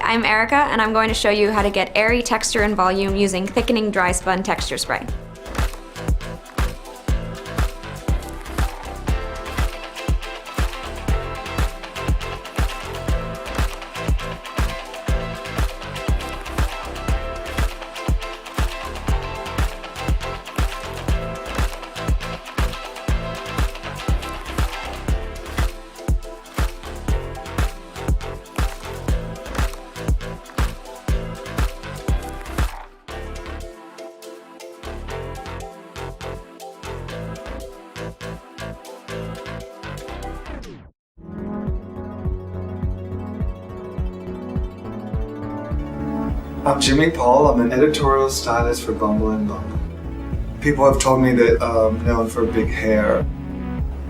I'm Erica, and I'm going to show you how to get airy texture and volume using thickening dry spun texture spray. I'm Jimmy Paul. I'm an editorial stylist for Bumble and Bumble. People have told me that I'm known for big hair.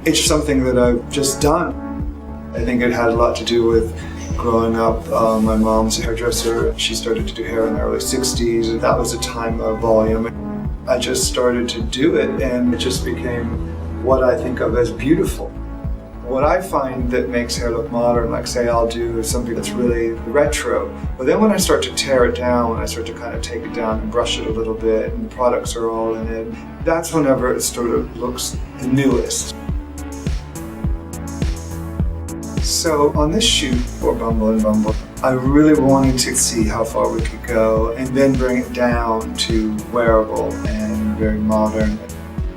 It's something that I've just done. I think it had a lot to do with growing up. My mom's a hairdresser. She started to do hair in the early 60s, and that was a time of volume. I just started to do it, and it just became what I think of as beautiful. What I find that makes hair look modern, like say I'll do something that's really retro, but then when I start to tear it down, when I start to kind of take it down and brush it a little bit, and the products are all in it, that's whenever it sort of looks the newest. So on this shoot for Bumble and Bumble, I really wanted to see how far we could go and then bring it down to wearable and very modern.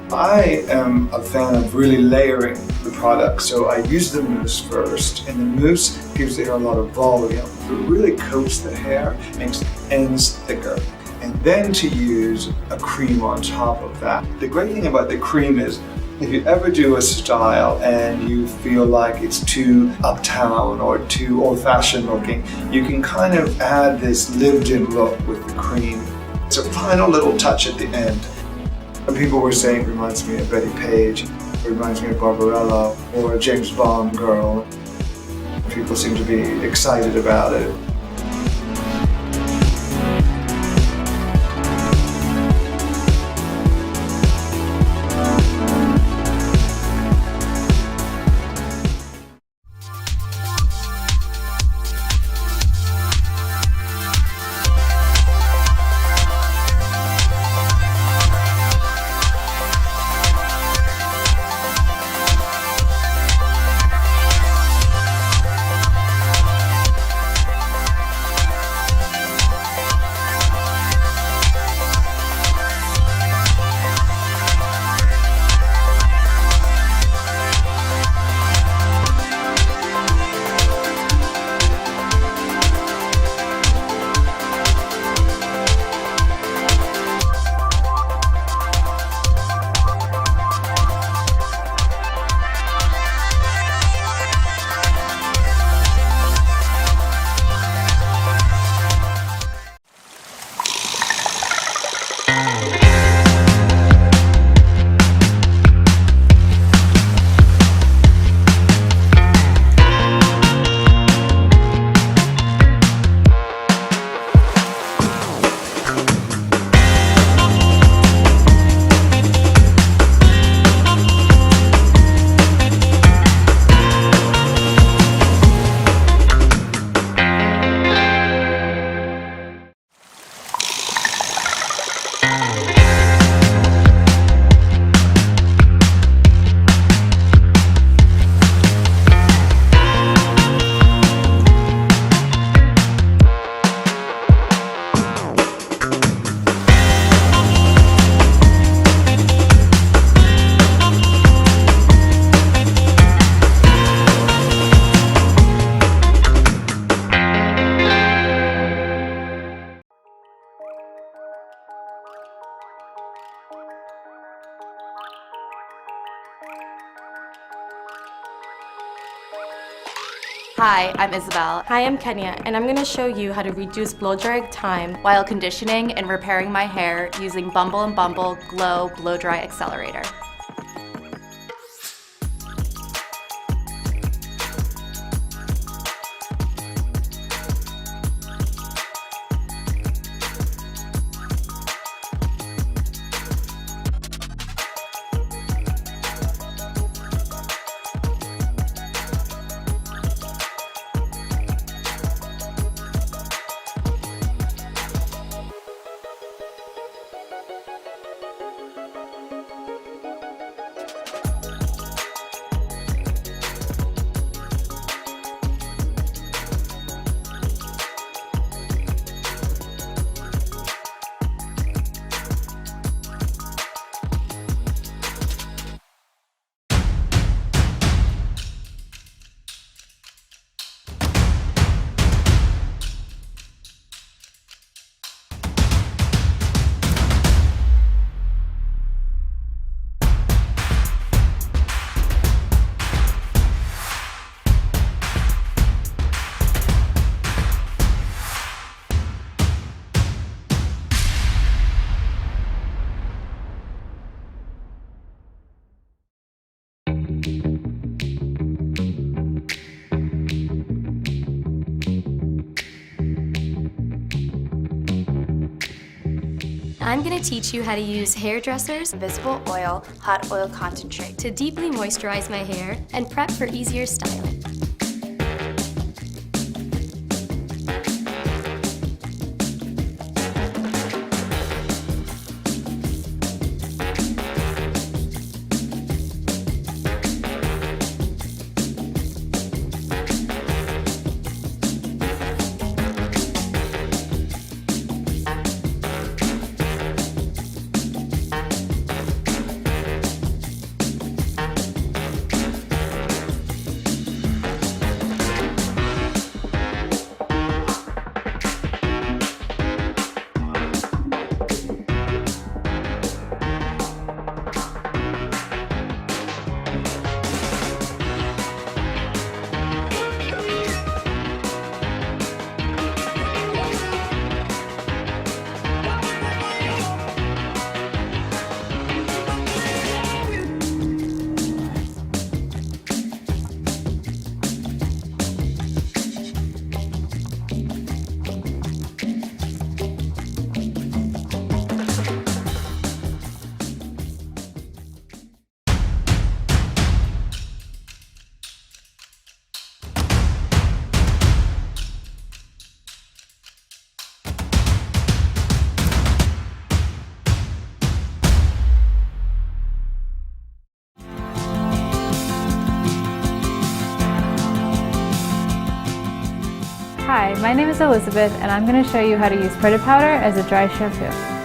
I am a fan of really layering the product, so I use the mousse first, and the mousse gives the hair a lot of volume. It really coats the hair, makes the ends thicker, and then to use a cream on top of that. The great thing about the cream is, if you ever do a style and you feel like it's too uptown or too old-fashioned looking, you can kind of add this lived-in look with the cream. It's a final little touch at the end. People were saying it reminds me of Betty Page, it reminds me of Barbarella or a James Bond girl. People seem to be excited about it. Hi, I'm Isabel. Hi, I'm Kenya, and I'm going to show you how to reduce blow-dry time While conditioning and repairing my hair using Bumble and Bumble Glow Blow Dry Accelerator. I'm going to teach you how to use hairdressers, Invisible oil, hot oil concentrate. to deeply moisturize my hair and prep for easier styling. Hi, my name is Elizabeth and I'm going to show you how to use Pretty Powder as a dry shampoo.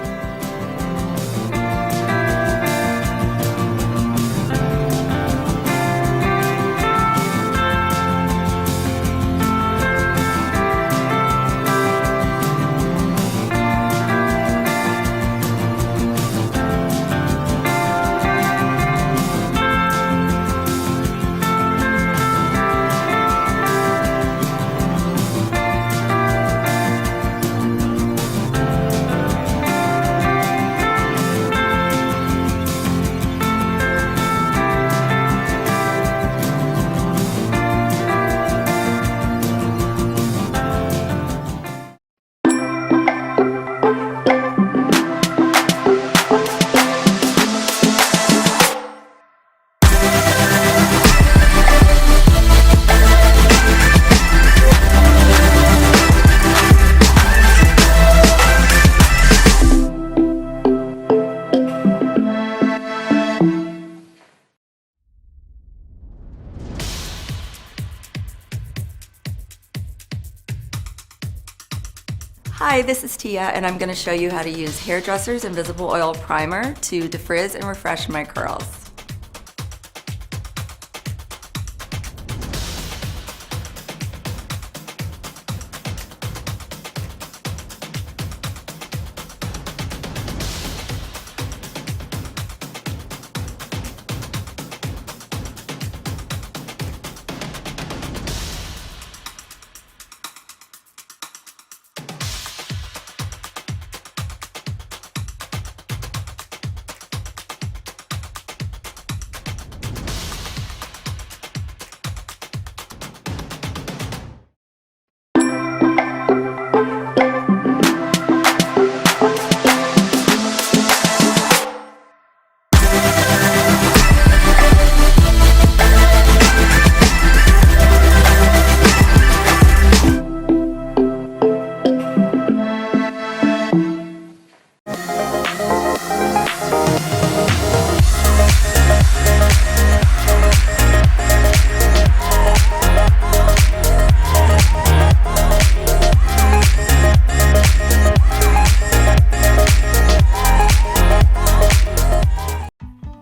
Hi, this is Tia, and I'm going to show you how to use Hairdresser's Invisible Oil Primer to defrizz and refresh my curls.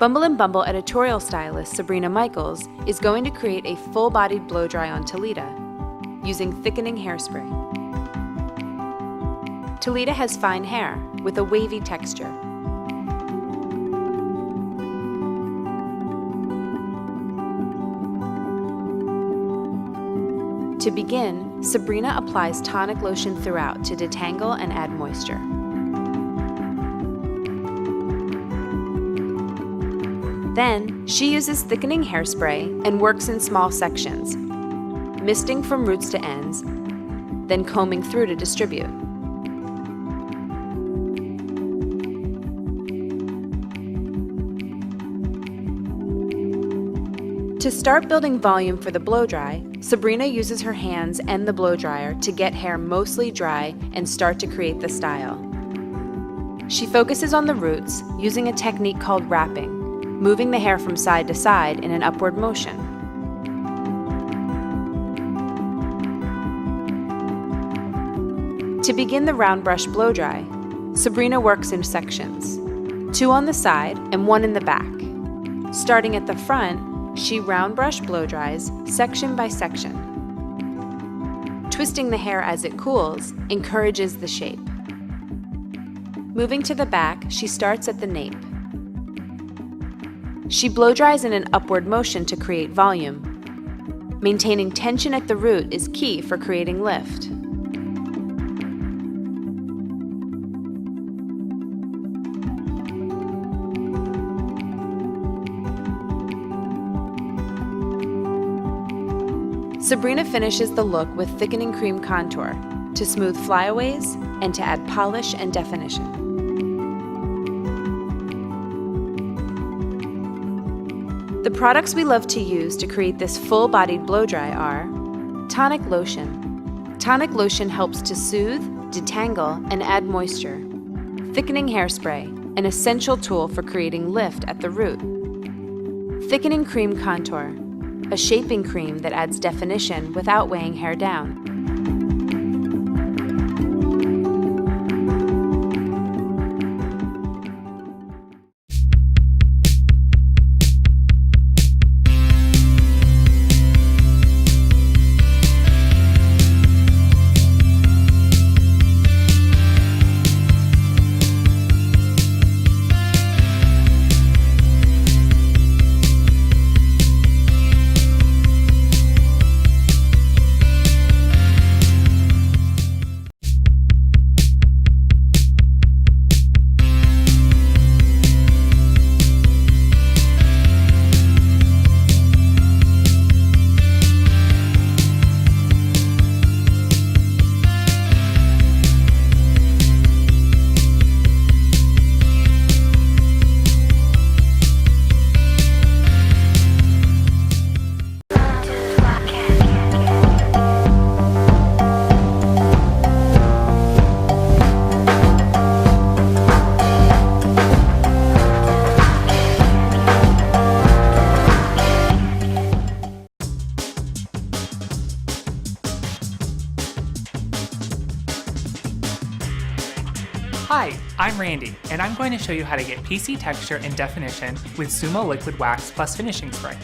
Bumble and Bumble editorial stylist Sabrina Michaels is going to create a full-bodied blow-dry on Talita using thickening hairspray. Talita has fine hair with a wavy texture. To begin, Sabrina applies tonic lotion throughout to detangle and add moisture. Then, she uses thickening hairspray and works in small sections, misting from roots to ends, then combing through to distribute. To start building volume for the blow dry, Sabrina uses her hands and the blow dryer to get hair mostly dry and start to create the style. She focuses on the roots using a technique called wrapping, moving the hair from side to side in an upward motion. To begin the round brush blow dry, Sabrina works in sections, 2 on the side and 1 in the back. Starting at the front, she round brush blow dries section by section. Twisting the hair as it cools encourages the shape. Moving to the back, she starts at the nape. She blow dries in an upward motion to create volume. Maintaining tension at the root is key for creating lift. Sabrina finishes the look with thickening cream contour to smooth flyaways and to add polish and definition. The products we love to use to create this full-bodied blow dry are tonic lotion. Tonic lotion helps to soothe, detangle, and add moisture. Thickening hairspray, an essential tool for creating lift at the root. Thickening cream contour, a shaping cream that adds definition without weighing hair down. Hi, I'm Randy, and I'm going to show you how to get PC texture and definition with Sumo Liquid Wax Plus Finishing Spray.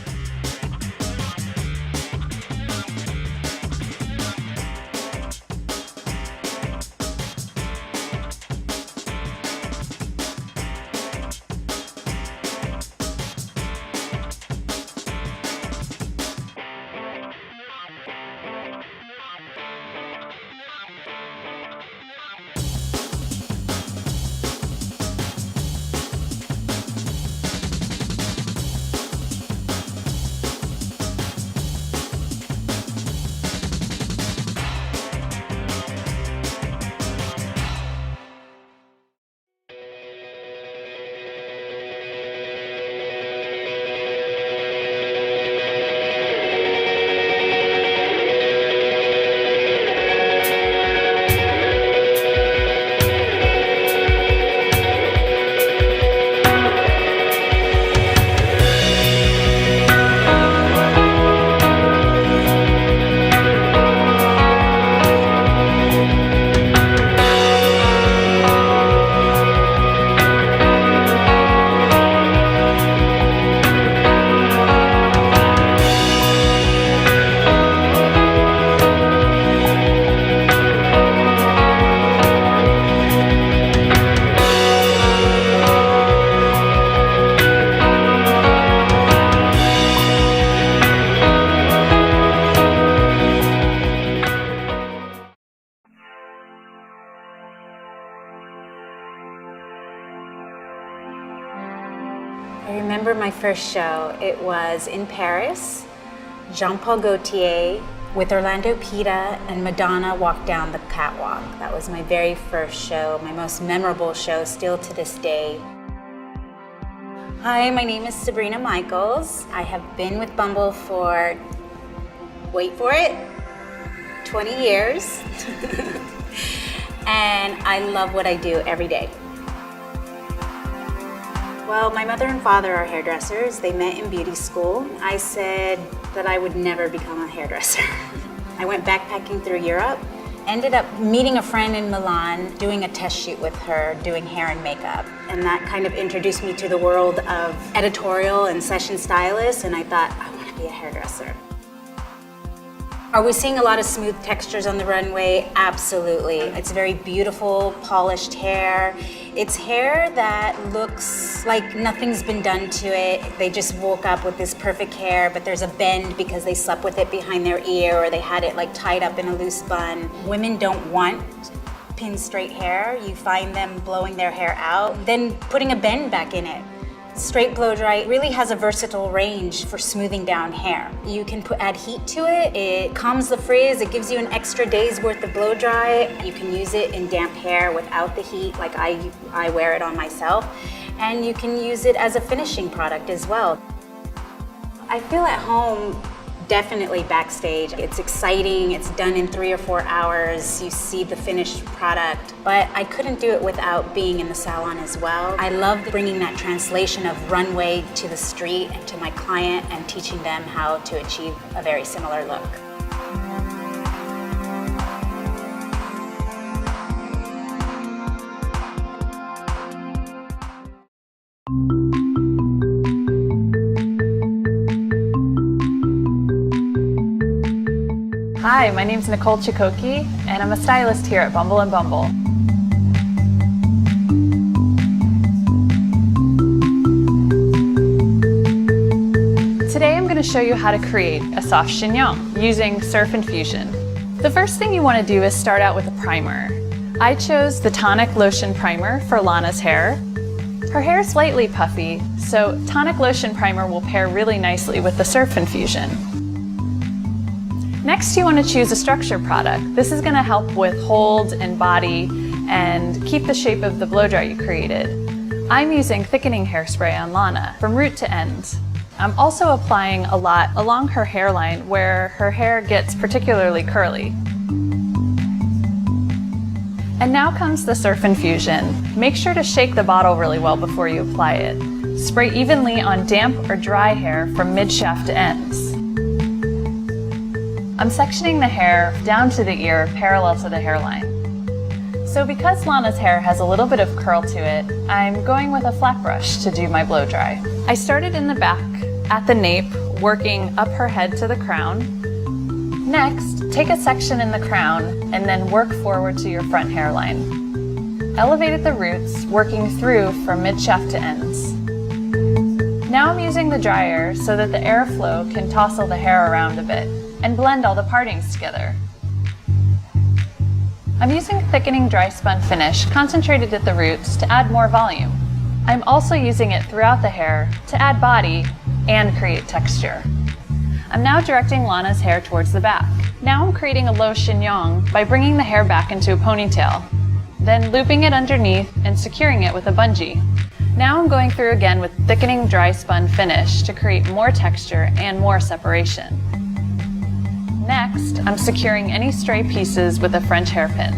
I remember my first show. It was in Paris. Jean-Paul Gaultier with Orlando Pita and Madonna walked down the catwalk. That was my very first show, my most memorable show still to this day. Hi, my name is Sabrina Michaels. I have been with Bumble for, wait for it, 20 years. And I love what I do every day. Well, my mother and father are hairdressers. They met in beauty school. I said that I would never become a hairdresser. I went backpacking through Europe, ended up meeting a friend in Milan, doing a test shoot with her, doing hair and makeup. And that kind of introduced me to the world of editorial and session stylists, and I thought, I want to be a hairdresser. Are we seeing a lot of smooth textures on the runway? Absolutely. It's very beautiful, polished hair. It's hair that looks like nothing's been done to it. They just woke up with this perfect hair, but there's a bend because they slept with it behind their ear or they had it like tied up in a loose bun. Women don't want pin straight hair. You find them blowing their hair out, then putting a bend back in it. Straight blow dry really has a versatile range for smoothing down hair. You can add heat to it, it calms the frizz, it gives you an extra day's worth of blow dry. You can use it in damp hair without the heat, like I wear it on myself. And you can use it as a finishing product as well. I feel at home definitely backstage. It's exciting, it's done in 3 or 4 hours, you see the finished product, but I couldn't do it without being in the salon as well. I loved bringing that translation of runway to the street and to my client and teaching them how to achieve a very similar look. Hi, my name's Nicole Chikoki, and I'm a stylist here at Bumble and Bumble. Today I'm going to show you how to create a soft chignon using Surf Infusion. The first thing you want to do is start out with a primer. I chose the Tonic Lotion Primer for Lana's hair. Her hair is slightly puffy, so Tonic Lotion Primer will pair really nicely with the Surf Infusion. Next, you want to choose a structure product. This is going to help with hold and body and keep the shape of the blow dry you created. I'm using thickening hairspray on Lana from root to end. I'm also applying a lot along her hairline where her hair gets particularly curly. And now comes the Surf Infusion. Make sure to shake the bottle really well before you apply it. Spray evenly on damp or dry hair from mid-shaft to ends. I'm sectioning the hair down to the ear parallel to the hairline. So because Lana's hair has a little bit of curl to it, I'm going with a flat brush to do my blow dry. I started in the back at the nape, working up her head to the crown. Next, take a section in the crown and then work forward to your front hairline. Elevate at the roots, working through from mid-shaft to ends. Now I'm using the dryer so that the airflow can tousle the hair around a bit and blend all the partings together. I'm using thickening dry spun finish concentrated at the roots to add more volume. I'm also using it throughout the hair to add body and create texture. I'm now directing Lana's hair towards the back. Now I'm creating a low chignon by bringing the hair back into a ponytail, then looping it underneath and securing it with a bungee. Now I'm going through again with thickening dry spun finish to create more texture and more separation. Next, I'm securing any stray pieces with a French hairpin.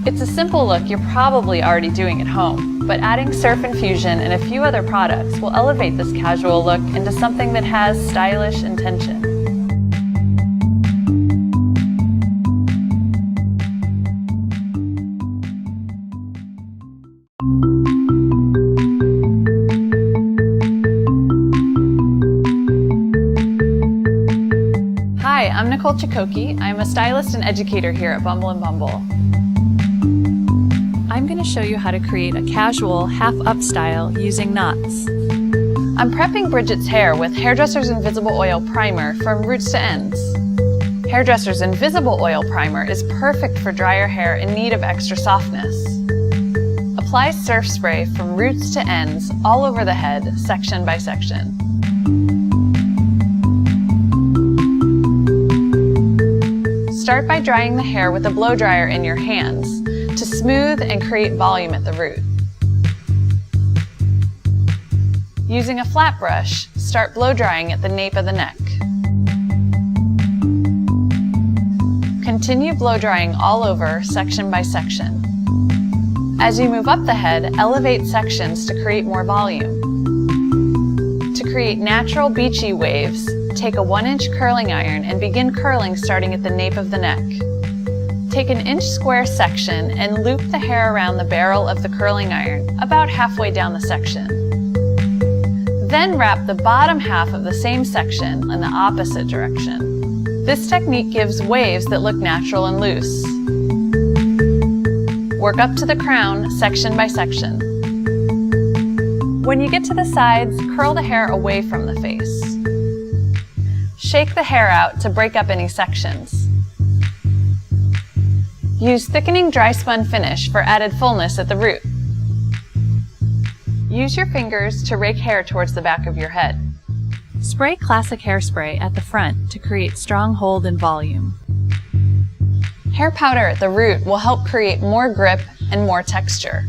It's a simple look you're probably already doing at home, but adding Surf Infusion and a few other products will elevate this casual look into something that has stylish intention. Hi, I'm Nicole Chikoki. I'm a stylist and educator here at Bumble and Bumble. I'm going to show you how to create a casual half-up style using knots. I'm prepping Bridget's hair with Hairdresser's Invisible Oil Primer from roots to ends. Hairdresser's Invisible Oil Primer is perfect for drier hair in need of extra softness. Apply surf spray from roots to ends all over the head, section by section. Start by drying the hair with a blow dryer in your hands to smooth and create volume at the root. Using a flat brush, start blow drying at the nape of the neck. Continue blow drying all over, section by section. As you move up the head, elevate sections to create more volume. To create natural beachy waves, take a 1-inch curling iron and begin curling starting at the nape of the neck. Take an inch square section and loop the hair around the barrel of the curling iron, about halfway down the section. Then wrap the bottom half of the same section in the opposite direction. This technique gives waves that look natural and loose. Work up to the crown, section by section. When you get to the sides, curl the hair away from the face. Shake the hair out to break up any sections. Use thickening dry spun finish for added fullness at the root. Use your fingers to rake hair towards the back of your head. Spray classic hairspray at the front to create strong hold and volume. Hair powder at the root will help create more grip and more texture.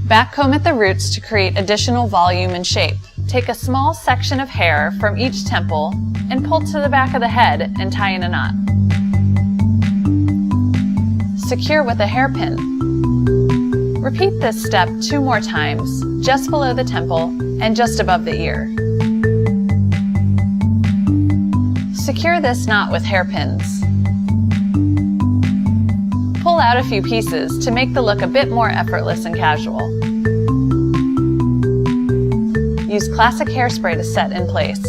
Back comb at the roots to create additional volume and shape. Take a small section of hair from each temple and pull to the back of the head and tie in a knot. Secure with a hairpin. Repeat this step 2 more times, just below the temple and just above the ear. Secure this knot with hairpins. Pull out a few pieces to make the look a bit more effortless and casual. Use classic hairspray to set in place.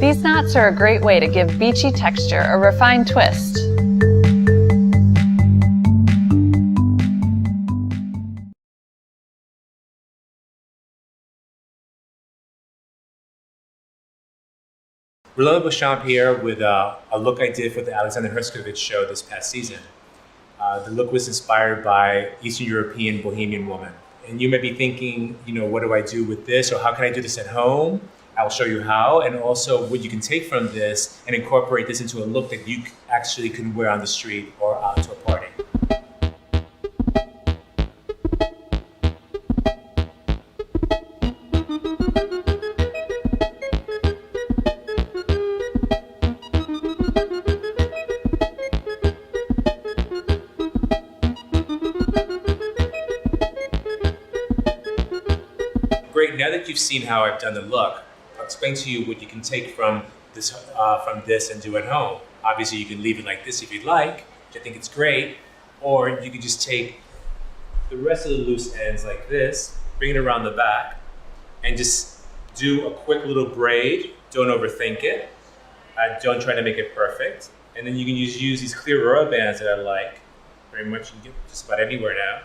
These knots are a great way to give beachy texture a refined twist. Rolando Beauchamp here with a look I did for the Alexander Herskovich show this past season. The look was inspired by Eastern European bohemian woman. And you may be thinking, what do I do with this? Or how can I do this at home? I'll show you how. And also what you can take from this and incorporate this into a look that you actually can wear on the street or out to a party. Great, now that you've seen how I've done the look, I'll explain to you what you can take from this and do at home. Obviously you can leave it like this if you'd like, which I think it's great, or you can just take the rest of the loose ends like this, bring it around the back, and just do a quick little braid. Don't overthink it. Don't try to make it perfect. And then you can use these clear rubber bands that I like very much. You can get just about anywhere now.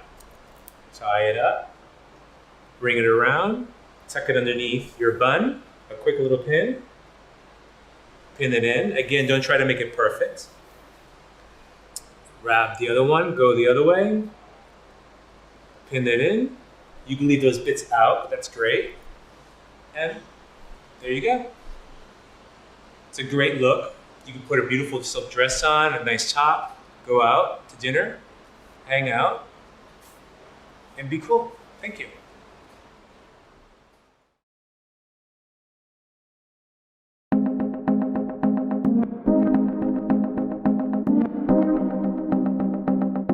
Tie it up. Bring it around, tuck it underneath your bun, a quick little pin, pin it in. Again, don't try to make it perfect. Wrap the other one, go the other way, pin it in. You can leave those bits out, but that's great. And there you go. It's a great look. You can put a beautiful silk dress on, a nice top, go out to dinner, hang out, and be cool. Thank you.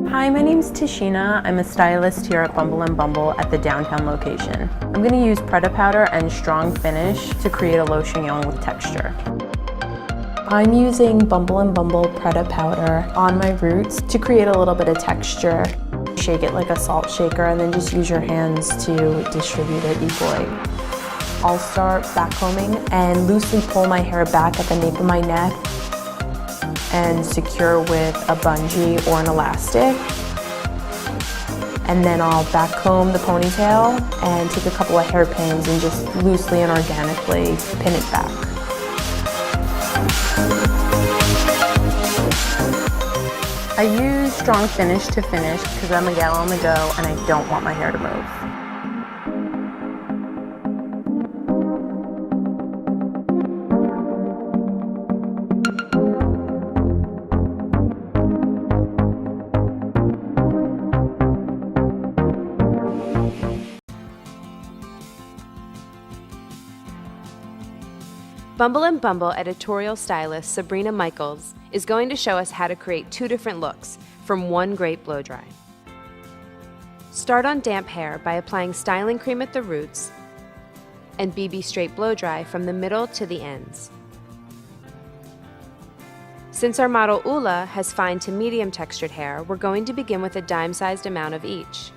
Hi, my name's Tashina. I'm a stylist here at Bumble and Bumble at the downtown location. I'm going to use Preta powder and strong finish to create a low chignon with texture. I'm using Bumble and Bumble Preta powder on my roots to create a little bit of texture. Shake it like a salt shaker and then just use your hands to distribute it equally. I'll start backcombing and loosely pull my hair back at the nape of my neck and secure with a bungee or an elastic. And then I'll back comb the ponytail and take a couple of hairpins and just loosely and organically pin it back. I use strong finish to finish because I'm a gal on the go and I don't want my hair to move. Bumble and Bumble editorial stylist Sabrina Michaels is going to show us how to create 2 different looks from one great blow dry. Start on damp hair by applying styling cream at the roots and BB straight blow dry from the middle to the ends. Since our model Ula has fine to medium textured hair, we're going to begin with a dime-sized amount of each.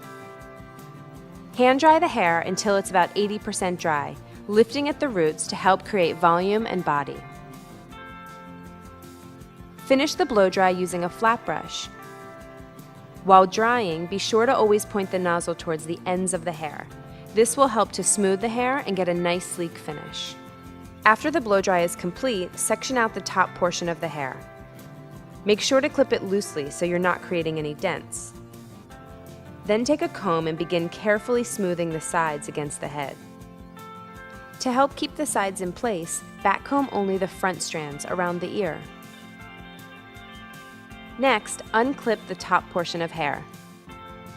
Hand dry the hair until it's about 80% dry, lifting at the roots to help create volume and body. Finish the blow dry using a flat brush. While drying, be sure to always point the nozzle towards the ends of the hair. This will help to smooth the hair and get a nice sleek finish. After the blow dry is complete, section out the top portion of the hair. Make sure to clip it loosely so you're not creating any dents. Then take a comb and begin carefully smoothing the sides against the head. To help keep the sides in place, backcomb only the front strands around the ear. Next, unclip the top portion of hair.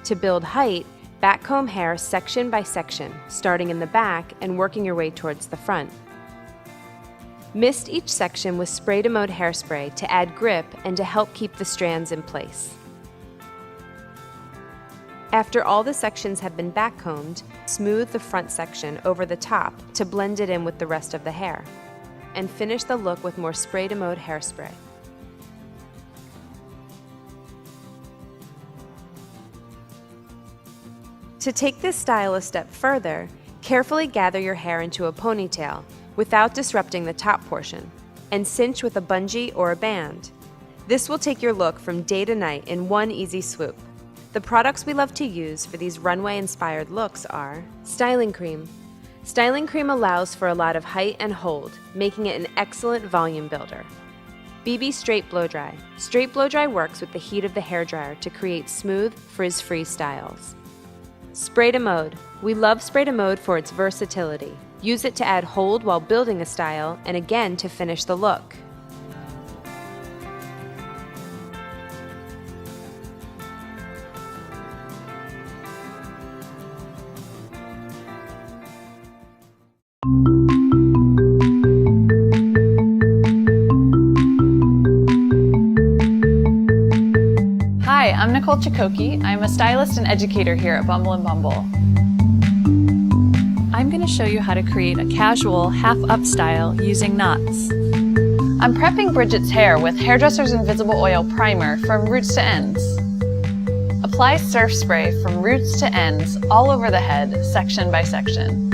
To build height, backcomb hair section by section, starting in the back and working your way towards the front. Mist each section with spray to mode hairspray to add grip and to help keep the strands in place. After all the sections have been backcombed, smooth the front section over the top to blend it in with the rest of the hair, and finish the look with more spray to mode hairspray. To take this style a step further, carefully gather your hair into a ponytail without disrupting the top portion, and cinch with a bungee or a band. This will take your look from day to night in one easy swoop. The products we love to use for these runway-inspired looks are styling cream. Styling cream allows for a lot of height and hold, making it an excellent volume builder. BB Straight Blow Dry. Straight Blow Dry works with the heat of the hairdryer to create smooth, frizz-free styles. Spray to Mode. We love Spray to Mode for its versatility. Use it to add hold while building a style, and again to finish the look. Hi, I'm Nicole Chikoki. I'm a stylist and educator here at Bumble and Bumble. I'm going to show you how to create a casual half-up style using knots. I'm prepping Bridget's hair with Hairdresser's Invisible Oil Primer from roots to ends. Apply surf spray from roots to ends all over the head, section by section.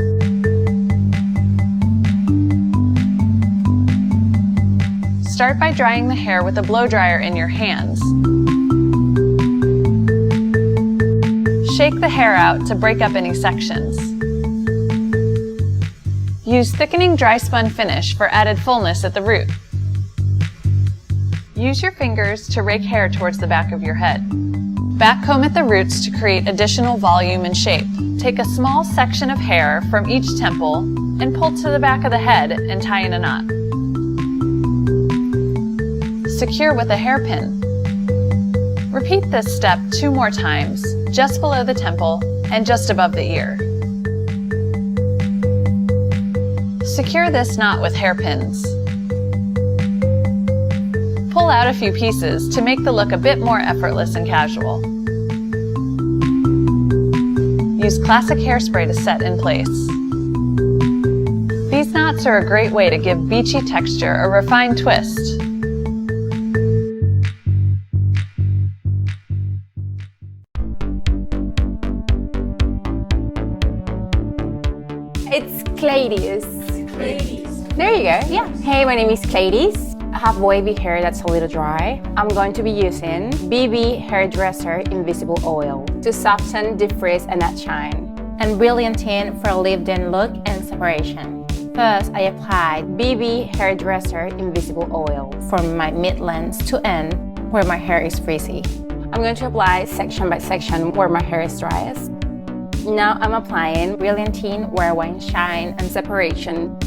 Start by drying the hair with a blow dryer in your hands. Shake the hair out to break up any sections. Use thickening dry spun finish for added fullness at the root. Use your fingers to rake hair towards the back of your head. Backcomb at the roots to create additional volume and shape. Take a small section of hair from each temple and pull to the back of the head and tie in a knot. Secure with a hairpin. Repeat this step 2 more times, just below the temple and just above the ear. Secure this knot with hairpins. Pull out a few pieces to make the look a bit more effortless and casual. Use classic hairspray to set in place. These knots are a great way to give beachy texture a refined twist. It's Cladius. There you go, yeah. Hey, my name is Cladius. I have wavy hair that's a little dry. I'm going to be using BB Hairdresser Invisible Oil to soften, defrizz, and not shine, and Brilliant Tint for a lived-in look and separation. First, I applied BB Hairdresser Invisible Oil from my mid-length to end where my hair is frizzy. I'm going to apply section by section where my hair is driest. Now I'm applying Brilliant Tint where I want shine and separation.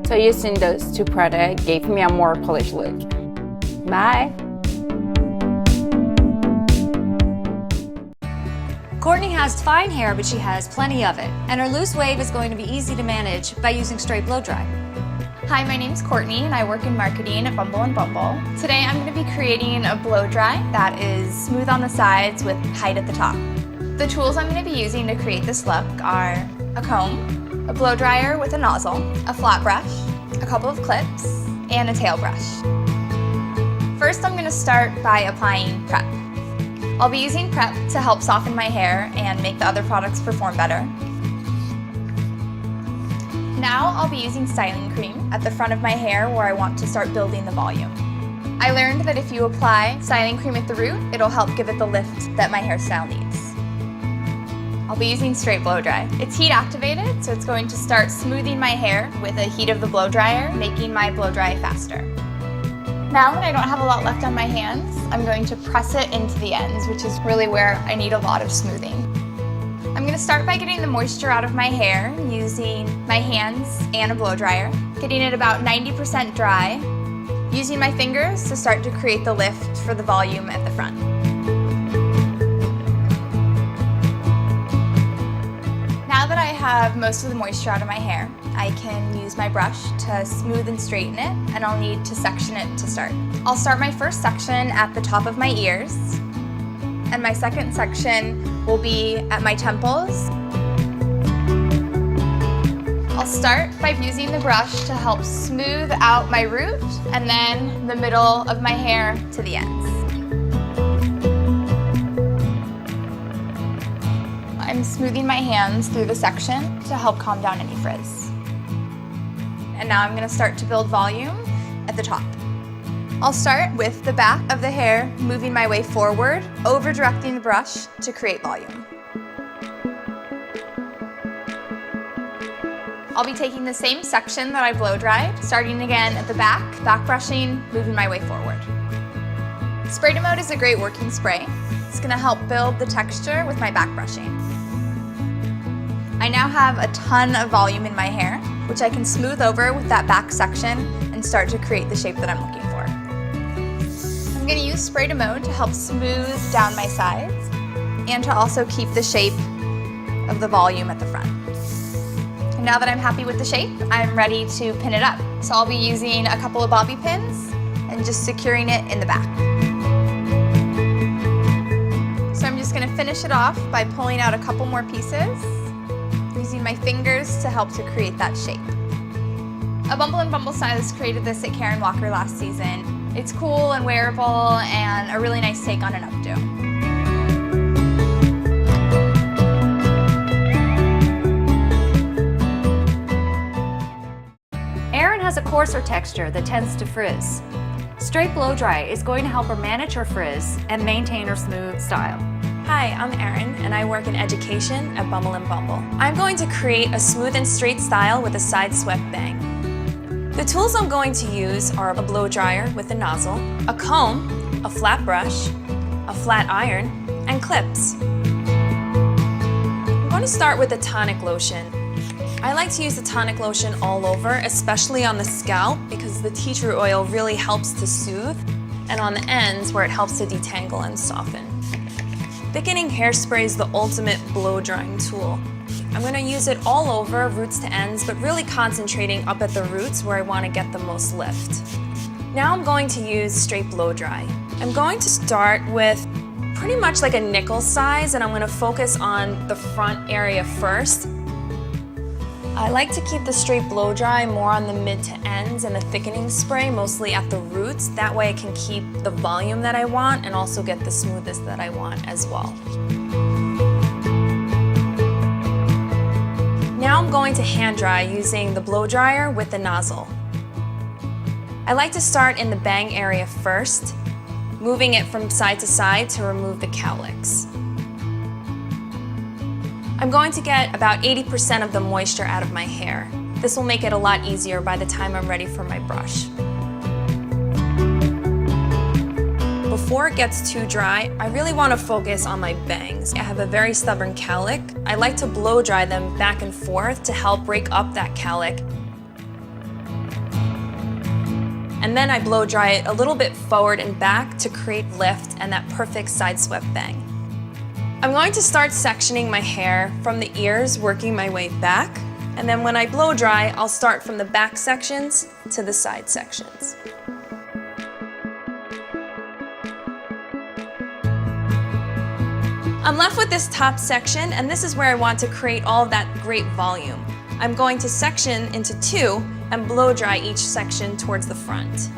So using those 2 products gave me a more polished look. Bye! Courtney has fine hair, but she has plenty of it. And her loose wave is going to be easy to manage by using straight blow dry. Hi, my name's Courtney and I work in marketing at Bumble and Bumble. Today I'm going to be creating a blow dry that is smooth on the sides with height at the top. The tools I'm going to be using to create this look are a comb, a blow dryer with a nozzle, a flat brush, a couple of clips, and a tail brush. First I'm going to start by applying prep. I'll be using prep to help soften my hair and make the other products perform better. Now I'll be using styling cream at the front of my hair where I want to start building the volume. I learned that if you apply styling cream at the root, it'll help give it the lift that my hairstyle needs. I'll be using straight blow dry. It's heat activated, so it's going to start smoothing my hair with the heat of the blow dryer, making my blow dry faster. Now that I don't have a lot left on my hands, I'm going to press it into the ends, which is really where I need a lot of smoothing. I'm going to start by getting the moisture out of my hair using my hands and a blow dryer, getting it about 90% dry, using my fingers to start to create the lift for the volume at the front. Now that I have most of the moisture out of my hair, I can use my brush to smooth and straighten it, and I'll need to section it to start. I'll start my first section at the top of my ears, and my second section will be at my temples. I'll start by using the brush to help smooth out my root and then the middle of my hair to the ends. I'm smoothing my hands through the section to help calm down any frizz. And now I'm going to start to build volume at the top. I'll start with the back of the hair, moving my way forward, over-directing the brush to create volume. I'll be taking the same section that I blow dried, starting again at the back brushing, moving my way forward. Spray to Mode is a great working spray. It's going to help build the texture with my back brushing. I now have a ton of volume in my hair, which I can smooth over with that back section and start to create the shape that I'm looking for. I'm going to use Spray to Mode to help smooth down my sides and to also keep the shape of the volume at the front. And now that I'm happy with the shape, I'm ready to pin it up. So I'll be using a couple of bobby pins and just securing it in the back. So I'm just going to finish it off by pulling out a couple more pieces, using my fingers to help to create that shape. A Bumble and Bumble stylist created this at Karen Walker last season. It's cool and wearable and a really nice take on an updo. Erin has a coarser texture that tends to frizz. Straight blow dry is going to help her manage her frizz and maintain her smooth style. Hi, I'm Erin, and I work in education at Bumble and Bumble. I'm going to create a smooth and straight style with a side swept bang. The tools I'm going to use are a blow dryer with a nozzle, a comb, a flat brush, a flat iron, and clips. I'm going to start with the tonic lotion. I like to use the tonic lotion all over, especially on the scalp, because the tea tree oil really helps to soothe, and on the ends where it helps to detangle and soften. Thickening hairspray is the ultimate blow drying tool. I'm going to use it all over, roots to ends, but really concentrating up at the roots where I want to get the most lift. Now I'm going to use straight blow dry. I'm going to start with pretty much like a nickel size, and I'm going to focus on the front area first. I like to keep the straight blow dry more on the mid to ends and the thickening spray mostly at the roots. That way I can keep the volume that I want and also get the smoothness that I want as well. Now I'm going to hand dry using the blow dryer with the nozzle. I like to start in the bang area first, moving it from side to side to remove the cowlicks. I'm going to get about 80% of the moisture out of my hair. This will make it a lot easier by the time I'm ready for my brush. Before it gets too dry, I really want to focus on my bangs. I have a very stubborn cowlick. I like to blow dry them back and forth to help break up that cowlick. And then I blow dry it a little bit forward and back to create lift and that perfect side swept bang. I'm going to start sectioning my hair from the ears, working my way back. And then when I blow dry, I'll start from the back sections to the side sections. I'm left with this top section, and this is where I want to create all of that great volume. I'm going to section into two and blow dry each section towards the front.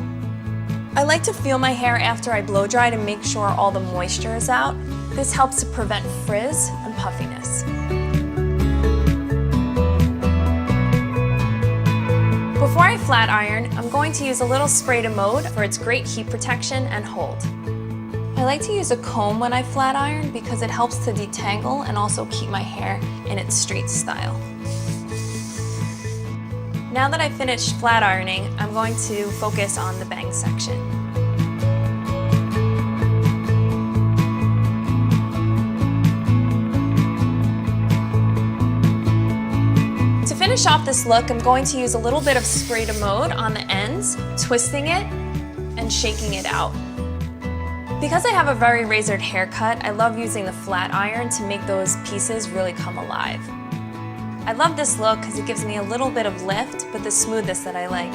I like to feel my hair after I blow dry to make sure all the moisture is out. This helps to prevent frizz and puffiness. Before I flat iron, I'm going to use a little spray to mode for its great heat protection and hold. I like to use a comb when I flat iron because it helps to detangle and also keep my hair in its straight style. Now that I've finished flat ironing, I'm going to focus on the bang section. To finish off this look, I'm going to use a little bit of spray to mode on the ends, twisting it and shaking it out. Because I have a very razored haircut, I love using the flat iron to make those pieces really come alive. I love this look because it gives me a little bit of lift, but the smoothness that I like.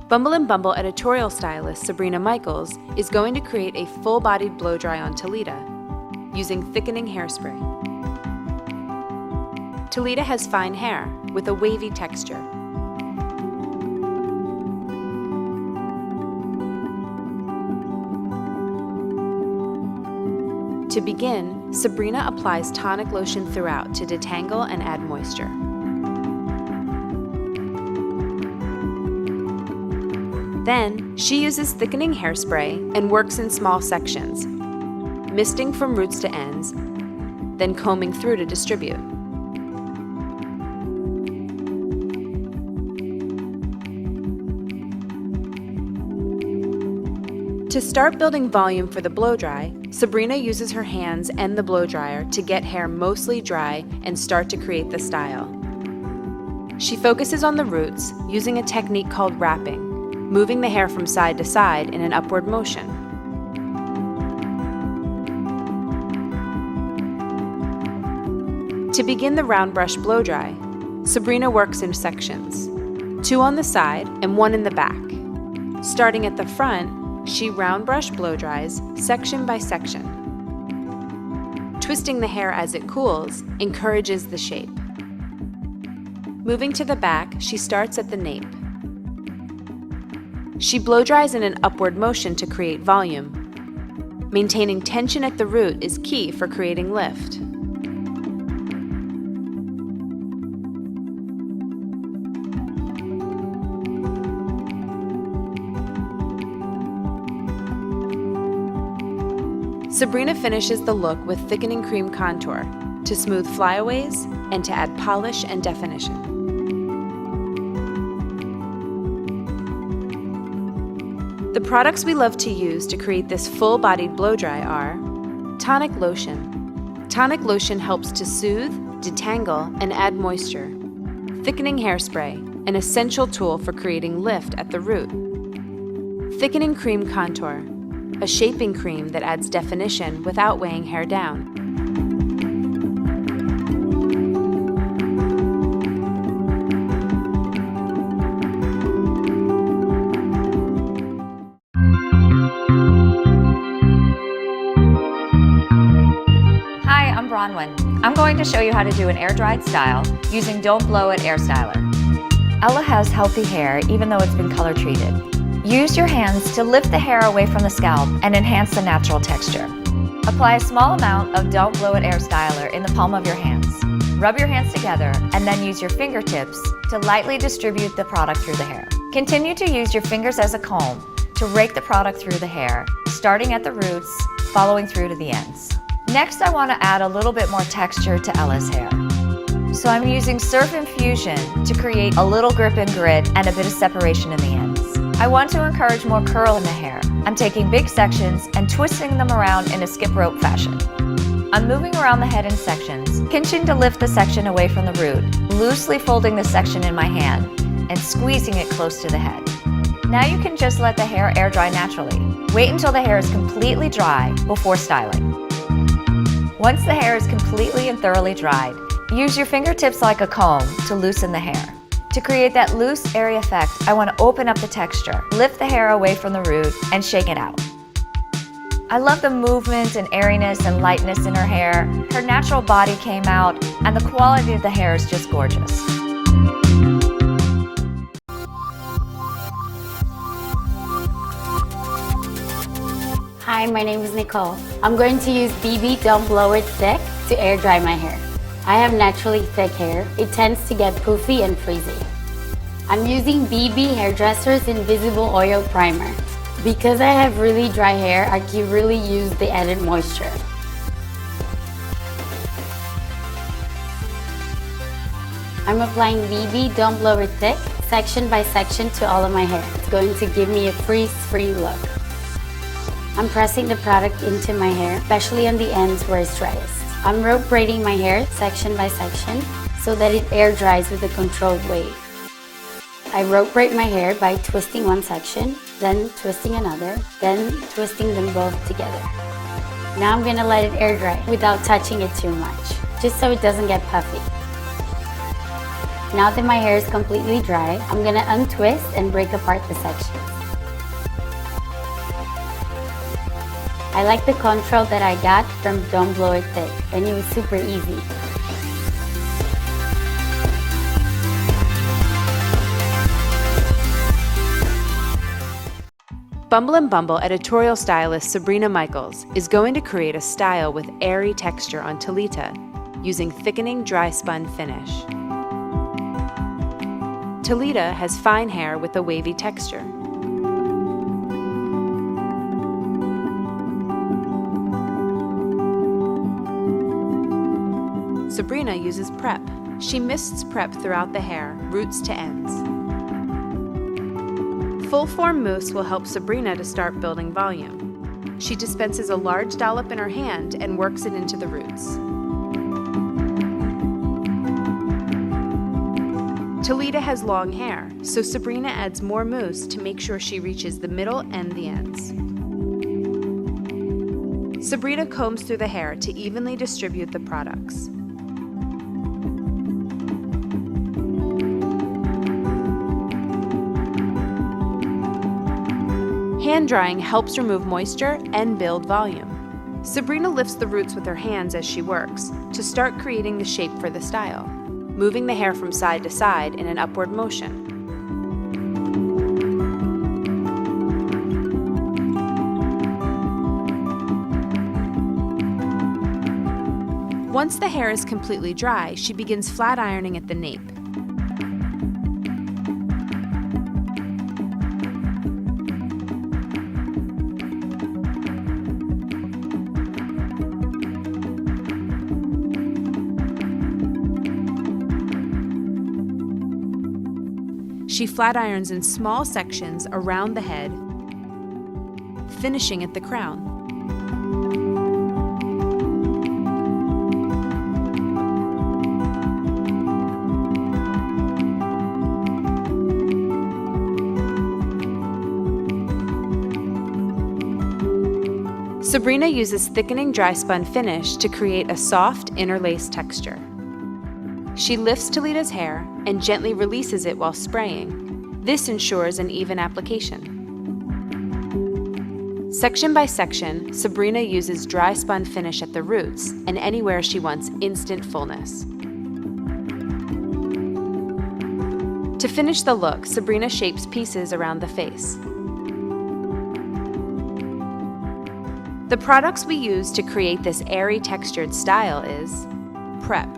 Bumble and Bumble editorial stylist Sabrina Michaels is going to create a full-bodied blow dry on Talita using thickening hairspray. Talita has fine hair with a wavy texture. To begin, Sabrina applies tonic lotion throughout to detangle and add moisture. Then, she uses thickening hairspray and works in small sections, misting from roots to ends, then combing through to distribute. To start building volume for the blow dry, Sabrina uses her hands and the blow dryer to get hair mostly dry and start to create the style. She focuses on the roots using a technique called wrapping, moving the hair from side to side in an upward motion. To begin the round brush blow dry, Sabrina works in sections, 2 on the side and 1 in the back. Starting at the front, she round brush blow dries section by section. Twisting the hair as it cools encourages the shape. Moving to the back, she starts at the nape. She blow dries in an upward motion to create volume. Maintaining tension at the root is key for creating lift. Sabrina finishes the look with thickening cream contour to smooth flyaways and to add polish and definition. The products we love to use to create this full-bodied blow dry are tonic lotion. Tonic lotion helps to soothe, detangle, and add moisture. Thickening hairspray, an essential tool for creating lift at the root. Thickening cream contour, a shaping cream that adds definition without weighing hair down. Hi, I'm Bronwyn. I'm going to show you how to do an air-dried style using Don't Blow It Air Styler. Ella has healthy hair even though it's been color treated. Use your hands to lift the hair away from the scalp and enhance the natural texture. Apply a small amount of Don't Blow It Air Styler in the palm of your hands. Rub your hands together and then use your fingertips to lightly distribute the product through the hair. Continue to use your fingers as a comb to rake the product through the hair, starting at the roots, following through to the ends. Next, I want to add a little bit more texture to Ella's hair. So I'm using Surf Infusion to create a little grip and grit and a bit of separation in the ends. I want to encourage more curl in the hair. I'm taking big sections and twisting them around in a skip rope fashion. I'm moving around the head in sections, pinching to lift the section away from the root, loosely folding the section in my hand, and squeezing it close to the head. Now you can just let the hair air dry naturally. Wait until the hair is completely dry before styling. Once the hair is completely and thoroughly dried, use your fingertips like a comb to loosen the hair. To create that loose, airy effect, I want to open up the texture, lift the hair away from the root, and shake it out. I love the movement and airiness and lightness in her hair. Her natural body came out, and the quality of the hair is just gorgeous. Hi, my name is Nicole. I'm going to use BB Don't Blow It Thick to air dry my hair. I have naturally thick hair. It tends to get poofy and frizzy. I'm using BB Hairdresser's Invisible Oil Primer. Because I have really dry hair, I can really use the added moisture. I'm applying BB Don't Blow It Thick section by section to all of my hair. It's going to give me a frizz-free look. I'm pressing the product into my hair, especially on the ends where it's driest. I'm rope braiding my hair section by section so that it air dries with a controlled wave. I rope braid my hair by twisting one section, then twisting another, then twisting them both together. Now I'm gonna let it air dry without touching it too much, just so it doesn't get puffy. Now that my hair is completely dry, I'm gonna untwist and break apart the sections. I like the control that I got from Don't Blow It Thick, and it was super easy. Bumble and Bumble editorial stylist Sabrina Michaels is going to create a style with airy texture on Talita using thickening dry spun finish. Talita has fine hair with a wavy texture. Sabrina uses prep. She mists prep throughout the hair, roots to ends. Full form mousse will help Sabrina to start building volume. She dispenses a large dollop in her hand and works it into the roots. Talita has long hair, so Sabrina adds more mousse to make sure she reaches the middle and the ends. Sabrina combs through the hair to evenly distribute the products. Hand drying helps remove moisture and build volume. Sabrina lifts the roots with her hands as she works to start creating the shape for the style, moving the hair from side to side in an upward motion. Once the hair is completely dry, she begins flat ironing at the nape. She flat irons in small sections around the head, finishing at the crown. Sabrina uses thickening dry spun finish to create a soft interlace texture. She lifts Talita's hair and gently releases it while spraying. This ensures an even application. Section by section, Sabrina uses dry spun finish at the roots and anywhere she wants instant fullness. To finish the look, Sabrina shapes pieces around the face. The products we use to create this airy textured style is Prep,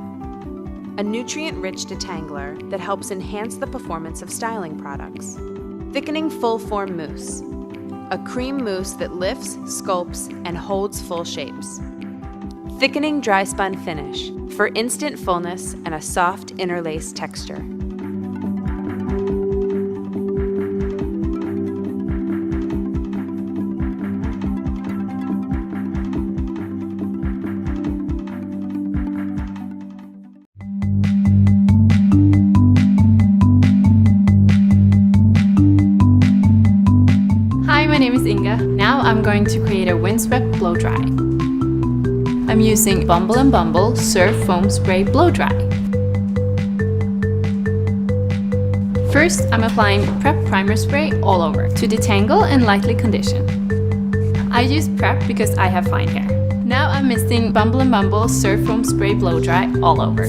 a nutrient-rich detangler that helps enhance the performance of styling products. Thickening full form mousse, a cream mousse that lifts, sculpts, and holds full shapes. Thickening dry spun finish for instant fullness and a soft interlace texture. my name is Inga. Now I'm going to create a windswept blow dry. I'm using Bumble and Bumble Surf Foam Spray Blow Dry. First, I'm applying Prep Primer Spray all over to detangle and lightly condition. I use Prep because I have fine hair. Now I'm misting Bumble and Bumble Surf Foam Spray Blow Dry all over.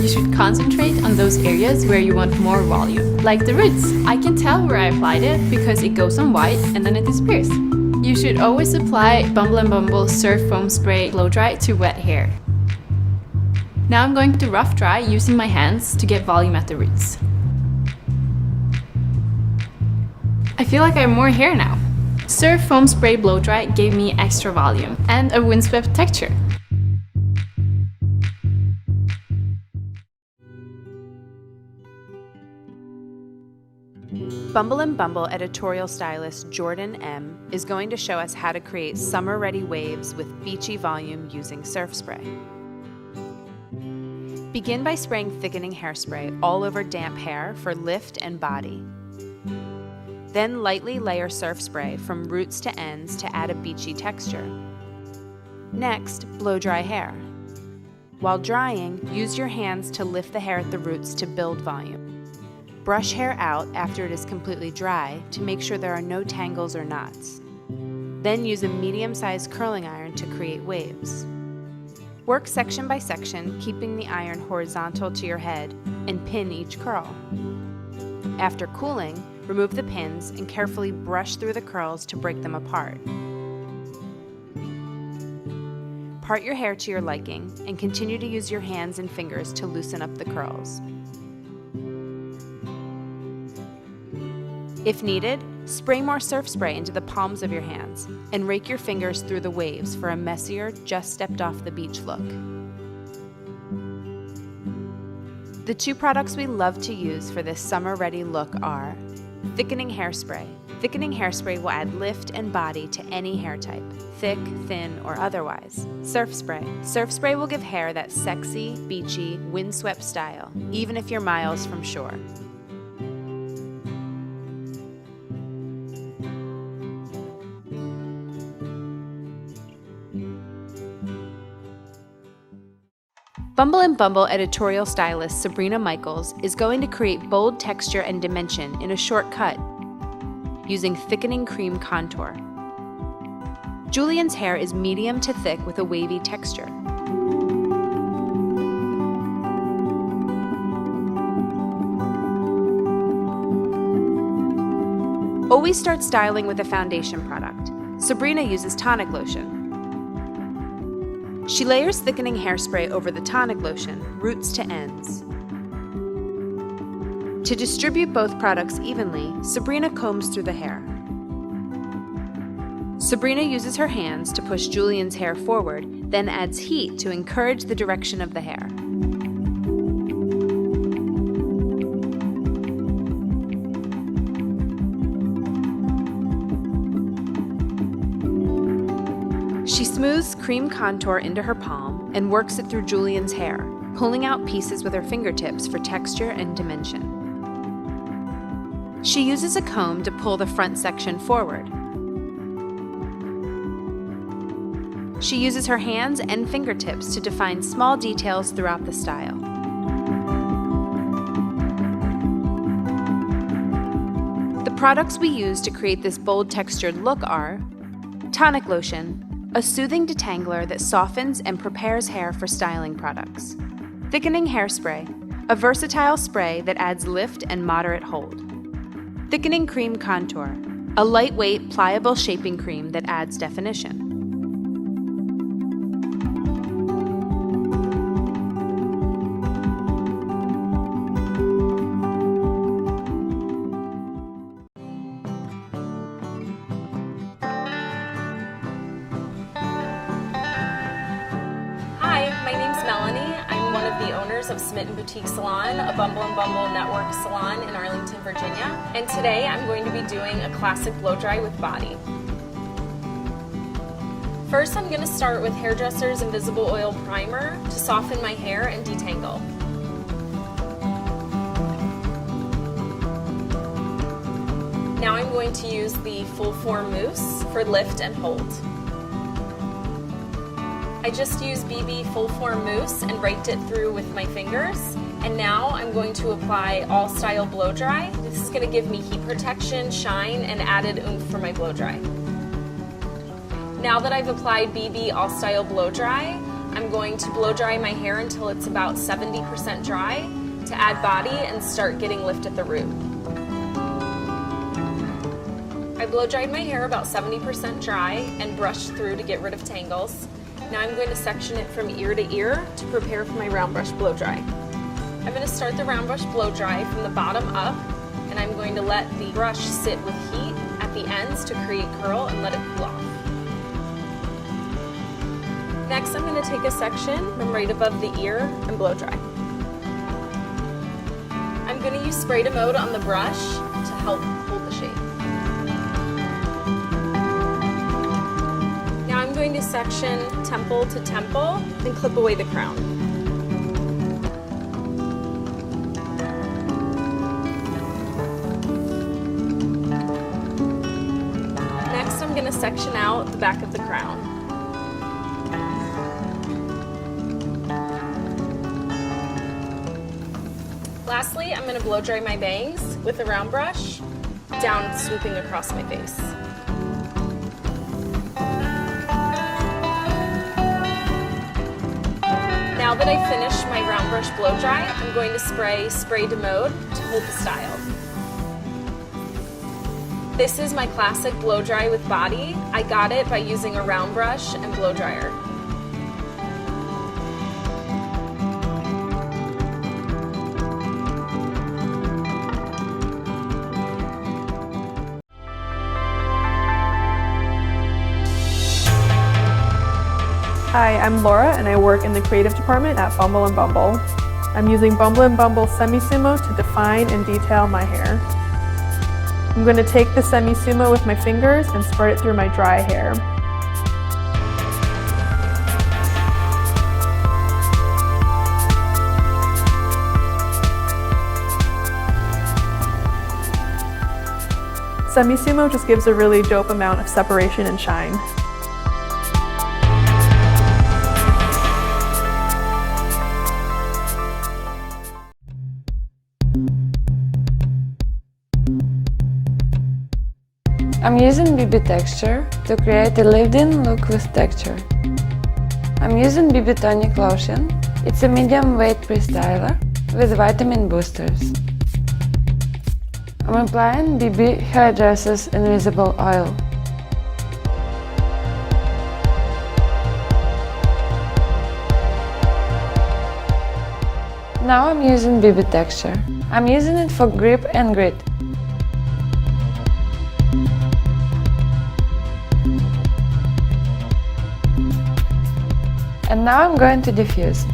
You should concentrate on those areas where you want more volume, like the roots. I can tell where I applied it because it goes on white and then it disappears. You should always apply Bumble and Bumble Surf Foam Spray Blow Dry to wet hair. Now I'm going to rough dry using my hands to get volume at the roots. I feel like I have more hair now. Surf Foam Spray Blow Dry gave me extra volume and a windswept texture. Bumble and Bumble editorial stylist Jordan M. is going to show us how to create summer-ready waves with beachy volume using surf spray. Begin by spraying thickening hairspray all over damp hair for lift and body. Then lightly layer surf spray from roots to ends to add a beachy texture. Next, blow dry hair. While drying, use your hands to lift the hair at the roots to build volume. Brush hair out after it is completely dry to make sure there are no tangles or knots. Then use a medium-sized curling iron to create waves. Work section by section, keeping the iron horizontal to your head, and pin each curl. After cooling, remove the pins and carefully brush through the curls to break them apart. Part your hair to your liking and continue to use your hands and fingers to loosen up the curls. If needed, spray more surf spray into the palms of your hands and rake your fingers through the waves for a messier, just stepped off the beach look. The two products we love to use for this summer-ready look are thickening hairspray. Thickening hairspray will add lift and body to any hair type, thick, thin, or otherwise. Surf spray. Surf spray will give hair that sexy, beachy, windswept style, even if you're miles from shore. Bumble and Bumble editorial stylist Sabrina Michaels is going to create bold texture and dimension in a short cut using thickening cream contour. Julian's hair is medium to thick with a wavy texture. Always start styling with a foundation product. Sabrina uses tonic lotion. She layers thickening hairspray over the tonic lotion, roots to ends. To distribute both products evenly, Sabrina combs through the hair. Sabrina uses her hands to push Julian's hair forward, then adds heat to encourage the direction of the hair. She smooths cream contour into her palm and works it through Julian's hair, pulling out pieces with her fingertips for texture and dimension. She uses a comb to pull the front section forward. She uses her hands and fingertips to define small details throughout the style. The products we use to create this bold textured look are tonic lotion, a soothing detangler that softens and prepares hair for styling products. Thickening hairspray, a versatile spray that adds lift and moderate hold. Thickening cream contour, a lightweight, pliable shaping cream that adds definition. Of Smitten Boutique Salon, a Bumble and Bumble network salon in Arlington, Virginia. And today I'm going to be doing a classic blow dry with body. First, I'm going to start with Hairdresser's Invisible Oil Primer to soften my hair and detangle. Now I'm going to use the full form mousse for lift and hold. I just used BB full form mousse and raked it through with my fingers. And now I'm going to apply All Style Blow Dry. This is going to give me heat protection, shine, and added oomph for my blow dry. Now that I've applied BB All Style Blow Dry, I'm going to blow dry my hair until it's about 70% dry to add body and start getting lift at the root. I blow dried my hair about 70% dry and brushed through to get rid of tangles. Now I'm going to section it from ear to ear to prepare for my round brush blow dry. I'm going to start the round brush blow dry from the bottom up, and I'm going to let the brush sit with heat at the ends to create curl and let it cool off. Next, I'm going to take a section from right above the ear and blow dry. I'm going to use spray to mode on the brush to help hold the shape. Now I'm going to section temple to temple and clip away the crown. Next, I'm going to section out the back of the crown. Lastly, I'm going to blow dry my bangs with a round brush, down swooping across my face. Now that I've finished my round brush blow dry, I'm going to spray de mode to hold the style. This is my classic blow dry with body. I got it by using a round brush and blow dryer. Hi, I'm Laura and I work in the creative department at Bumble & Bumble. I'm using Bumble & Bumble Semi-Sumo to define and detail my hair. I'm going to take the Semi-Sumo with my fingers and spread it through my dry hair. Semi-Sumo just gives a really dope amount of separation and shine. I'm using BB Texture to create a lived-in look with texture. I'm using BB Tonic Lotion. It's a medium weight pre-styler with vitamin boosters. I'm applying BB Hairdresser's Invisible Oil. Now I'm using BB Texture. I'm using it for grip and grit. And now I'm going to diffuse.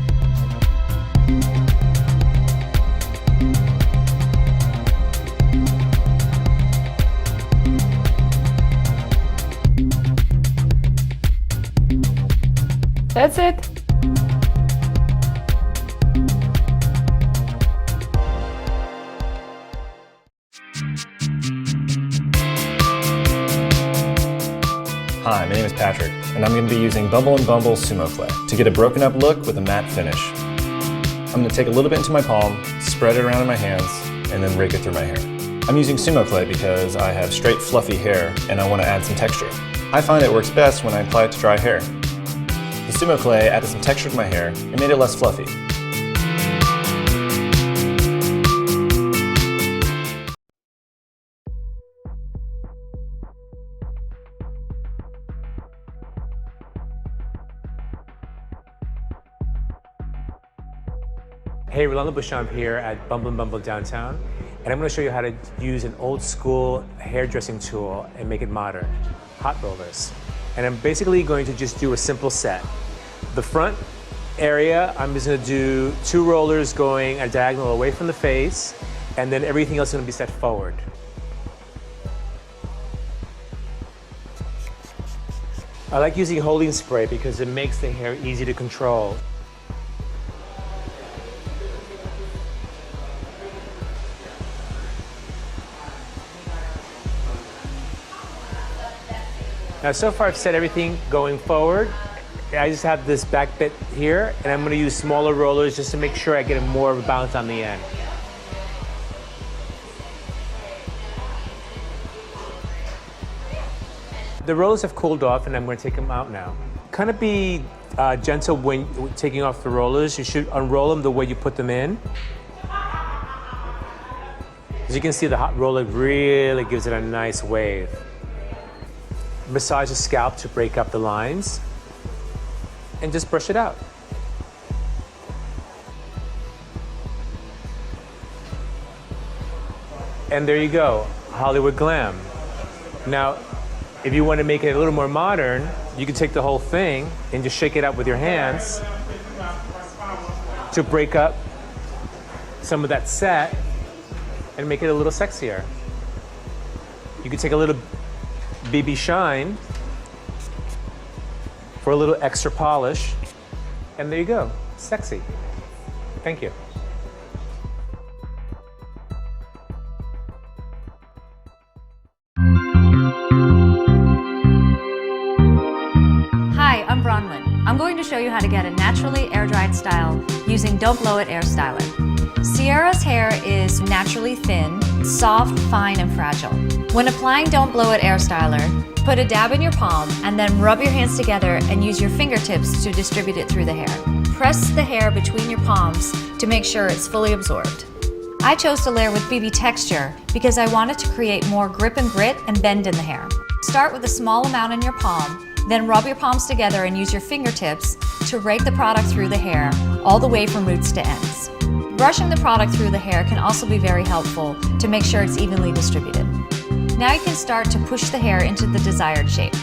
That's it. Hi, my name is Patrick, and I'm going to be using Bumble & Bumble Sumo Clay to get a broken up look with a matte finish. I'm going to take a little bit into my palm, spread it around in my hands, and then rake it through my hair. I'm using Sumo Clay because I have straight fluffy hair and I want to add some texture. I find it works best when I apply it to dry hair. The Sumo Clay added some texture to my hair and made it less fluffy. Hey, Rolando Bouchamp here at Bumble & Bumble downtown, and I'm going to show you how to use an old school hairdressing tool and make it modern, hot rollers. And I'm basically going to just do a simple set. The front area, I'm just going to do 2 rollers going a diagonal away from the face, and then everything else is going to be set forward. I like using holding spray because it makes the hair easy to control. Now, so far I've set everything going forward. I just have this back bit here, and I'm gonna use smaller rollers just to make sure I get more of a bounce on the end. The rollers have cooled off, and I'm gonna take them out now. Kind of be gentle when taking off the rollers. You should unroll them the way you put them in. As you can see, the hot roller really gives it a nice wave. Massage the scalp to break up the lines, and just brush it out. And there you go, Hollywood Glam. Now, if you want to make it a little more modern, you can take the whole thing and just shake it out with your hands to break up some of that set and make it a little sexier. You can take a little BB Shine for a little extra polish, and there you go, sexy. Thank you. Hi, I'm Bronwyn. I'm going to show you how to get a naturally air-dried style using Don't Blow It Air Styler. Sierra's hair is naturally thin, soft, fine, and fragile. When applying Don't Blow It Air Styler, put a dab in your palm and then rub your hands together and use your fingertips to distribute it through the hair. Press the hair between your palms to make sure it's fully absorbed. I chose to layer with BB Texture because I wanted to create more grip and grit and bend in the hair. Start with a small amount in your palm, then rub your palms together and use your fingertips to rake the product through the hair all the way from roots to ends. Brushing the product through the hair can also be very helpful to make sure it's evenly distributed. Now you can start to push the hair into the desired shape.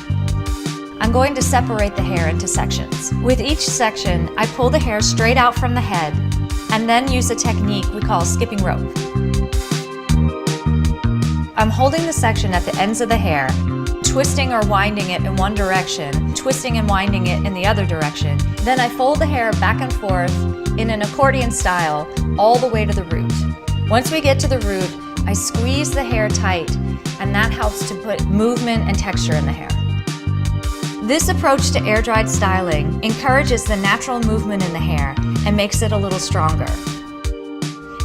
I'm going to separate the hair into sections. With each section, I pull the hair straight out from the head and then use a technique we call skipping rope. I'm holding the section at the ends of the hair, twisting or winding it in one direction, twisting and winding it in the other direction. Then I fold the hair back and forth in an accordion style all the way to the root. Once we get to the root, I squeeze the hair tight, and that helps to put movement and texture in the hair. This approach to air-dried styling encourages the natural movement in the hair and makes it a little stronger.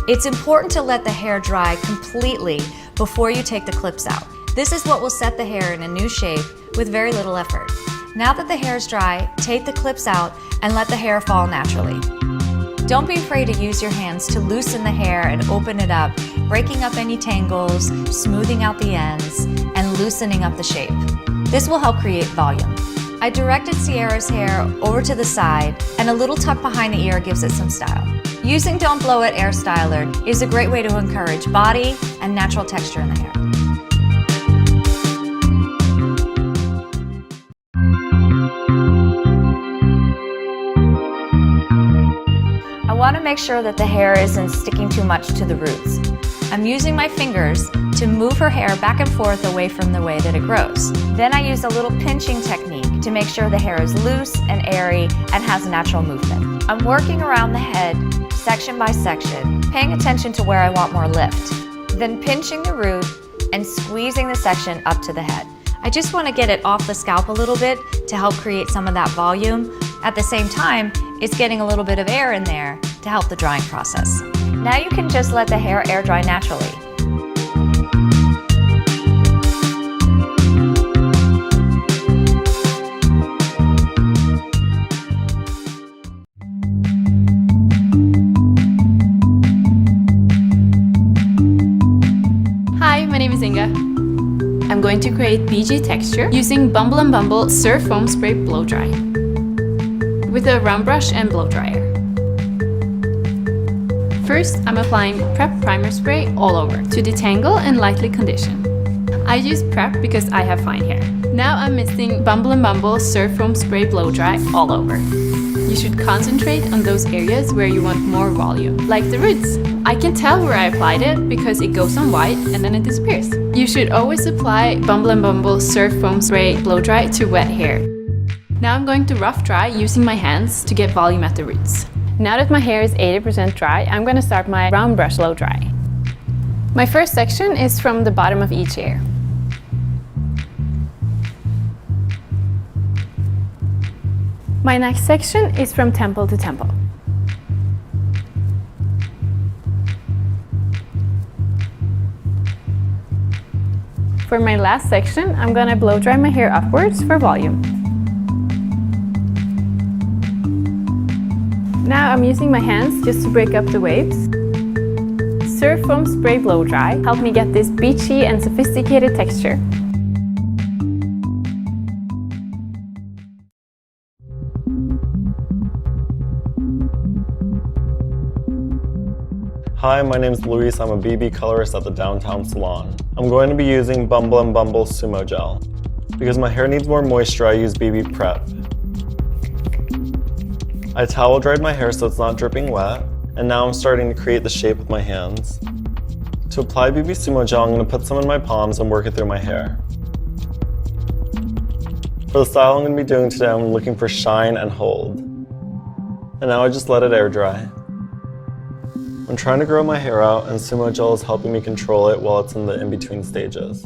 It's important to let the hair dry completely before you take the clips out. This is what will set the hair in a new shape with very little effort. Now that the hair is dry, take the clips out and let the hair fall naturally. Don't be afraid to use your hands to loosen the hair and open it up, breaking up any tangles, smoothing out the ends, and loosening up the shape. This will help create volume. I directed Sierra's hair over to the side, and a little tuck behind the ear gives it some style. Using Don't Blow It Air Styler is a great way to encourage body and natural texture in the hair. I want to make sure that the hair isn't sticking too much to the roots. I'm using my fingers to move her hair back and forth away from the way that it grows. Then I use a little pinching technique to make sure the hair is loose and airy and has natural movement. I'm working around the head, section by section, paying attention to where I want more lift. Then pinching the root and squeezing the section up to the head. I just want to get it off the scalp a little bit to help create some of that volume. At the same time, it's getting a little bit of air in there to help the drying process. Now you can just let the hair air dry naturally. Hi, my name is Inga. I'm going to create BG texture using Bumble & Bumble Surf Foam Spray Blow Dry with a round brush and blow dryer. First, I'm applying Prep Primer Spray all over to detangle and lightly condition. I use Prep because I have fine hair. Now I'm mixing Bumble & Bumble Surf Foam Spray Blow Dry all over. You should concentrate on those areas where you want more volume, like the roots. I can tell where I applied it because it goes on white and then it disappears. You should always apply Bumble & Bumble Surf Foam Spray Blow Dry to wet hair. Now I'm going to rough dry using my hands to get volume at the roots. Now that my hair is 80% dry, I'm going to start my round brush blow dry. My first section is from the bottom of each ear. My next section is from temple to temple. For my last section, I'm gonna blow dry my hair upwards for volume. Now I'm using my hands just to break up the waves. Surf Foam Spray Blow Dry helped me get this beachy and sophisticated texture. Hi, my name is Luis. I'm a BB colorist at the downtown salon. I'm going to be using Bumble & Bumble Sumo Gel. Because my hair needs more moisture, I use BB Prep. I towel dried my hair so it's not dripping wet, and now I'm starting to create the shape with my hands. To apply BB Sumo Gel, I'm going to put some in my palms and work it through my hair. For the style I'm going to be doing today, I'm looking for shine and hold. And now I just let it air dry. I'm trying to grow my hair out, and Sumo Gel is helping me control it while it's in the in-between stages.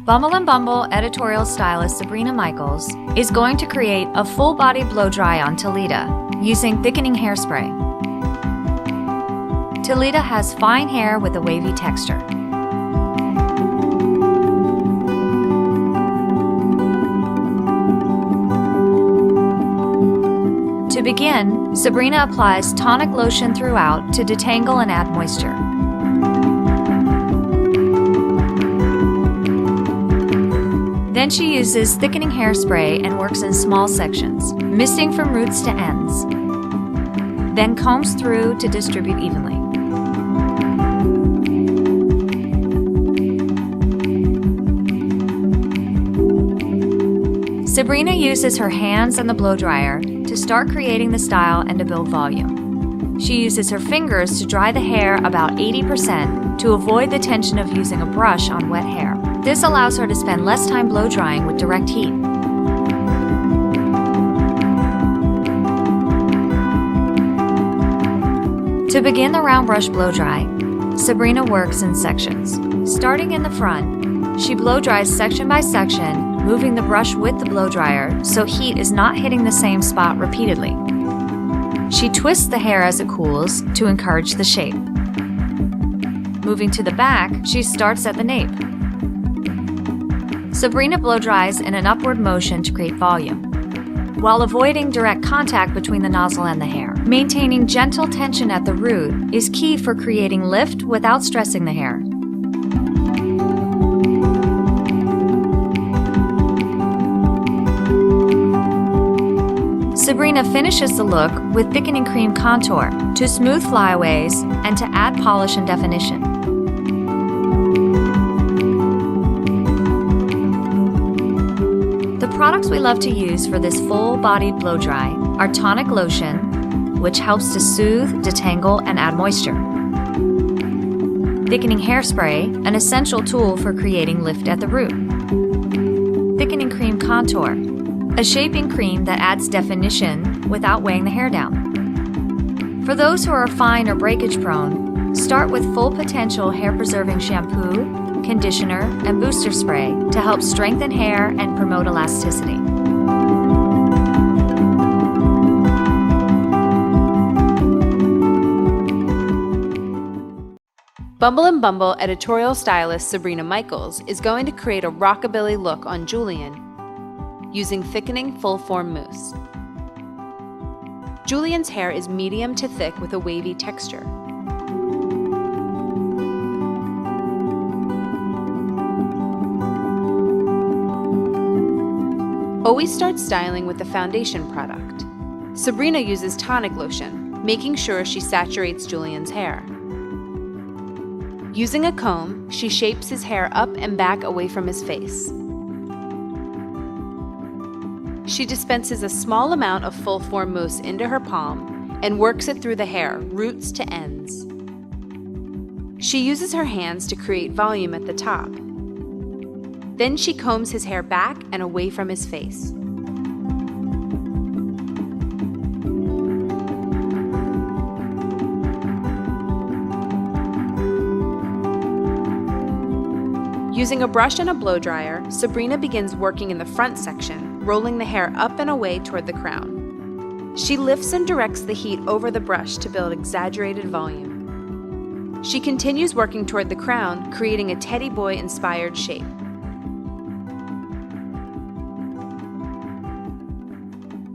Bumble & Bumble editorial stylist Sabrina Michaels is going to create a full-body blow-dry on Talita using thickening hairspray. Talita has fine hair with a wavy texture. To begin, Sabrina applies tonic lotion throughout to detangle and add moisture. Then she uses thickening hairspray and works in small sections, misting from roots to ends. Then combs through to distribute evenly. Sabrina uses her hands and the blow dryer to start creating the style and to build volume. She uses her fingers to dry the hair about 80% to avoid the tension of using a brush on wet hair. This allows her to spend less time blow drying with direct heat. To begin the round brush blow dry, Sabrina works in sections. Starting in the front, she blow dries section by section, moving the brush with the blow dryer so heat is not hitting the same spot repeatedly. She twists the hair as it cools to encourage the shape. Moving to the back, she starts at the nape. Sabrina blow dries in an upward motion to create volume, while avoiding direct contact between the nozzle and the hair. Maintaining gentle tension at the root is key for creating lift without stressing the hair. Sabrina finishes the look with thickening cream contour to smooth flyaways and to add polish and definition. The products we love to use for this full-bodied blow dry are tonic lotion, which helps to soothe, detangle, and add moisture. Thickening hairspray, an essential tool for creating lift at the root. Thickening cream contour, a shaping cream that adds definition without weighing the hair down. For those who are fine or breakage prone, start with full potential hair preserving shampoo, conditioner, and booster spray to help strengthen hair and promote elasticity. Bumble & Bumble editorial stylist Sabrina Michaels is going to create a rockabilly look on Julian using thickening full-form mousse. Julian's hair is medium to thick with a wavy texture. Always start styling with the foundation product. Sabrina uses tonic lotion, making sure she saturates Julian's hair. Using a comb, she shapes his hair up and back away from his face. She dispenses a small amount of full-form mousse into her palm and works it through the hair, roots to ends. She uses her hands to create volume at the top. Then she combs his hair back and away from his face. Using a brush and a blow dryer, Sabrina begins working in the front section, rolling the hair up and away toward the crown. She lifts and directs the heat over the brush to build exaggerated volume. She continues working toward the crown, creating a teddy boy-inspired shape.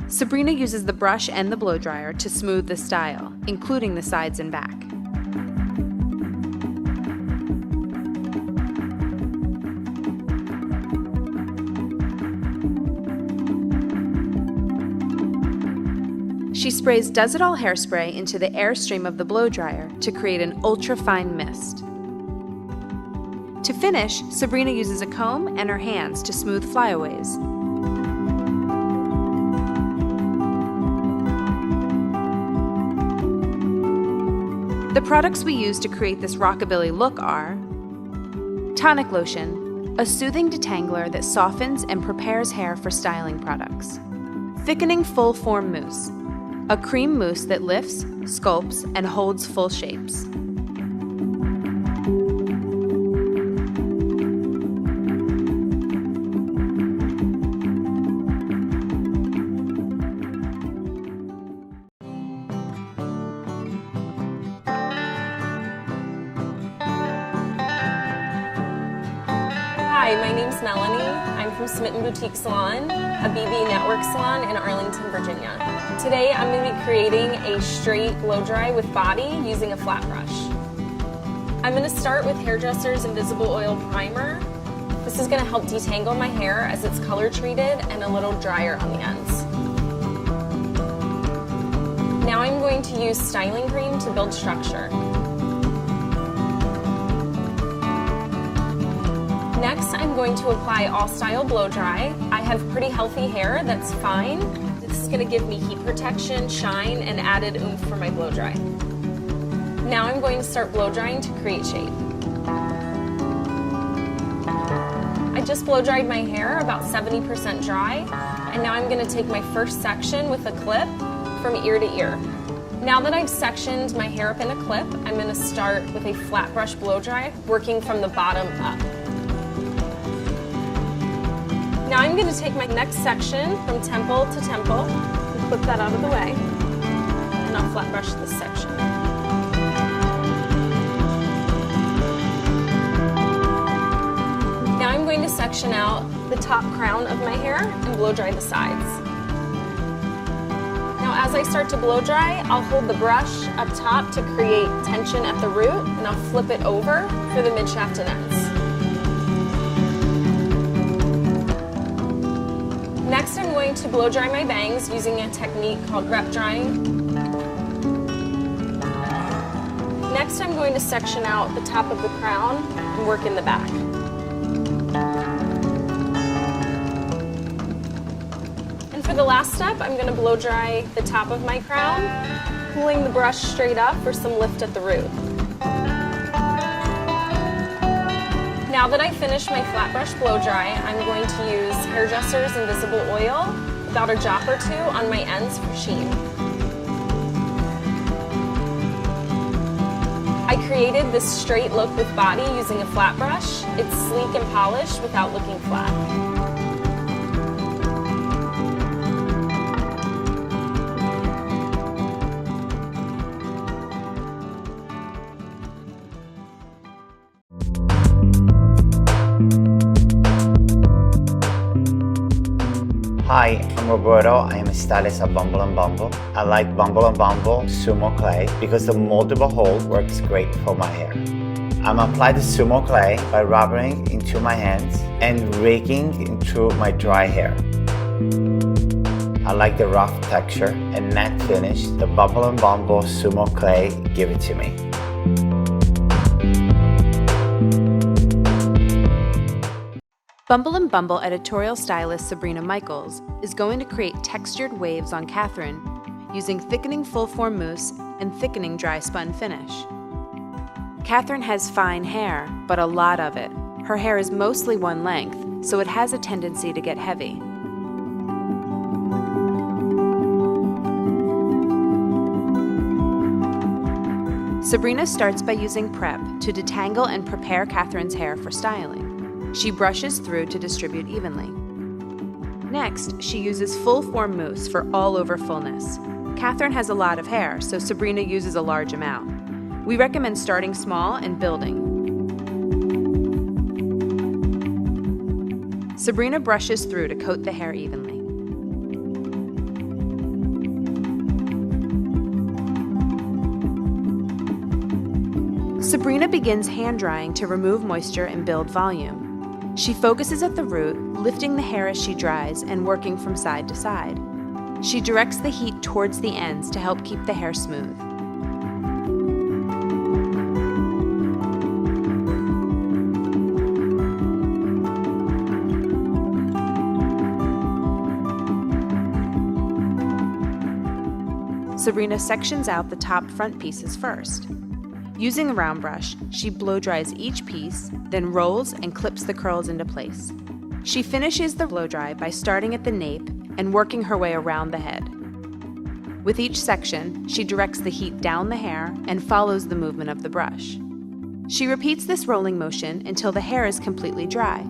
Sabrina uses the brush and the blow dryer to smooth the style, including the sides and back. She sprays Does It All hairspray into the airstream of the blow dryer to create an ultra-fine mist. To finish, Sabrina uses a comb and her hands to smooth flyaways. The products we use to create this rockabilly look are Tonic Lotion, a soothing detangler that softens and prepares hair for styling products. Thickening Full Form Mousse, a cream mousse that lifts, sculpts, and holds full shapes. Hi, my name's Melanie. I'm from Smitten Boutique Salon, a BB network salon in Arlington, Virginia. Today I'm going to be creating a straight blow dry with body using a flat brush. I'm going to start with Hairdresser's Invisible Oil Primer. This is going to help detangle my hair as it's color treated and a little drier on the ends. Now I'm going to use styling cream to build structure. Next, I'm going to apply All Style Blow Dry. I have pretty healthy hair that's fine. This is going to give me heat protection, shine, and added oomph for my blow dry. Now I'm going to start blow drying to create shape. I just blow dried my hair about 70% dry, and now I'm going to take my first section with a clip from ear to ear. Now that I've sectioned my hair up in a clip, I'm going to start with a flat brush blow dry, working from the bottom up. Now I'm going to take my next section from temple to temple and clip that out of the way, and I'll flat brush this section. Now I'm going to section out the top crown of my hair and blow dry the sides. Now as I start to blow dry, I'll hold the brush up top to create tension at the root, and I'll flip it over for the mid-shaft and ends. Next, I'm going to blow dry my bangs using a technique called rep drying. Next, I'm going to section out the top of the crown and work in the back. And for the last step, I'm going to blow dry the top of my crown, pulling the brush straight up for some lift at the root. Now that I finish my flat brush blow dry, I'm going to use Hairdresser's Invisible Oil, about a drop or two on my ends for sheen. I created this straight look with body using a flat brush. It's sleek and polished without looking flat. Hi, I'm Roberto. I am a stylist at Bumble and Bumble. I like Bumble and Bumble Sumo Clay because the moldable hold works great for my hair. I'm applying the Sumo Clay by rubbing into my hands and raking into my dry hair. I like the rough texture and matte finish the Bumble and Bumble Sumo Clay give it to me. Bumble and Bumble editorial stylist Sabrina Michaels is going to create textured waves on Catherine using thickening full form mousse and thickening dry spun finish. Catherine has fine hair, but a lot of it. Her hair is mostly one length, so it has a tendency to get heavy. Sabrina starts by using prep to detangle and prepare Catherine's hair for styling. She brushes through to distribute evenly. Next, she uses full form mousse for all over fullness. Catherine has a lot of hair, so Sabrina uses a large amount. We recommend starting small and building. Sabrina brushes through to coat the hair evenly. Sabrina begins hand drying to remove moisture and build volume. She focuses at the root, lifting the hair as she dries and working from side to side. She directs the heat towards the ends to help keep the hair smooth. Sabrina sections out the top front pieces first. Using a round brush, she blow dries each piece, then rolls and clips the curls into place. She finishes the blow dry by starting at the nape and working her way around the head. With each section, she directs the heat down the hair and follows the movement of the brush. She repeats this rolling motion until the hair is completely dry.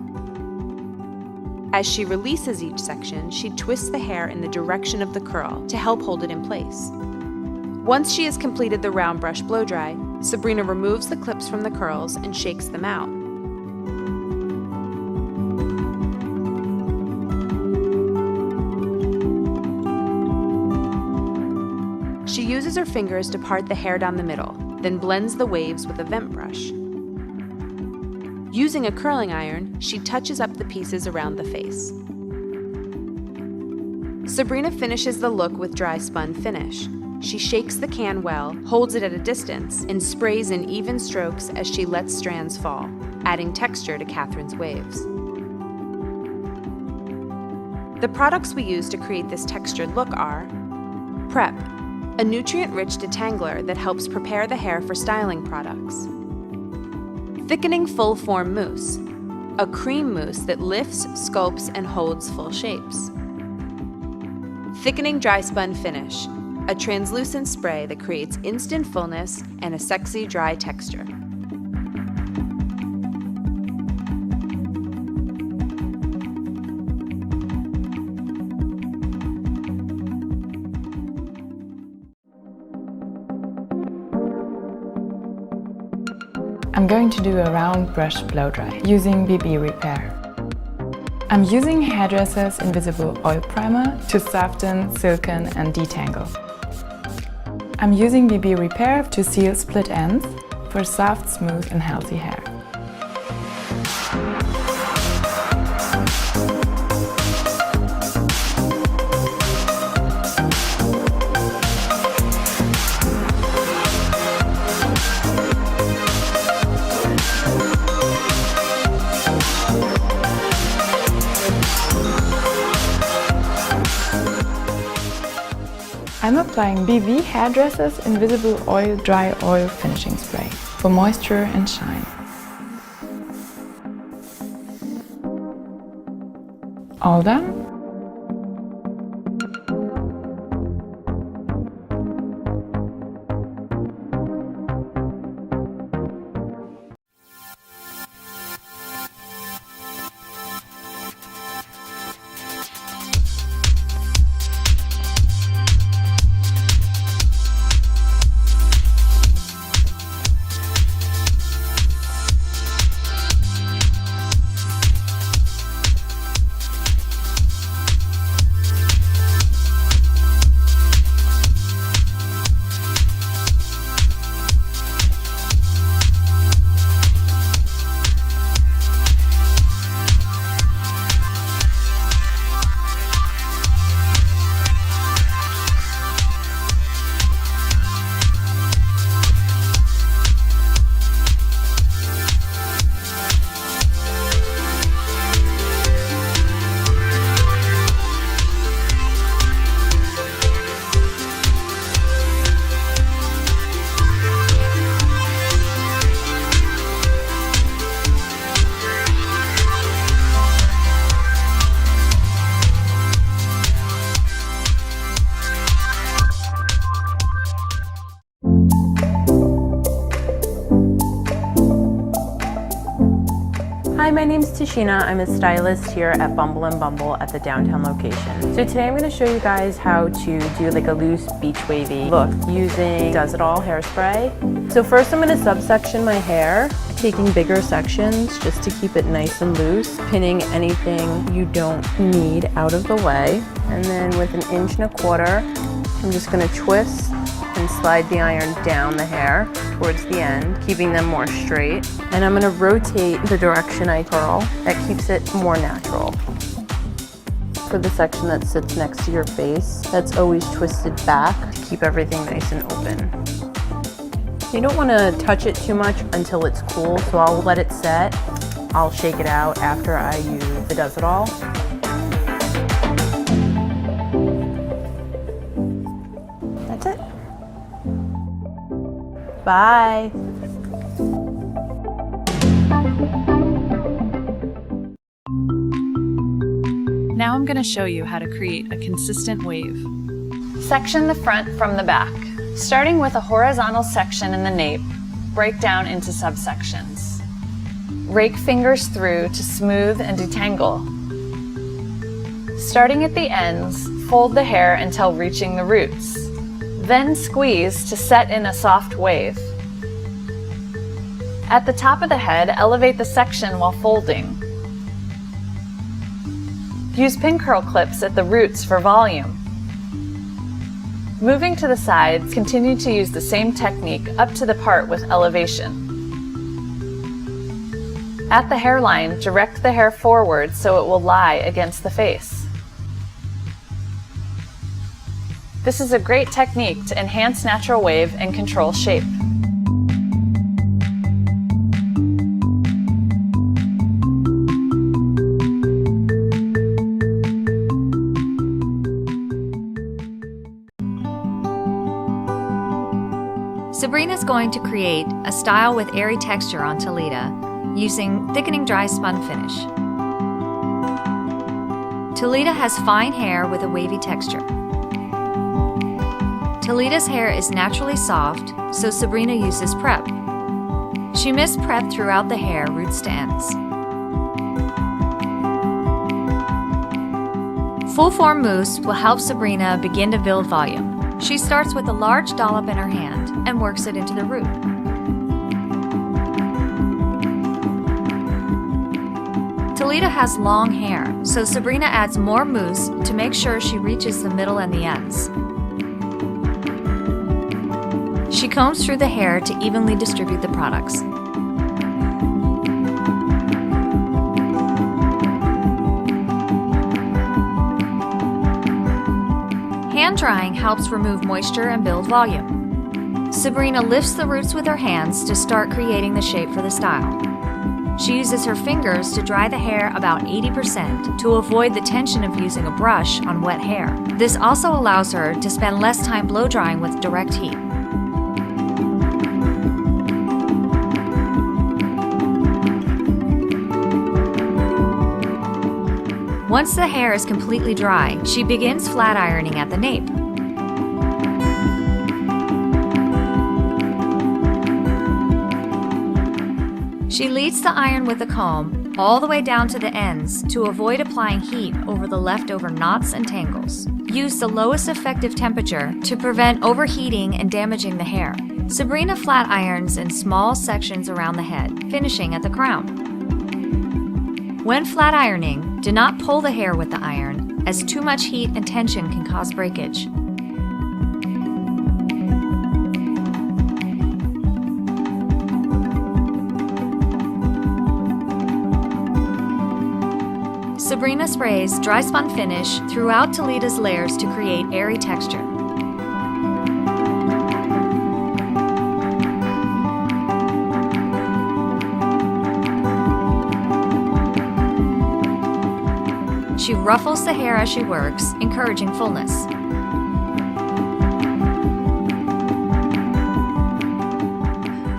As she releases each section, she twists the hair in the direction of the curl to help hold it in place. Once she has completed the round brush blow dry, Sabrina removes the clips from the curls and shakes them out. She uses her fingers to part the hair down the middle, then blends the waves with a vent brush. Using a curling iron, she touches up the pieces around the face. Sabrina finishes the look with dry spun finish. She shakes the can well, holds it at a distance, and sprays in even strokes as she lets strands fall, adding texture to Catherine's waves. The products we use to create this textured look are Prep, a nutrient-rich detangler that helps prepare the hair for styling products. Thickening full form mousse, a cream mousse that lifts, sculpts, and holds full shapes. Thickening dry spun finish, a translucent spray that creates instant fullness and a sexy dry texture. I'm going to do a round brush blow dry using BB Repair. I'm using Hairdresser's Invisible Oil Primer to soften, silken and detangle. I'm using BB Repair to seal split ends for soft, smooth and healthy hair. I'm applying BB Hairdresser's Invisible Oil Dry Oil Finishing Spray for moisture and shine. All done? Hi, my name's Tashina. I'm a stylist here at Bumble and Bumble at the downtown location. So today I'm going to show you guys how to do like a loose beach wavy look using Does It All hairspray. So first I'm going to subsection my hair, taking bigger sections just to keep it nice and loose, pinning anything you don't need out of the way. And then with 1.25 inches, I'm just going to twist and slide the iron down the hair towards the end, keeping them more straight. And I'm going to rotate the direction I curl. That keeps it more natural. For the section that sits next to your face, that's always twisted back to keep everything nice and open. You don't want to touch it too much until it's cool, so I'll let it set. I'll shake it out after I use the Does It All. That's it. Bye. Now I'm going to show you how to create a consistent wave. Section the front from the back. Starting with a horizontal section in the nape, break down into subsections. Rake fingers through to smooth and detangle. Starting at the ends, fold the hair until reaching the roots. Then squeeze to set in a soft wave. At the top of the head, elevate the section while folding. Use pin curl clips at the roots for volume. Moving to the sides, continue to use the same technique up to the part with elevation. At the hairline, direct the hair forward so it will lie against the face. This is a great technique to enhance natural wave and control shape. Sabrina's going to create a style with airy texture on Talita using thickening dry spun finish. Talita has fine hair with a wavy texture. Talita's hair is naturally soft, so Sabrina uses prep. She missed prep throughout the hair, roots to ends. Full form mousse will help Sabrina begin to build volume. She starts with a large dollop in her hand and works it into the root. Talita has long hair, so Sabrina adds more mousse to make sure she reaches the middle and the ends. She combs through the hair to evenly distribute the products. Hand drying helps remove moisture and build volume. Sabrina lifts the roots with her hands to start creating the shape for the style. She uses her fingers to dry the hair about 80% to avoid the tension of using a brush on wet hair. This also allows her to spend less time blow drying with direct heat. Once the hair is completely dry, she begins flat ironing at the nape. She leads the iron with a comb all the way down to the ends to avoid applying heat over the leftover knots and tangles. Use the lowest effective temperature to prevent overheating and damaging the hair. Sabrina flat irons in small sections around the head, finishing at the crown. When flat ironing, do not pull the hair with the iron, as too much heat and tension can cause breakage. Sabrina sprays dry spun finish throughout Talita's layers to create airy texture. She ruffles the hair as she works, encouraging fullness.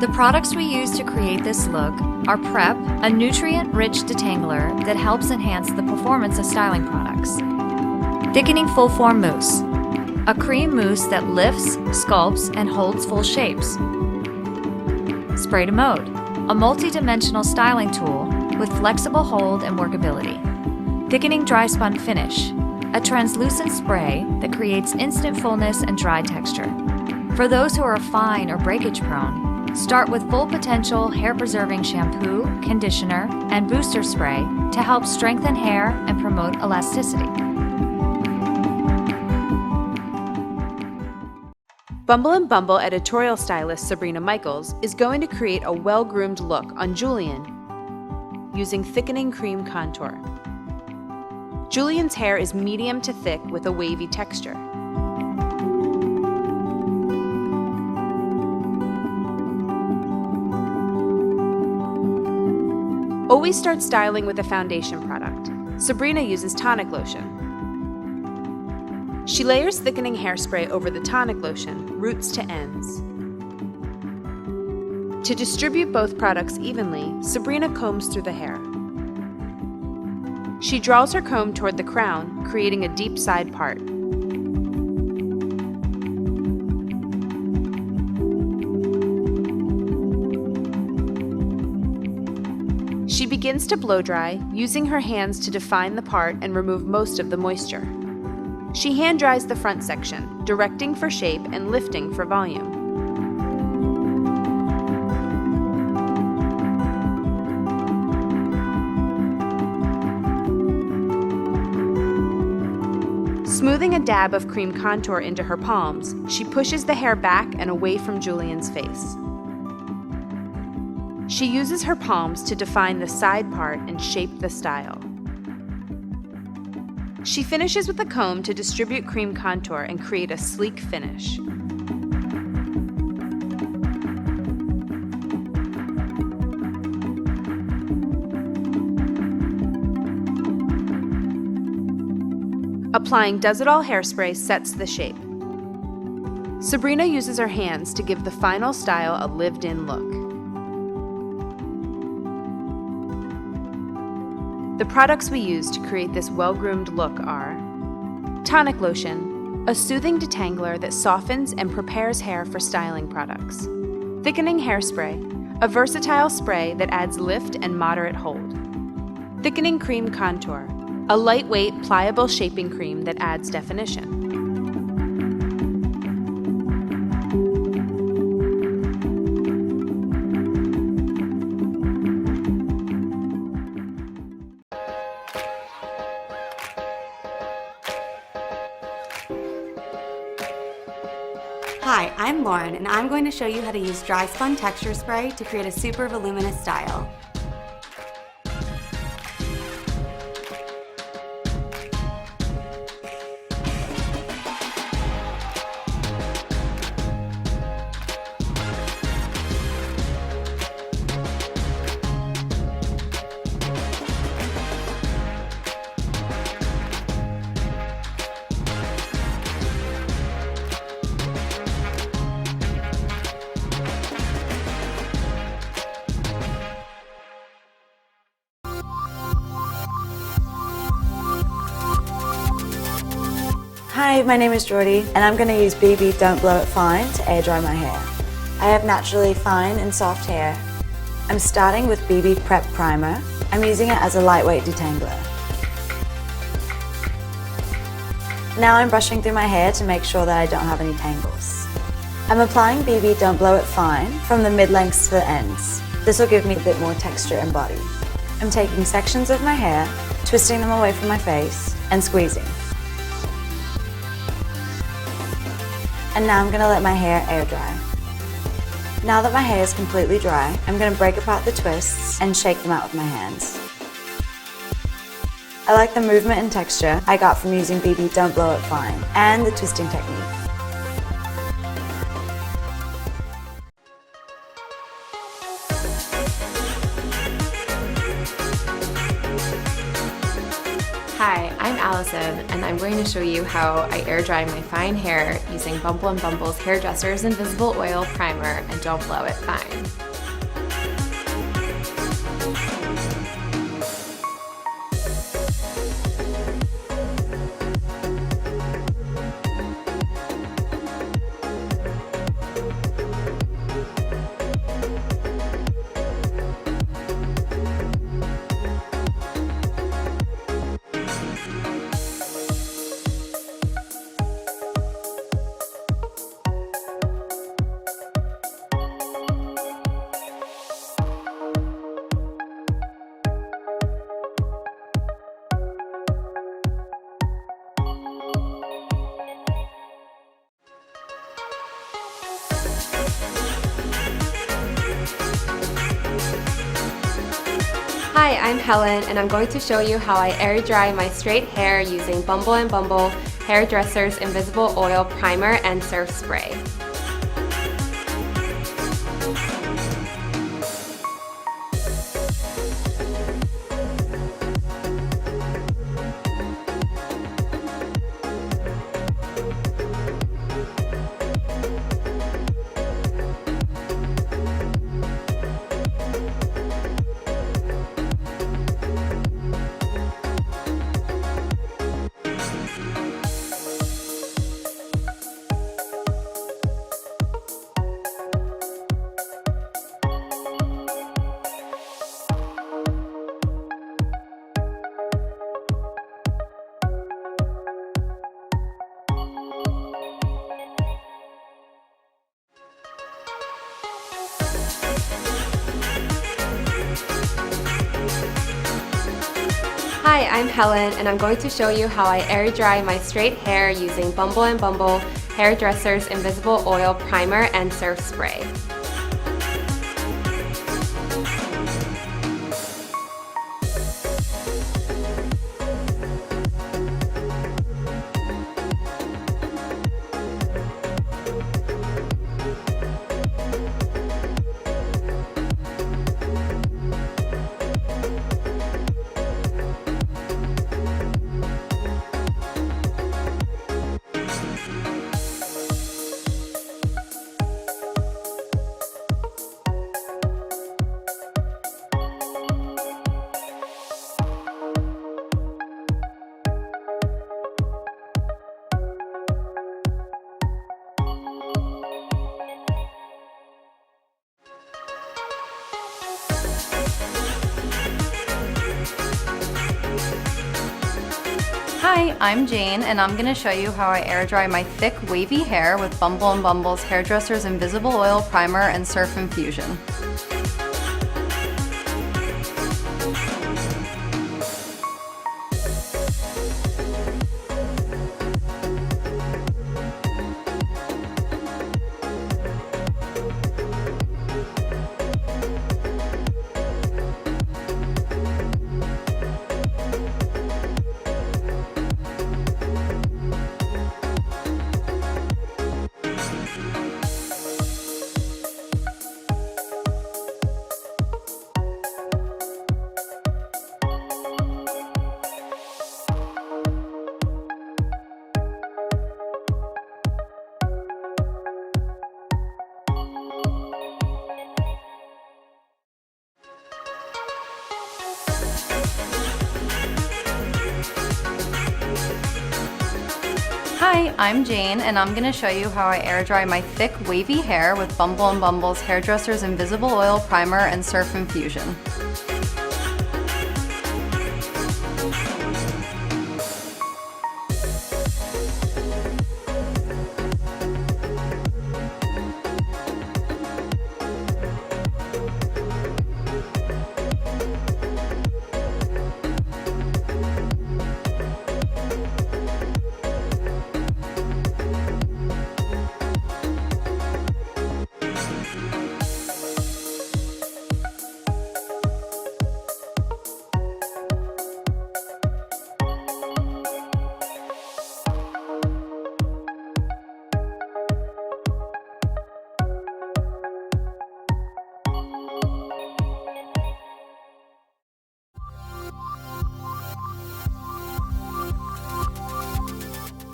The products we use to create this look are Prep, a nutrient-rich detangler that helps enhance the performance of styling products. Thickening Full Form Mousse, a cream mousse that lifts, sculpts, and holds full shapes. Spray to Mode, a multi-dimensional styling tool with flexible hold and workability. Thickening dry spun finish, a translucent spray that creates instant fullness and dry texture. For those who are fine or breakage prone, start with full potential hair preserving shampoo, conditioner, and booster spray to help strengthen hair and promote elasticity. Bumble and Bumble editorial stylist Sabrina Michaels is going to create a well-groomed look on Julian using thickening cream contour. Julian's hair is medium to thick with a wavy texture. Always start styling with a foundation product. Sabrina uses tonic lotion. She layers thickening hairspray over the tonic lotion, roots to ends. To distribute both products evenly, Sabrina combs through the hair. She draws her comb toward the crown, creating a deep side part. She begins to blow dry, using her hands to define the part and remove most of the moisture. She hand dries the front section, directing for shape and lifting for volume. Smoothing a dab of cream contour into her palms, she pushes the hair back and away from Julian's face. She uses her palms to define the side part and shape the style. She finishes with a comb to distribute cream contour and create a sleek finish. Applying Does It All hairspray sets the shape. Sabrina uses her hands to give the final style a lived-in look. The products we use to create this well-groomed look are tonic lotion, a soothing detangler that softens and prepares hair for styling products. Thickening hairspray, a versatile spray that adds lift and moderate hold. Thickening cream contour, a lightweight, pliable shaping cream that adds definition. Hi, I'm Lauren, and I'm going to show you how to use dry spun texture spray to create a super voluminous style. Hi, my name is Jordy, and I'm going to use BB Don't Blow It Fine to air dry my hair. I have naturally fine and soft hair. I'm starting with BB Prep Primer. I'm using it as a lightweight detangler. Now I'm brushing through my hair to make sure that I don't have any tangles. I'm applying BB Don't Blow It Fine from the mid-lengths to the ends. This will give me a bit more texture and body. I'm taking sections of my hair, twisting them away from my face, and squeezing. And now I'm going to let my hair air dry. Now that my hair is completely dry, I'm going to break apart the twists and shake them out with my hands. I like the movement and texture I got from using BB Don't Blow It Fine and the twisting technique. Hi, I'm Allison, and I'm going to show you how I air dry my fine hair using Bumble & Bumble's Hairdresser's Invisible Oil Primer and Don't Blow It Fine. Hi, I'm Helen and I'm going to show you how I air dry my straight hair using Bumble & Bumble Hairdresser's Invisible Oil Primer and Surf Spray. Hi, I'm Helen and I'm going to show you how I air dry my straight hair using Bumble & Bumble Hairdresser's Invisible Oil Primer and Surf Spray. Hi, I'm Jane, and I'm going to show you how I air dry my thick, wavy hair with Bumble & Bumble's Hairdresser's Invisible Oil Primer and Surf Infusion. Hi, I'm Jane, and I'm going to show you how I air dry my thick, wavy hair with Bumble & Bumble's Hairdresser's Invisible Oil Primer and Surf Infusion.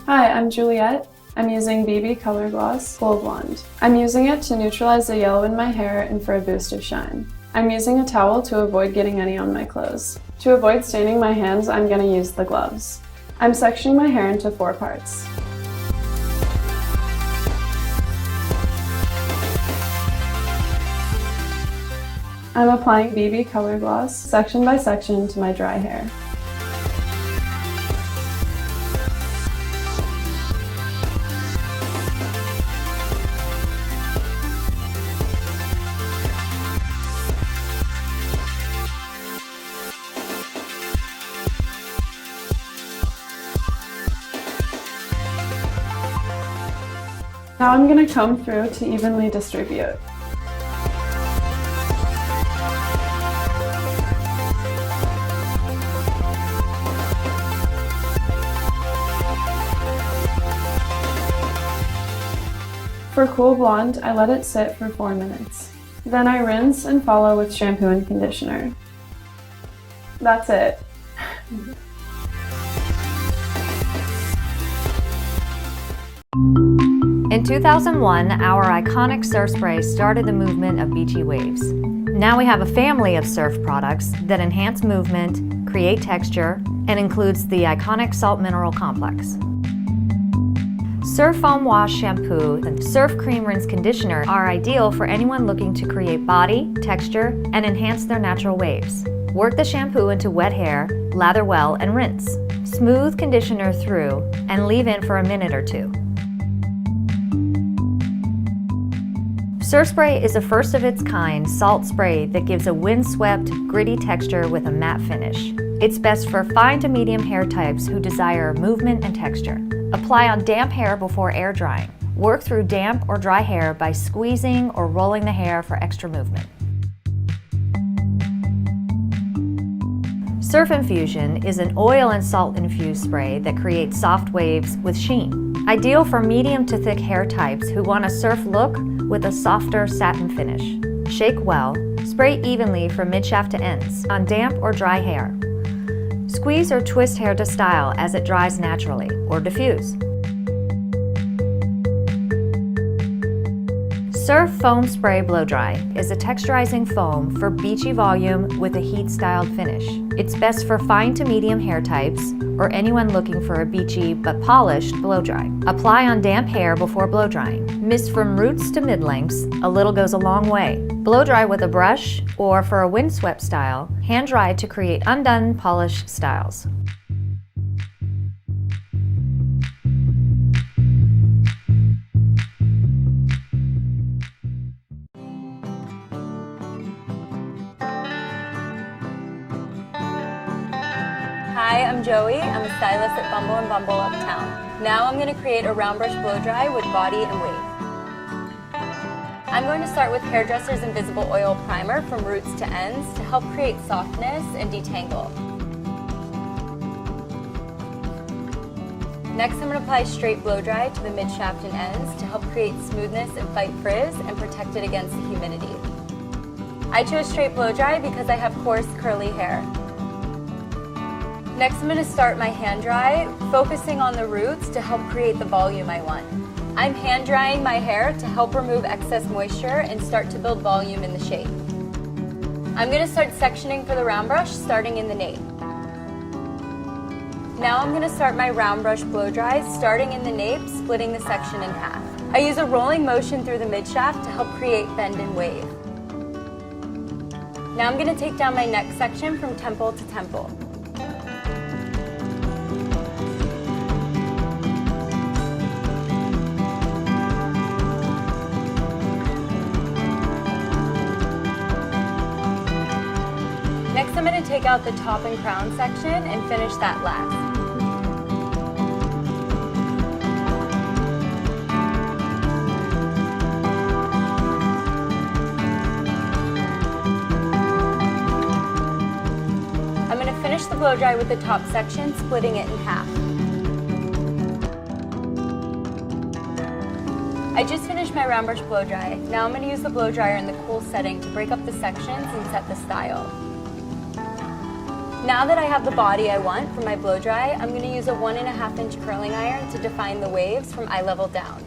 Hi, I'm Juliet. I'm using BB Color Gloss Full Blonde. I'm using it to neutralize the yellow in my hair and for a boost of shine. I'm using a towel to avoid getting any on my clothes. To avoid staining my hands, I'm going to use the gloves. I'm sectioning my hair into 4 parts. I'm applying BB Color Gloss section by section to my dry hair. Now I'm going to comb through to evenly distribute. For cool blonde, I let it sit for 4 minutes. Then I rinse and follow with shampoo and conditioner. That's it. In 2001, our iconic surf spray started the movement of beachy waves. Now we have a family of surf products that enhance movement, create texture, and includes the iconic Salt Mineral Complex. Surf Foam Wash Shampoo and Surf Cream Rinse Conditioner are ideal for anyone looking to create body, texture, and enhance their natural waves. Work the shampoo into wet hair, lather well, and rinse. Smooth conditioner through and leave in for a minute or 2. Surf Spray is a first of its kind salt spray that gives a windswept, gritty texture with a matte finish. It's best for fine to medium hair types who desire movement and texture. Apply on damp hair before air drying. Work through damp or dry hair by squeezing or rolling the hair for extra movement. Surf Infusion is an oil and salt infused spray that creates soft waves with sheen. Ideal for medium to thick hair types who want a surf look with a softer satin finish. Shake well, spray evenly from midshaft to ends on damp or dry hair. Squeeze or twist hair to style as it dries naturally, or diffuse. Surf Foam Spray Blow Dry is a texturizing foam for beachy volume with a heat-styled finish. It's best for fine to medium hair types or anyone looking for a beachy but polished blow dry. Apply on damp hair before blow drying. Mist from roots to mid-lengths, a little goes a long way. Blow dry with a brush or for a windswept style, hand dry to create undone polished styles. Hi, I'm Joey. I'm a stylist at Bumble and Bumble Uptown. Now I'm going to create a round brush blow dry with body and wave. I'm going to start with Hairdresser's Invisible Oil Primer from roots to ends to help create softness and detangle. Next, I'm going to apply straight blow dry to the mid shaft and ends to help create smoothness and fight frizz and protect it against the humidity. I chose straight blow dry because I have coarse, curly hair. Next, I'm going to start my hand dry, focusing on the roots to help create the volume I want. I'm hand drying my hair to help remove excess moisture and start to build volume in the shape. I'm going to start sectioning for the round brush, starting in the nape. Now I'm going to start my round brush blow dry, starting in the nape, splitting the section in half. I use a rolling motion through the mid shaft to help create bend and wave. Now I'm going to take down my neck section from temple to temple. Next, I'm going to take out the top and crown section and finish that last. I'm going to finish the blow dry with the top section, splitting it in half. I just finished my round brush blow dry. Now I'm going to use the blow dryer in the cool setting to break up the sections and set the style. Now that I have the body I want for my blow dry, I'm going to use a 1.5 inch curling iron to define the waves from eye level down.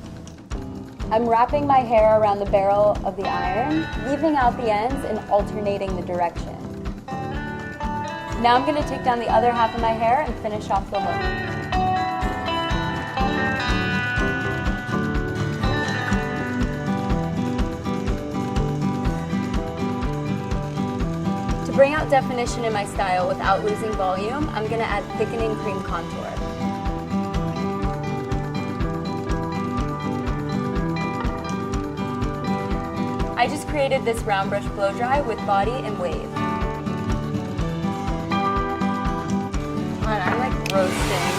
I'm wrapping my hair around the barrel of the iron, leaving out the ends and alternating the direction. Now I'm going to take down the other half of my hair and finish off the look. To bring out definition in my style without losing volume, I'm going to add thickening cream contour. I just created this round brush blow dry with body and wave. God, I'm like roasting.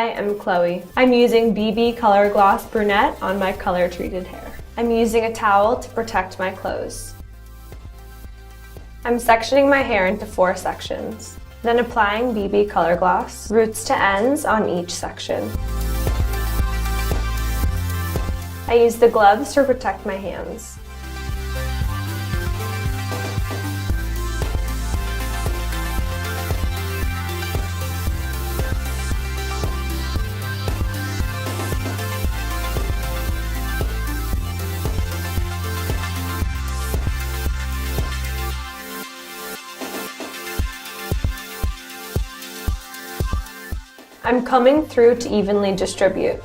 Hi, I'm Chloe. I'm using BB Color Gloss Brunette on my color treated hair. I'm using a towel to protect my clothes. I'm sectioning my hair into 4 sections, then applying BB Color Gloss, roots to ends on each section. I use the gloves to protect my hands. I'm combing through to evenly distribute.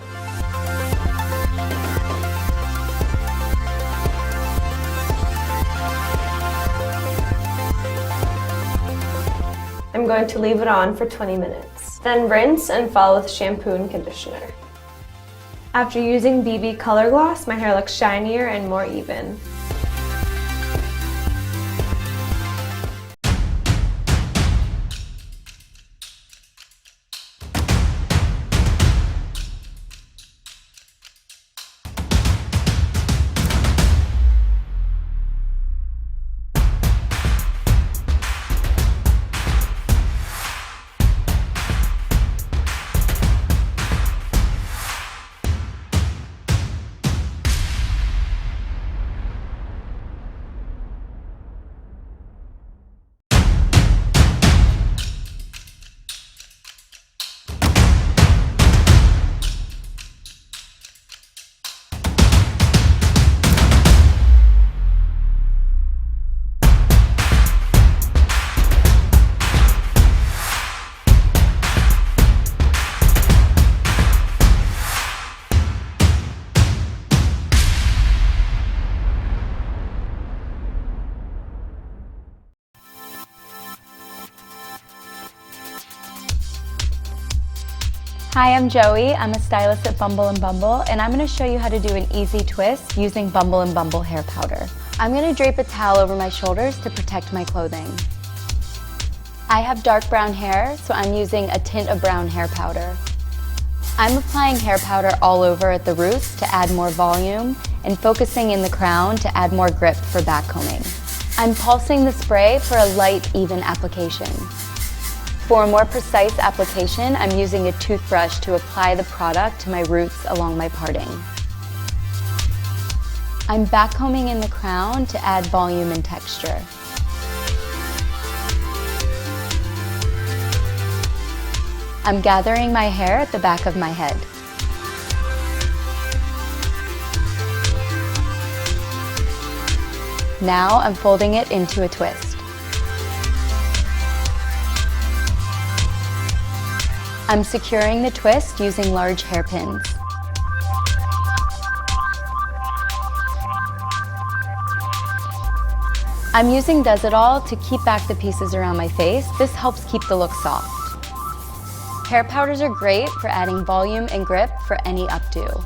I'm going to leave it on for 20 minutes. Then rinse and follow with shampoo and conditioner. After using BB Color Gloss, my hair looks shinier and more even. Hi, I'm Joey. I'm a stylist at Bumble & Bumble, and I'm going to show you how to do an easy twist using Bumble & Bumble hair powder. I'm going to drape a towel over my shoulders to protect my clothing. I have dark brown hair, so I'm using a tint of brown hair powder. I'm applying hair powder all over at the roots to add more volume and focusing in the crown to add more grip for back combing. I'm pulsing the spray for a light, even application. For a more precise application, I'm using a toothbrush to apply the product to my roots along my parting. I'm backcombing in the crown to add volume and texture. I'm gathering my hair at the back of my head. Now I'm folding it into a twist. I'm securing the twist using large hairpins. I'm using Does It All to keep back the pieces around my face. This helps keep the look soft. Hair powders are great for adding volume and grip for any updo.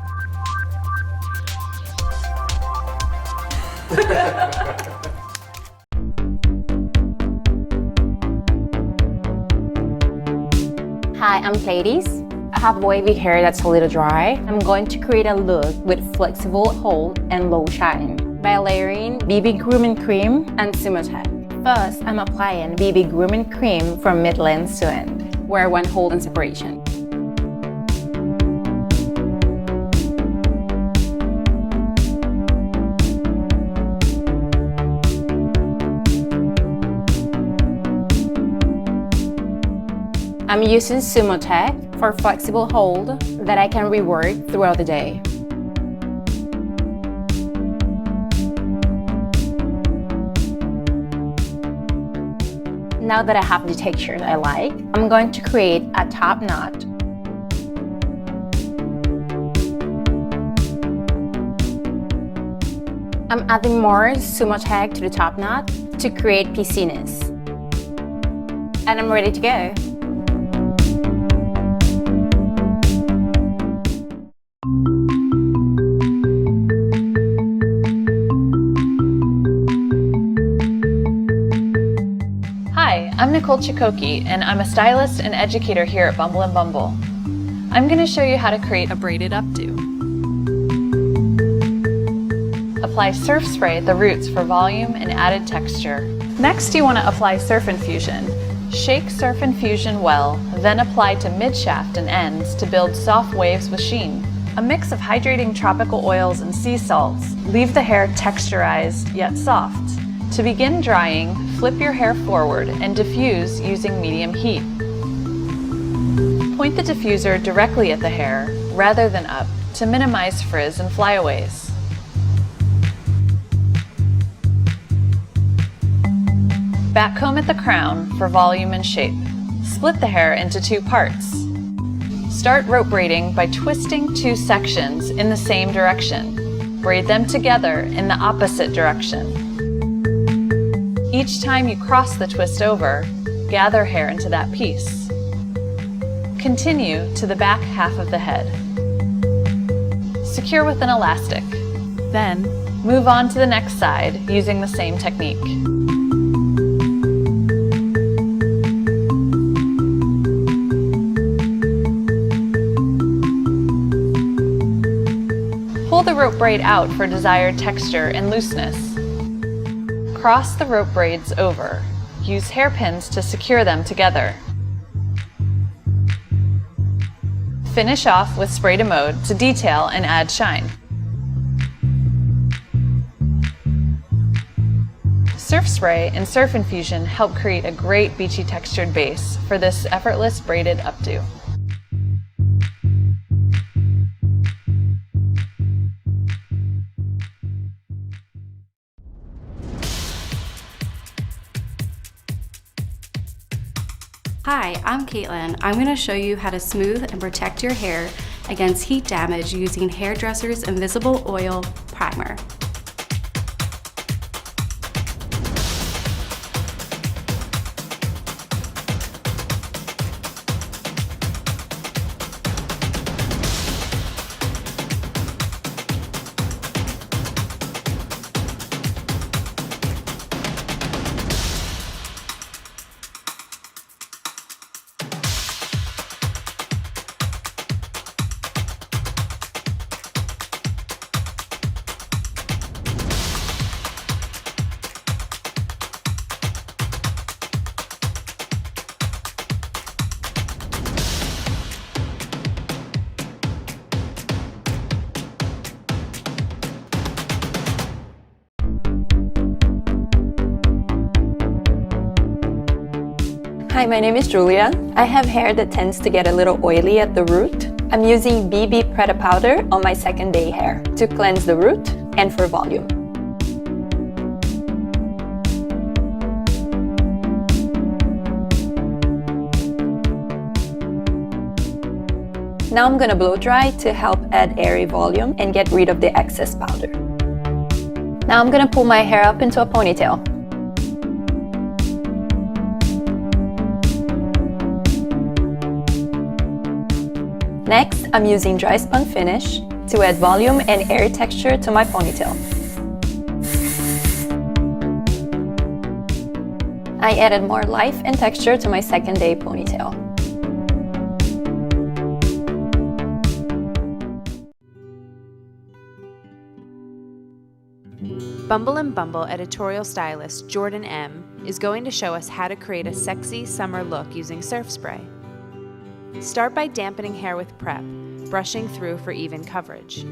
Hi, I'm Ladies. I have wavy hair that's a little dry. I'm going to create a look with flexible hold and low shine by layering BB Grooming Cream and Sumo Tech. First, I'm applying BB Grooming Cream from mid-length to end, where I want hold and separation. I'm using Sumo Tech for flexible hold that I can rework throughout the day. Now that I have the texture I like, I'm going to create a top knot. I'm adding more Sumo Tech to the top knot to create pieciness. And I'm ready to go. Hi, I'm Nicole Chikoki, and I'm a stylist and educator here at Bumble & Bumble. I'm going to show you how to create a braided updo. Apply surf spray at the roots for volume and added texture. Next, you want to apply Surf Infusion. Shake Surf Infusion well, then apply to mid-shaft and ends to build soft waves with sheen. A mix of hydrating tropical oils and sea salts leave the hair texturized yet soft. To begin drying, flip your hair forward and diffuse using medium heat. Point the diffuser directly at the hair rather than up to minimize frizz and flyaways. Backcomb at the crown for volume and shape. Split the hair into 2 parts. Start rope braiding by twisting 2 sections in the same direction. Braid them together in the opposite direction. Each time you cross the twist over, gather hair into that piece. Continue to the back half of the head. Secure with an elastic. Then, move on to the next side using the same technique. Pull the rope braid out for desired texture and looseness. Cross the rope braids over. Use hairpins to secure them together. Finish off with spray to mode to detail and add shine. Surf Spray and Surf Infusion help create a great beachy textured base for this effortless braided updo. Hi, I'm Caitlin. I'm going to show you how to smooth and protect your hair against heat damage using Hairdresser's Invisible Oil Primer. Hi, my name is Julia. I have hair that tends to get a little oily at the root. I'm using BB Preta powder on my second day hair to cleanse the root and for volume. Now I'm gonna blow dry to help add airy volume and get rid of the excess powder. Now I'm gonna pull my hair up into a ponytail. Next, I'm using dry spun finish to add volume and airy texture to my ponytail. I added more life and texture to my second day ponytail. Bumble and Bumble editorial stylist Jordan M. is going to show us how to create a sexy summer look using surf spray. Start by dampening hair with prep, brushing through for even coverage.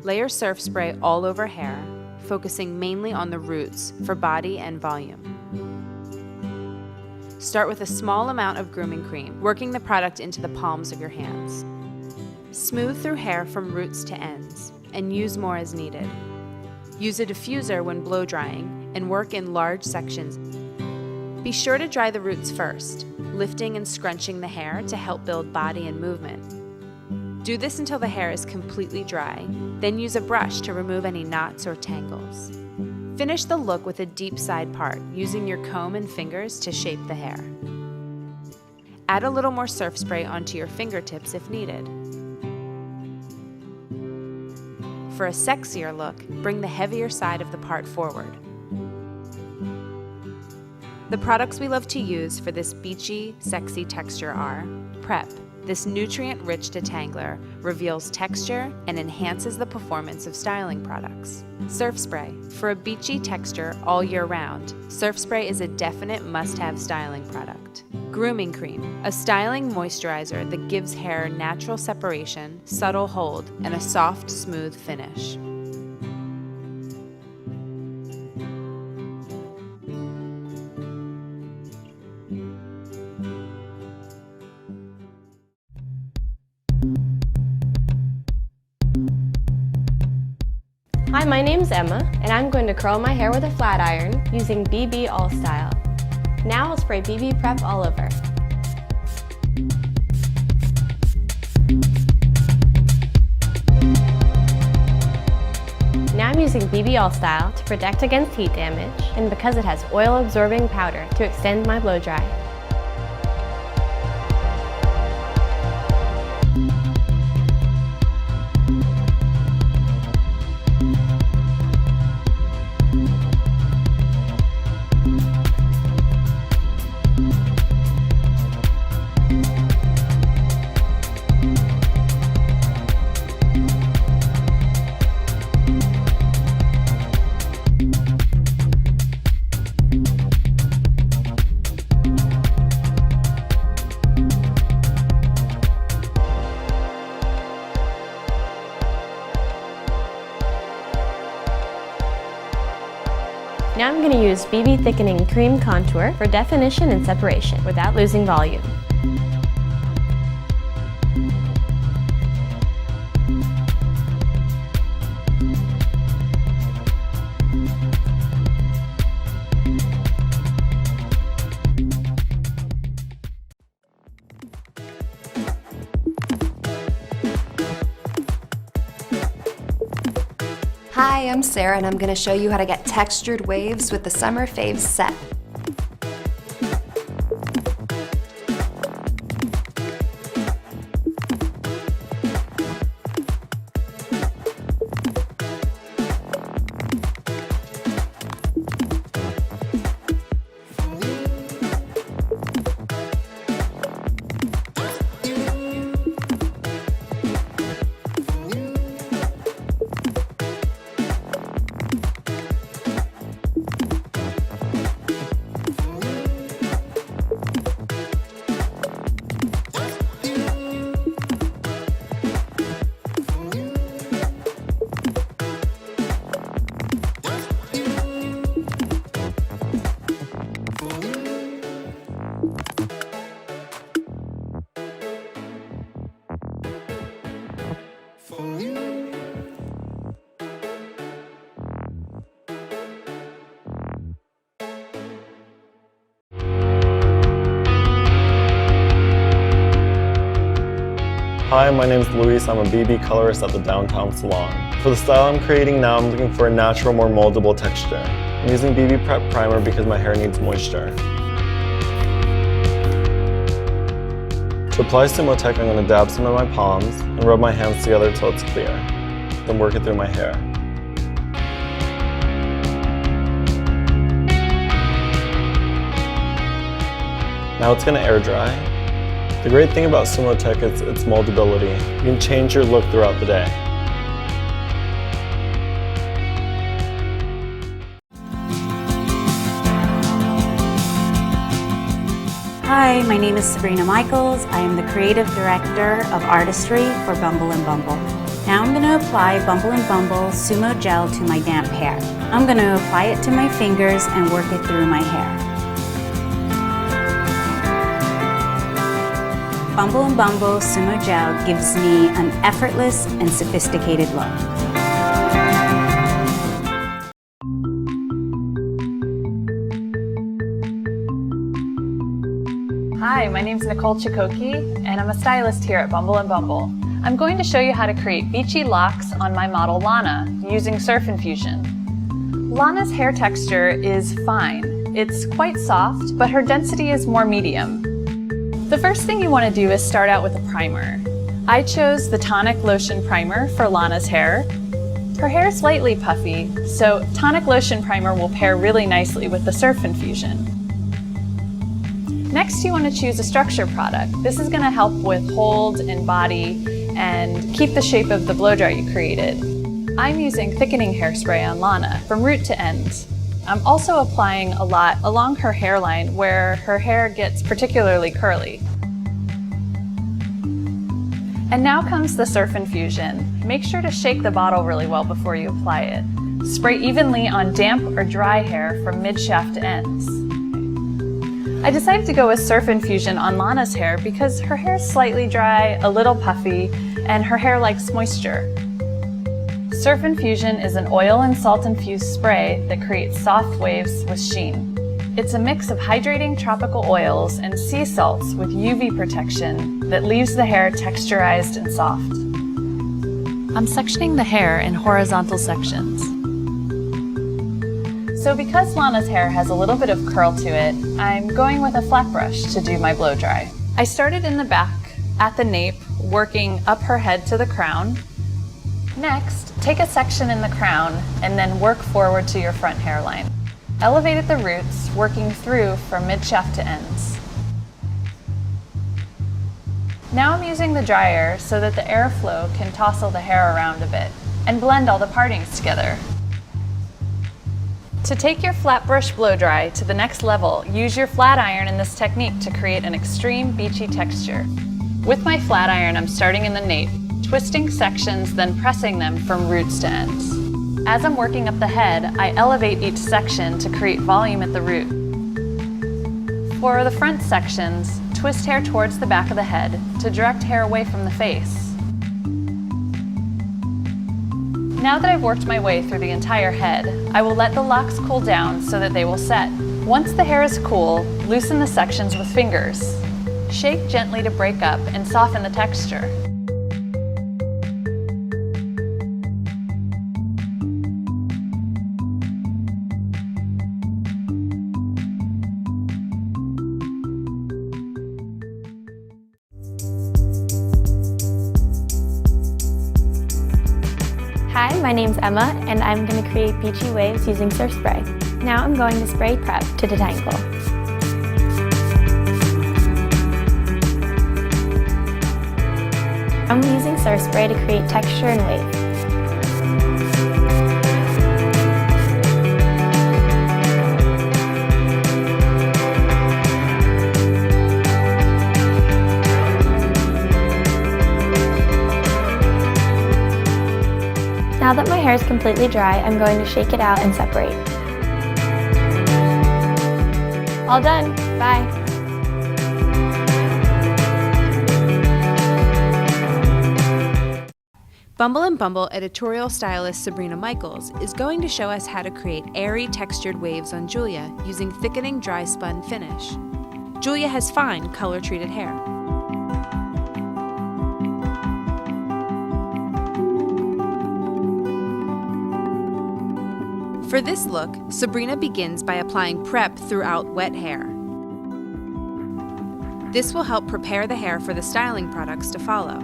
Layer surf spray all over hair, focusing mainly on the roots for body and volume. Start with a small amount of grooming cream, working the product into the palms of your hands. Smooth through hair from roots to ends, and use more as needed. Use a diffuser when blow drying, and work in large sections. Be sure to dry the roots first, lifting and scrunching the hair to help build body and movement. Do this until the hair is completely dry, then use a brush to remove any knots or tangles. Finish the look with a deep side part, using your comb and fingers to shape the hair. Add a little more surf spray onto your fingertips if needed. For a sexier look, bring the heavier side of the part forward. The products we love to use for this beachy, sexy texture are Prep, This nutrient-rich detangler reveals texture and enhances the performance of styling products. Surf Spray. For a beachy texture all year round, Surf Spray is a definite must-have styling product. Grooming Cream, a styling moisturizer that gives hair natural separation, subtle hold, and a soft, smooth finish. Hi, my name's Emma, and I'm going to curl my hair with a flat iron using BB All Style. Now I'll spray BB Prep all over. Now I'm using BB All Style to protect against heat damage, and because it has oil-absorbing powder to extend my blow dry. Now I'm going to use BB Thickening Cream Contour for definition and separation without losing volume. Hi, I'm Sarah and I'm going to show you how to get textured waves with the Summer Faves set. Hi, my name is Luis. I'm a BB colorist at the Downtown Salon. For the style I'm creating now, I'm looking for a natural, more moldable texture. I'm using BB Prep Primer because my hair needs moisture. To apply Sumo Tech, I'm going to dab some in my palms and rub my hands together till it's clear. Then work it through my hair. Now it's going to air dry. The great thing about Sumo Tech is its moldability. You can change your look throughout the day. Hi, my name is Sabrina Michaels. I am the creative director of artistry for Bumble & Bumble. Now I'm going to apply Bumble & Bumble Sumo Gel to my damp hair. I'm going to apply it to my fingers and work it through my hair. Bumble & Bumble Sumo Gel gives me an effortless and sophisticated look. Hi, my name is Nicole Chikoki, and I'm a stylist here at Bumble & Bumble. I'm going to show you how to create beachy locks on my model Lana using Surf Infusion. Lana's hair texture is fine. It's quite soft, but her density is more medium. The first thing you want to do is start out with a primer. I chose the Tonic Lotion Primer for Lana's hair. Her hair is slightly puffy, so Tonic Lotion Primer will pair really nicely with the Surf Infusion. Next, you want to choose a structure product. This is going to help with hold and body and keep the shape of the blow dry you created. I'm using thickening hairspray on Lana from root to end. I'm also applying a lot along her hairline where her hair gets particularly curly. And now comes the Surf Infusion. Make sure to shake the bottle really well before you apply it. Spray evenly on damp or dry hair from mid-shaft to ends. I decided to go with Surf Infusion on Lana's hair because her hair is slightly dry, a little puffy, and her hair likes moisture. Surf Infusion is an oil and salt infused spray that creates soft waves with sheen. It's a mix of hydrating tropical oils and sea salts with UV protection that leaves the hair texturized and soft. I'm sectioning the hair in horizontal sections. So because Lana's hair has a little bit of curl to it, I'm going with a flat brush to do my blow dry. I started in the back at the nape, working up her head to the crown. Next, take a section in the crown and then work forward to your front hairline. Elevate at the roots, working through from mid-shaft to ends. Now I'm using the dryer so that the airflow can tousle the hair around a bit and blend all the partings together. To take your flat brush blow dry to the next level, use your flat iron in this technique to create an extreme beachy texture. With my flat iron, I'm starting in the nape, twisting sections, then pressing them from roots to ends. As I'm working up the head, I elevate each section to create volume at the root. For the front sections, twist hair towards the back of the head to direct hair away from the face. Now that I've worked my way through the entire head, I will let the locks cool down so that they will set. Once the hair is cool, loosen the sections with fingers. Shake gently to break up and soften the texture. Hi, my name's Emma, and I'm going to create beachy waves using surf spray. Now I'm going to spray prep to detangle. I'm using surf spray to create texture and wave. Now that my hair is completely dry, I'm going to shake it out and separate. All done. Bye. Bumble and Bumble editorial stylist Sabrina Michaels is going to show us how to create airy textured waves on Julia using thickening dry spun finish. Julia has fine, color-treated hair. For this look, Sabrina begins by applying prep throughout wet hair. This will help prepare the hair for the styling products to follow.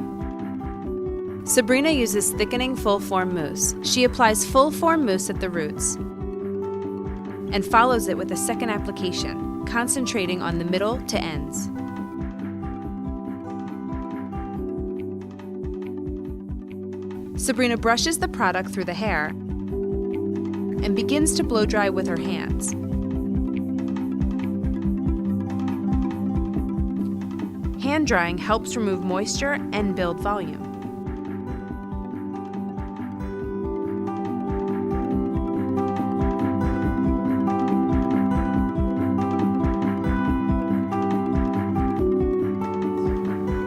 Sabrina uses thickening full-form mousse. She applies full-form mousse at the roots and follows it with a second application, concentrating on the middle to ends. Sabrina brushes the product through the hair and begins to blow dry with her hands. Hand drying helps remove moisture and build volume.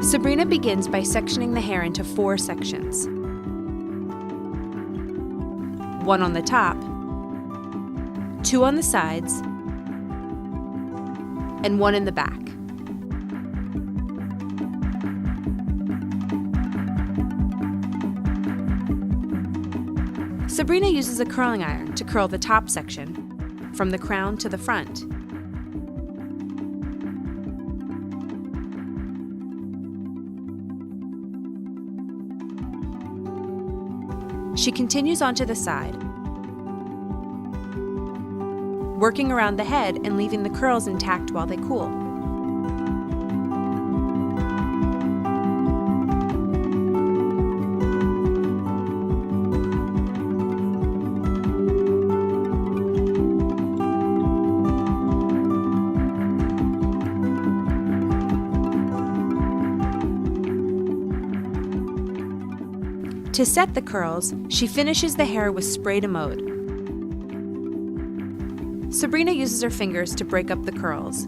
Sabrina begins by sectioning the hair into 4 sections. One on the top, 2 on the sides, and 1 in the back. Sabrina uses a curling iron to curl the top section from the crown to the front. She continues onto the side, working around the head and leaving the curls intact while they cool. To set the curls, she finishes the hair with spray to mode. Sabrina uses her fingers to break up the curls.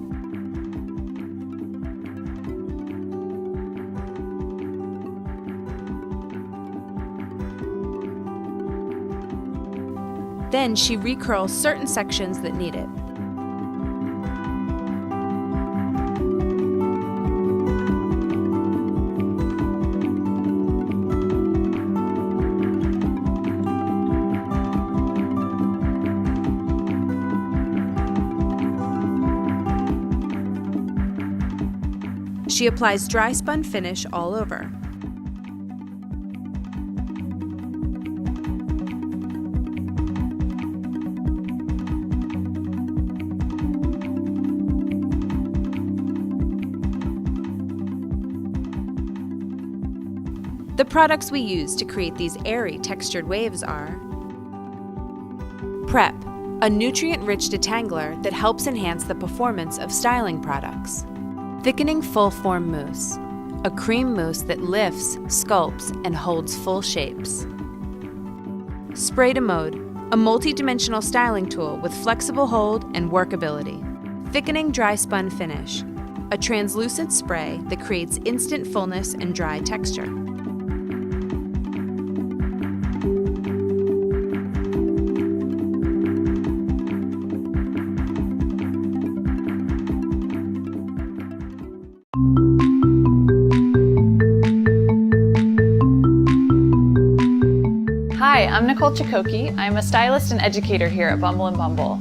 Then she recurls certain sections that need it. She applies dry spun finish all over. The products we use to create these airy textured waves are Prep, a nutrient-rich detangler that helps enhance the performance of styling products. Thickening full form mousse, a cream mousse that lifts, sculpts, and holds full shapes. Spray to mode, a multi-dimensional styling tool with flexible hold and workability. Thickening dry spun finish, a translucent spray that creates instant fullness and dry texture. Hi, I'm Nicole Chikoki. I'm a stylist and educator here at Bumble and Bumble.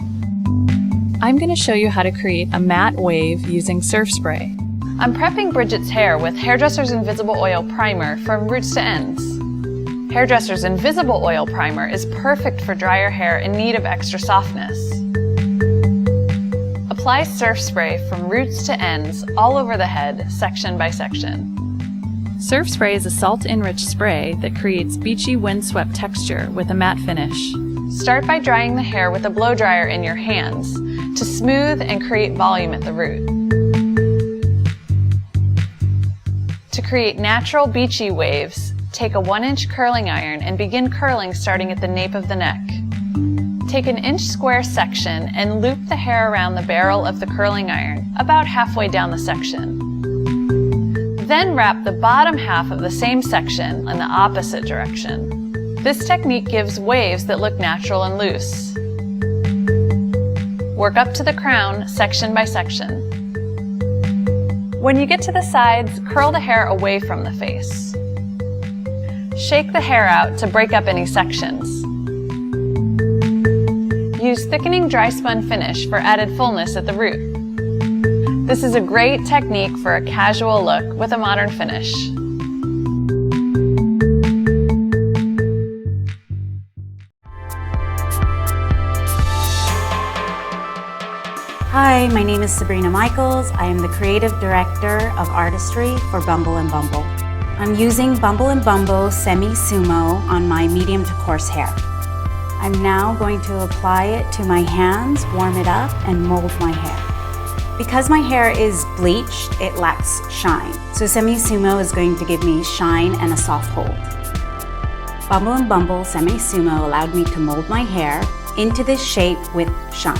I'm going to show you how to create a matte wave using surf spray. I'm prepping Bridget's hair with Hairdresser's Invisible Oil Primer from roots to ends. Hairdresser's Invisible Oil Primer is perfect for drier hair in need of extra softness. Apply surf spray from roots to ends all over the head, section by section. Surf spray is a salt-enriched spray that creates beachy windswept texture with a matte finish. Start by drying the hair with a blow dryer in your hands to smooth and create volume at the root. To create natural beachy waves, take a 1-inch curling iron and begin curling starting at the nape of the neck. Take an inch square section and loop the hair around the barrel of the curling iron about halfway down the section. Then wrap the bottom half of the same section in the opposite direction. This technique gives waves that look natural and loose. Work up to the crown, section by section. When you get to the sides, curl the hair away from the face. Shake the hair out to break up any sections. Use thickening dry spun finish for added fullness at the root. This is a great technique for a casual look with a modern finish. Hi, my name is Sabrina Michaels. I am the creative director of artistry for Bumble and Bumble. I'm using Bumble and Bumble Semi-Sumo on my medium to coarse hair. I'm now going to apply it to my hands, warm it up, and mold my hair. Because my hair is bleached, it lacks shine. So Semi-Sumo is going to give me shine and a soft hold. Bumble and Bumble Semi-Sumo allowed me to mold my hair into this shape with shine.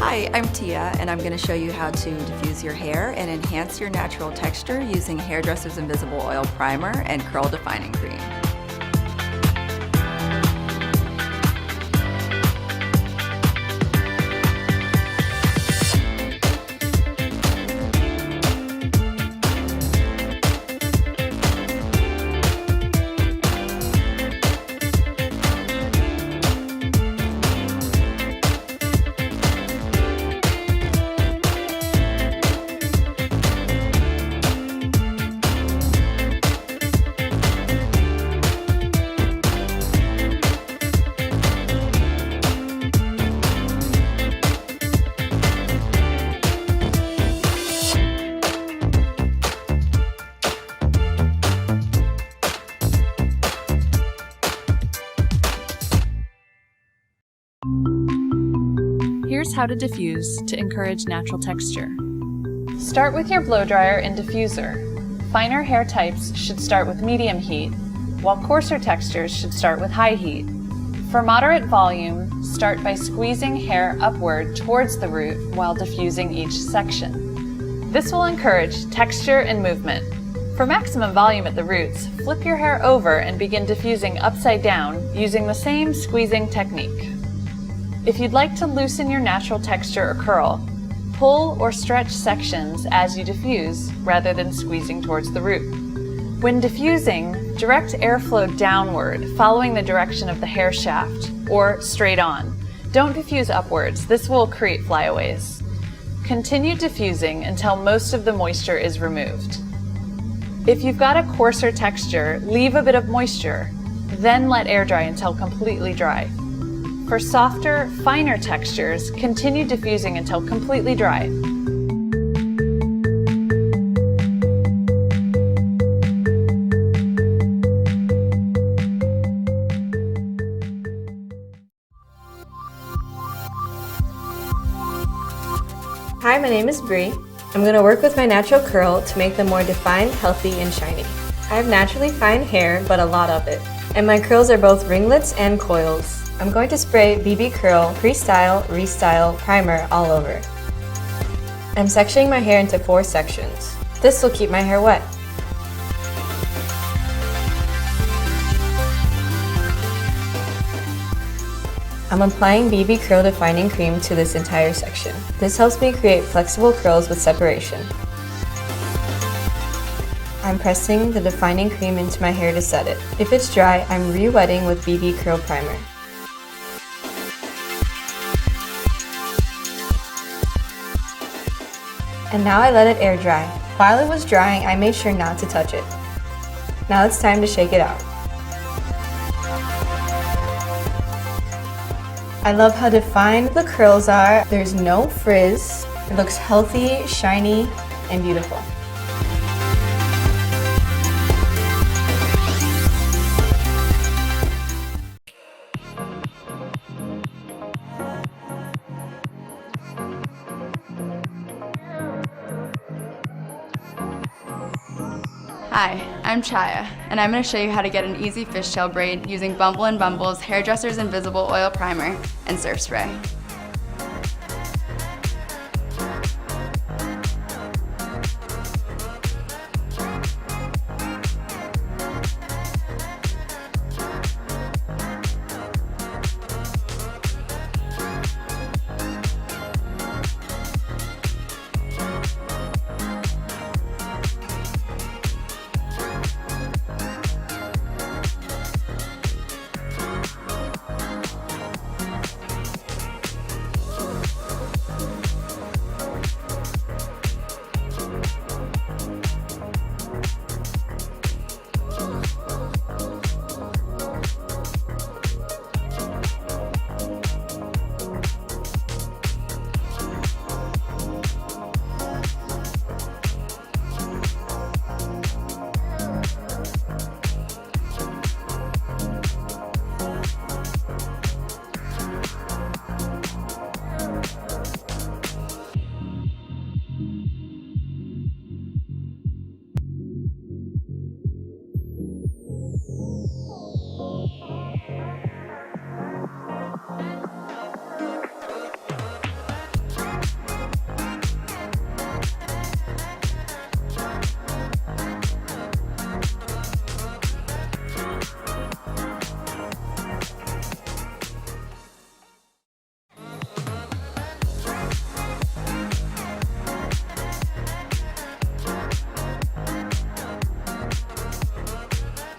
Hi, I'm Tia, and I'm going to show you how to diffuse your hair and enhance your natural texture using Hairdresser's Invisible Oil Primer and Curl Defining Cream. Here's how to diffuse to encourage natural texture. Start with your blow dryer and diffuser. Finer hair types should start with medium heat, while coarser textures should start with high heat. For moderate volume, start by squeezing hair upward towards the root while diffusing each section. This will encourage texture and movement. For maximum volume at the roots, flip your hair over and begin diffusing upside down using the same squeezing technique. If you'd like to loosen your natural texture or curl, pull or stretch sections as you diffuse rather than squeezing towards the root. When diffusing, direct airflow downward, following the direction of the hair shaft, or straight on. Don't diffuse upwards, this will create flyaways. Continue diffusing until most of the moisture is removed. If you've got a coarser texture, leave a bit of moisture, then let air dry until completely dry. For softer, finer textures, continue diffusing until completely dry. Hi, my name is Bree. I'm going to work with my natural curl to make them more defined, healthy, and shiny. I have naturally fine hair, but a lot of it. And my curls are both ringlets and coils. I'm going to spray BB Curl Pre-Style, Restyle Primer all over. I'm sectioning my hair into 4 sections. This will keep my hair wet. I'm applying BB Curl Defining Cream to this entire section. This helps me create flexible curls with separation. I'm pressing the defining cream into my hair to set it. If it's dry, I'm re-wetting with BB Curl Primer. And now I let it air dry. While it was drying, I made sure not to touch it. Now it's time to shake it out. I love how defined the curls are. There's no frizz. It looks healthy, shiny, and beautiful. Hi, I'm Chaya, and I'm going to show you how to get an easy fishtail braid using Bumble & Bumble's Hairdresser's Invisible Oil Primer and Surf Spray.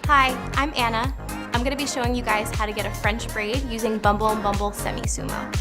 Hi, I'm Anna. I'm going to be showing you guys how to get a French braid using Bumble & Bumble Semi-Sumo.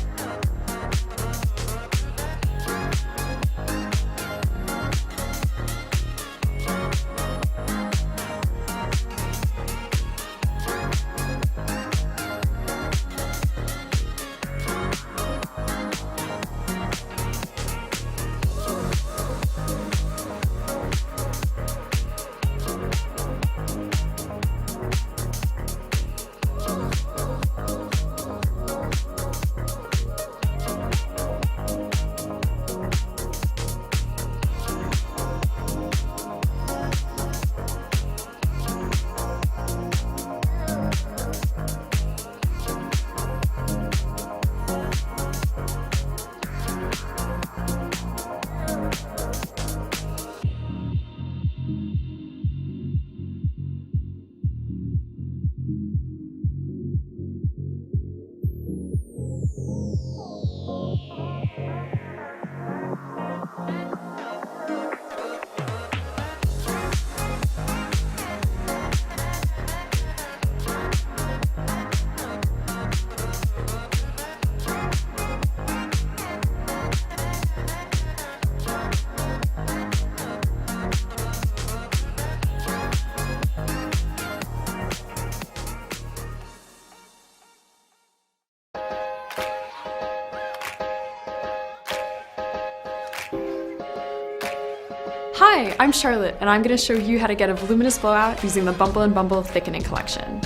Hi, I'm Charlotte, and I'm going to show you how to get a voluminous blowout using the Bumble and Bumble Thickening Collection.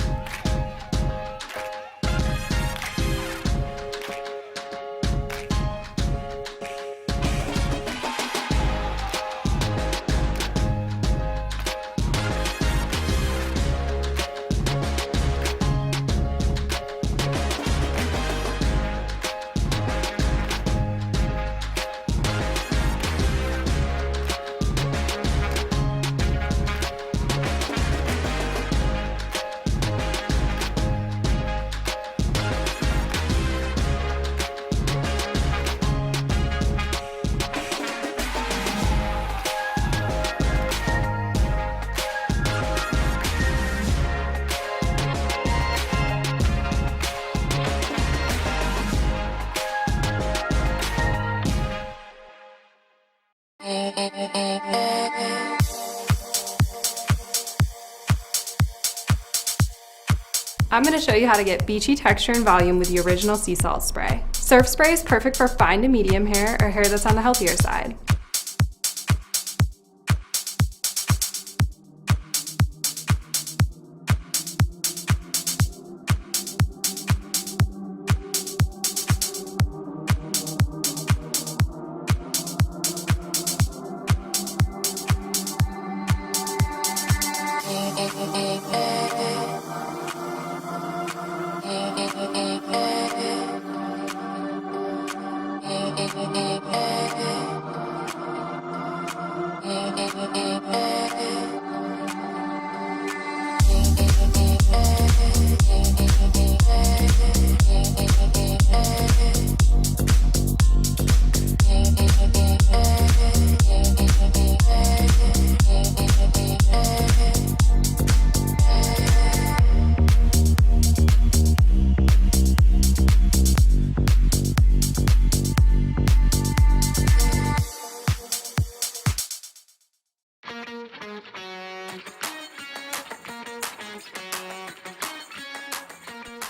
I'm going to show you how to get beachy texture and volume with the original sea salt spray. Surf spray is perfect for fine to medium hair or hair that's on the healthier side.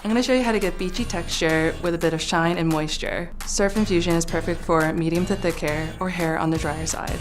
I'm going to show you how to get beachy texture with a bit of shine and moisture. Surf Infusion is perfect for medium to thick hair or hair on the drier side.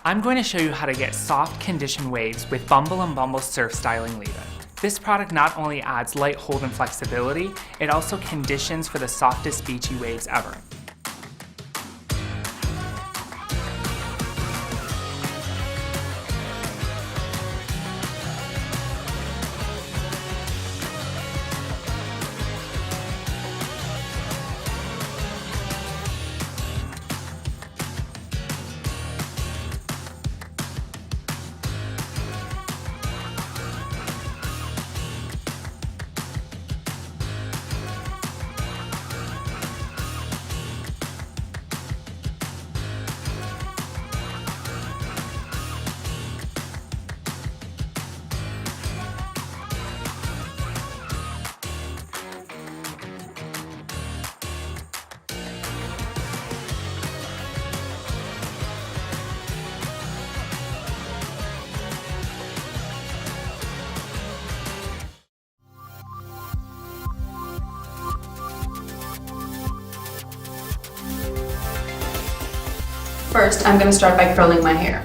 I'm going to show you how to get soft condition waves with Bumble and Bumble Surf Styling Leave-In. This product not only adds light hold and flexibility, it also conditions for the softest beachy waves ever. First, I'm going to start by curling my hair.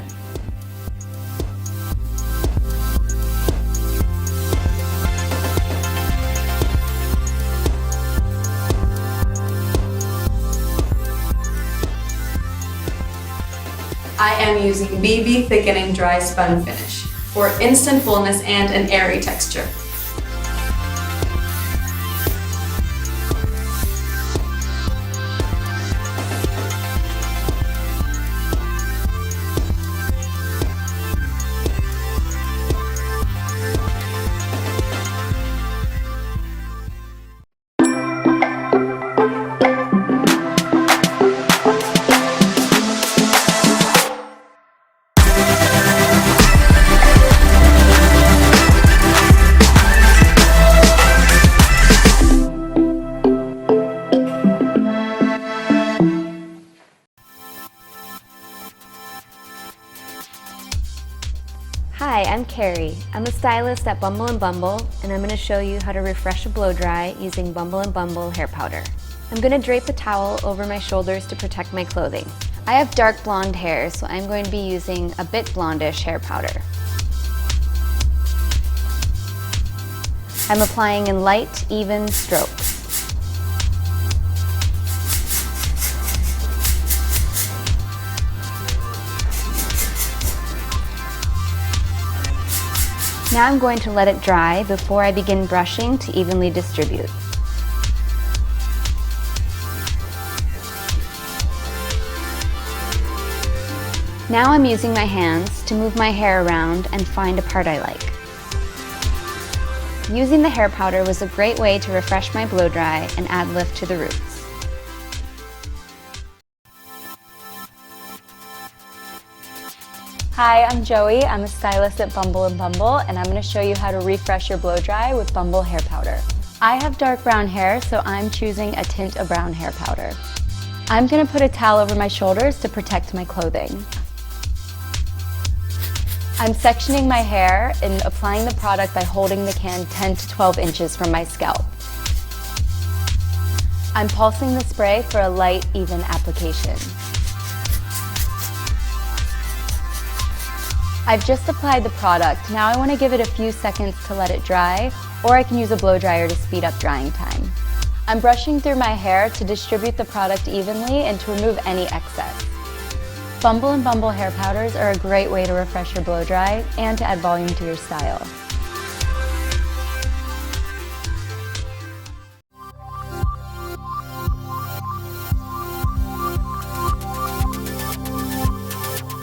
I am using BB Thickening Dry Spun Finish for instant fullness and an airy texture. Hi, I'm Carrie. I'm a stylist at Bumble & Bumble, and I'm going to show you how to refresh a blow dry using Bumble & Bumble hair powder. I'm going to drape a towel over my shoulders to protect my clothing. I have dark blonde hair, so I'm going to be using a bit blondish hair powder. I'm applying in light, even strokes. Now I'm going to let it dry before I begin brushing to evenly distribute. Now I'm using my hands to move my hair around and find a part I like. Using the hair powder was a great way to refresh my blow dry and add lift to the roots. Hi, I'm Joey. I'm a stylist at Bumble & Bumble, and I'm going to show you how to refresh your blow dry with Bumble hair powder. I have dark brown hair, so I'm choosing a tint of brown hair powder. I'm going to put a towel over my shoulders to protect my clothing. I'm sectioning my hair and applying the product by holding the can 10 to 12 inches from my scalp. I'm pulsing the spray for a light, even application. I've just applied the product. Now I want to give it a few seconds to let it dry, or I can use a blow dryer to speed up drying time. I'm brushing through my hair to distribute the product evenly and to remove any excess. Bumble & Bumble hair powders are a great way to refresh your blow dry and to add volume to your style.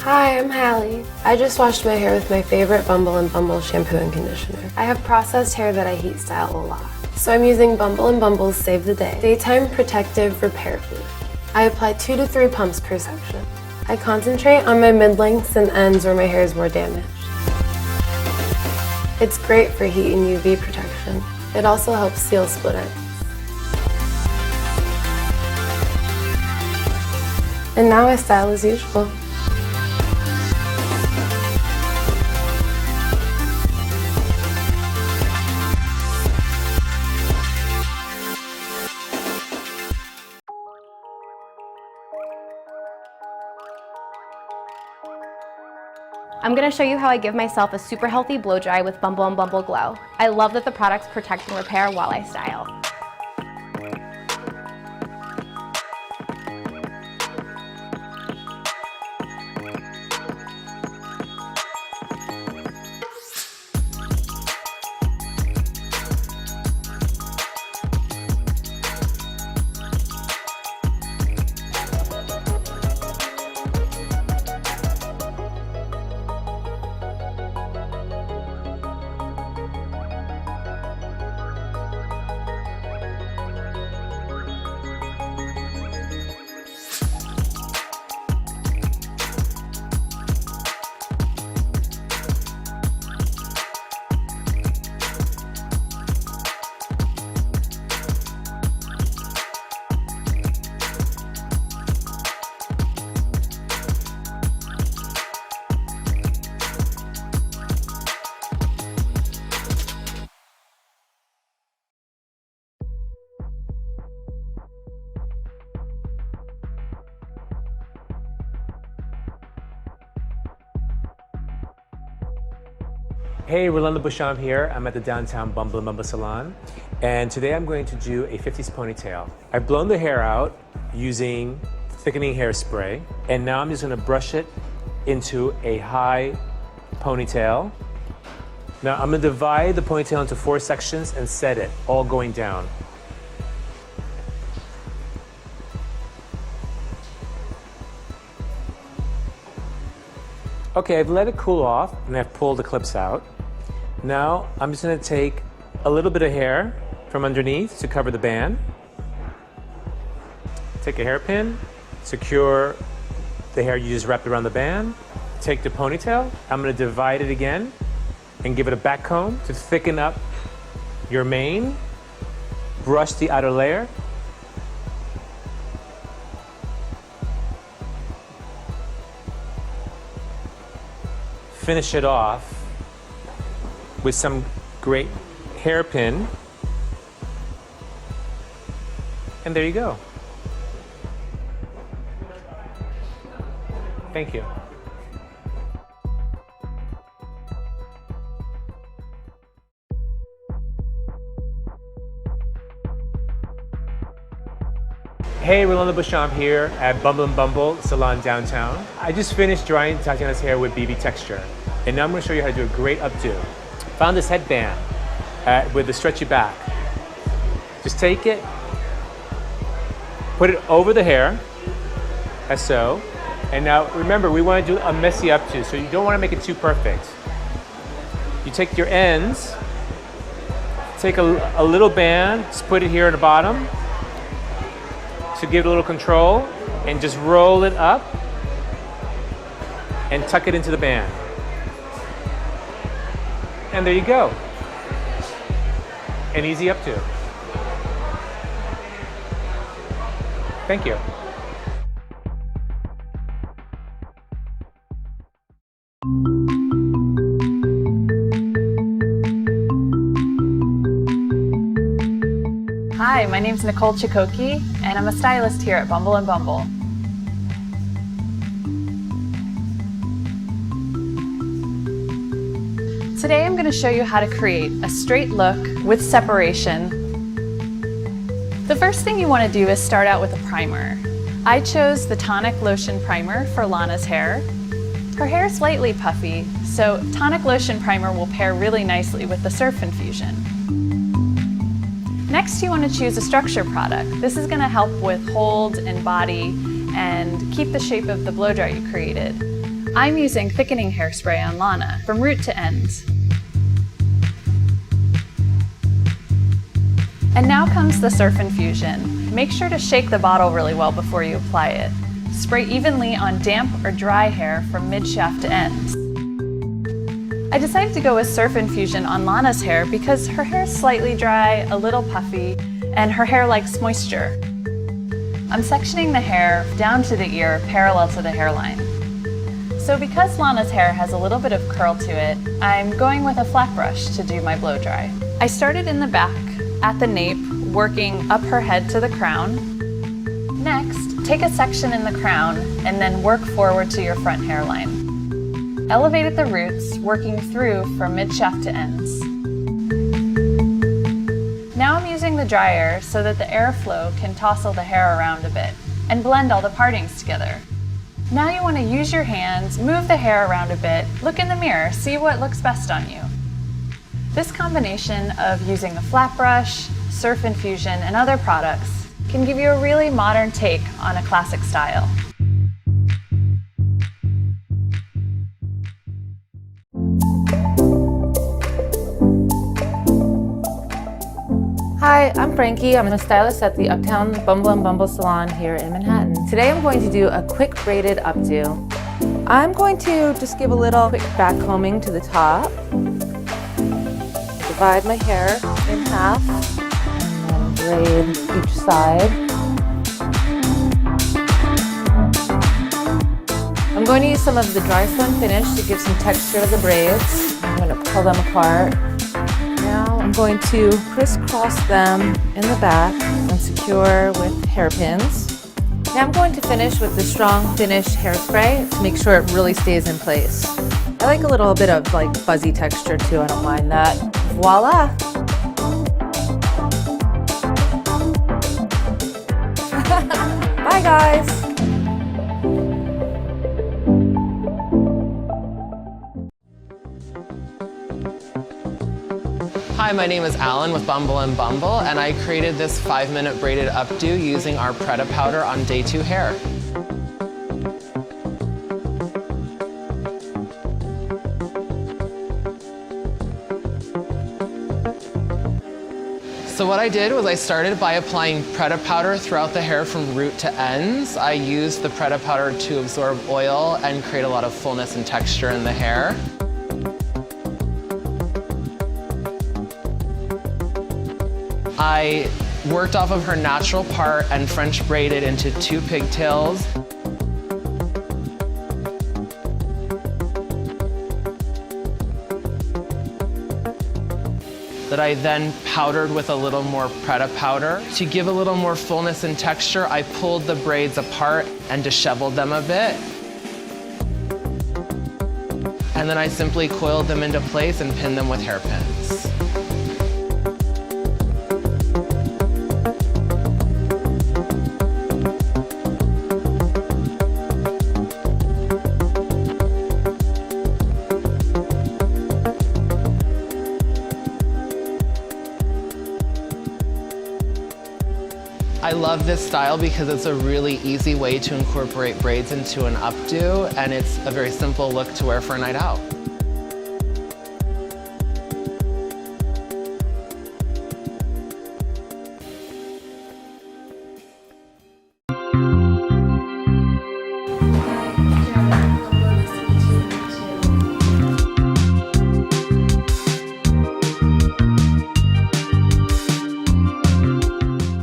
Hi, I'm Hallie. I just washed my hair with my favorite Bumble & Bumble shampoo and conditioner. I have processed hair that I heat style a lot. So I'm using Bumble & Bumble's Save the Day Daytime Protective Repair Heat. I apply 2 to 3 pumps per section. I concentrate on my mid-lengths and ends where my hair is more damaged. It's great for heat and UV protection. It also helps seal split ends. And now I style as usual. I'm going to show you how I give myself a super healthy blow dry with Bumble & Bumble Glow. I love that the products protect and repair while I style. Hey, Rolando Bouchon here. I'm at the downtown Bumble and Bumble salon. And today I'm going to do a 50s ponytail. I've blown the hair out using thickening hairspray. And now I'm just gonna brush it into a high ponytail. Now I'm gonna divide the ponytail into 4 sections and set it, all going down. Okay, I've let it cool off and I've pulled the clips out. Now I'm just gonna take a little bit of hair from underneath to cover the band. Take a hairpin, secure the hair you just wrapped around the band. Take the ponytail, I'm gonna divide it again and give it a back comb to thicken up your mane. Brush the outer layer. Finish it off with some great hairpin. And there you go. Thank you. Hey, Rolando Bouchon here at Bumble and Bumble Salon downtown. I just finished drying Tatiana's hair with BB Texture, and now I'm going to show you how to do a great updo. Found this headband with a stretchy back. Just take it, put it over the hair, as so. And now remember, we want to do a messy updo, so you don't want to make it too perfect. You take your ends, take a little band, just put it here at the bottom to give it a little control, and just roll it up and tuck it into the band. And there you go. An easy updo. Thank you. Hi, my name's Nicole Chikoki, and I'm a stylist here at Bumble and Bumble. Today I'm going to show you how to create a straight look with separation. The first thing you want to do is start out with a primer. I chose the Tonic Lotion Primer for Lana's hair. Her hair is slightly puffy, so Tonic Lotion Primer will pair really nicely with the Surf Infusion. Next, you want to choose a structure product. This is going to help with hold and body and keep the shape of the blow dry you created. I'm using thickening hairspray on Lana from root to end. And now comes the Surf Infusion. Make sure to shake the bottle really well before you apply it. Spray evenly on damp or dry hair from mid-shaft to ends. I decided to go with Surf Infusion on Lana's hair because her hair is slightly dry, a little puffy, and her hair likes moisture. I'm sectioning the hair down to the ear parallel to the hairline. So because Lana's hair has a little bit of curl to it, I'm going with a flat brush to do my blow dry. I started in the back at the nape, working up her head to the crown. Next, take a section in the crown and then work forward to your front hairline. Elevate at the roots, working through from mid-shaft to ends. Now I'm using the dryer so that the airflow can tousle the hair around a bit and blend all the partings together. Now you want to use your hands, move the hair around a bit, look in the mirror, see what looks best on you. This combination of using a flat brush, Surf Infusion, and other products can give you a really modern take on a classic style. Hi, I'm Frankie. I'm a stylist at the Uptown Bumble and Bumble salon here in Manhattan. Today I'm going to do a quick braided updo. I'm going to just give a little quick back combing to the top. Divide my hair in half and then braid each side. I'm going to use some of the dry spun finish to give some texture to the braids. I'm going to pull them apart. Now I'm going to crisscross them in the back and secure with hairpins. Now I'm going to finish with the strong finish hairspray to make sure it really stays in place. I like a little bit of like fuzzy texture too, I don't mind that. Voila! Bye guys! Hi, my name is Alan with Bumble and Bumble, and I created this 5-minute braided updo using our Preta powder on day 2 hair. So what I did was I started by applying Preta powder throughout the hair from root to ends. I used the Preta powder to absorb oil and create a lot of fullness and texture in the hair. I worked off of her natural part and French braided into 2 pigtails. That I then powdered with a little more Preta powder. To give a little more fullness and texture, I pulled the braids apart and disheveled them a bit. And then I simply coiled them into place and pinned them with hairpins. I love this style because it's a really easy way to incorporate braids into an updo, and it's a very simple look to wear for a night out.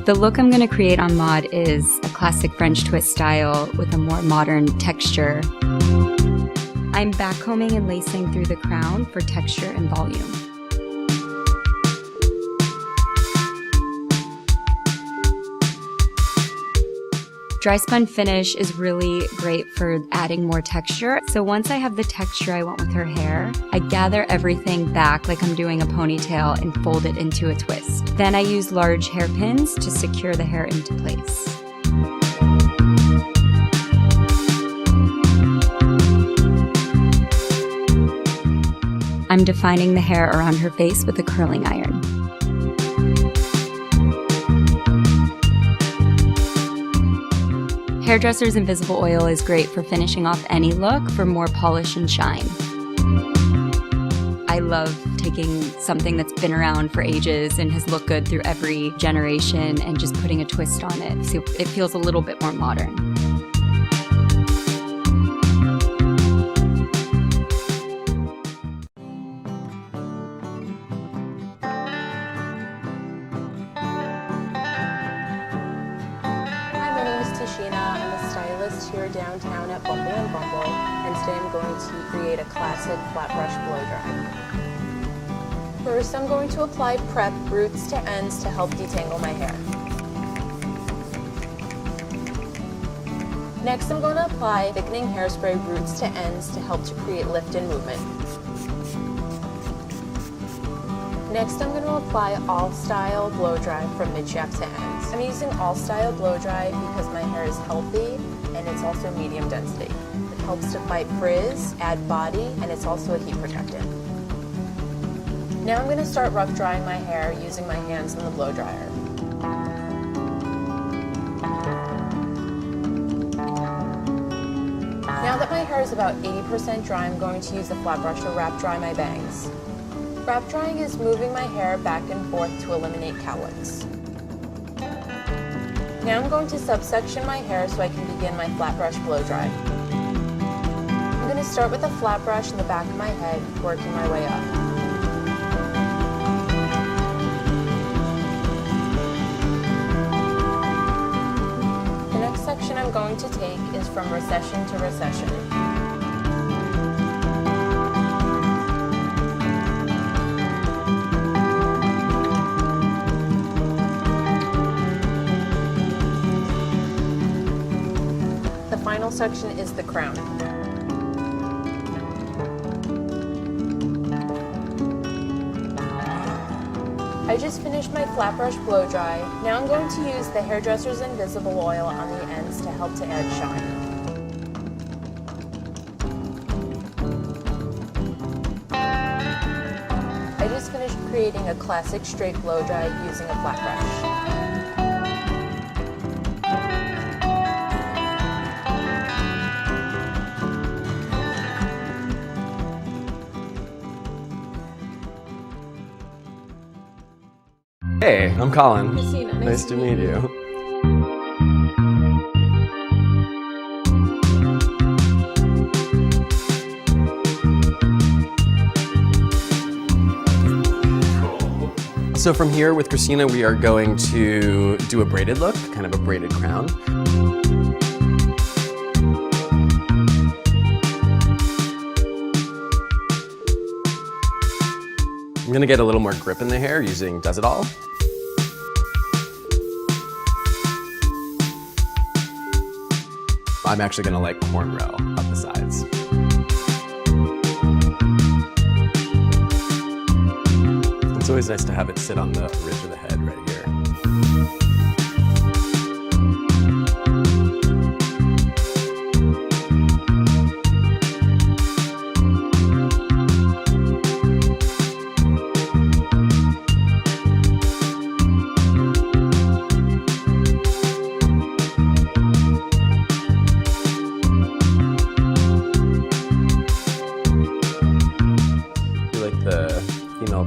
The look I'm going to create on Maud is a classic French twist style with a more modern texture. I'm backcombing and lacing through the crown for texture and volume. Dry spun finish is really great for adding more texture. So once I have the texture I want with her hair, I gather everything back like I'm doing a ponytail and fold it into a twist. Then I use large hairpins to secure the hair into place. I'm defining the hair around her face with a curling iron. Hairdresser's Invisible Oil is great for finishing off any look for more polish and shine. I love taking something that's been around for ages and has looked good through every generation and just putting a twist on it so it feels a little bit more modern. I'm a stylist here downtown at Bumble and Bumble, and today I'm going to create a classic flat brush blow dry. First, I'm going to apply prep roots to ends to help detangle my hair. Next, I'm going to apply thickening hairspray roots to ends to help to create lift and movement. Next, I'm going to apply All Style Blow Dry from mid-shaft to ends. I'm using All Style Blow Dry because my hair is healthy and it's also medium density. It helps to fight frizz, add body, and it's also a heat protectant. Now I'm going to start rough drying my hair using my hands in the blow dryer. Now that my hair is about 80% dry, I'm going to use a flat brush to wrap dry my bangs. Wrap drying is moving my hair back and forth to eliminate cowlicks. Now I'm going to subsection my hair so I can begin my flat brush blow dry. I'm going to start with a flat brush in the back of my head, working my way up. The next section I'm going to take is from recession to recession. The final section is the crown. I just finished my flat brush blow dry. Now I'm going to use the hairdresser's invisible oil on the ends to help to add shine. I just finished creating a classic straight blow dry using a flat brush. Hey, I'm Colin. Christina, Nice to meet you. So from here with Christina, we are going to do a braided look, kind of a braided crown. I'm gonna get a little more grip in the hair using Does It All. I'm actually gonna like cornrow up the sides. It's always nice to have it sit on the ridge of the head right here.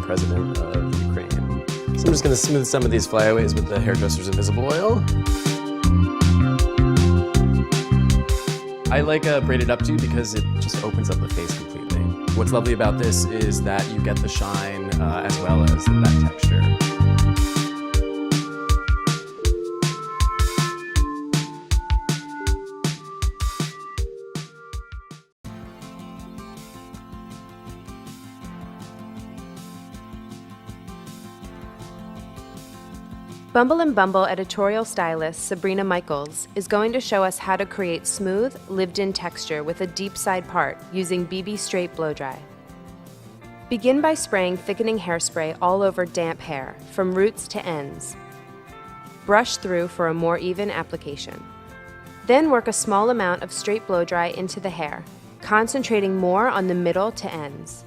President of Ukraine. So I'm just going to smooth some of these flyaways with the hairdresser's invisible oil. I like a braided updo because it just opens up the face completely. What's lovely about this is that you get the shine as well as that texture. Bumble and Bumble editorial stylist Sabrina Michaels is going to show us how to create smooth, lived-in texture with a deep side part using BB Straight Blow Dry. Begin by spraying thickening hairspray all over damp hair, from roots to ends. Brush through for a more even application. Then work a small amount of straight blow dry into the hair, concentrating more on the middle to ends.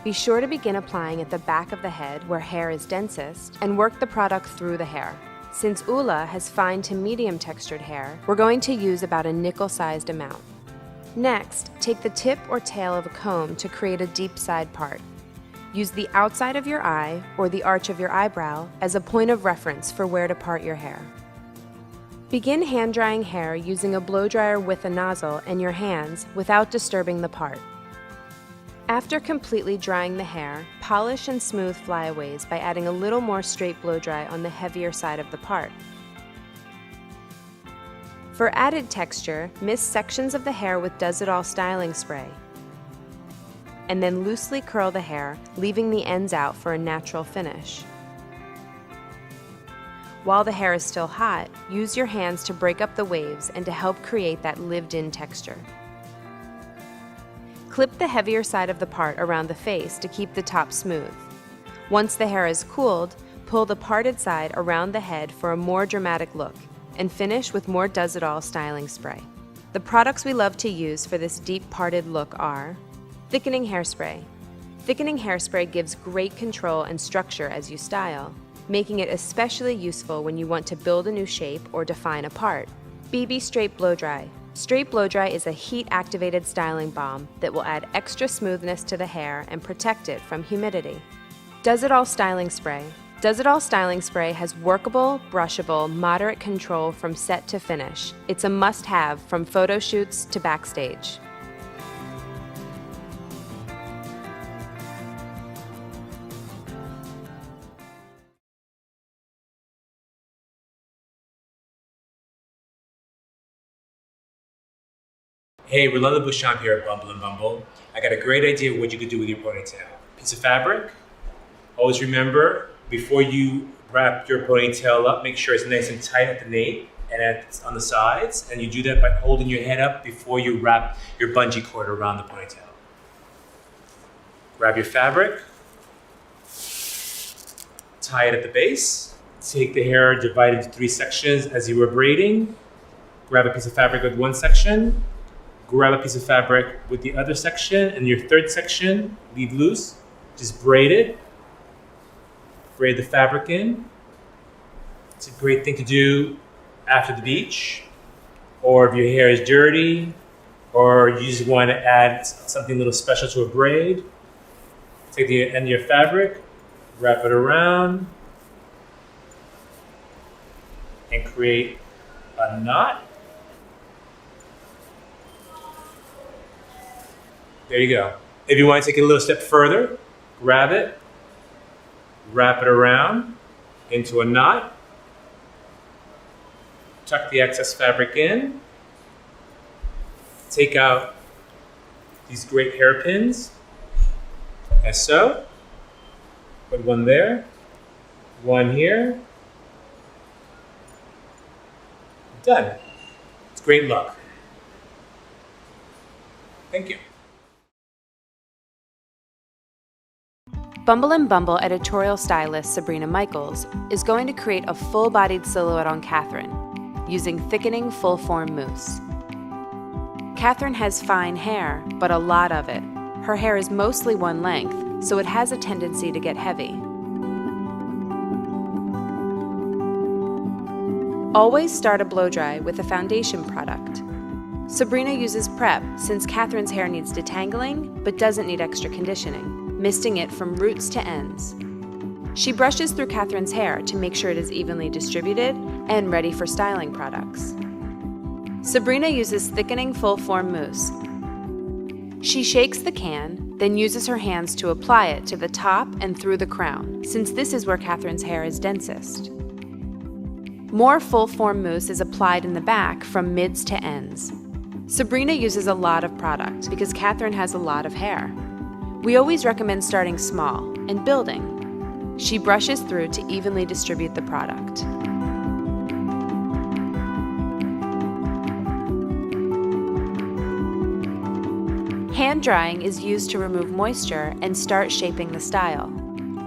Be sure to begin applying at the back of the head where hair is densest and work the product through the hair. Since Ula has fine to medium textured hair, we're going to use about a nickel-sized amount. Next, take the tip or tail of a comb to create a deep side part. Use the outside of your eye or the arch of your eyebrow as a point of reference for where to part your hair. Begin hand drying hair using a blow dryer with a nozzle and your hands without disturbing the part. After completely drying the hair, polish and smooth flyaways by adding a little more straight blow dry on the heavier side of the part. For added texture, mist sections of the hair with Does It All styling spray. And then loosely curl the hair, leaving the ends out for a natural finish. While the hair is still hot, use your hands to break up the waves and to help create that lived-in texture. Clip the heavier side of the part around the face to keep the top smooth. Once the hair is cooled, pull the parted side around the head for a more dramatic look, and finish with more Does It All styling spray. The products we love to use for this deep parted look are thickening hairspray. Thickening hairspray gives great control and structure as you style, making it especially useful when you want to build a new shape or define a part. BB Straight Blow Dry. Straight Blow Dry is a heat-activated styling balm that will add extra smoothness to the hair and protect it from humidity. Does It All Styling Spray. Does It All Styling Spray has workable, brushable, moderate control from set to finish. It's a must-have from photo shoots to backstage. Hey, Rolanda Bouchamp here at Bumble and Bumble. I got a great idea of what you could do with your ponytail. Piece of fabric. Always remember, before you wrap your ponytail up, make sure it's nice and tight at the nape and on the sides. And you do that by holding your head up before you wrap your bungee cord around the ponytail. Grab your fabric. tie it at the base. Take the hair, divide it into 3 sections as you were braiding. Grab a piece of fabric with one section, grab a piece of fabric with the other section, and your third section, leave loose. Just braid it. Braid the fabric in. It's a great thing to do after the beach, or if your hair is dirty, or you just want to add something a little special to a braid. Take the end of your fabric, wrap it around, and create a knot. There you go. If you want to take it a little step further, grab it, wrap it around into a knot, tuck the excess fabric in, take out these great hairpins, as so. Put one there, one here. Done. It's great luck. Thank you. Bumble and Bumble editorial stylist Sabrina Michaels is going to create a full-bodied silhouette on Catherine using thickening full-form mousse. Catherine has fine hair, but a lot of it. Her hair is mostly one length, so it has a tendency to get heavy. Always start a blow dry with a foundation product. Sabrina uses prep since Catherine's hair needs detangling but doesn't need extra conditioning, misting it from roots to ends. She brushes through Catherine's hair to make sure it is evenly distributed and ready for styling products. Sabrina uses thickening full-form mousse. She shakes the can, then uses her hands to apply it to the top and through the crown, since this is where Catherine's hair is densest. More full-form mousse is applied in the back from mids to ends. Sabrina uses a lot of product because Catherine has a lot of hair. We always recommend starting small and building. She brushes through to evenly distribute the product. Hand drying is used to remove moisture and start shaping the style.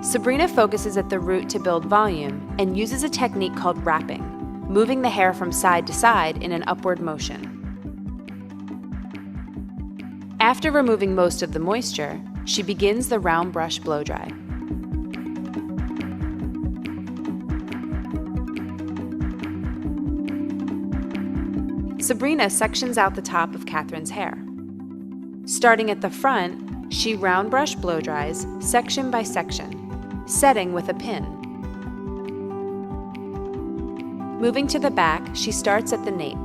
Sabrina focuses at the root to build volume and uses a technique called wrapping, moving the hair from side to side in an upward motion. After removing most of the moisture, she begins the round brush blow dry. Sabrina sections out the top of Catherine's hair. Starting at the front, she round brush blow dries section by section, setting with a pin. Moving to the back, she starts at the nape.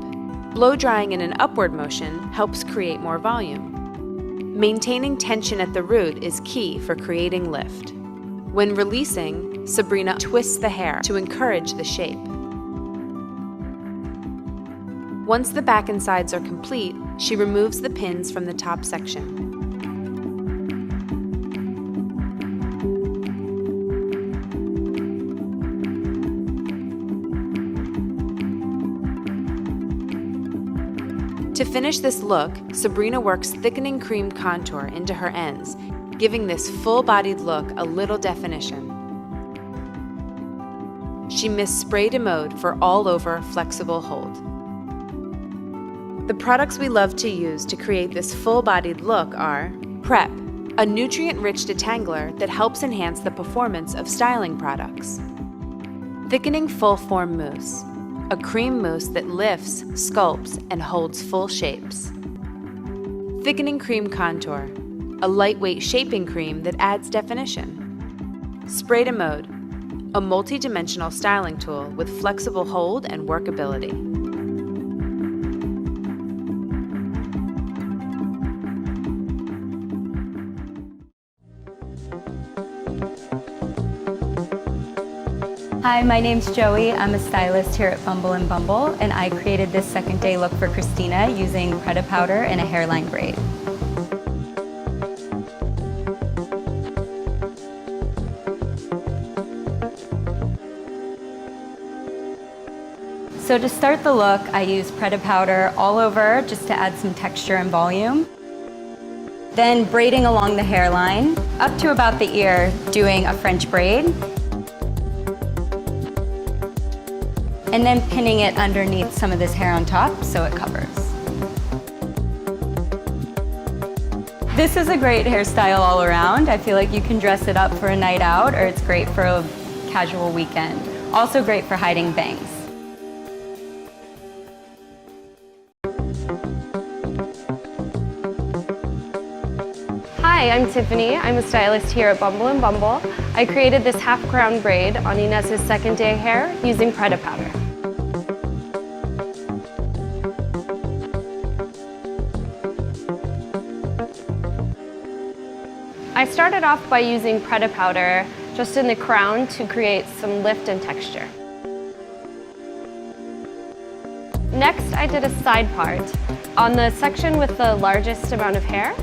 Blow drying in an upward motion helps create more volume. Maintaining tension at the root is key for creating lift. When releasing, Sabrina twists the hair to encourage the shape. Once the back and sides are complete, she removes the pins from the top section. To finish this look, Sabrina works thickening cream contour into her ends, giving this full-bodied look a little definition. She mis-sprayed a mode for all-over flexible hold. The products we love to use to create this full-bodied look are Prep, a nutrient-rich detangler that helps enhance the performance of styling products. Thickening full-form mousse, a cream mousse that lifts, sculpts, and holds full shapes. Thickening cream contour, a lightweight shaping cream that adds definition. Spray to mode, a multi-dimensional styling tool with flexible hold and workability. Hi, my name's Joey. I'm a stylist here at Bumble and Bumble, and I created this second day look for Christina using Preda powder and a hairline braid. So to start the look, I use Preda powder all over just to add some texture and volume. Then braiding along the hairline up to about the ear, doing a French braid. and then pinning it underneath some of this hair on top so it covers. This is a great hairstyle all around. I feel like you can dress it up for a night out, or it's great for a casual weekend. Also great for hiding bangs. Hi, I'm Tiffany. I'm a stylist here at Bumble & Bumble. I created this half-crown braid on Inez's second day hair using Preda powder. I started off by using Preda powder just in the crown to create some lift and texture. Next, I did a side part. On the section with the largest amount of hair,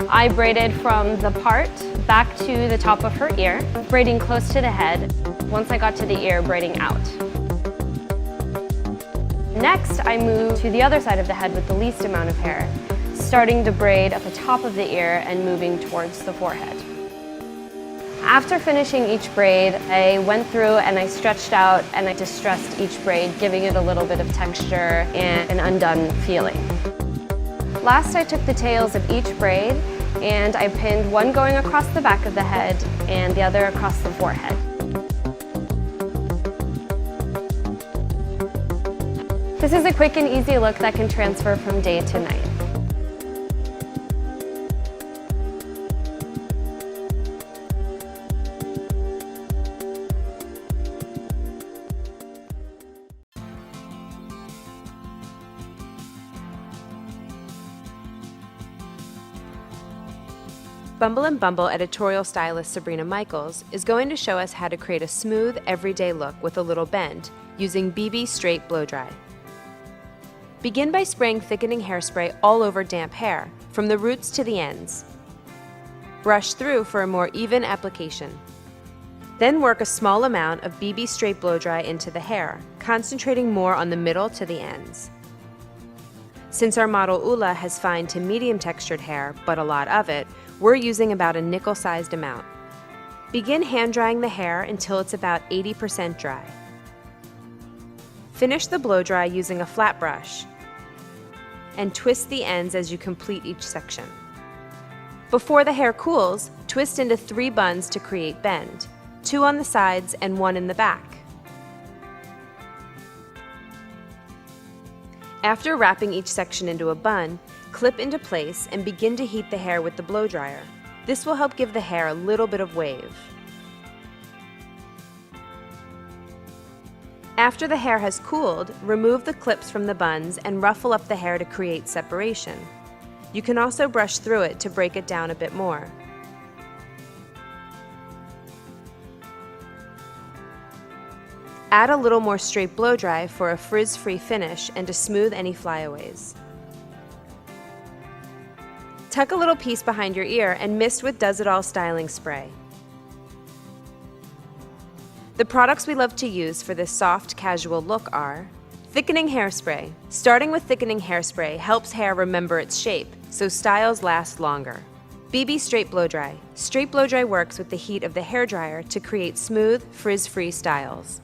I braided from the part back to the top of her ear, braiding close to the head. Once I got to the ear, braiding out. Next, I moved to the other side of the head with the least amount of hair, starting to braid at the top of the ear and moving towards the forehead. After finishing each braid, I went through and I stretched out and I distressed each braid, giving it a little bit of texture and an undone feeling. Last, I took the tails of each braid and I pinned one going across the back of the head and the other across the forehead. This is a quick and easy look that can transfer from day to night. Bumble & Bumble editorial stylist Sabrina Michaels is going to show us how to create a smooth, everyday look with a little bend using BB Straight Blow Dry. Begin by spraying thickening hairspray all over damp hair, from the roots to the ends. Brush through for a more even application. Then work a small amount of BB Straight Blow Dry into the hair, concentrating more on the middle to the ends. Since our model Ula has fine to medium textured hair, but a lot of it, we're using about a nickel-sized amount. Begin hand drying the hair until it's about 80% dry. Finish the blow dry using a flat brush and twist the ends as you complete each section. Before the hair cools, twist into 3 buns to create bend, 2 on the sides and 1 in the back. After wrapping each section into a bun, clip into place and begin to heat the hair with the blow dryer. This will help give the hair a little bit of wave. After the hair has cooled, remove the clips from the buns and ruffle up the hair to create separation. You can also brush through it to break it down a bit more. Add a little more straight blow dry for a frizz-free finish and to smooth any flyaways. Tuck a little piece behind your ear and mist with Does It All styling spray. The products we love to use for this soft, casual look are thickening hairspray. Starting with thickening hairspray helps hair remember its shape, so styles last longer. BB Straight Blow Dry. Straight Blow Dry works with the heat of the hairdryer to create smooth, frizz-free styles.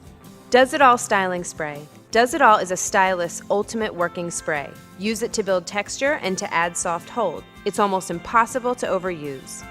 Does It All styling spray. Does It All is a stylist's ultimate working spray. Use it to build texture and to add soft hold. It's almost impossible to overuse.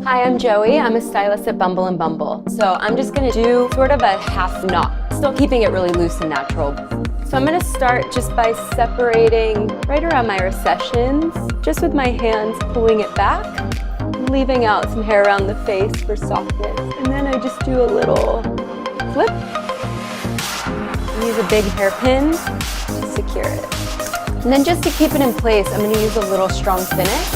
Hi, I'm Joey. I'm a stylist at Bumble & Bumble. So I'm just gonna do sort of a half knot, still keeping it really loose and natural. So I'm gonna start just by separating right around my recessions, just with my hands pulling it back, leaving out some hair around the face for softness. And then I just do a little flip. Use a big hairpin to secure it. And then just to keep it in place, I'm gonna use a little strong finish.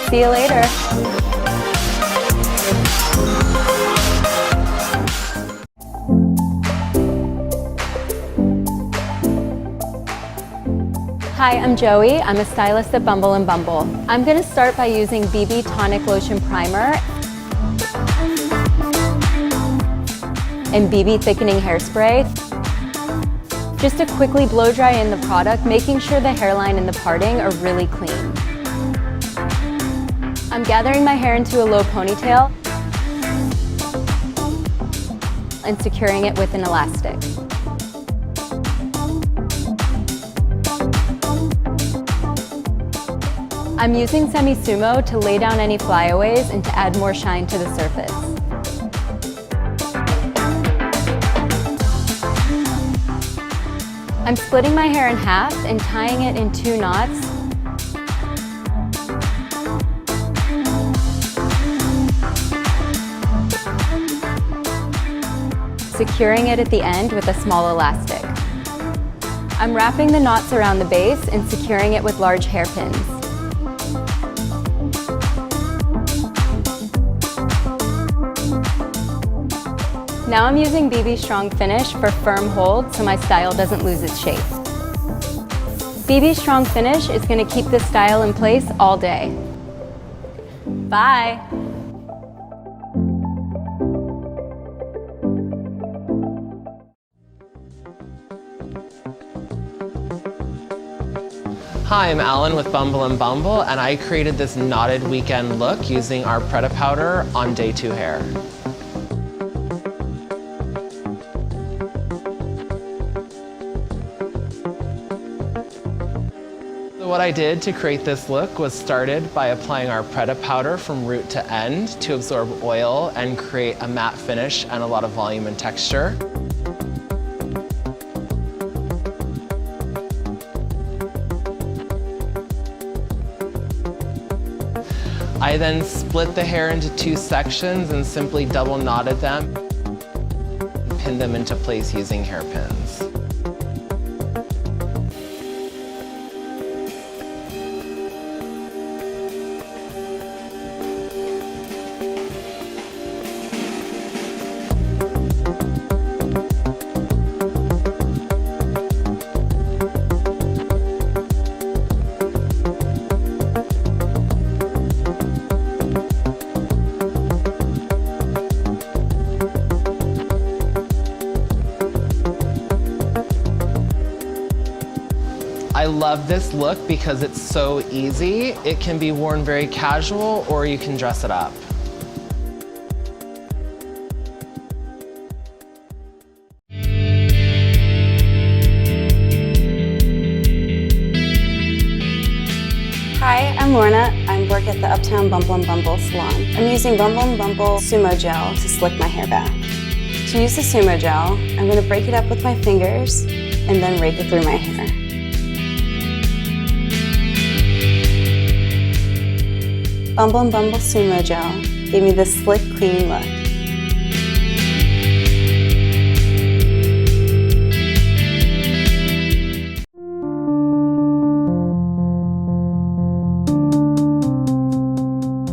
See you later. Hi, I'm Joey. I'm a stylist at Bumble & Bumble. I'm gonna start by using BB Tonic Lotion Primer. and BB thickening hairspray. Just to quickly blow dry in the product, making sure the hairline and the parting are really clean. I'm gathering my hair into a low ponytail and securing it with an elastic. I'm using semi-sumo to lay down any flyaways and to add more shine to the surface. I'm splitting my hair in half and tying it in 2 knots. Securing it at the end with a small elastic. I'm wrapping the knots around the base and securing it with large hairpins. Now I'm using BB Strong Finish for firm hold so my style doesn't lose its shape. BB Strong Finish is going to keep this style in place all day. Bye! Hi, I'm Alan with Bumble and Bumble, and I created this knotted weekend look using our Preta powder on day 2 hair. So what I did to create this look was started by applying our Preta powder from root to end to absorb oil and create a matte finish and a lot of volume and texture. I then split the hair into 2 sections and simply double knotted them, pinned them into place using hairpins. I love this look because it's so easy. It can be worn very casual or you can dress it up. Hi, I'm Lorna. I work at the Uptown Bumble and Bumble salon. I'm using Bumble and Bumble Sumo Gel to slick my hair back. To use the Sumo Gel, I'm going to break it up with my fingers and then rake it through my hair. Bumble and Bumble Sumo Gel gave me this slick, clean look.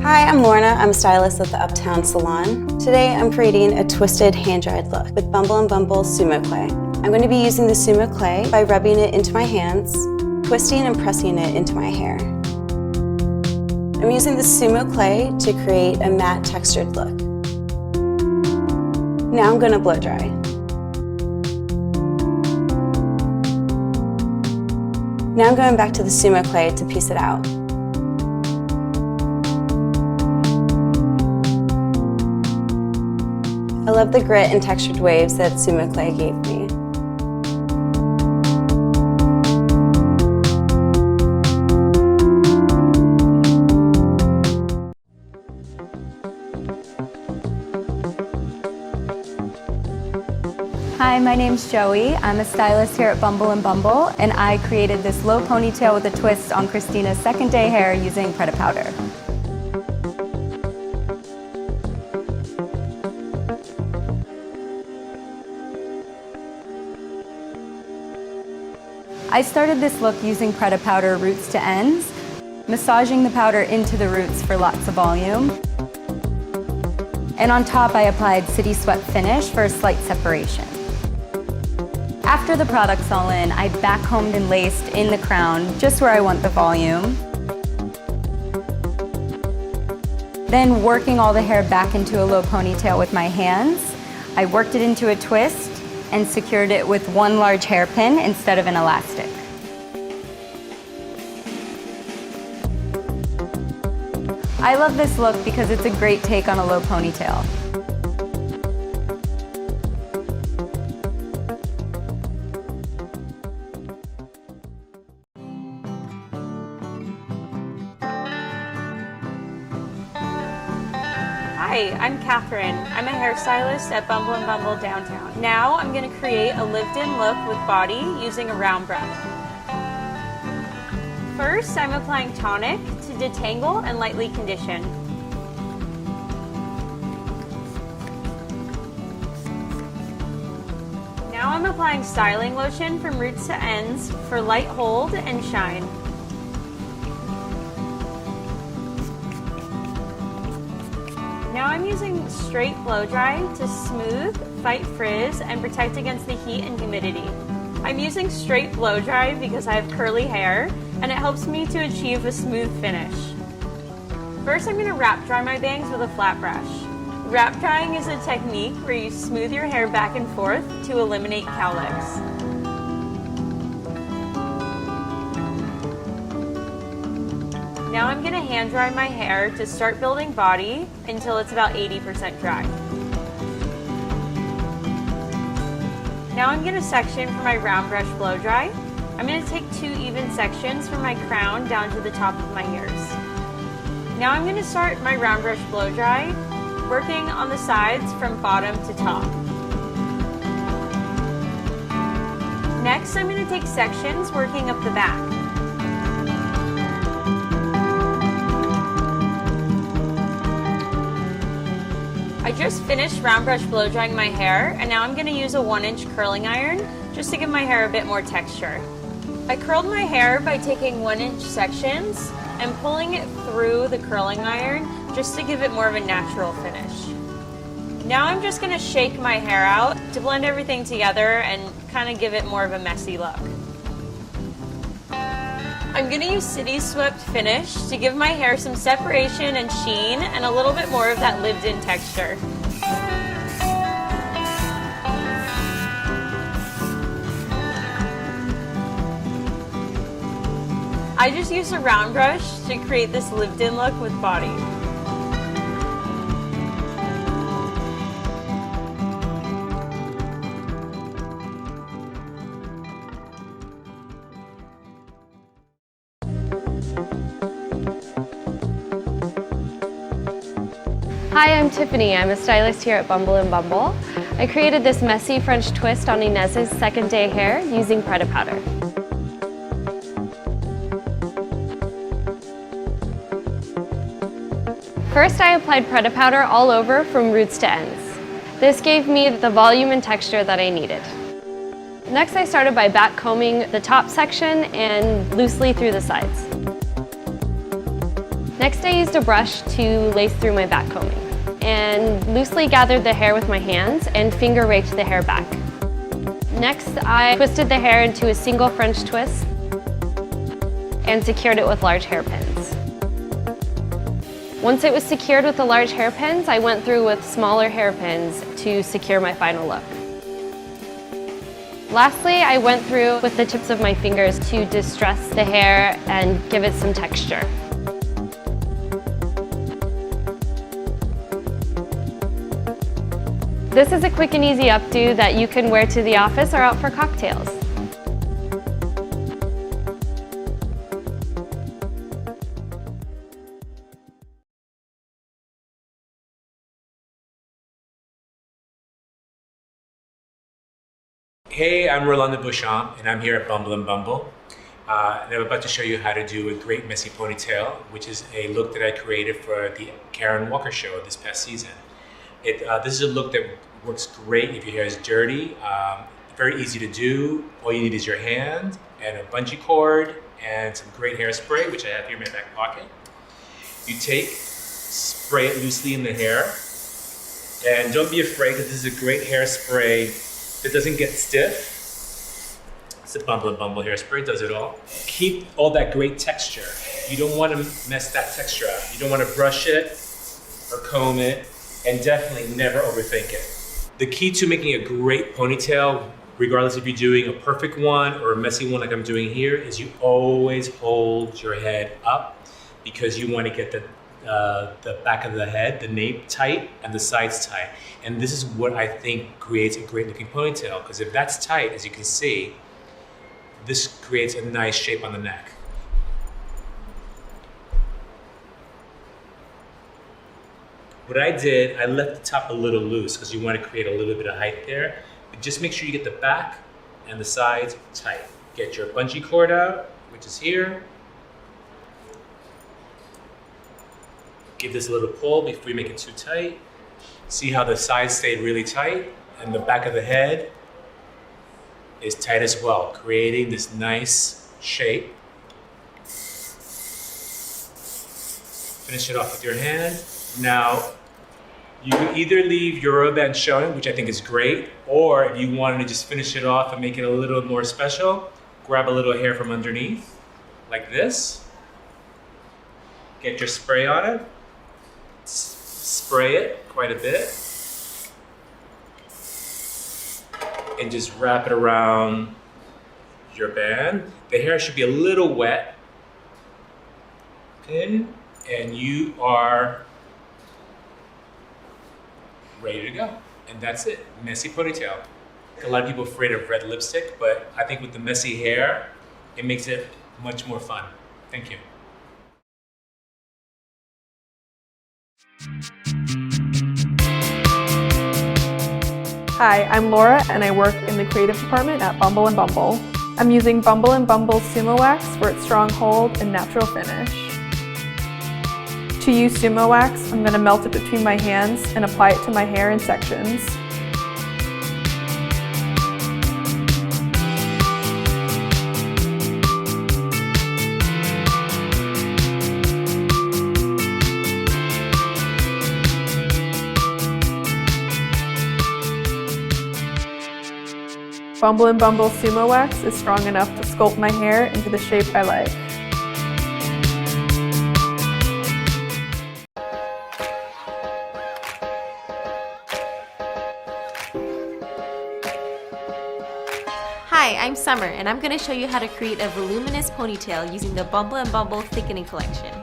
Hi, I'm Lorna. I'm a stylist at the Uptown Salon. Today I'm creating a twisted hand-dried look with Bumble and Bumble Sumo Clay. I'm going to be using the Sumo Clay by rubbing it into my hands, twisting and pressing it into my hair. I'm using the Sumo Clay to create a matte textured look. Now I'm going to blow dry. Now I'm going back to the Sumo Clay to piece it out. I love the grit and textured waves that Sumo Clay gave me. Hi, my name's Joey. I'm a stylist here at Bumble and Bumble, and I created this low ponytail with a twist on Christina's second day hair using Preta powder. I started this look using Preta powder roots to ends, massaging the powder into the roots for lots of volume. And on top, I applied City Swept Finish for a slight separation. After the product's all in, I backcombed and laced in the crown just where I want the volume. Then working all the hair back into a low ponytail with my hands, I worked it into a twist and secured it with one large hairpin instead of an elastic. I love this look because it's a great take on a low ponytail. Hi, I'm Catherine. I'm a hairstylist at Bumble and Bumble downtown. Now I'm going to create a lived-in look with body using a round brush. First, I'm applying tonic to detangle and lightly condition. Now I'm applying styling lotion from roots to ends for light hold and shine. Now I'm using straight blow dry to smooth, fight frizz, and protect against the heat and humidity. I'm using straight blow dry because I have curly hair, and it helps me to achieve a smooth finish. First, I'm going to wrap dry my bangs with a flat brush. Wrap drying is a technique where you smooth your hair back and forth to eliminate cowlicks. Now I'm going to hand dry my hair to start building body until it's about 80% dry. Now I'm going to section for my round brush blow dry. I'm going to take 2 even sections from my crown down to the top of my ears. Now I'm going to start my round brush blow dry, working on the sides from bottom to top. Next, I'm going to take sections working up the back. I just finished round brush blow drying my hair, and now I'm going to use a 1-inch curling iron just to give my hair a bit more texture. I curled my hair by taking 1-inch sections and pulling it through the curling iron just to give it more of a natural finish. Now I'm just going to shake my hair out to blend everything together and kind of give it more of a messy look. I'm going to use City Swept Finish to give my hair some separation and sheen and a little bit more of that lived-in texture. I just used a round brush to create this lived-in look with body. Hi, I'm Tiffany. I'm a stylist here at Bumble and Bumble. I created this messy French twist on Inez's second day hair using Prada powder. First, I applied Prada powder all over from roots to ends. This gave me the volume and texture that I needed. Next, I started by back combing the top section and loosely through the sides. Next, I used a brush to lace through my back combing and loosely gathered the hair with my hands and finger raked the hair back. Next, I twisted the hair into a single French twist and secured it with large hairpins. Once it was secured with the large hairpins, I went through with smaller hairpins to secure my final look. Lastly, I went through with the tips of my fingers to distress the hair and give it some texture. This is a quick and easy updo that you can wear to the office or out for cocktails. Hey, I'm Rolando Beauchamp, and I'm here at Bumble and Bumble. And I'm about to show you how to do a great messy ponytail, which is a look that I created for the Karen Walker show this past season. This is a look that works great if your hair is dirty. Very easy to do. All you need is your hand and a bungee cord and some great hairspray, which I have here in my back pocket. You spray it loosely in the hair, and don't be afraid because this is a great hairspray that doesn't get stiff. It's a Bumble and Bumble hairspray, does it all. Keep all that great texture. You don't want to mess that texture up. You don't want to brush it or comb it, and definitely never overthink it. The key to making a great ponytail, regardless if you're doing a perfect one or a messy one like I'm doing here, is you always hold your head up because you want to get the back of the head, the nape tight and the sides tight. And this is what I think creates a great looking ponytail, because if that's tight, as you can see, this creates a nice shape on the neck. What I did, I left the top a little loose because you want to create a little bit of height there. But just make sure you get the back and the sides tight. Get your bungee cord out, which is here. Give this a little pull before you make it too tight. See how the sides stayed really tight and the back of the head is tight as well, creating this nice shape. Finish it off with your hand. Now, you can either leave your rubber band showing, which I think is great, or if you wanted to just finish it off and make it a little more special, grab a little hair from underneath, like this. Get your spray on it. Spray it quite a bit. And just wrap it around your band. The hair should be a little wet. Okay, and you are ready to go. And that's it, messy ponytail. A lot of people are afraid of red lipstick, but I think with the messy hair, it makes it much more fun. Thank you. Hi, I'm Laura and I work in the creative department at Bumble and Bumble. I'm using Bumble and Bumble's Sumo Wax for its strong hold and natural finish. To use Sumo Wax, I'm going to melt it between my hands and apply it to my hair in sections. Bumble and Bumble Sumo Wax is strong enough to sculpt my hair into the shape I like. Hi, I'm Summer, and I'm going to show you how to create a voluminous ponytail using the Bumble and Bumble Thickening Collection.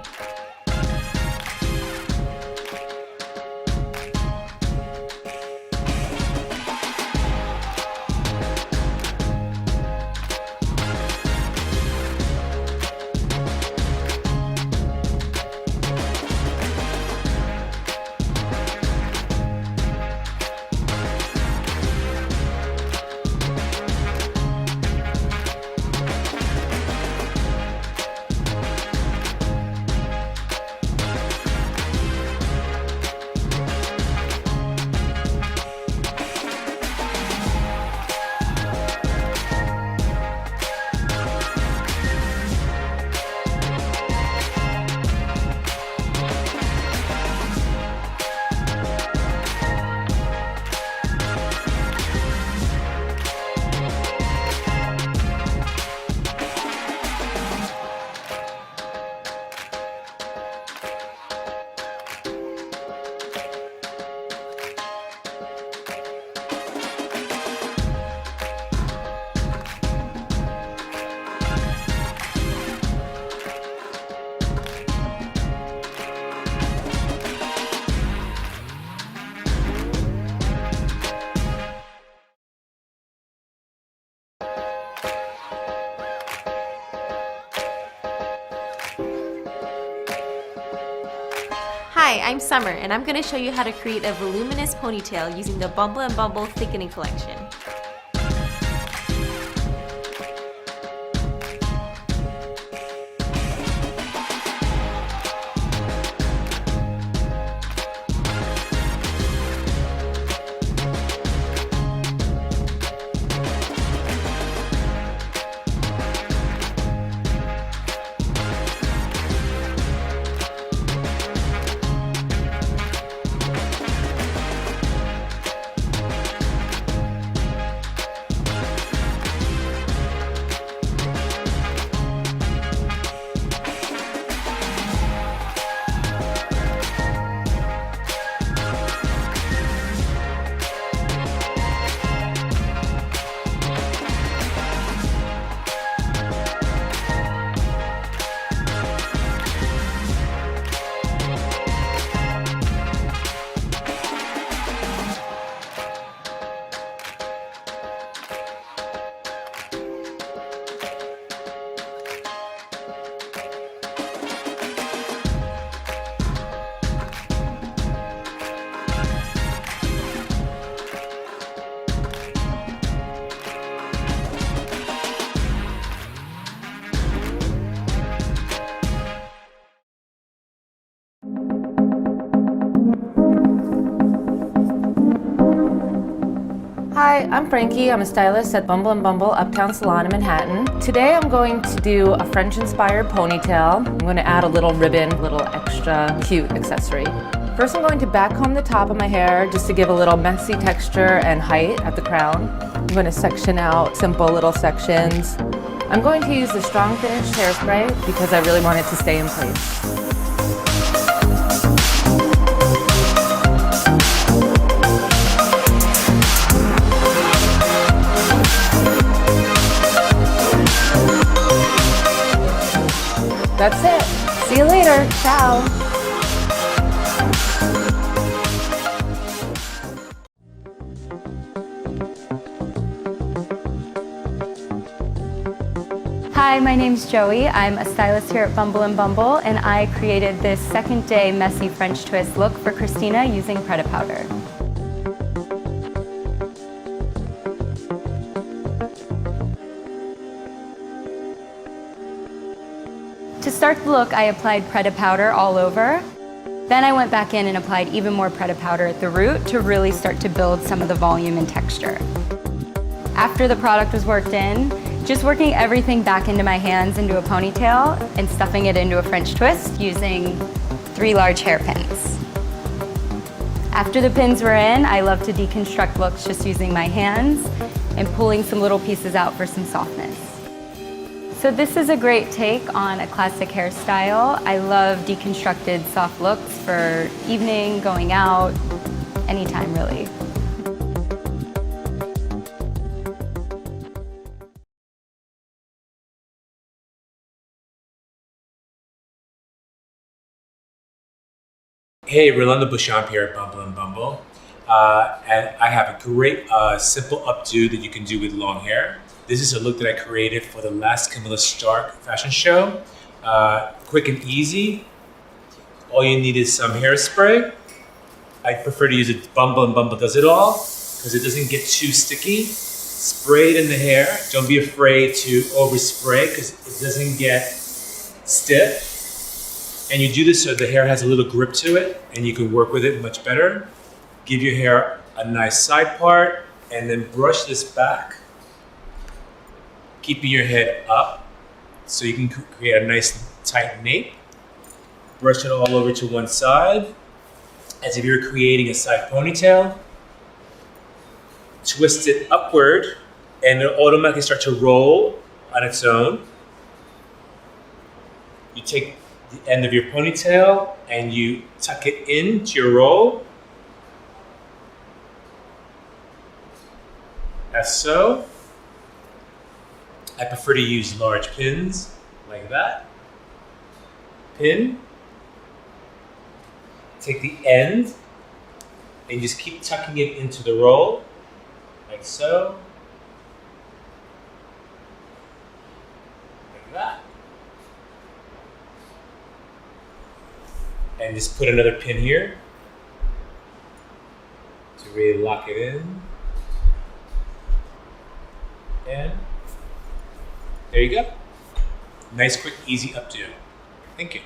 Hi, I'm Summer, and I'm going to show you how to create a voluminous ponytail using the Bumble and Bumble Thickening Collection. Hi, I'm Frankie. I'm a stylist at Bumble & Bumble Uptown Salon in Manhattan. Today I'm going to do a French-inspired ponytail. I'm going to add a little ribbon, a little extra cute accessory. First I'm going to backcomb the top of my hair just to give a little messy texture and height at the crown. I'm going to section out simple little sections. I'm going to use the Strong Finish hairspray because I really want it to stay in place. That's it. See you later. Ciao. Hi, my name's Joey. I'm a stylist here at Bumble & Bumble, and I created this second day messy French twist look for Christina using Preta powder. To start the look, I applied Preta powder all over. Then I went back in and applied even more Preta powder at the root to really start to build some of the volume and texture. After the product was worked in, just working everything back into my hands into a ponytail and stuffing it into a French twist using 3 large hairpins. After the pins were in, I love to deconstruct looks just using my hands and pulling some little pieces out for some softness. So this is a great take on a classic hairstyle. I love deconstructed soft looks for evening, going out, anytime really. Hey, Rolando Bouchamp here at Bumble & Bumble. And I have a great simple updo that you can do with long hair. This is a look that I created for the last Camilla Stark fashion show. Quick and easy. All you need is some hairspray. I prefer to use it, Bumble & Bumble does it all because it doesn't get too sticky. Spray it in the hair. Don't be afraid to overspray because it doesn't get stiff. And you do this so the hair has a little grip to it and you can work with it much better. Give your hair a nice side part and then brush this back, keeping your head up so you can create a nice tight nape. Brush it all over to one side as if you're creating a side ponytail. Twist it upward and it'll automatically start to roll on its own. You take the end of your ponytail and you tuck it into your roll. As so. I prefer to use large pins like that. Pin. Take the end and just keep tucking it into the roll like so. Like that. And just put another pin here to really lock it in. And there you go. Nice, quick, easy updo. Thank you.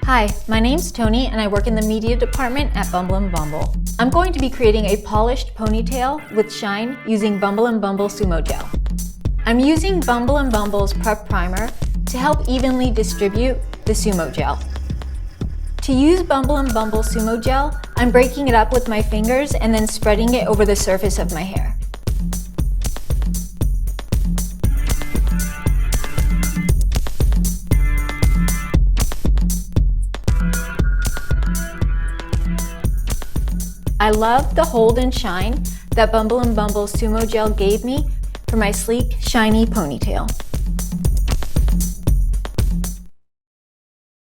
Hi, my name's Tony and I work in the media department at Bumble & Bumble. I'm going to be creating a polished ponytail with shine using Bumble & Bumble Sumo Gel. I'm using Bumble & Bumble's Prep Primer to help evenly distribute the Sumo Gel. To use Bumble & Bumble Sumo Gel, I'm breaking it up with my fingers and then spreading it over the surface of my hair. I love the hold and shine that Bumble & Bumble Sumo Gel gave me for my sleek, shiny ponytail.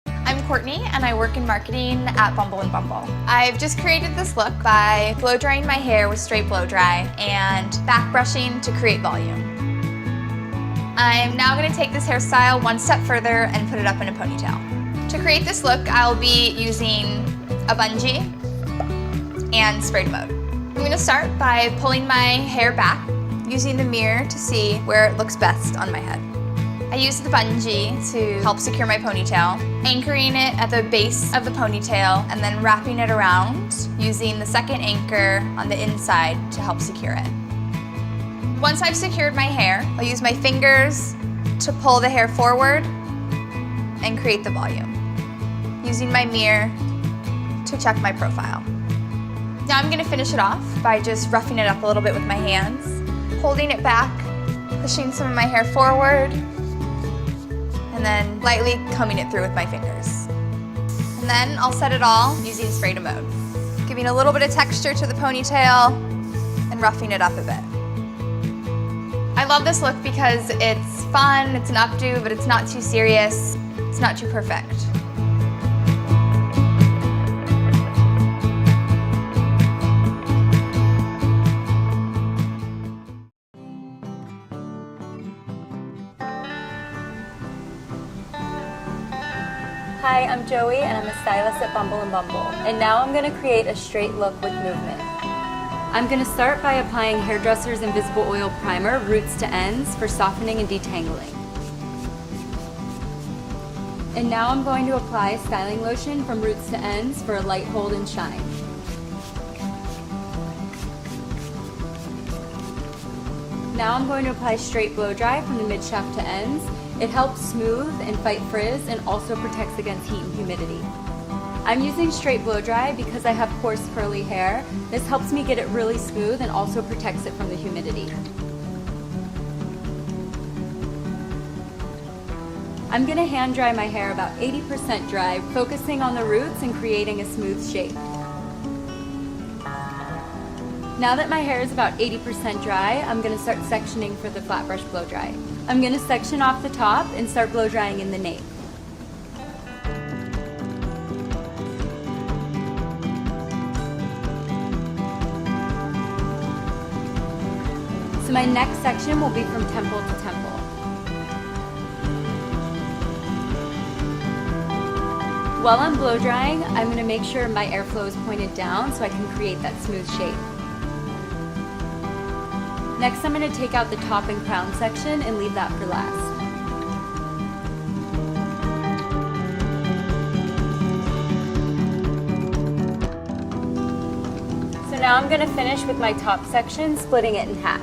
I'm Courtney and I work in marketing at Bumble & Bumble. I've just created this look by blow drying my hair with straight blow dry and back brushing to create volume. I'm now going to take this hairstyle one step further and put it up in a ponytail. To create this look, I'll be using a bungee and spray to mode. I'm going to start by pulling my hair back, using the mirror to see where it looks best on my head. I use the bungee to help secure my ponytail, anchoring it at the base of the ponytail and then wrapping it around using the second anchor on the inside to help secure it. Once I've secured my hair, I'll use my fingers to pull the hair forward and create the volume, using my mirror to check my profile. Now I'm gonna finish it off by just roughing it up a little bit with my hands, holding it back, pushing some of my hair forward, and then lightly combing it through with my fingers. And then I'll set it all using spray to mode, giving a little bit of texture to the ponytail and roughing it up a bit. I love this look because it's fun, it's an updo, but it's not too serious, it's not too perfect. Hi, I'm Joey and I'm a stylist at Bumble & Bumble. And now I'm gonna create a straight look with movement. I'm gonna start by applying Hairdresser's Invisible Oil Primer, roots to ends, for softening and detangling. And now I'm going to apply styling lotion from roots to ends for a light hold and shine. Now I'm going to apply straight blow dry from the mid shaft to ends. It helps smooth and fight frizz and also protects against heat and humidity. I'm using straight blow dry because I have coarse curly hair. This helps me get it really smooth and also protects it from the humidity. I'm gonna hand dry my hair about 80% dry, focusing on the roots and creating a smooth shape. Now that my hair is about 80% dry, I'm gonna start sectioning for the flat brush blow dry. I'm gonna section off the top and start blow drying in the nape. So my next section will be from temple to temple. While I'm blow drying, I'm gonna make sure my airflow is pointed down so I can create that smooth shape. Next, I'm going to take out the top and crown section and leave that for last. So now I'm going to finish with my top section, splitting it in half.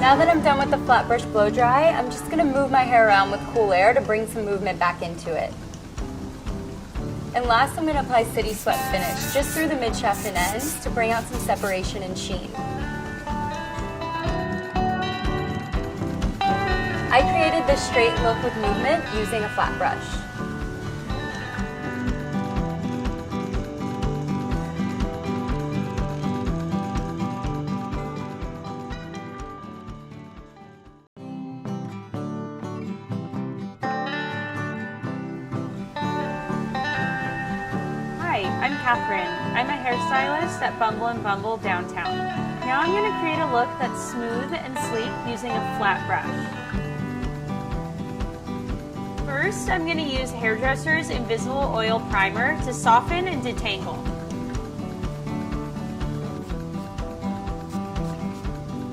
Now that I'm done with the flat brush blow dry, I'm just going to move my hair around with cool air to bring some movement back into it. And last, I'm going to apply City Swept Finish just through the mid-shaft and ends to bring out some separation and sheen. I created this straight look with movement using a flat brush. I'm Catherine. I'm a hairstylist at Bumble & Bumble downtown. Now I'm going to create a look that's smooth and sleek using a flat brush. First, I'm going to use Hairdresser's Invisible Oil Primer to soften and detangle.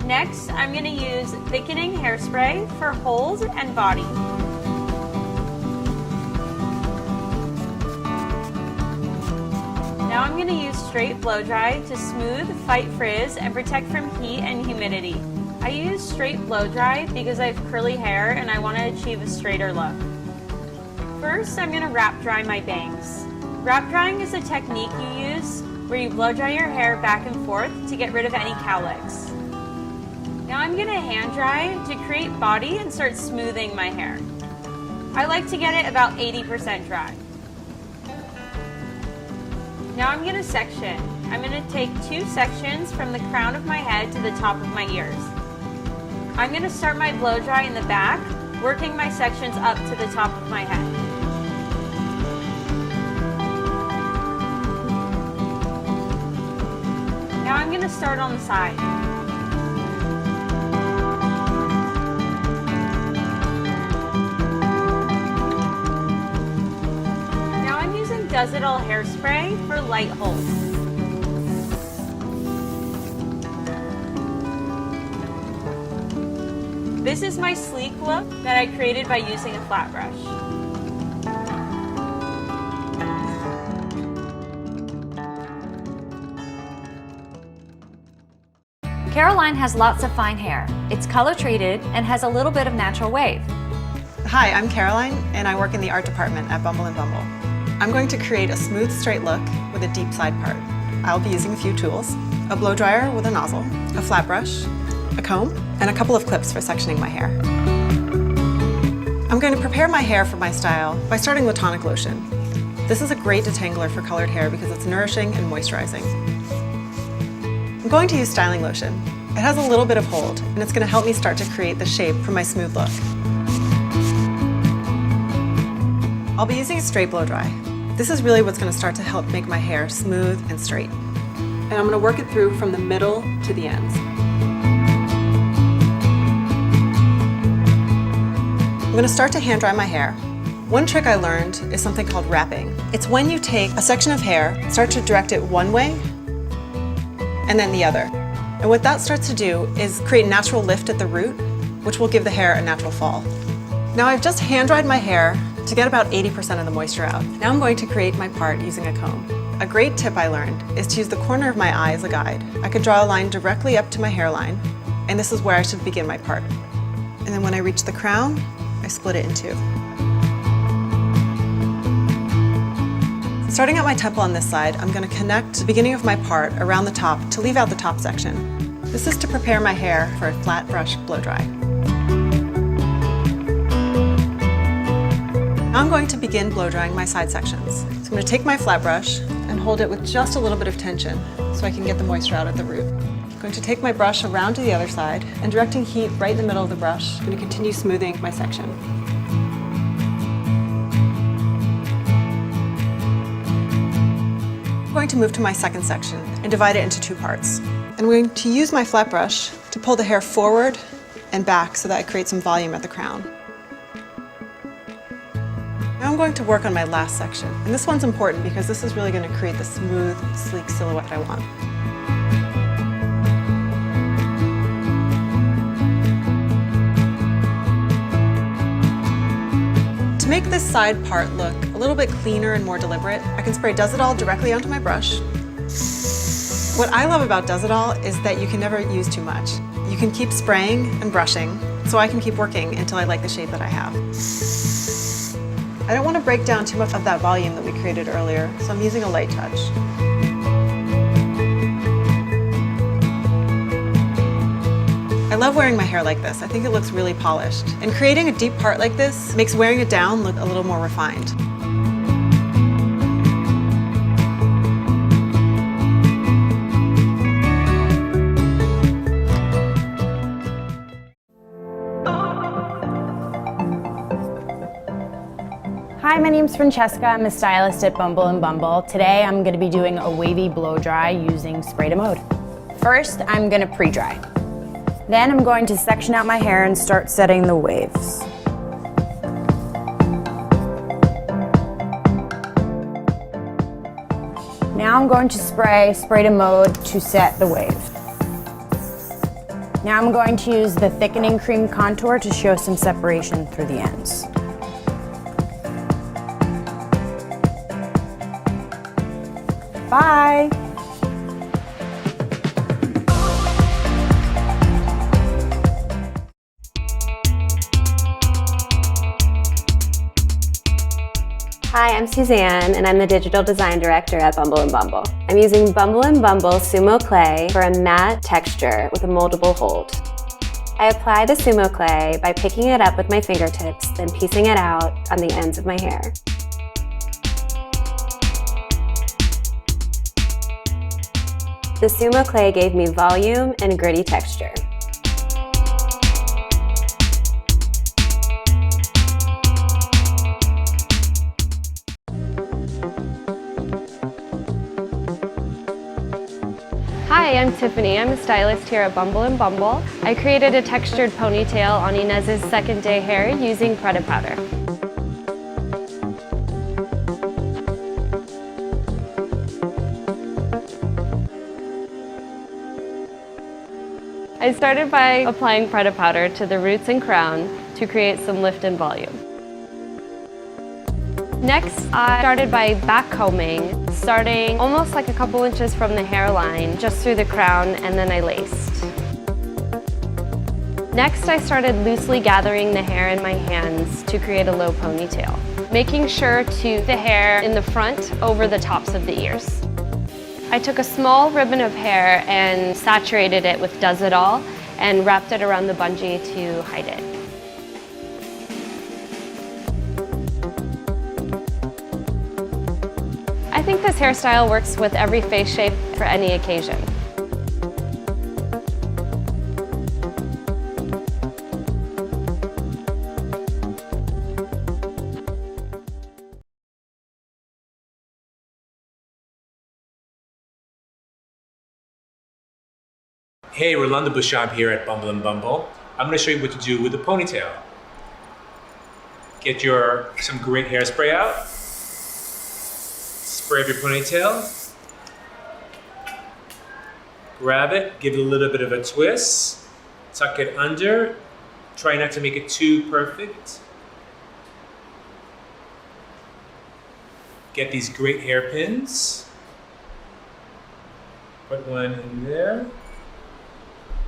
Next, I'm going to use Thickening Hairspray for hold and body. Now I'm going to use straight blow dry to smooth, fight frizz, and protect from heat and humidity. I use straight blow dry because I have curly hair and I want to achieve a straighter look. First, I'm going to wrap dry my bangs. Wrap drying is a technique you use where you blow dry your hair back and forth to get rid of any cowlicks. Now I'm going to hand dry to create body and start smoothing my hair. I like to get it about 80% dry. Now I'm going to section. I'm going to take 2 sections from the crown of my head to the top of my ears. I'm going to start my blow dry in the back, working my sections up to the top of my head. Now I'm going to start on the side. Does It All hairspray for light holds. This is my sleek look that I created by using a flat brush. Caroline has lots of fine hair. It's color treated and has a little bit of natural wave. Hi, I'm Caroline and I work in the art department at Bumble & Bumble. I'm going to create a smooth, straight look with a deep side part. I'll be using a few tools: a blow dryer with a nozzle, a flat brush, a comb, and a couple of clips for sectioning my hair. I'm going to prepare my hair for my style by starting with tonic lotion. This is a great detangler for colored hair because it's nourishing and moisturizing. I'm going to use styling lotion. It has a little bit of hold, and it's going to help me start to create the shape for my smooth look. I'll be using a straight blow dry. This is really what's going to start to help make my hair smooth and straight. And I'm going to work it through from the middle to the ends. I'm going to start to hand dry my hair. One trick I learned is something called wrapping. It's when you take a section of hair, start to direct it one way, and then the other. And what that starts to do is create natural lift at the root, which will give the hair a natural fall. Now I've just hand dried my hair to get about 80% of the moisture out. Now I'm going to create my part using a comb. A great tip I learned is to use the corner of my eye as a guide. I could draw a line directly up to my hairline, and this is where I should begin my part. And then when I reach the crown, I split it in two. Starting at my temple on this side, I'm going to connect the beginning of my part around the top to leave out the top section. This is to prepare my hair for a flat brush blow dry. Now I'm going to begin blow drying my side sections. So I'm going to take my flat brush and hold it with just a little bit of tension so I can get the moisture out at the root. I'm going to take my brush around to the other side and directing heat right in the middle of the brush, I'm going to continue smoothing my section. I'm going to move to my second section and divide it into two parts. I'm going to use my flat brush to pull the hair forward and back so that I create some volume at the crown. Now I'm going to work on my last section. And this one's important because this is really going to create the smooth, sleek silhouette I want. To make this side part look a little bit cleaner and more deliberate, I can spray Does-It-All directly onto my brush. What I love about Does-It-All is that you can never use too much. You can keep spraying and brushing, so I can keep working until I like the shape that I have. I don't want to break down too much of that volume that we created earlier, so I'm using a light touch. I love wearing my hair like this. I think it looks really polished. And creating a deep part like this makes wearing it down look a little more refined. Hi, my name's Francesca. I'm a stylist at Bumble & Bumble. Today I'm going to be doing a wavy blow dry using spray to mode. First, I'm going to pre-dry. Then I'm going to section out my hair and start setting the waves. Now I'm going to spray to mode to set the wave. Now I'm going to use the thickening cream contour to show some separation through the ends. Bye! Hi, I'm Suzanne, and I'm the Digital Design Director at Bumble & Bumble. I'm using Bumble & Bumble Sumo Clay for a matte texture with a moldable hold. I apply the Sumo Clay by picking it up with my fingertips, then piecing it out on the ends of my hair. The Sumo Clay gave me volume and gritty texture. Hi, I'm Tiffany. I'm a stylist here at Bumble & Bumble. I created a textured ponytail on Inez's second day hair using Prada powder. I started by applying Preda powder to the roots and crown to create some lift and volume. Next, I started by back combing, starting almost like a couple inches from the hairline, just through the crown, and then I laced. Next, I started loosely gathering the hair in my hands to create a low ponytail, making sure to the hair in the front over the tops of the ears. I took a small ribbon of hair and saturated it with Does It All and wrapped it around the bungee to hide it. I think this hairstyle works with every face shape for any occasion. Hey, Rolando Bouchamp here at Bumble and Bumble. I'm going to show you what to do with the ponytail. Get some great hairspray out. Spray up your ponytail. Grab it, give it a little bit of a twist. Tuck it under. Try not to make it too perfect. Get these great hairpins. Put one in there.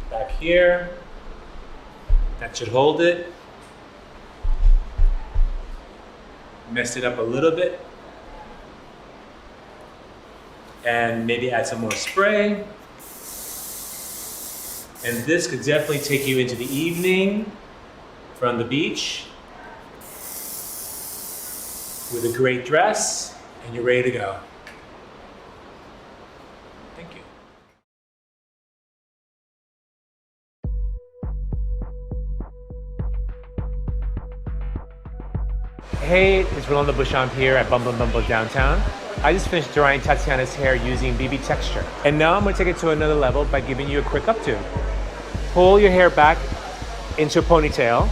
Back here. That should hold it. Messed it up a little bit. And maybe add some more spray. And this could definitely take you into the evening from the beach with a great dress, and you're ready to go. Thank you. Hey, it's Rolando Bouchamp here at Bumble and Bumble downtown. I just finished drying Tatiana's hair using BB Texture. And now I'm gonna take it to another level by giving you a quick updo. Pull your hair back into a ponytail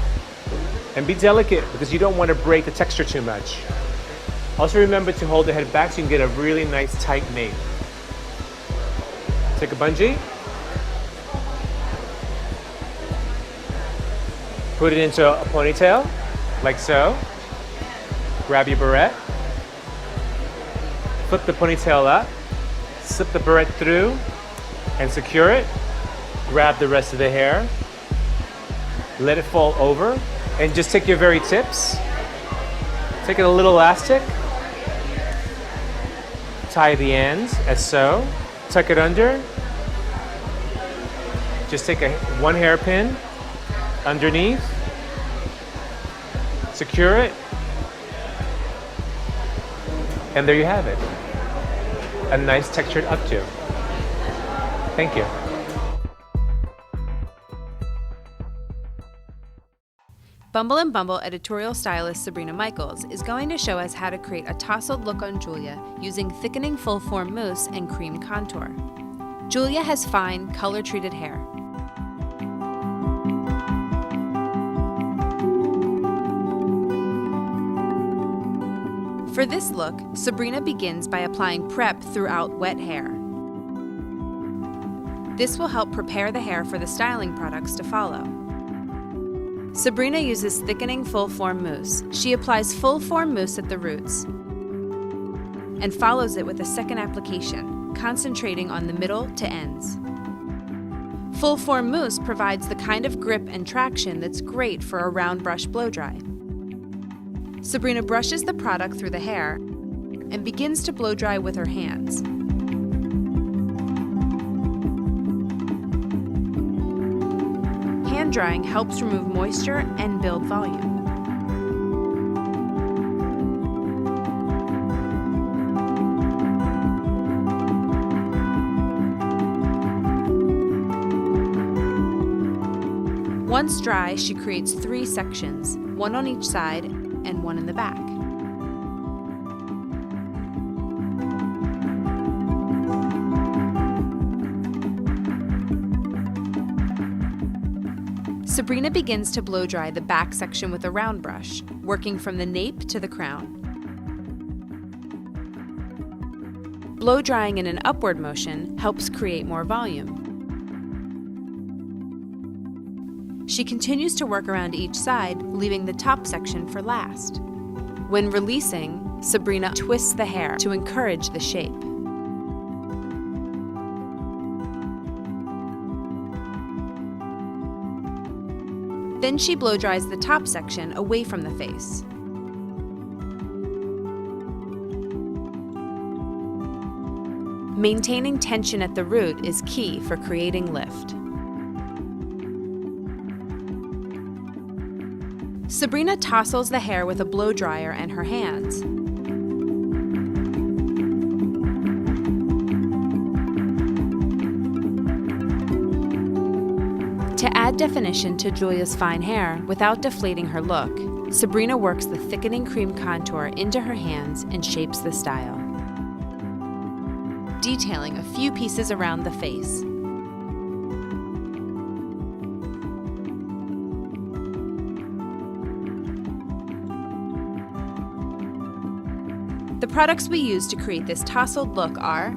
and be delicate because you don't want to break the texture too much. Also remember to hold the head back so you can get a really nice tight nape. Take a bungee. Put it into a ponytail, like so. Grab your barrette. Flip the ponytail up, slip the barrette through, and secure it. Grab the rest of the hair, let it fall over, and just take your very tips, take a little elastic, tie the ends as so, tuck it under, just take one hairpin underneath, secure it, and there you have it. A nice textured updo. Thank you. Bumble and Bumble editorial stylist Sabrina Michaels is going to show us how to create a tousled look on Julia using thickening full form mousse and cream contour. Julia has fine, color-treated hair. For this look, Sabrina begins by applying prep throughout wet hair. This will help prepare the hair for the styling products to follow. Sabrina uses thickening full-form mousse. She applies full-form mousse at the roots and follows it with a second application, concentrating on the middle to ends. Full-form mousse provides the kind of grip and traction that's great for a round brush blow-dry. Sabrina brushes the product through the hair and begins to blow-dry with her hands. Hand drying helps remove moisture and build volume. Once dry, she creates 3 sections, one on each side and one in the back. Sabrina begins to blow dry the back section with a round brush, working from the nape to the crown. Blow drying in an upward motion helps create more volume. She continues to work around each side, leaving the top section for last. When releasing, Sabrina twists the hair to encourage the shape. Then she blow dries the top section away from the face. Maintaining tension at the root is key for creating lift. Sabrina tousles the hair with a blow dryer and her hands. To add definition to Julia's fine hair without deflating her look, Sabrina works the thickening cream contour into her hands and shapes the style, detailing a few pieces around the face. The products we use to create this tousled look are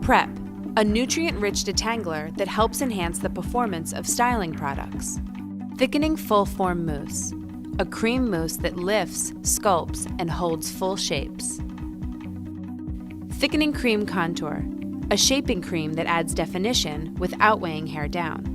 Prep, a nutrient-rich detangler that helps enhance the performance of styling products. Thickening full-form mousse, a cream mousse that lifts, sculpts, and holds full shapes. Thickening cream contour, a shaping cream that adds definition without weighing hair down.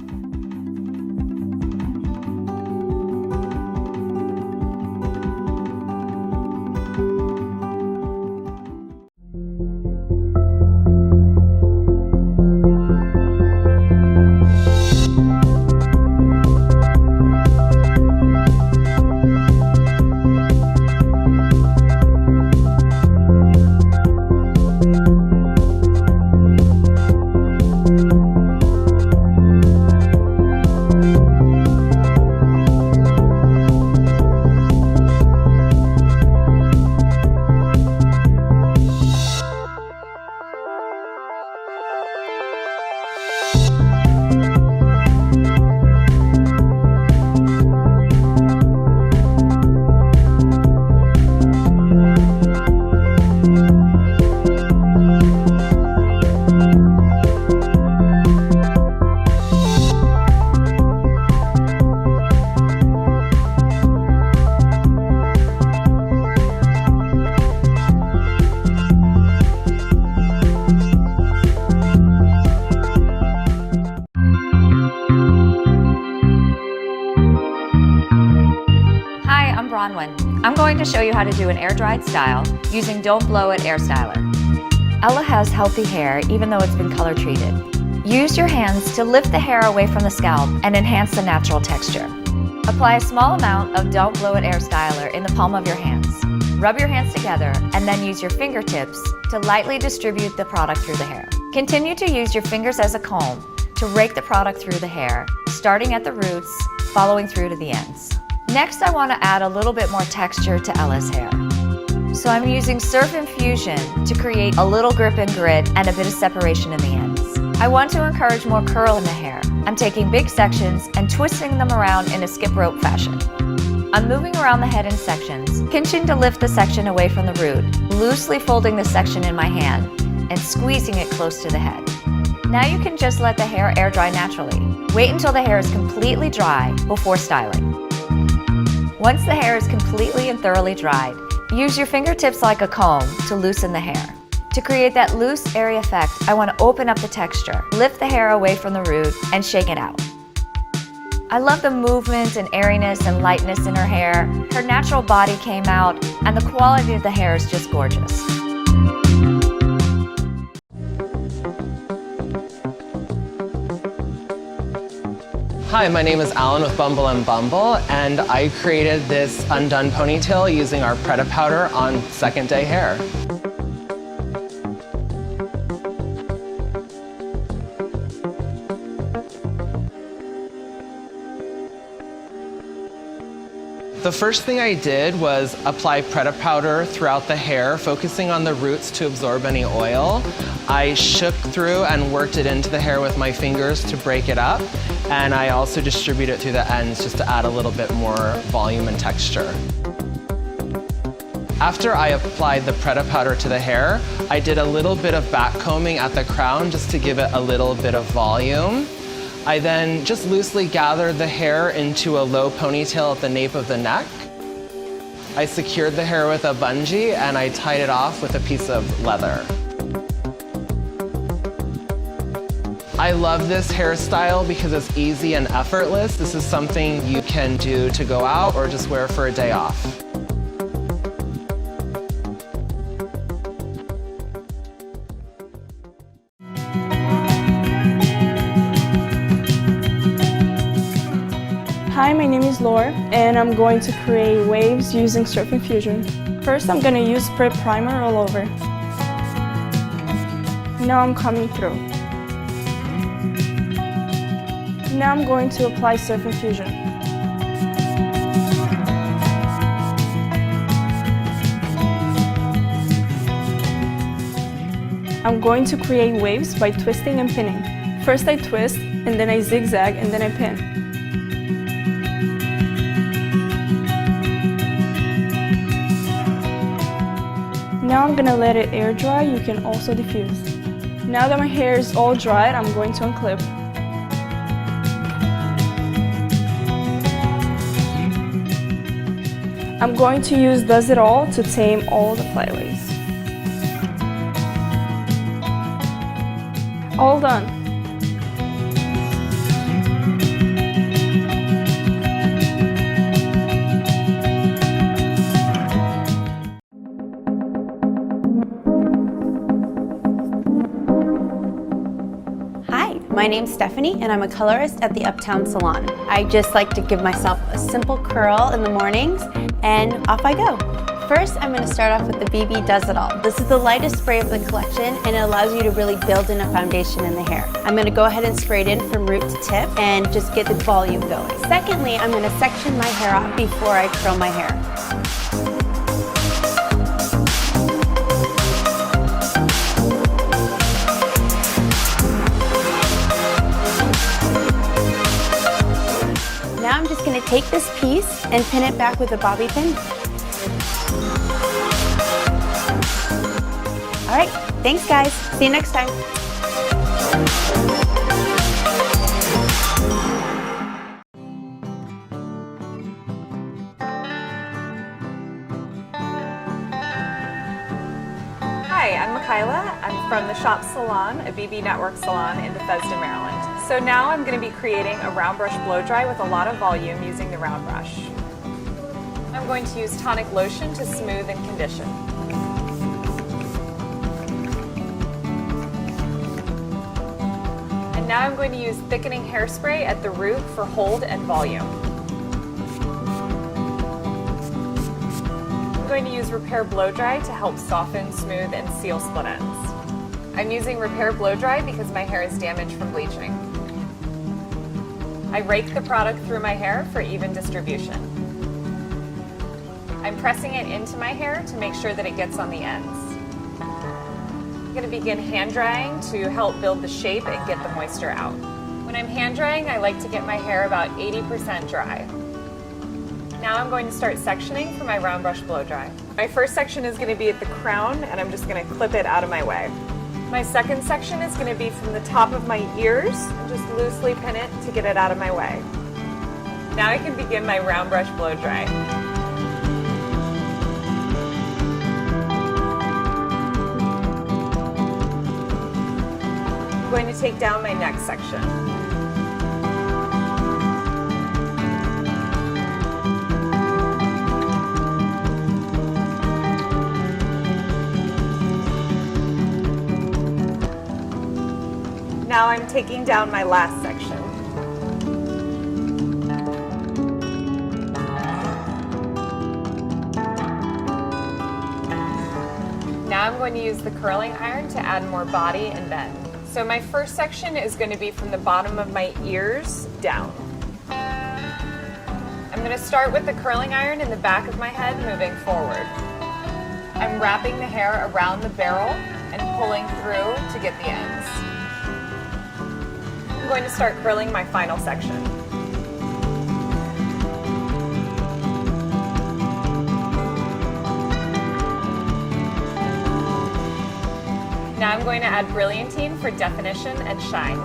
I'm going to show you how to do an air-dried style using Don't Blow It Air Styler. Ella has healthy hair even though it's been color treated. Use your hands to lift the hair away from the scalp and enhance the natural texture. Apply a small amount of Don't Blow It Air Styler in the palm of your hands. Rub your hands together and then use your fingertips to lightly distribute the product through the hair. Continue to use your fingers as a comb to rake the product through the hair, starting at the roots, following through to the ends. Next, I want to add a little bit more texture to Ella's hair. So I'm using Surf Infusion to create a little grip and grit and a bit of separation in the ends. I want to encourage more curl in the hair. I'm taking big sections and twisting them around in a skip rope fashion. I'm moving around the head in sections, pinching to lift the section away from the root, loosely folding the section in my hand, and squeezing it close to the head. Now you can just let the hair air dry naturally. Wait until the hair is completely dry before styling. Once the hair is completely and thoroughly dried, use your fingertips like a comb to loosen the hair. To create that loose, airy effect, I want to open up the texture, lift the hair away from the root, and shake it out. I love the movement and airiness and lightness in her hair. Her natural body came out, and the quality of the hair is just gorgeous. Hi, my name is Alan with Bumble and Bumble, and I created this undone ponytail using our Preta powder on second day hair. The first thing I did was apply Preta powder throughout the hair, focusing on the roots to absorb any oil. I shook through and worked it into the hair with my fingers to break it up, and I also distribute it through the ends just to add a little bit more volume and texture. After I applied the Preta powder to the hair, I did a little bit of back combing at the crown just to give it a little bit of volume. I then just loosely gathered the hair into a low ponytail at the nape of the neck. I secured the hair with a bungee and I tied it off with a piece of leather. I love this hairstyle because it's easy and effortless. This is something you can do to go out or just wear for a day off. Hi, my name is Laura, and I'm going to create waves using Surf Infusion. First, I'm going to use spray primer all over. Now I'm coming through. Now I'm going to apply Surf Infusion. I'm going to create waves by twisting and pinning. First I twist, and then I zigzag, and then I pin. Now I'm gonna let it air dry. You can also diffuse. Now that my hair is all dried, I'm going to unclip. I'm going to use Does It All to tame all the flyaways. All done. My name's Stephanie and I'm a colorist at the Uptown Salon. I just like to give myself a simple curl in the mornings and off I go. First, I'm going to start off with the BB Does It All. This is the lightest spray of the collection and it allows you to really build in a foundation in the hair. I'm going to go ahead and spray it in from root to tip and just get the volume going. Secondly, I'm going to section my hair off before I curl my hair. Now I'm just going to take this piece and pin it back with a bobby pin. All right, thanks guys. See you next time. Hi, I'm Michaela. I'm from the Shop Salon, a BB Network salon in Bethesda, Maryland. So now I'm going to be creating a round brush blow dry with a lot of volume using the round brush. I'm going to use tonic lotion to smooth and condition. And now I'm going to use thickening hairspray at the root for hold and volume. I'm going to use Repair Blow Dry to help soften, smooth, and seal split ends. I'm using Repair Blow Dry because my hair is damaged from bleaching. I rake the product through my hair for even distribution. I'm pressing it into my hair to make sure that it gets on the ends. I'm going to begin hand drying to help build the shape and get the moisture out. When I'm hand drying, I like to get my hair about 80% dry. Now I'm going to start sectioning for my round brush blow dry. My first section is going to be at the crown and I'm just going to clip it out of my way. My second section is going to be from the top of my ears and just loosely pin it to get it out of my way. Now I can begin my round brush blow dry. I'm going to take down my next section. Now I'm taking down my last section. Now I'm going to use the curling iron to add more body and bend. So my first section is going to be from the bottom of my ears down. I'm going to start with the curling iron in the back of my head moving forward. I'm wrapping the hair around the barrel and pulling through to get the ends. I'm going to start curling my final section. Now I'm going to add brilliantine for definition and shine.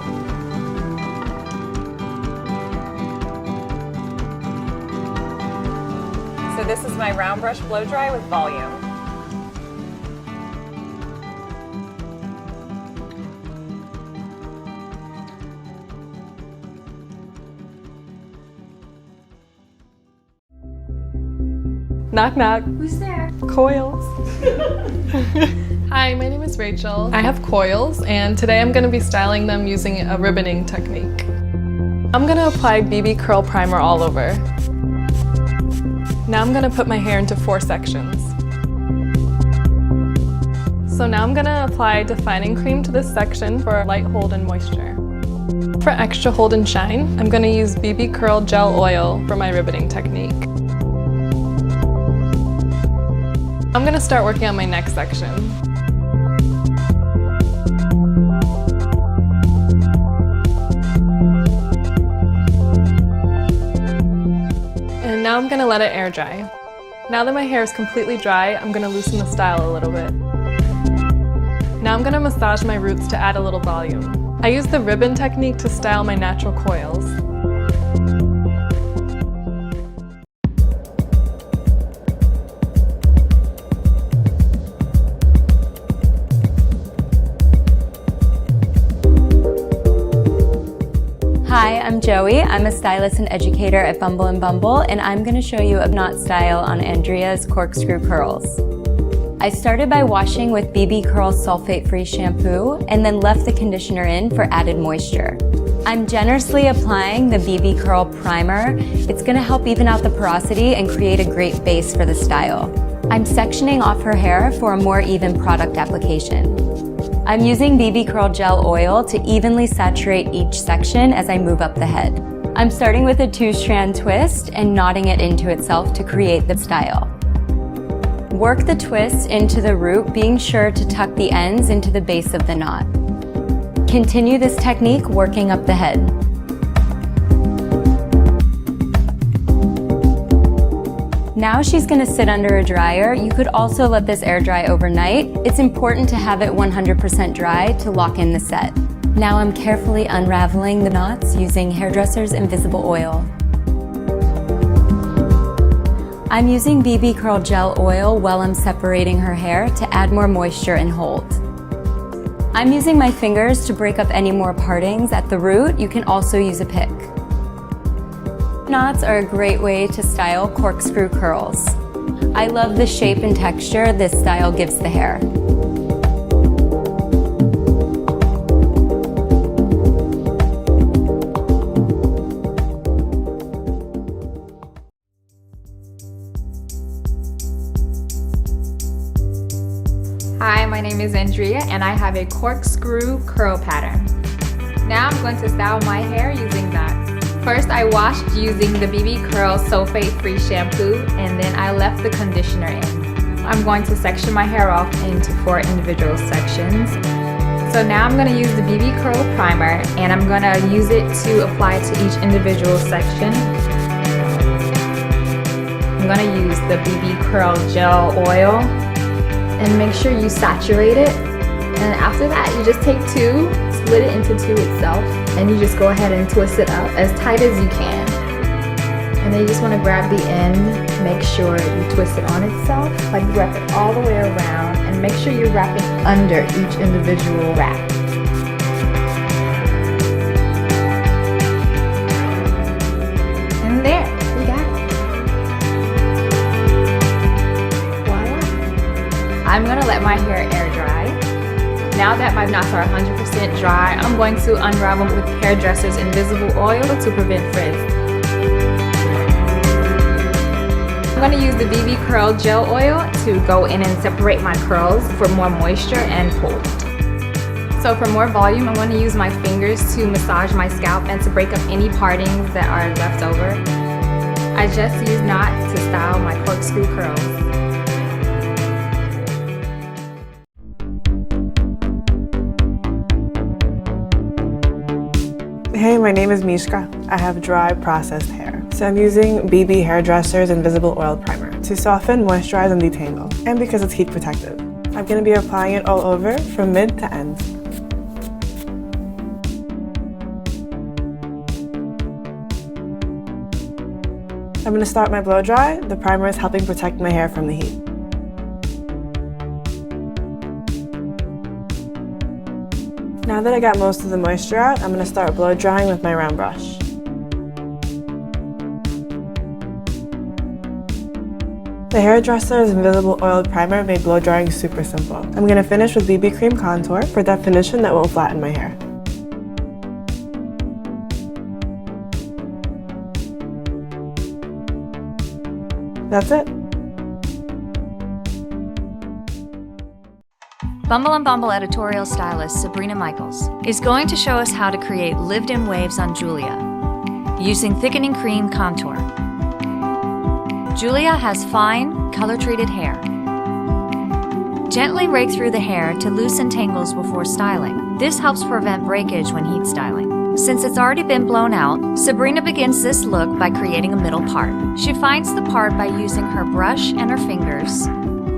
So this is my round brush blow dry with volume. Knock, knock. Who's there? Coils. Hi, my name is Rachel. I have coils, and today I'm going to be styling them using a ribboning technique. I'm going to apply BB Curl Primer all over. Now I'm going to put my hair into 4 sections. So now I'm going to apply defining cream to this section for light hold and moisture. For extra hold and shine, I'm going to use BB Curl Gel Oil for my ribboning technique. I'm going to start working on my next section. And now I'm going to let it air dry. Now that my hair is completely dry, I'm going to loosen the style a little bit. Now I'm going to massage my roots to add a little volume. I use the ribbon technique to style my natural coils. Hi, I'm Joey. I'm a stylist and educator at Bumble & Bumble, and I'm going to show you a knot style on Andrea's corkscrew curls. I started by washing with BB Curl sulfate-free shampoo and then left the conditioner in for added moisture. I'm generously applying the BB Curl primer. It's going to help even out the porosity and create a great base for the style. I'm sectioning off her hair for a more even product application. I'm using BB Curl Gel Oil to evenly saturate each section as I move up the head. I'm starting with a 2-strand twist and knotting it into itself to create the style. Work the twist into the root, being sure to tuck the ends into the base of the knot. Continue this technique working up the head. Now she's going to sit under a dryer. You could also let this air dry overnight. It's important to have it 100% dry to lock in the set. Now I'm carefully unraveling the knots using hairdresser's invisible oil. I'm using BB Curl Gel Oil while I'm separating her hair to add more moisture and hold. I'm using my fingers to break up any more partings at the root. You can also use a pick. Knots are a great way to style corkscrew curls. I love the shape and texture this style gives the hair. Hi, my name is Andrea and I have a corkscrew curl pattern. Now I'm going to style my hair using that. First, I washed using the BB Curl sulfate-free shampoo and then I left the conditioner in. I'm going to section my hair off into 4 individual sections. So now I'm going to use the BB Curl primer and I'm going to use it to apply to each individual section. I'm going to use the BB Curl Gel Oil and make sure you saturate it. And after that, you just take 2, split it into 2 itself, and you just go ahead and twist it up as tight as you can. And then you just want to grab the end, make sure you twist it on itself, like wrap it all the way around, and make sure you're wrapping under each individual wrap. And there, we got it. Voila. I'm gonna let my hair air dry. Now that my knots are 100% dry, I'm going to unravel with hairdresser's invisible oil to prevent frizz. I'm going to use the BB Curl Gel Oil to go in and separate my curls for more moisture and hold. So for more volume, I'm going to use my fingers to massage my scalp and to break up any partings that are left over. I just use knots to style my corkscrew curls. Hey, my name is Mishka. I have dry, processed hair. So I'm using BB Hairdresser's Invisible Oil Primer to soften, moisturize, and detangle. And because it's heat protective. I'm going to be applying it all over from mid to end. I'm going to start my blow dry. The primer is helping protect my hair from the heat. Now that I got most of the moisture out, I'm going to start blow drying with my round brush. The Hairdresser's Invisible Oiled Primer made blow drying super simple. I'm going to finish with BB Cream Contour for definition that won't flatten my hair. That's it. Bumble and Bumble editorial stylist Sabrina Michaels is going to show us how to create lived-in waves on Julia using thickening cream contour. Julia has fine, color-treated hair. Gently rake through the hair to loosen tangles before styling. This helps prevent breakage when heat styling. Since it's already been blown out, Sabrina begins this look by creating a middle part. She finds the part by using her brush and her fingers,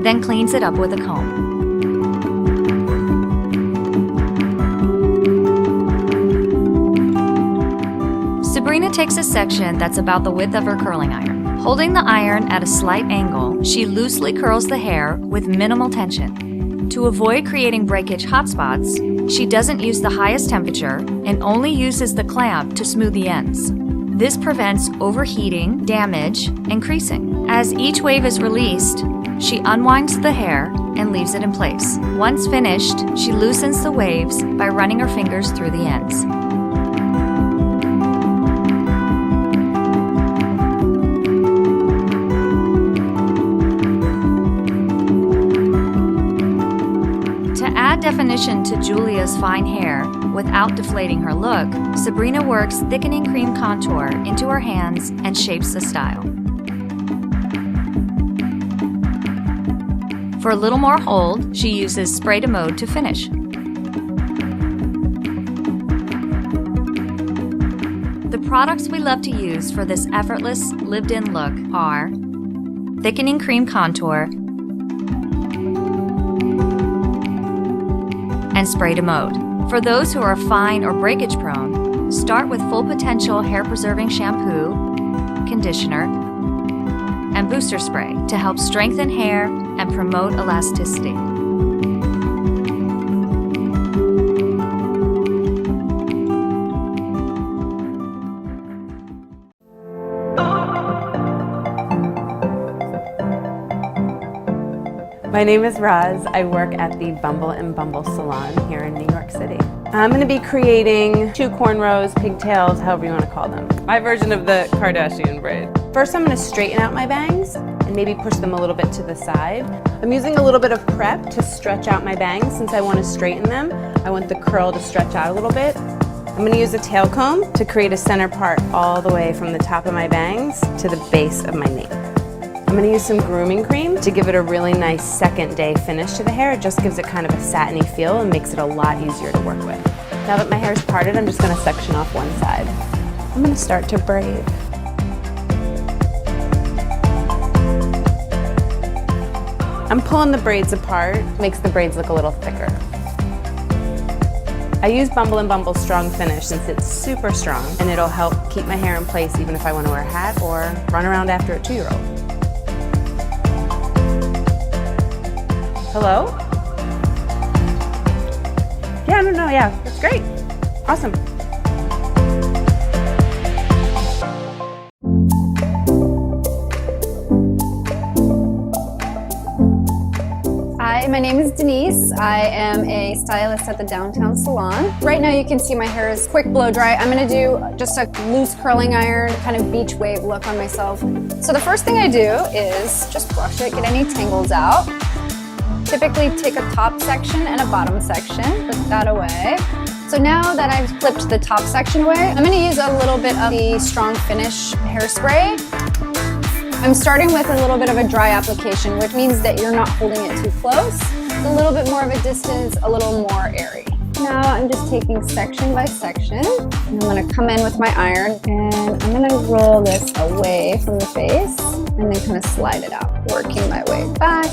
then cleans it up with a comb. Sabrina takes a section that's about the width of her curling iron. Holding the iron at a slight angle, she loosely curls the hair with minimal tension. To avoid creating breakage hotspots, she doesn't use the highest temperature and only uses the clamp to smooth the ends. This prevents overheating, damage, and creasing. As each wave is released, she unwinds the hair and leaves it in place. Once finished, she loosens the waves by running her fingers through the ends. Definition to Julia's fine hair without deflating her look, Sabrina works thickening cream contour into her hands and shapes the style. For a little more hold, she uses spray to mode to finish. The products we love to use for this effortless, lived-in look are thickening cream contour and spray to mode. For those who are fine or breakage prone, start with full potential hair preserving shampoo, conditioner, and booster spray to help strengthen hair and promote elasticity. My name is Roz. I work at the Bumble and Bumble salon here in New York City. I'm going to be creating 2 cornrows, pigtails, however you want to call them. My version of the Kardashian braid. First, I'm going to straighten out my bangs and maybe push them a little bit to the side. I'm using a little bit of prep to stretch out my bangs since I want to straighten them. I want the curl to stretch out a little bit. I'm going to use a tail comb to create a center part all the way from the top of my bangs to the base of my nape. I'm going to use some grooming cream to give it a really nice second day finish to the hair. It just gives it kind of a satiny feel and makes it a lot easier to work with. Now that my hair is parted, I'm just going to section off one side. I'm going to start to braid. I'm pulling the braids apart, makes the braids look a little thicker. I use Bumble and Bumble's Strong Finish since it's super strong and it'll help keep my hair in place even if I want to wear a hat or run around after a 2-year-old. Hello? Yeah, no, that's great. Awesome. Hi, my name is Denise. I am a stylist at the Downtown Salon. Right now you can see my hair is quick blow dry. I'm gonna do just a loose curling iron, kind of beach wave look on myself. So the first thing I do is just brush it, get any tangles out. Typically take a top section and a bottom section, put that away. So now that I've clipped the top section away, I'm gonna use a little bit of the Strong Finish hairspray. I'm starting with a little bit of a dry application, which means that you're not holding it too close. A little bit more of a distance, a little more airy. Now I'm just taking section by section, and I'm gonna come in with my iron, and I'm gonna roll this away from the face, and then kind of slide it out, working my way back.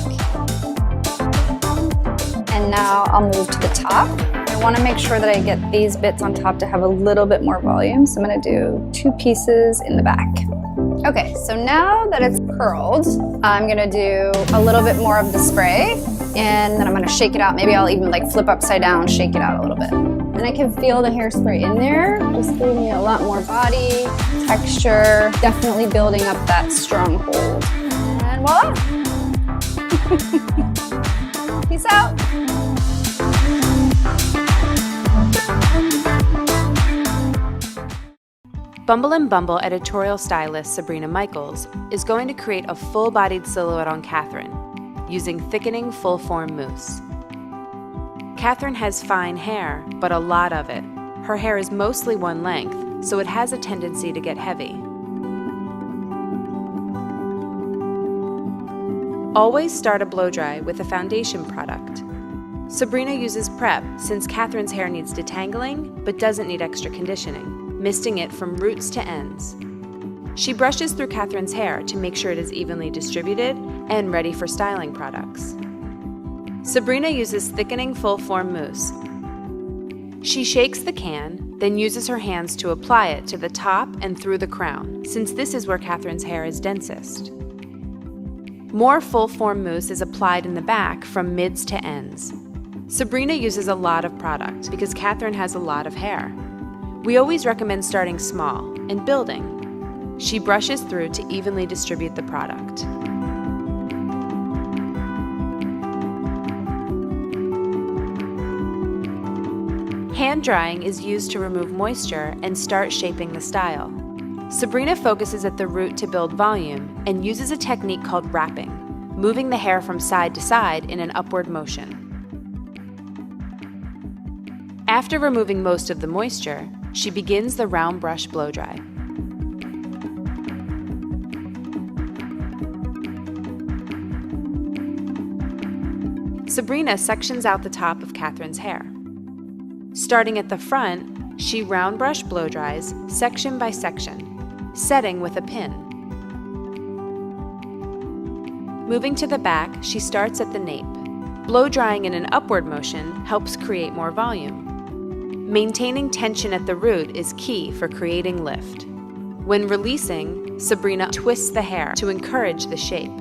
And now I'll move to the top. I want to make sure that I get these bits on top to have a little bit more volume. So I'm going to do 2 pieces in the back. Okay, so now that it's curled, I'm gonna do a little bit more of the spray, and then I'm gonna shake it out. Maybe I'll even like flip upside down, shake it out a little bit. And I can feel the hairspray in there, just giving me a lot more body, texture, definitely building up that strong hold. And voila! Peace out. Bumble and Bumble editorial stylist Sabrina Michaels is going to create a full-bodied silhouette on Catherine using thickening full-form mousse. Catherine has fine hair, but a lot of it. Her hair is mostly one length, so it has a tendency to get heavy. Always start a blow dry with a foundation product. Sabrina uses prep since Catherine's hair needs detangling but doesn't need extra conditioning, misting it from roots to ends. She brushes through Catherine's hair to make sure it is evenly distributed and ready for styling products. Sabrina uses thickening full-form mousse. She shakes the can, then uses her hands to apply it to the top and through the crown, since this is where Catherine's hair is densest. More full-form mousse is applied in the back from mids to ends. Sabrina uses a lot of product because Catherine has a lot of hair. We always recommend starting small and building. She brushes through to evenly distribute the product. Hand drying is used to remove moisture and start shaping the style. Sabrina focuses at the root to build volume and uses a technique called wrapping, moving the hair from side to side in an upward motion. After removing most of the moisture, she begins the round brush blow dry. Sabrina sections out the top of Catherine's hair. Starting at the front, she round brush blow dries section by section, setting with a pin. Moving to the back, she starts at the nape. Blow drying in an upward motion helps create more volume. Maintaining tension at the root is key for creating lift. When releasing, Sabrina twists the hair to encourage the shape.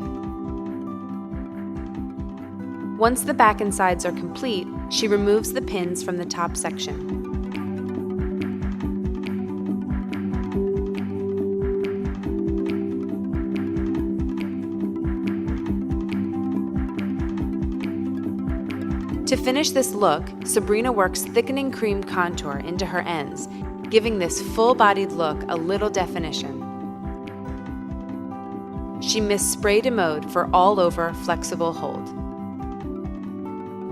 Once the back and sides are complete, she removes the pins from the top section. To finish this look, Sabrina works thickening cream contour into her ends, giving this full-bodied look a little definition. She mis-sprayed a mode for all-over flexible hold.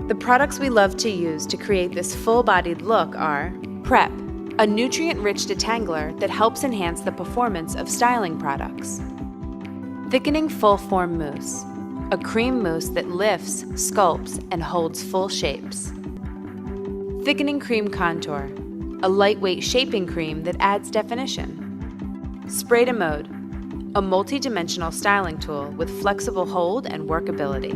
The products we love to use to create this full-bodied look are Prep, a nutrient-rich detangler that helps enhance the performance of styling products. Thickening full-form mousse, a cream mousse that lifts, sculpts, and holds full shapes. Thickening cream contour, a lightweight shaping cream that adds definition. Spray to mode, a multi-dimensional styling tool with flexible hold and workability.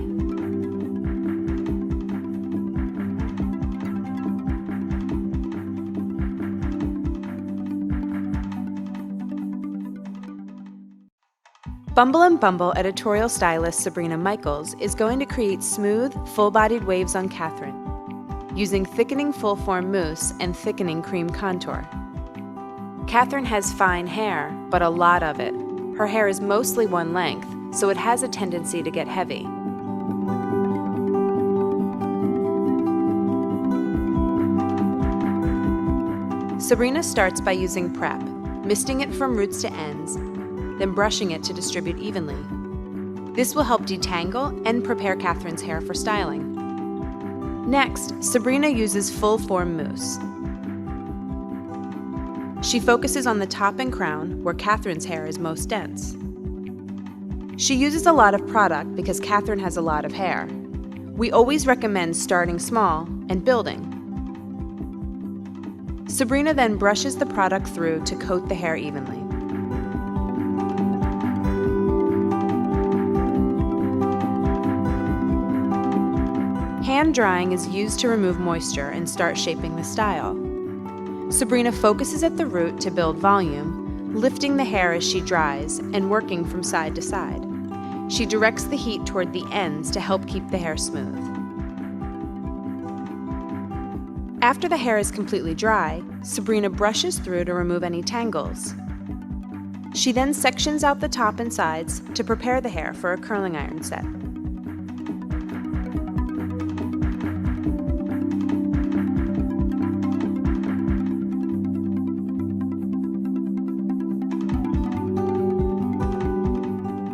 Bumble and Bumble editorial stylist Sabrina Michaels is going to create smooth, full-bodied waves on Catherine, using thickening full-form mousse and thickening cream contour. Catherine has fine hair, but a lot of it. Her hair is mostly one length, so it has a tendency to get heavy. Sabrina starts by using prep, misting it from roots to ends, then brushing it to distribute evenly. This will help detangle and prepare Catherine's hair for styling. Next, Sabrina uses full-form mousse. She focuses on the top and crown where Catherine's hair is most dense. She uses a lot of product because Catherine has a lot of hair. We always recommend starting small and building. Sabrina then brushes the product through to coat the hair evenly. Hand drying is used to remove moisture and start shaping the style. Sabrina focuses at the root to build volume, lifting the hair as she dries and working from side to side. She directs the heat toward the ends to help keep the hair smooth. After the hair is completely dry, Sabrina brushes through to remove any tangles. She then sections out the top and sides to prepare the hair for a curling iron set.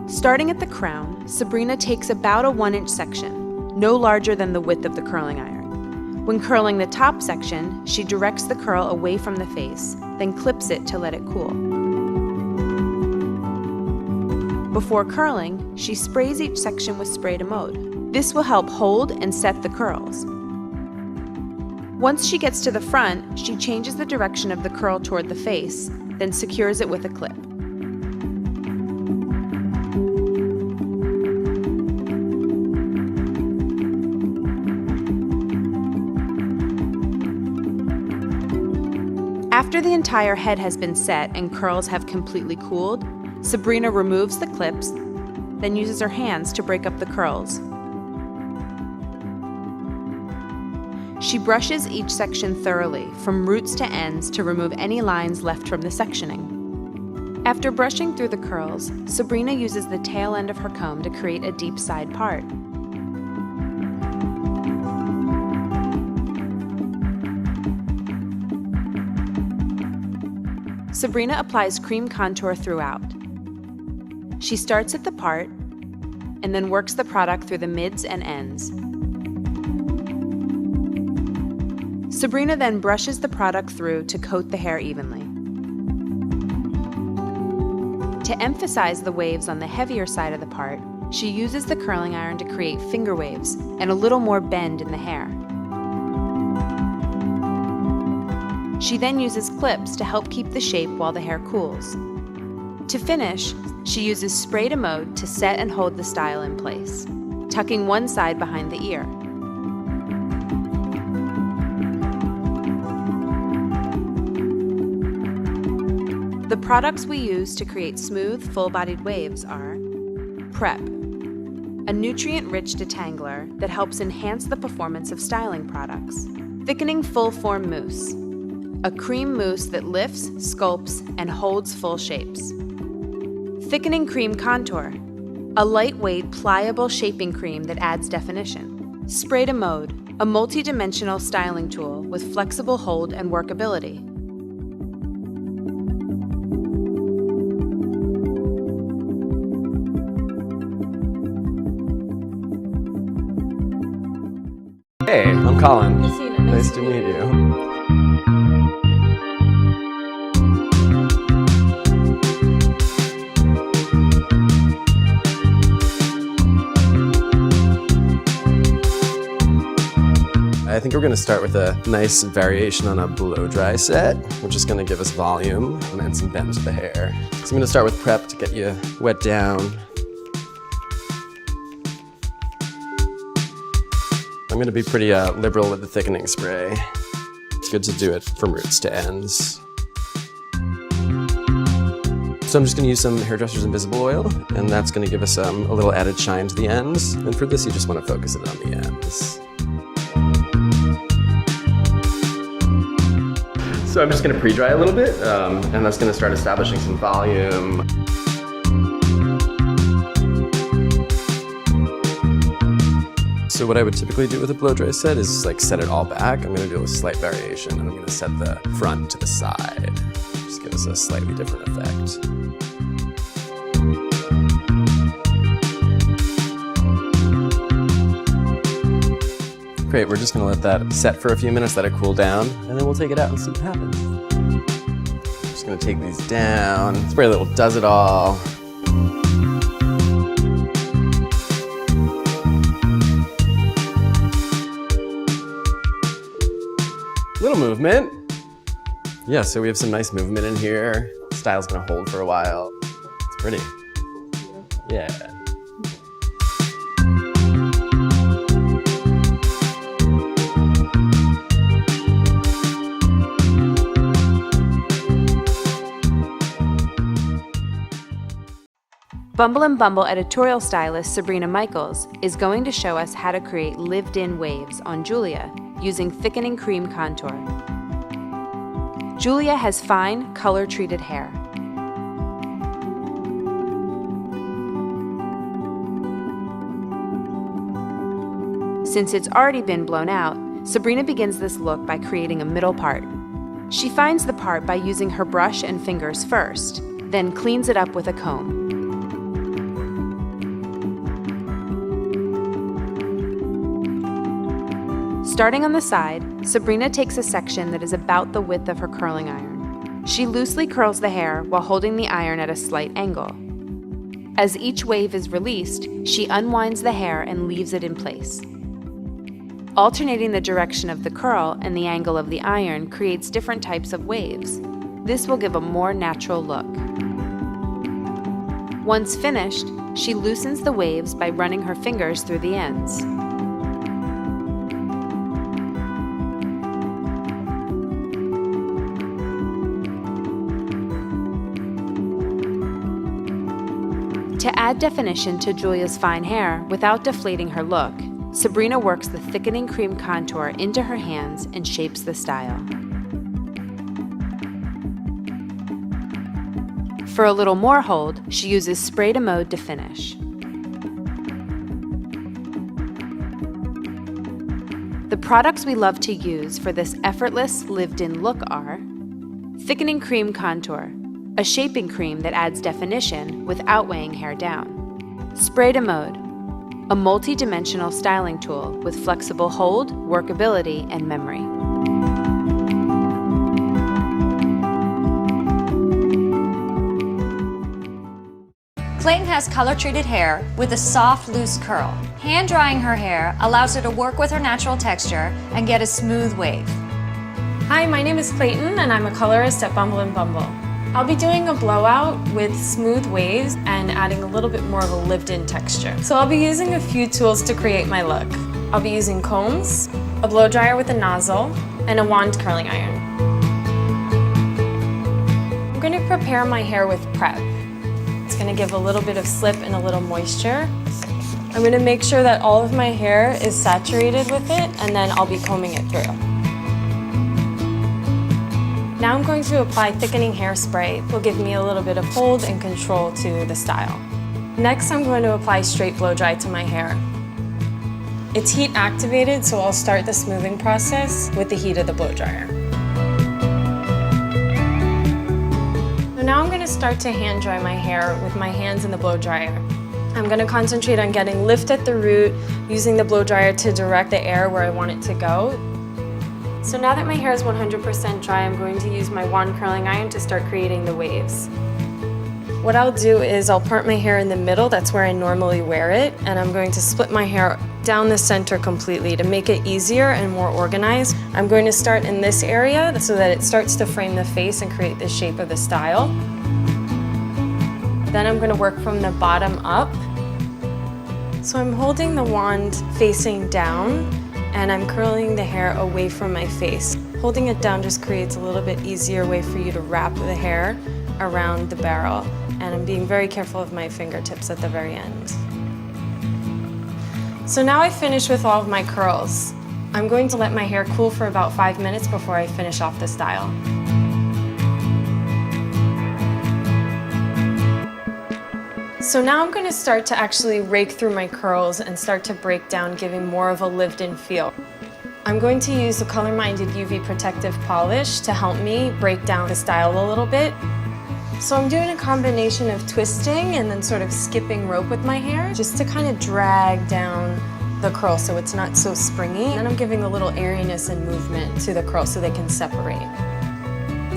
Starting at the crown, Sabrina takes about a 1-inch section, no larger than the width of the curling iron. When curling the top section, she directs the curl away from the face, then clips it to let it cool. Before curling, she sprays each section with spray de mode. This will help hold and set the curls. Once she gets to the front, she changes the direction of the curl toward the face, then secures it with a clip. After the entire head has been set and curls have completely cooled, Sabrina removes the clips, then uses her hands to break up the curls. She brushes each section thoroughly, from roots to ends, to remove any lines left from the sectioning. After brushing through the curls, Sabrina uses the tail end of her comb to create a deep side part. Sabrina applies cream contour throughout. She starts at the part and then works the product through the mids and ends. Sabrina then brushes the product through to coat the hair evenly. To emphasize the waves on the heavier side of the part, she uses the curling iron to create finger waves and a little more bend in the hair. She then uses clips to help keep the shape while the hair cools. To finish, she uses spray de mode to set and hold the style in place, tucking one side behind the ear. The products we use to create smooth, full-bodied waves are Prep, a nutrient-rich detangler that helps enhance the performance of styling products. Thickening full-form mousse, a cream mousse that lifts, sculpts, and holds full shapes. Thickening cream contour, a lightweight, pliable shaping cream that adds definition. Spray de mode, a multi-dimensional styling tool with flexible hold and workability. Hey, I'm Colin. Nice to meet you. I think we're going to start with a nice variation on a blow dry set, which is going to give us volume and some bend to the hair. So I'm going to start with prep to get you wet down. I'm going to be pretty liberal with the thickening spray. It's good to do it from roots to ends. So I'm just going to use some Hairdresser's Invisible Oil, and that's going to give us a little added shine to the ends. And for this, you just want to focus it on the ends. So I'm just going to pre-dry a little bit, and that's going to start establishing some volume. So what I would typically do with a blow dry set is like set it all back. I'm going to do a slight variation, and I'm going to set the front to the side. Just give us a slightly different effect. Great, we're just gonna let that set for a few minutes, let it cool down, and then we'll take it out and see what happens. I'm just gonna take these down, spray a little Does It All. Little movement. Yeah, so we have some nice movement in here. The style's gonna hold for a while. It's pretty. Yeah. Bumble and Bumble editorial stylist Sabrina Michaels is going to show us how to create lived-in waves on Julia using thickening cream contour. Julia has fine, color-treated hair. Since it's already been blown out, Sabrina begins this look by creating a middle part. She finds the part by using her brush and fingers first, then cleans it up with a comb. Starting on the side, Sabrina takes a section that is about the width of her curling iron. She loosely curls the hair while holding the iron at a slight angle. As each wave is released, she unwinds the hair and leaves it in place. Alternating the direction of the curl and the angle of the iron creates different types of waves. This will give a more natural look. Once finished, she loosens the waves by running her fingers through the ends. To add definition to Julia's fine hair without deflating her look, Sabrina works the thickening cream contour into her hands and shapes the style. For a little more hold, she uses spray to mode to finish. The products we love to use for this effortless, lived-in look are thickening cream contour, a shaping cream that adds definition without weighing hair down. Spray to mode, a multi-dimensional styling tool with flexible hold, workability, and memory. Clayton has color-treated hair with a soft, loose curl. Hand drying her hair allows her to work with her natural texture and get a smooth wave. Hi, my name is Clayton and I'm a colorist at Bumble and Bumble. I'll be doing a blowout with smooth waves and adding a little bit more of a lived-in texture. So I'll be using a few tools to create my look. I'll be using combs, a blow dryer with a nozzle, and a wand curling iron. I'm going to prepare my hair with prep. It's going to give a little bit of slip and a little moisture. I'm going to make sure that all of my hair is saturated with it, and then I'll be combing it through. Now I'm going to apply thickening hairspray. It will give me a little bit of hold and control to the style. Next, I'm going to apply straight blow dry to my hair. It's heat activated, so I'll start the smoothing process with the heat of the blow dryer. So now I'm going to start to hand dry my hair with my hands in the blow dryer. I'm going to concentrate on getting lift at the root, using the blow dryer to direct the air where I want it to go. So now that my hair is 100% dry, I'm going to use my wand curling iron to start creating the waves. What I'll do is I'll part my hair in the middle, that's where I normally wear it, and I'm going to split my hair down the center completely to make it easier and more organized. I'm going to start in this area so that it starts to frame the face and create the shape of the style. Then I'm going to work from the bottom up. So I'm holding the wand facing down, and I'm curling the hair away from my face. Holding it down just creates a little bit easier way for you to wrap the hair around the barrel. And I'm being very careful of my fingertips at the very end. So now I finished with all of my curls. I'm going to let my hair cool for about 5 minutes before I finish off the style. So now I'm going to start to actually rake through my curls and start to break down, giving more of a lived-in feel. I'm going to use the Color Minded UV Protective Polish to help me break down the style a little bit. So I'm doing a combination of twisting and then sort of skipping rope with my hair, just to kind of drag down the curl so it's not so springy. And then I'm giving a little airiness and movement to the curl so they can separate.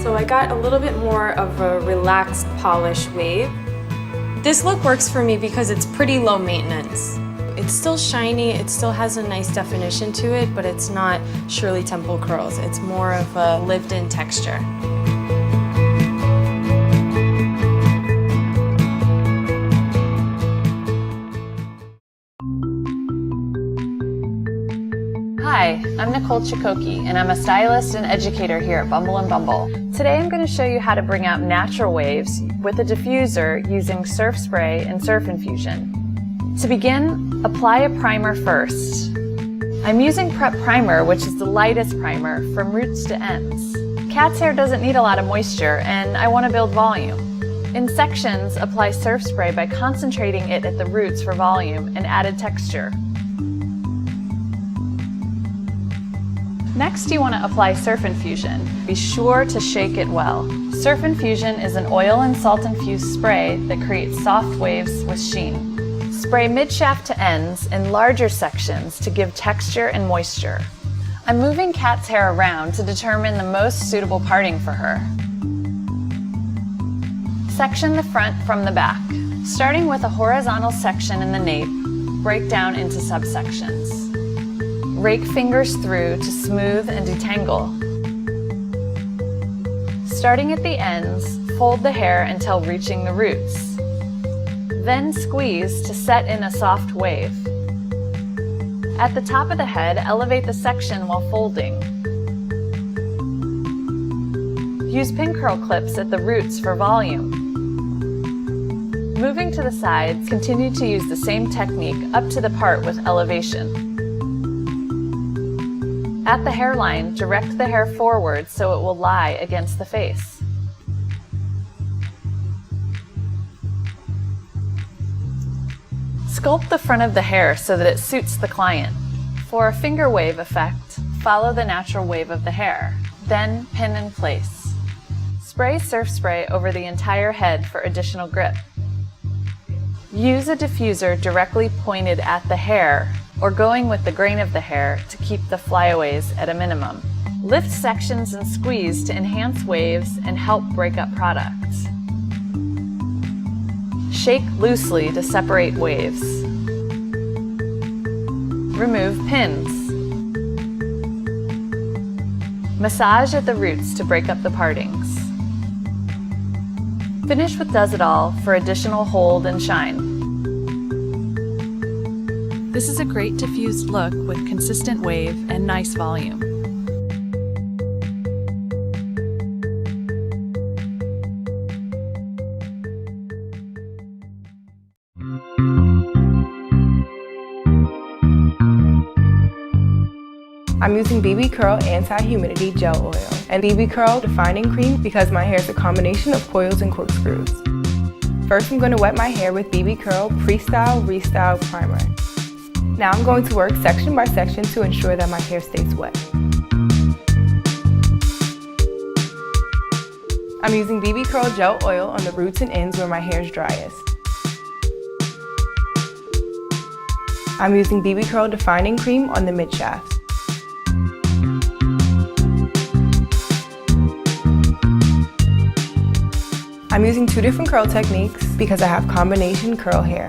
So I got a little bit more of a relaxed polish wave. This look works for me because it's pretty low maintenance. It's still shiny, it still has a nice definition to it, but it's not Shirley Temple curls. It's more of a lived-in texture. Hi, I'm Nicole Chikoki, and I'm a stylist and educator here at Bumble and Bumble. Today I'm going to show you how to bring out natural waves with a diffuser using surf spray and surf infusion. To begin, apply a primer first. I'm using Prep Primer, which is the lightest primer from roots to ends. Cat's hair doesn't need a lot of moisture, and I want to build volume. In sections, apply surf spray by concentrating it at the roots for volume and added texture. Next, you want to apply surf infusion. Be sure to shake it well. Surf infusion is an oil and salt infused spray that creates soft waves with sheen. Spray mid-shaft to ends in larger sections to give texture and moisture. I'm moving Cat's hair around to determine the most suitable parting for her. Section the front from the back. Starting with a horizontal section in the nape, break down into subsections. Rake fingers through to smooth and detangle. Starting at the ends, fold the hair until reaching the roots. Then squeeze to set in a soft wave. At the top of the head, elevate the section while folding. Use pin curl clips at the roots for volume. Moving to the sides, continue to use the same technique up to the part with elevation. At the hairline, direct the hair forward so it will lie against the face. Sculpt the front of the hair so that it suits the client. For a finger wave effect, follow the natural wave of the hair, then pin in place. Spray surf spray over the entire head for additional grip. Use a diffuser directly pointed at the hair or going with the grain of the hair to keep the flyaways at a minimum. Lift sections and squeeze to enhance waves and help break up products. Shake loosely to separate waves. Remove pins. Massage at the roots to break up the partings. Finish with Does It All for additional hold and shine. This is a great diffused look with consistent wave and nice volume. I'm using BB Curl Anti-Humidity Gel Oil and BB Curl Defining Cream because my hair is a combination of coils and corkscrews. First, I'm going to wet my hair with BB Curl Pre-Style Restyle Primer. Now I'm going to work section by section to ensure that my hair stays wet. I'm using BB Curl Gel Oil on the roots and ends where my hair is driest. I'm using BB Curl Defining Cream on the mid-shafts. I'm using two different curl techniques because I have combination curl hair.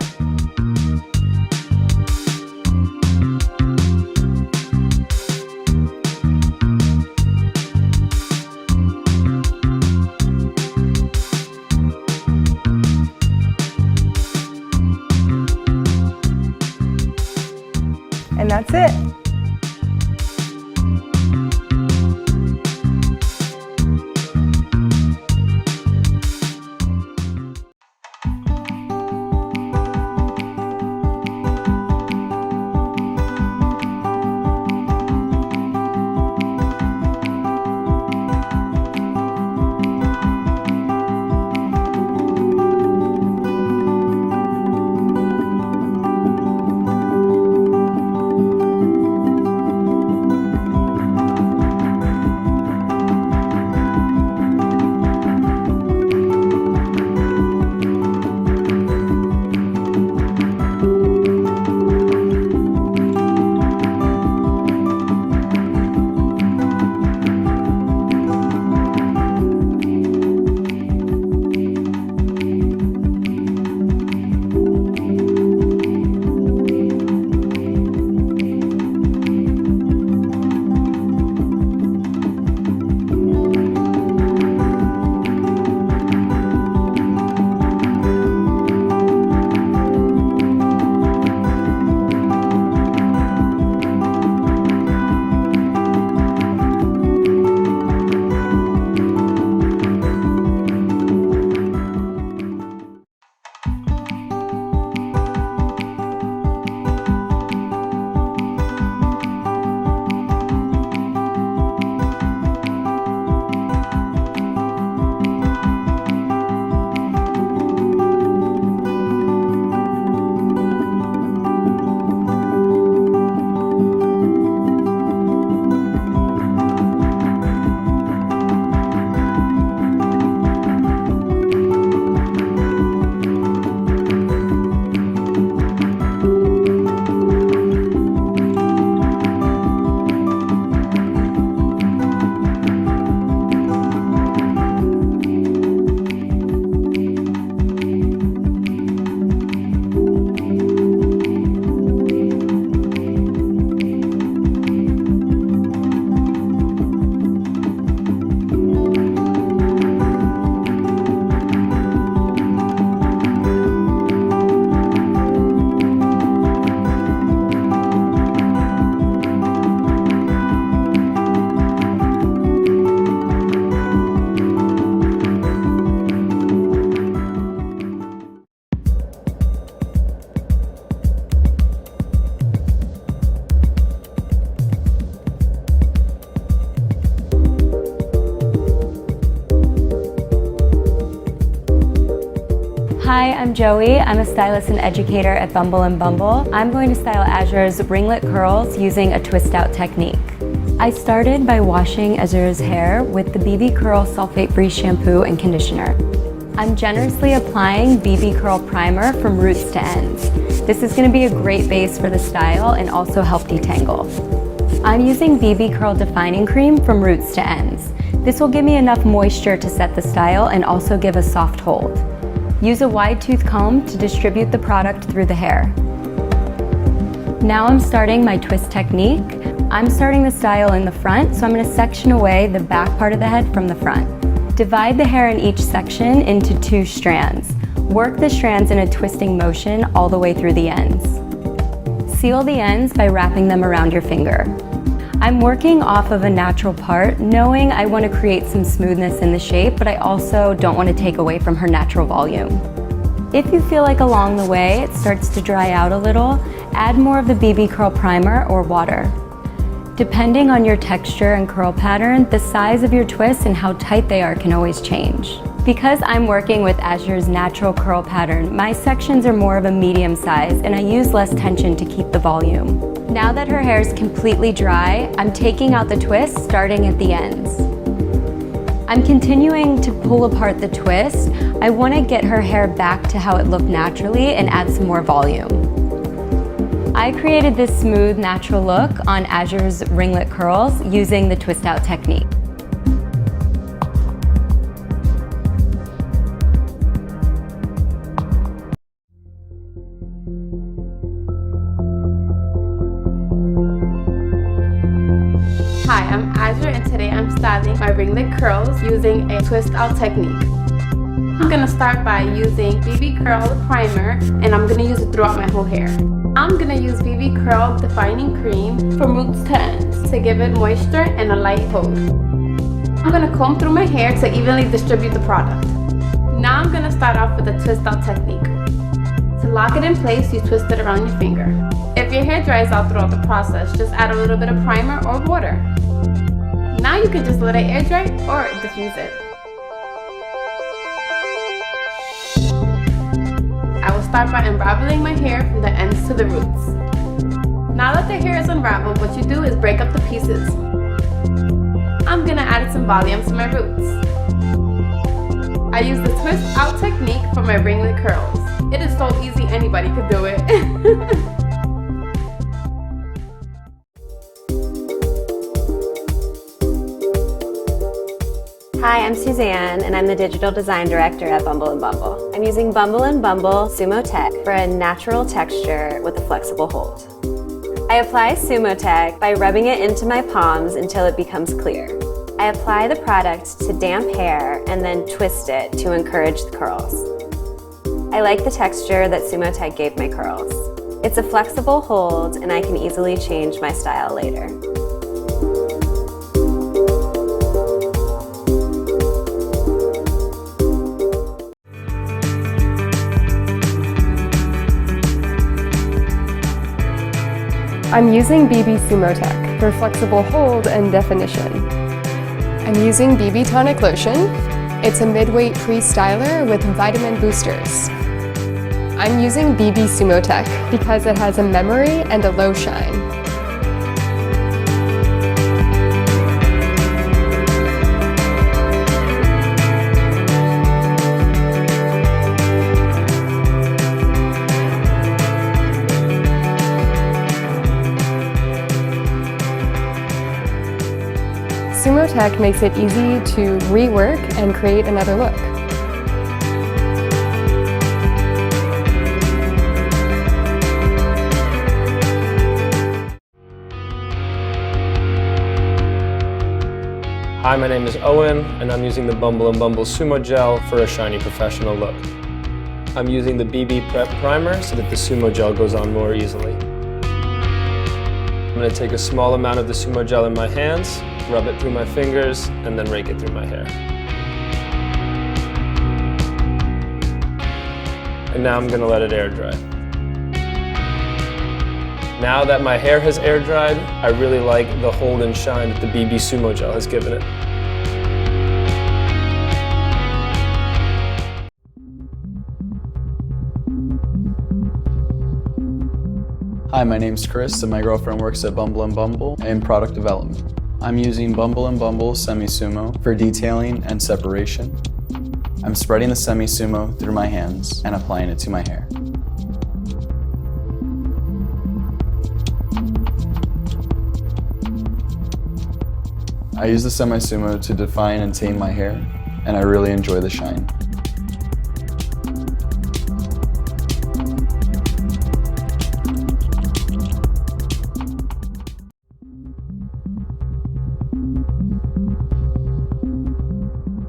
And that's it. Hi, I'm Joey. I'm a stylist and educator at Bumble and Bumble. I'm going to style Azure's ringlet curls using a twist out technique. I started by washing Azure's hair with the BB Curl sulfate-free shampoo and conditioner. I'm generously applying BB Curl primer from roots to ends. This is going to be a great base for the style and also help detangle. I'm using BB Curl defining cream from roots to ends. This will give me enough moisture to set the style and also give a soft hold. Use a wide tooth comb to distribute the product through the hair. Now I'm starting my twist technique. I'm starting the style in the front, so I'm going to section away the back part of the head from the front. Divide the hair in each section into 2 strands. Work the strands in a twisting motion all the way through the ends. Seal the ends by wrapping them around your finger. I'm working off of a natural part, knowing I want to create some smoothness in the shape, but I also don't want to take away from her natural volume. If you feel like along the way it starts to dry out a little, add more of the BB Curl primer or water. Depending on your texture and curl pattern, the size of your twists and how tight they are can always change. Because I'm working with Azure's natural curl pattern, my sections are more of a medium size and I use less tension to keep the volume. Now that her hair is completely dry, I'm taking out the twists starting at the ends. I'm continuing to pull apart the twist. I want to get her hair back to how it looked naturally and add some more volume. I created this smooth, natural look on Azure's ringlet curls using the twist out technique. Hi, I'm Azure and today I'm styling my ringlet curls using a twist out technique. I'm gonna start by using BB Curl primer and I'm gonna use it throughout my whole hair. I'm gonna use BB Curl defining cream from roots to ends to give it moisture and a light hold. I'm gonna comb through my hair to evenly distribute the product. Now I'm gonna start off with a twist out technique. To lock it in place, you twist it around your finger. If your hair dries out throughout the process, just add a little bit of primer or water. Now you can just let it air dry or diffuse it. I will start by unraveling my hair from the ends to the roots. Now that the hair is unraveled, what you do is break up the pieces. I'm gonna add some volume to my roots. I use the twist out technique for my ringlet curls. It is so easy, anybody could do it. Hi, I'm Suzanne, and I'm the Digital Design Director at Bumble and Bumble. I'm using Bumble and Bumble Sumo Tech for a natural texture with a flexible hold. I apply Sumo Tech by rubbing it into my palms until it becomes clear. I apply the product to damp hair and then twist it to encourage the curls. I like the texture that Sumo Tech gave my curls. It's a flexible hold and I can easily change my style later. I'm using BB Sumo Tech for flexible hold and definition. I'm using BB Tonic Lotion. It's a mid-weight pre-styler with vitamin boosters. I'm using BB Sumo Tech because it has a memory and a low shine. Sumo Tech makes it easy to rework and create another look. Hi, my name is Owen, and I'm using the Bumble & Bumble Sumo Gel for a shiny professional look. I'm using the BB Prep Primer so that the Sumo Gel goes on more easily. I'm going to take a small amount of the Sumo Gel in my hands, rub it through my fingers, and then rake it through my hair. And now I'm going to let it air dry. Now that my hair has air dried, I really like the hold and shine that the BB Sumo Gel has given it. Hi, my name's Chris and my girlfriend works at Bumble and Bumble in product development. I'm using Bumble and Bumble Semi-Sumo for detailing and separation. I'm spreading the Semi-Sumo through my hands and applying it to my hair. I use the Semi-Sumo to define and tame my hair, and I really enjoy the shine.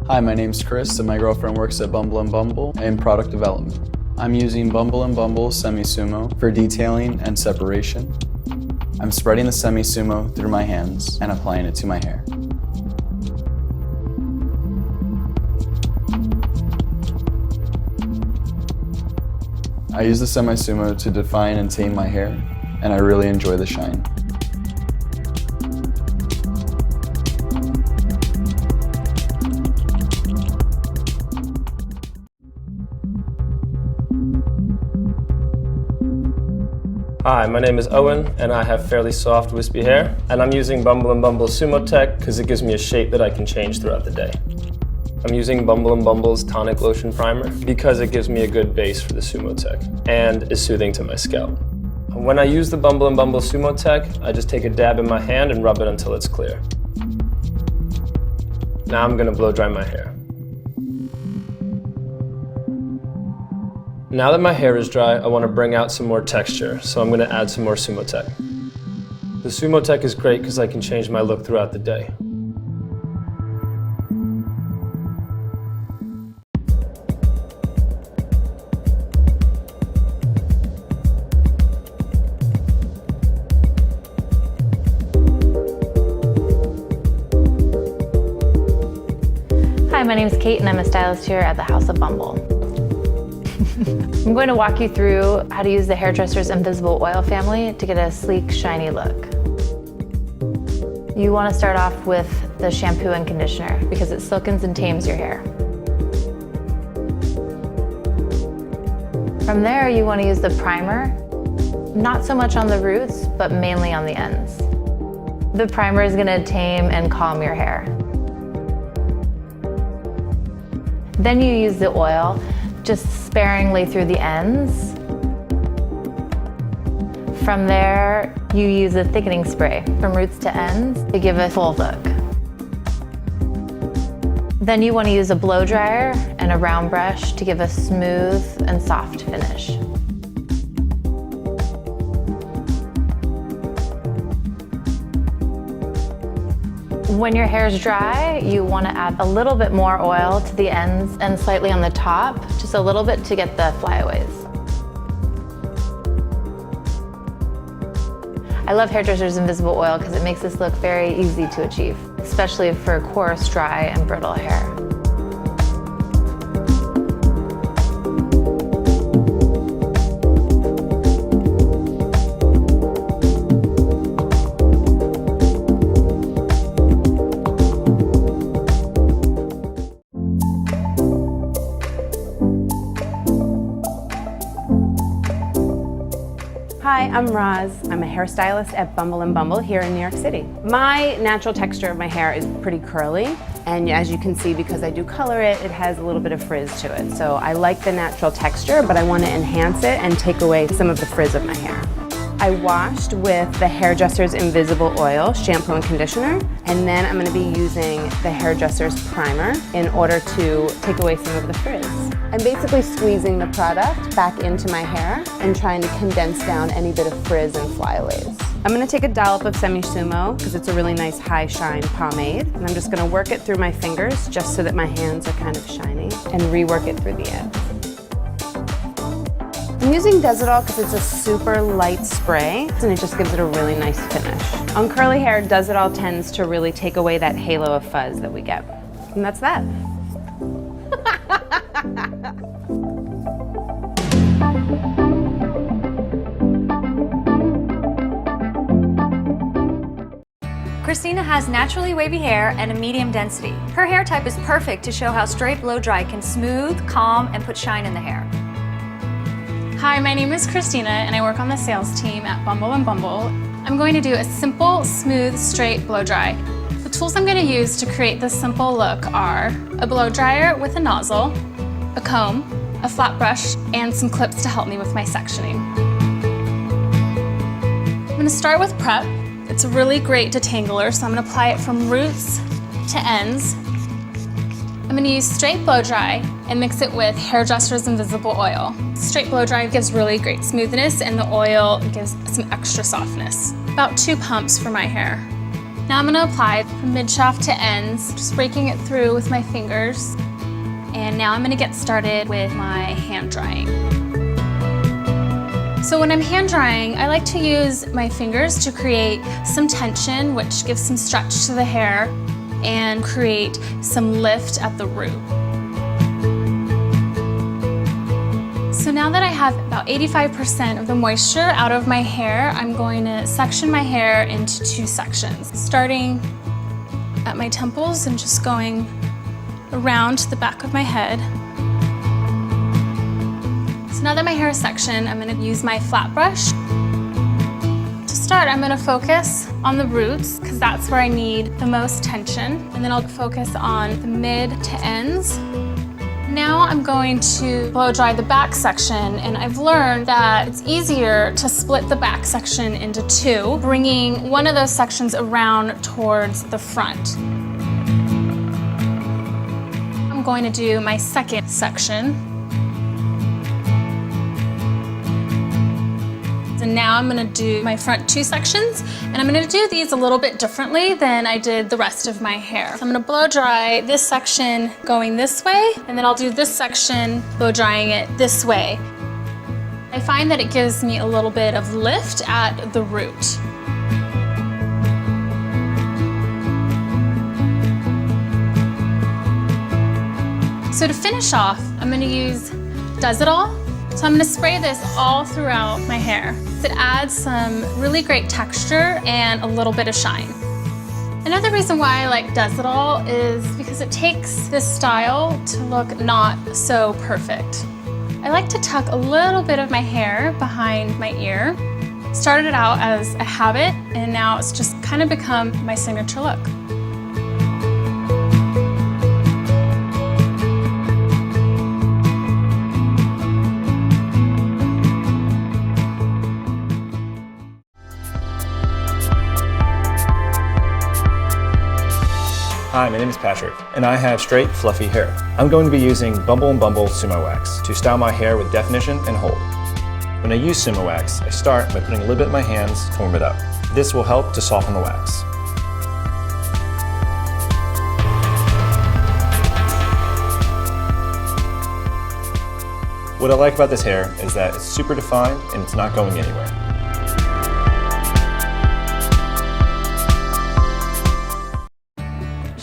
Hi, my name's Chris and my girlfriend works at Bumble and Bumble in product development. I'm using Bumble and Bumble Semi-Sumo for detailing and separation. I'm spreading the Semi-Sumo through my hands and applying it to my hair. I use the Semi-Sumo to define and tame my hair, and I really enjoy the shine. Hi, my name is Owen, and I have fairly soft, wispy hair. And I'm using Bumble and Bumble Sumo Tech because it gives me a shape that I can change throughout the day. I'm using Bumble and Bumble's Tonic Lotion Primer because it gives me a good base for the Sumo Tech and is soothing to my scalp. When I use the Bumble and Bumble Sumo Tech, I just take a dab in my hand and rub it until it's clear. Now I'm going to blow dry my hair. Now that my hair is dry, I want to bring out some more texture, so I'm going to add some more Sumo Tech. The Sumo Tech is great because I can change my look throughout the day. Hi, my name is Kate and I'm a stylist here at the House of Bumble. I'm going to walk you through how to use the hairdresser's invisible oil family to get a sleek, shiny look. You want to start off with the shampoo and conditioner because it silkens and tames your hair. From there, you want to use the primer, not so much on the roots, but mainly on the ends. The primer is going to tame and calm your hair. Then you use the oil, just sparingly through the ends. From there, you use a thickening spray from roots to ends to give a full look. Then you want to use a blow dryer and a round brush to give a smooth and soft finish. When your hair is dry, you want to add a little bit more oil to the ends and slightly on the top, just a little bit to get the flyaways. I love Hairdresser's Invisible Oil because it makes this look very easy to achieve, especially for coarse, dry, and brittle hair. Hi, I'm Roz. I'm a hairstylist at Bumble and Bumble here in New York City. My natural texture of my hair is pretty curly, and as you can see, because I do color it, it has a little bit of frizz to it. So I like the natural texture, but I want to enhance it and take away some of the frizz of my hair. I washed with the Hairdresser's Invisible Oil shampoo and conditioner, and then I'm going to be using the Hairdresser's Primer in order to take away some of the frizz. I'm basically squeezing the product back into my hair and trying to condense down any bit of frizz and flyaways. I'm going to take a dollop of Semi-Sumo because it's a really nice high shine pomade, and I'm just going to work it through my fingers just so that my hands are kind of shiny and rework it through the end. I'm using Desidol because it's a super light spray and it just gives it a really nice finish. On curly hair, Desidol tends to really take away that halo of fuzz that we get. And that's that. Christina has naturally wavy hair and a medium density. Her hair type is perfect to show how straight blow dry can smooth, calm, and put shine in the hair. Hi, my name is Christina and I work on the sales team at Bumble and Bumble. I'm going to do a simple, smooth, straight blow dry. The tools I'm going to use to create this simple look are a blow dryer with a nozzle, a comb, a flat brush, and some clips to help me with my sectioning. I'm going to start with prep. It's a really great detangler, so I'm going to apply it from roots to ends. I'm going to use straight blow dry and mix it with Hairdresser's Invisible Oil. Straight blow dry gives really great smoothness and the oil gives some extra softness. About 2 pumps for my hair. Now I'm going to apply it from mid-shaft to ends, just raking it through with my fingers. And now I'm going to get started with my hand drying. So when I'm hand drying, I like to use my fingers to create some tension, which gives some stretch to the hair and create some lift at the root. So now that I have about 85% of the moisture out of my hair, I'm going to section my hair into 2 sections, starting at my temples and just going around the back of my head. So now that my hair is sectioned, I'm going to use my flat brush. To start, I'm going to focus on the roots because that's where I need the most tension, and then I'll focus on the mid to ends. Now I'm going to blow dry the back section, and I've learned that it's easier to split the back section into 2, bringing one of those sections around towards the front. I'm going to do my second section. And now I'm going to do my front 2 sections, and I'm going to do these a little bit differently than I did the rest of my hair. So I'm going to blow dry this section going this way, and then I'll do this section blow drying it this way. I find that it gives me a little bit of lift at the root. So to finish off, I'm going to use Does It All. So I'm going to spray this all throughout my hair. It adds some really great texture and a little bit of shine. Another reason why I like Does It All is because it takes this style to look not so perfect. I like to tuck a little bit of my hair behind my ear. Started out as a habit, and now it's just kind of become my signature look. Hi, my name is Patrick, and I have straight, fluffy hair. I'm going to be using Bumble and Bumble Sumo Wax to style my hair with definition and hold. When I use Sumo Wax, I start by putting a little bit in my hands to warm it up. This will help to soften the wax. What I like about this hair is that it's super defined and it's not going anywhere.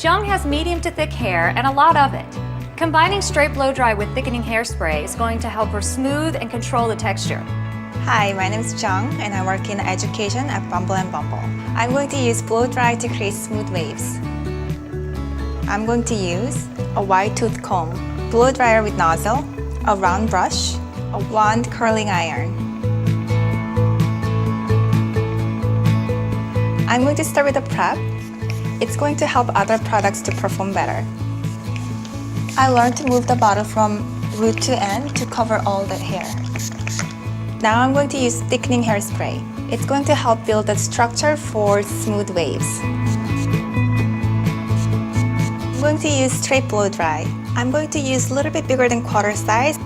Jung has medium to thick hair and a lot of it. Combining straight blow dry with thickening hairspray is going to help her smooth and control the texture. Hi, my name is Jung and I work in education at Bumble and Bumble. I'm going to use blow dry to create smooth waves. I'm going to use a wide tooth comb, blow dryer with nozzle, a round brush, a wand curling iron. I'm going to start with a prep. It's going to help other products to perform better. I learned to move the bottle from root to end to cover all the hair. Now I'm going to use thickening hairspray. It's going to help build the structure for smooth waves. I'm going to use straight blow dry. I'm going to use a little bit bigger than quarter size.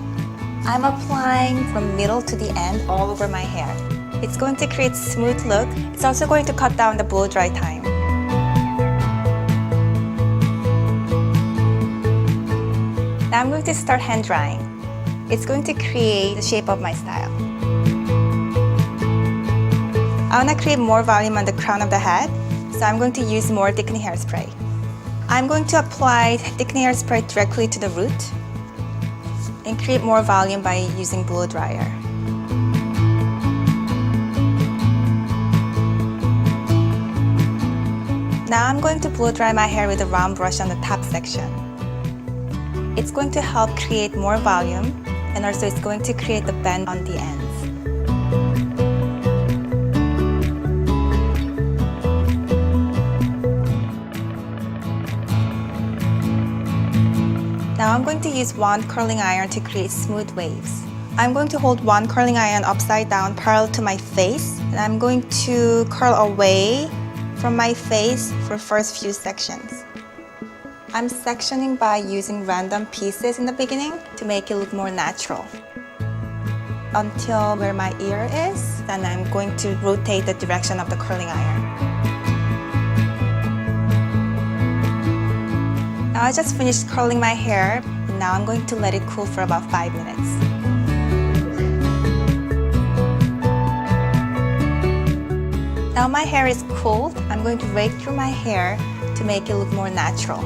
I'm applying from middle to the end all over my hair. It's going to create a smooth look. It's also going to cut down the blow dry time. Now I'm going to start hand drying. It's going to create the shape of my style. I want to create more volume on the crown of the head, so I'm going to use more thickening hairspray. I'm going to apply thickening hairspray directly to the root and create more volume by using blow dryer. Now I'm going to blow dry my hair with a round brush on the top section. It's going to help create more volume and also it's going to create the bend on the ends. Now I'm going to use one curling iron to create smooth waves. I'm going to hold one curling iron upside down parallel to my face, and I'm going to curl away from my face for first few sections. I'm sectioning by using random pieces in the beginning to make it look more natural. Until where my ear is, then I'm going to rotate the direction of the curling iron. Now I just finished curling my hair, and now I'm going to let it cool for about 5 minutes. Now my hair is cooled, I'm going to rake through my hair to make it look more natural.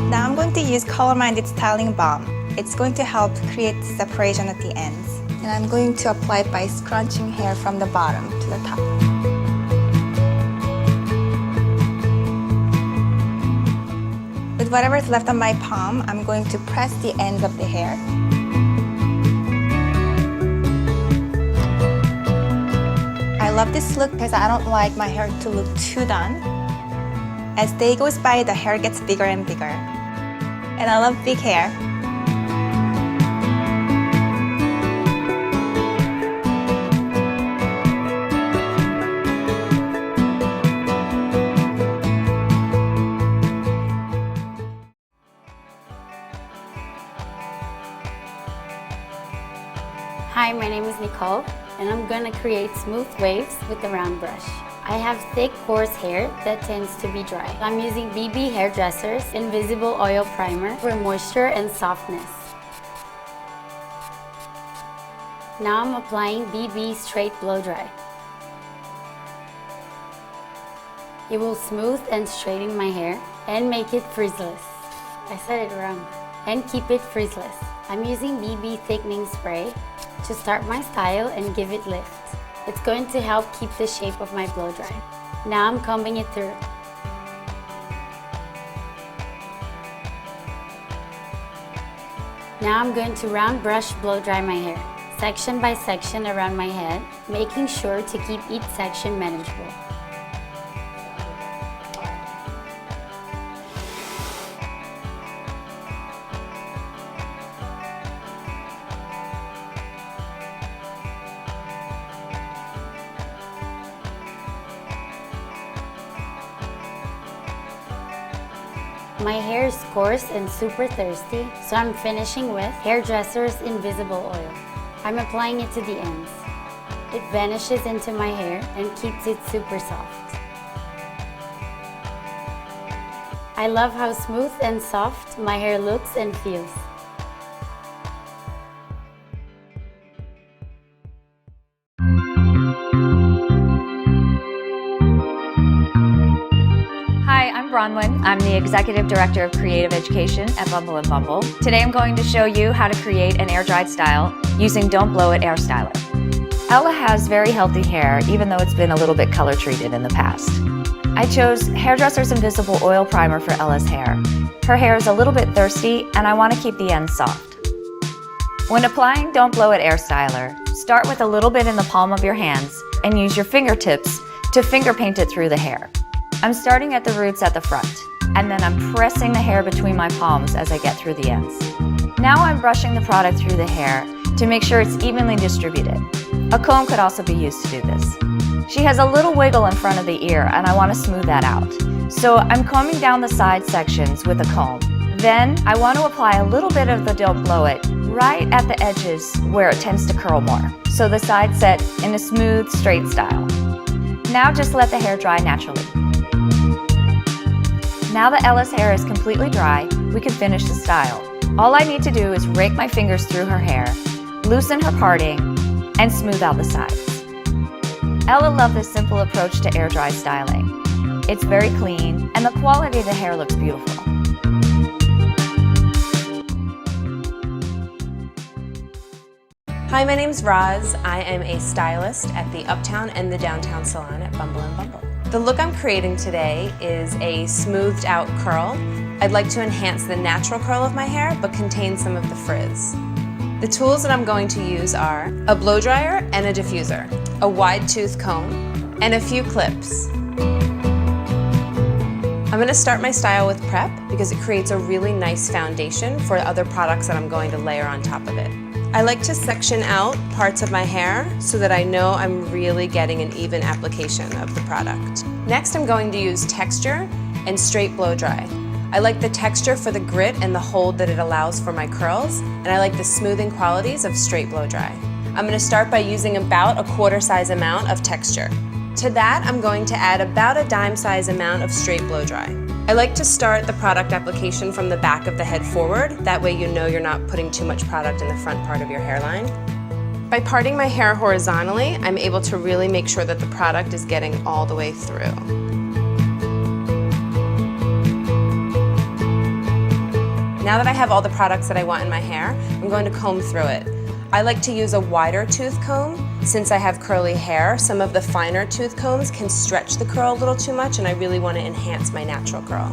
Now I'm going to use Color Minded Styling Balm. It's going to help create separation at the ends. And I'm going to apply it by scrunching hair from the bottom to the top. With whatever is left on my palm, I'm going to press the ends of the hair. I love this look because I don't like my hair to look too done. As day goes by, the hair gets bigger and bigger. And I love big hair. Hi, my name is Nicole, and I'm gonna create smooth waves with the round brush. I have thick, coarse hair that tends to be dry. I'm using BB Hairdresser's Invisible Oil Primer for moisture and softness. Now I'm applying BB Straight Blow Dry. It will smooth and straighten my hair and make it frizzeless. I said it wrong. And keep it frizzeless. I'm using BB Thickening Spray to start my style and give it lift. It's going to help keep the shape of my blow dry. Now I'm combing it through. Now I'm going to round brush blow dry my hair, section by section around my head, making sure to keep each section manageable. My hair is coarse and super thirsty, so I'm finishing with Hairdresser's Invisible Oil. I'm applying it to the ends. It vanishes into my hair and keeps it super soft. I love how smooth and soft my hair looks and feels. Hi, I'm Bronwyn. I'm the Executive Director of Creative Education at Bumble & Bumble. Today I'm going to show you how to create an air-dried style using Don't Blow It Air Styler. Ella has very healthy hair, even though it's been a little bit color treated in the past. I chose Hairdresser's Invisible Oil Primer for Ella's hair. Her hair is a little bit thirsty, and I want to keep the ends soft. When applying Don't Blow It Air Styler, start with a little bit in the palm of your hands and use your fingertips to finger paint it through the hair. I'm starting at the roots at the front, and then I'm pressing the hair between my palms as I get through the ends. Now I'm brushing the product through the hair to make sure it's evenly distributed. A comb could also be used to do this. She has a little wiggle in front of the ear, and I want to smooth that out. So I'm combing down the side sections with a comb. Then I want to apply a little bit of the Don't Blow It right at the edges where it tends to curl more, so the sides set in a smooth, straight style. Now just let the hair dry naturally. Now that Ella's hair is completely dry, we can finish the style. All I need to do is rake my fingers through her hair, loosen her parting, and smooth out the sides. Ella loved this simple approach to air dry styling. It's very clean, and the quality of the hair looks beautiful. Hi, my name's Roz. I am a stylist at the Uptown and the Downtown Salon at Bumble & Bumble. The look I'm creating today is a smoothed out curl. I'd like to enhance the natural curl of my hair, but contain some of the frizz. The tools that I'm going to use are a blow dryer and a diffuser, a wide tooth comb, and a few clips. I'm going to start my style with prep because it creates a really nice foundation for other products that I'm going to layer on top of it. I like to section out parts of my hair so that I know I'm really getting an even application of the product. Next, I'm going to use texture and straight blow dry. I like the texture for the grit and the hold that it allows for my curls, and I like the smoothing qualities of straight blow dry. I'm going to start by using about a quarter size amount of texture. To that, I'm going to add about a dime size amount of straight blow dry. I like to start the product application from the back of the head forward. That way you know you're not putting too much product in the front part of your hairline. By parting my hair horizontally, I'm able to really make sure that the product is getting all the way through. Now that I have all the products that I want in my hair, I'm going to comb through it. I like to use a wider tooth comb. Since I have curly hair, some of the finer tooth combs can stretch the curl a little too much, and I really want to enhance my natural curl.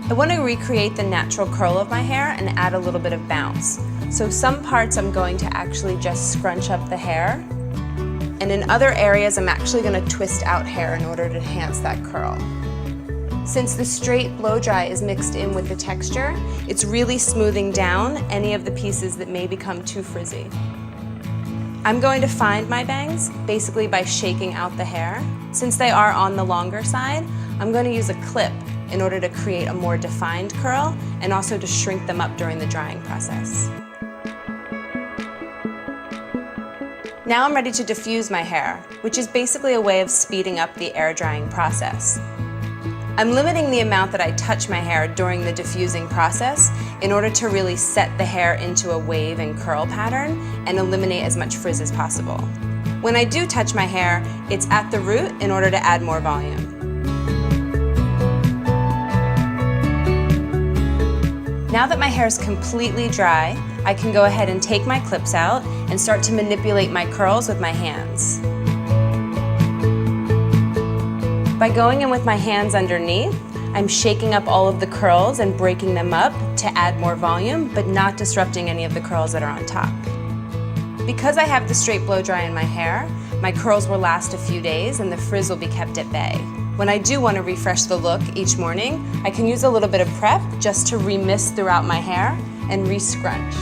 I want to recreate the natural curl of my hair and add a little bit of bounce. So some parts I'm going to actually just scrunch up the hair, and in other areas I'm actually going to twist out hair in order to enhance that curl. Since the straight blow dry is mixed in with the texture, it's really smoothing down any of the pieces that may become too frizzy. I'm going to find my bangs basically by shaking out the hair. Since they are on the longer side, I'm going to use a clip in order to create a more defined curl and also to shrink them up during the drying process. Now I'm ready to diffuse my hair, which is basically a way of speeding up the air drying process. I'm limiting the amount that I touch my hair during the diffusing process in order to really set the hair into a wave and curl pattern and eliminate as much frizz as possible. When I do touch my hair, it's at the root in order to add more volume. Now that my hair is completely dry, I can go ahead and take my clips out and start to manipulate my curls with my hands. By going in with my hands underneath, I'm shaking up all of the curls and breaking them up to add more volume, but not disrupting any of the curls that are on top. Because I have the straight blow dry in my hair, my curls will last a few days and the frizz will be kept at bay. When I do want to refresh the look each morning, I can use a little bit of prep just to remist throughout my hair and re-scrunch.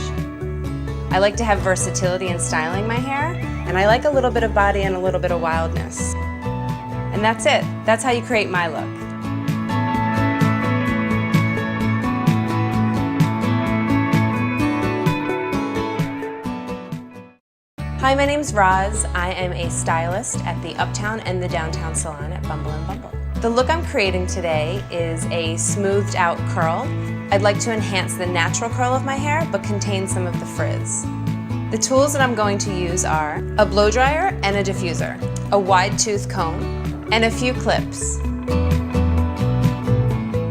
I like to have versatility in styling my hair, and I like a little bit of body and a little bit of wildness. And that's it. That's how you create my look. Hi, my name's Roz. I am a stylist at the Uptown and the Downtown Salon at Bumble & Bumble. The look I'm creating today is a smoothed out curl. I'd like to enhance the natural curl of my hair, but contain some of the frizz. The tools that I'm going to use are a blow dryer and a diffuser, a wide tooth comb, and a few clips.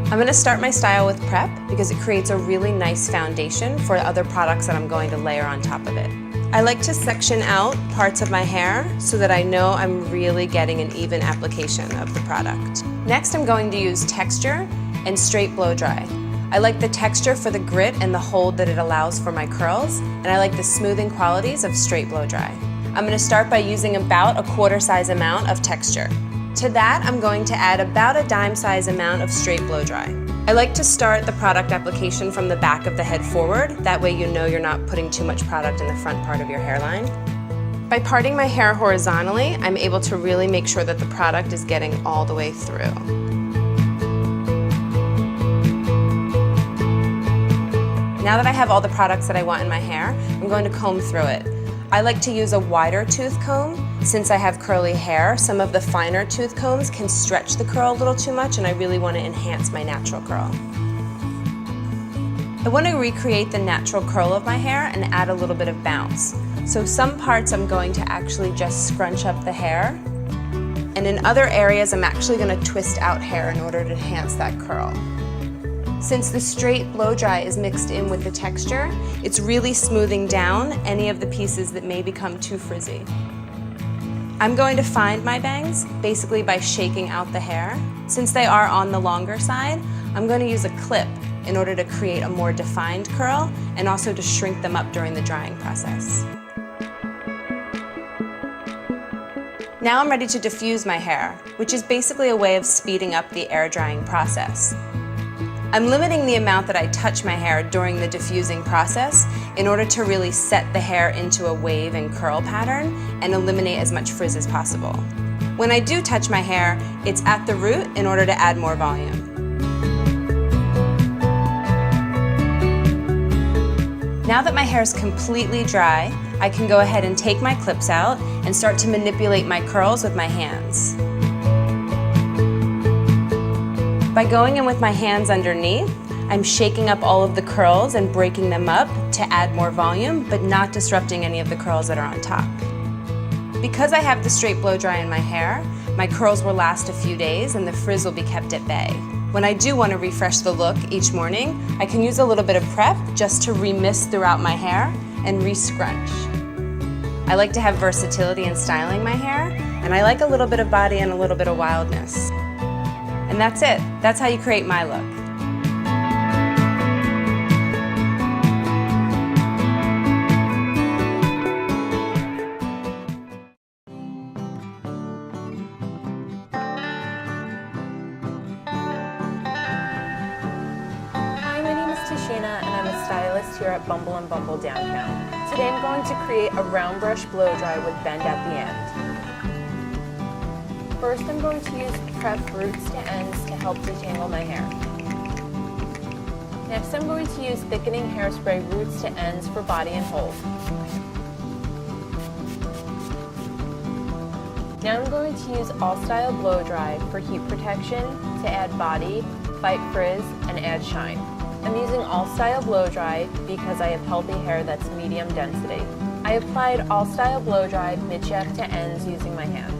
I'm going to start my style with prep because it creates a really nice foundation for other products that I'm going to layer on top of it. I like to section out parts of my hair so that I know I'm really getting an even application of the product. Next, I'm going to use texture and straight blow dry. I like the texture for the grit and the hold that it allows for my curls, and I like the smoothing qualities of straight blow dry. I'm going to start by using about a quarter size amount of texture. To that, I'm going to add about a dime size amount of straight blow dry. I like to start the product application from the back of the head forward. That way you know you're not putting too much product in the front part of your hairline. By parting my hair horizontally, I'm able to really make sure that the product is getting all the way through. Now that I have all the products that I want in my hair, I'm going to comb through it. I like to use a wider tooth comb. Since I have curly hair, some of the finer tooth combs can stretch the curl a little too much, and I really want to enhance my natural curl. I want to recreate the natural curl of my hair and add a little bit of bounce. So some parts I'm going to actually just scrunch up the hair, and in other areas I'm actually going to twist out hair in order to enhance that curl. Since the straight blow dry is mixed in with the texture, it's really smoothing down any of the pieces that may become too frizzy. I'm going to find my bangs basically by shaking out the hair. Since they are on the longer side, I'm going to use a clip in order to create a more defined curl and also to shrink them up during the drying process. Now I'm ready to diffuse my hair, which is basically a way of speeding up the air drying process. I'm limiting the amount that I touch my hair during the diffusing process in order to really set the hair into a wave and curl pattern and eliminate as much frizz as possible. When I do touch my hair, it's at the root in order to add more volume. Now that my hair is completely dry, I can go ahead and take my clips out and start to manipulate my curls with my hands. By going in with my hands underneath, I'm shaking up all of the curls and breaking them up to add more volume, but not disrupting any of the curls that are on top. Because I have the straight blow dry in my hair, my curls will last a few days and the frizz will be kept at bay. When I do want to refresh the look each morning, I can use a little bit of prep just to remist throughout my hair and re-scrunch. I like to have versatility in styling my hair, and I like a little bit of body and a little bit of wildness. And that's it. That's how you create my look. And I'm a stylist here at Bumble and Bumble downtown. Today I'm going to create a round brush blow dry with bend at the end. First I'm going to use prep roots to ends to help detangle my hair. Next I'm going to use thickening hairspray roots to ends for body and hold. Now I'm going to use All Style Blow Dry for heat protection, to add body, fight frizz, and add shine. I'm using All Style Blow Dry because I have healthy hair that's medium density. I applied All Style Blow Dry mid-shaft to ends using my hands.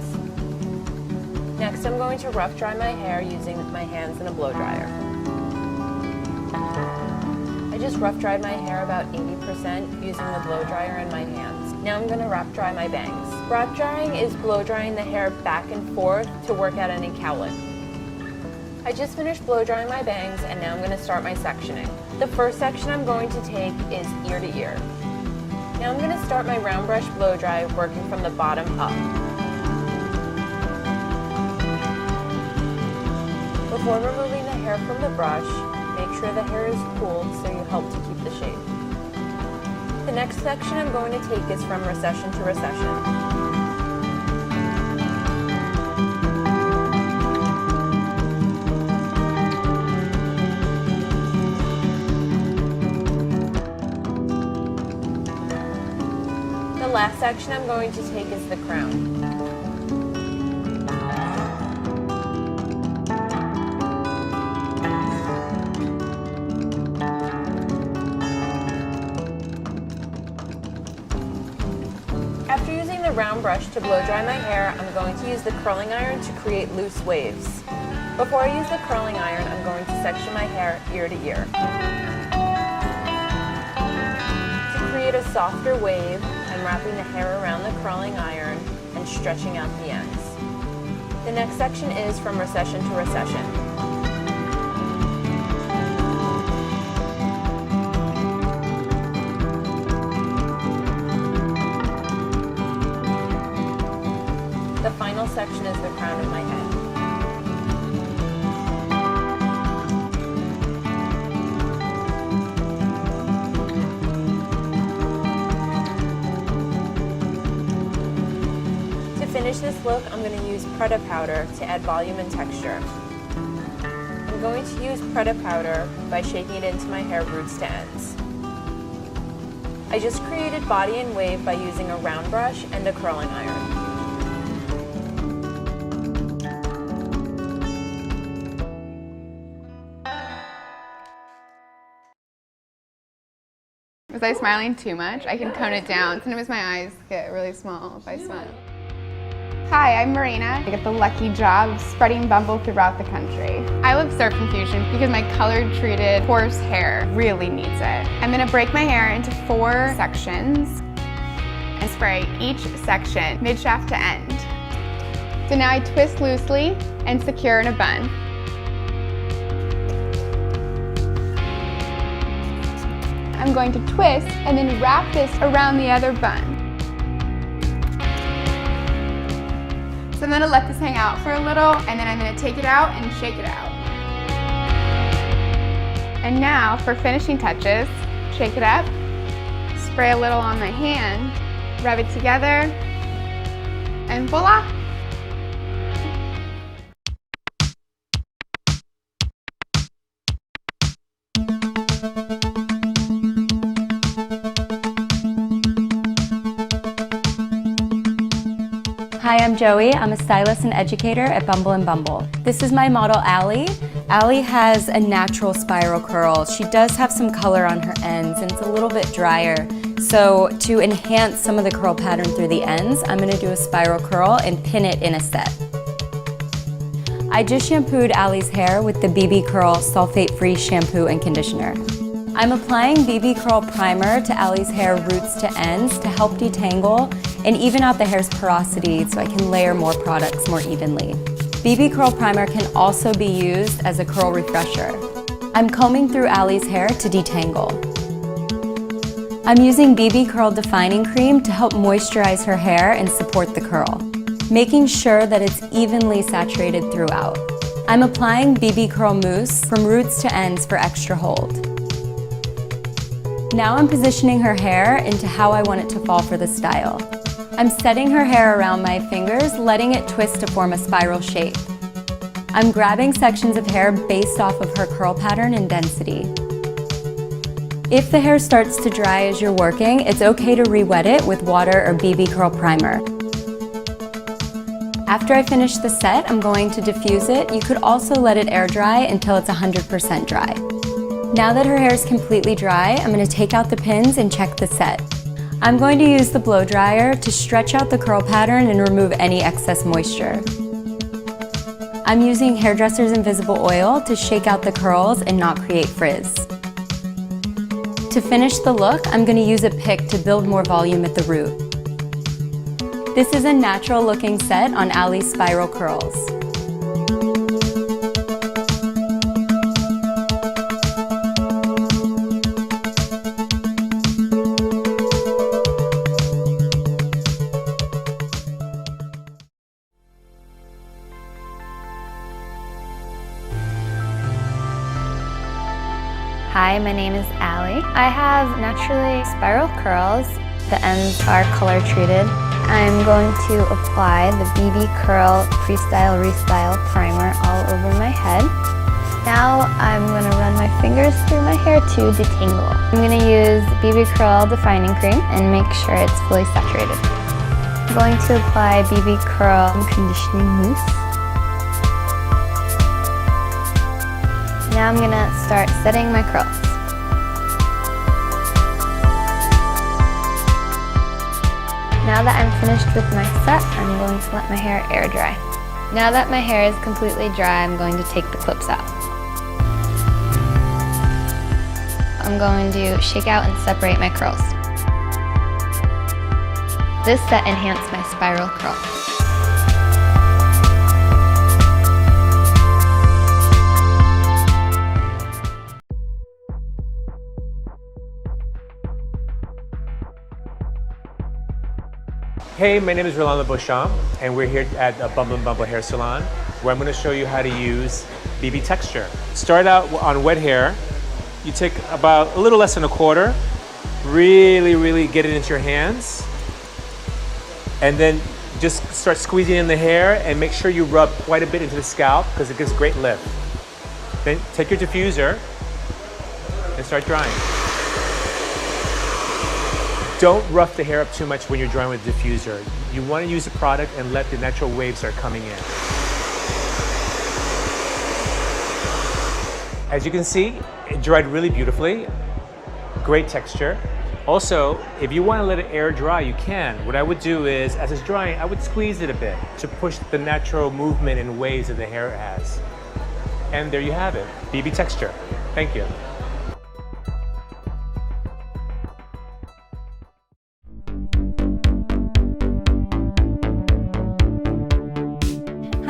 Next, I'm going to rough dry my hair using my hands in a blow dryer. I just rough dried my hair about 80% using the blow dryer in my hands. Now I'm going to wrap dry my bangs. Wrap drying is blow drying the hair back and forth to work out any cowlick. I just finished blow drying my bangs and now I'm going to start my sectioning. The first section I'm going to take is ear to ear. Now I'm going to start my round brush blow dry working from the bottom up. Before removing the hair from the brush, make sure the hair is cooled so you help to keep the shape. The next section I'm going to take is from recession to recession. The last section I'm going to take is the crown. After using the round brush to blow dry my hair, I'm going to use the curling iron to create loose waves. Before I use the curling iron, I'm going to section my hair ear to ear. To create a softer wave, I'm wrapping the hair around the curling iron and stretching out the ends. The next section is from recession to recession. The final section is the crown of my head. To finish this look, I'm going to use Preta powder to add volume and texture. I'm going to use Preta powder by shaking it into my hair roots to ends. I just created body and wave by using a round brush and a curling iron. Was I smiling too much? I can tone it down. Sometimes my eyes get really small if I smile. Hi, I'm Marina. I get the lucky job of spreading Bumble throughout the country. I love Surf Infusion because my colored treated coarse hair really needs it. I'm gonna break my hair into 4 sections. and spray each section mid-shaft to end. So now I twist loosely and secure in a bun. I'm going to twist and then wrap this around the other bun. So I'm going to let this hang out for a little, and then I'm going to take it out and shake it out. And now for finishing touches, shake it up, spray a little on my hand, rub it together, and voila! Hi, I'm Joey. I'm a stylist and educator at Bumble and Bumble. This is my model, Allie. Allie has a natural spiral curl. She does have some color on her ends and it's a little bit drier. So to enhance some of the curl pattern through the ends, I'm gonna do a spiral curl and pin it in a set. I just shampooed Allie's hair with the BB Curl sulfate-free shampoo and conditioner. I'm applying BB Curl primer to Allie's hair roots to ends to help detangle and even out the hair's porosity so I can layer more products more evenly. BB Curl primer can also be used as a curl refresher. I'm combing through Allie's hair to detangle. I'm using BB Curl defining cream to help moisturize her hair and support the curl, making sure that it's evenly saturated throughout. I'm applying BB Curl mousse from roots to ends for extra hold. Now I'm positioning her hair into how I want it to fall for the style. I'm setting her hair around my fingers, letting it twist to form a spiral shape. I'm grabbing sections of hair based off of her curl pattern and density. If the hair starts to dry as you're working, it's okay to re-wet it with water or BB Curl primer. After I finish the set, I'm going to diffuse it. You could also let it air dry until it's 100% dry. Now that her hair is completely dry, I'm going to take out the pins and check the set. I'm going to use the blow dryer to stretch out the curl pattern and remove any excess moisture. I'm using Hairdresser's Invisible Oil to shake out the curls and not create frizz. To finish the look, I'm going to use a pick to build more volume at the root. This is a natural looking set on Allie's spiral curls. Hi, my name is Allie. I have naturally spiral curls. The ends are color treated. I'm going to apply the BB Curl Freestyle Restyle Primer all over my head. Now I'm going to run my fingers through my hair to detangle. I'm going to use BB Curl Defining Cream and make sure it's fully saturated. I'm going to apply BB Curl Conditioning Mousse. Now I'm going to start setting my curls. Now that I'm finished with my set, I'm going to let my hair air dry. Now that my hair is completely dry, I'm going to take the clips out. I'm going to shake out and separate my curls. This set enhanced my spiral curl. Hey, my name is Rolando Beauchamp, and we're here at Bumble and Bumble Hair Salon, where I'm going to show you how to use BB Texture. Start out on wet hair. You take about a little less than a quarter, really get it into your hands, and then just start squeezing in the hair and make sure you rub quite a bit into the scalp because it gives great lift. Then take your diffuser and start drying. Don't rough the hair up too much when you're drying with the diffuser. You want to use the product and let the natural waves start coming in. As you can see, it dried really beautifully. Great texture. Also, if you want to let it air dry, you can. What I would do is, as it's drying, I would squeeze it a bit to push the natural movement and waves that the hair has. And there you have it, BB Texture. Thank you.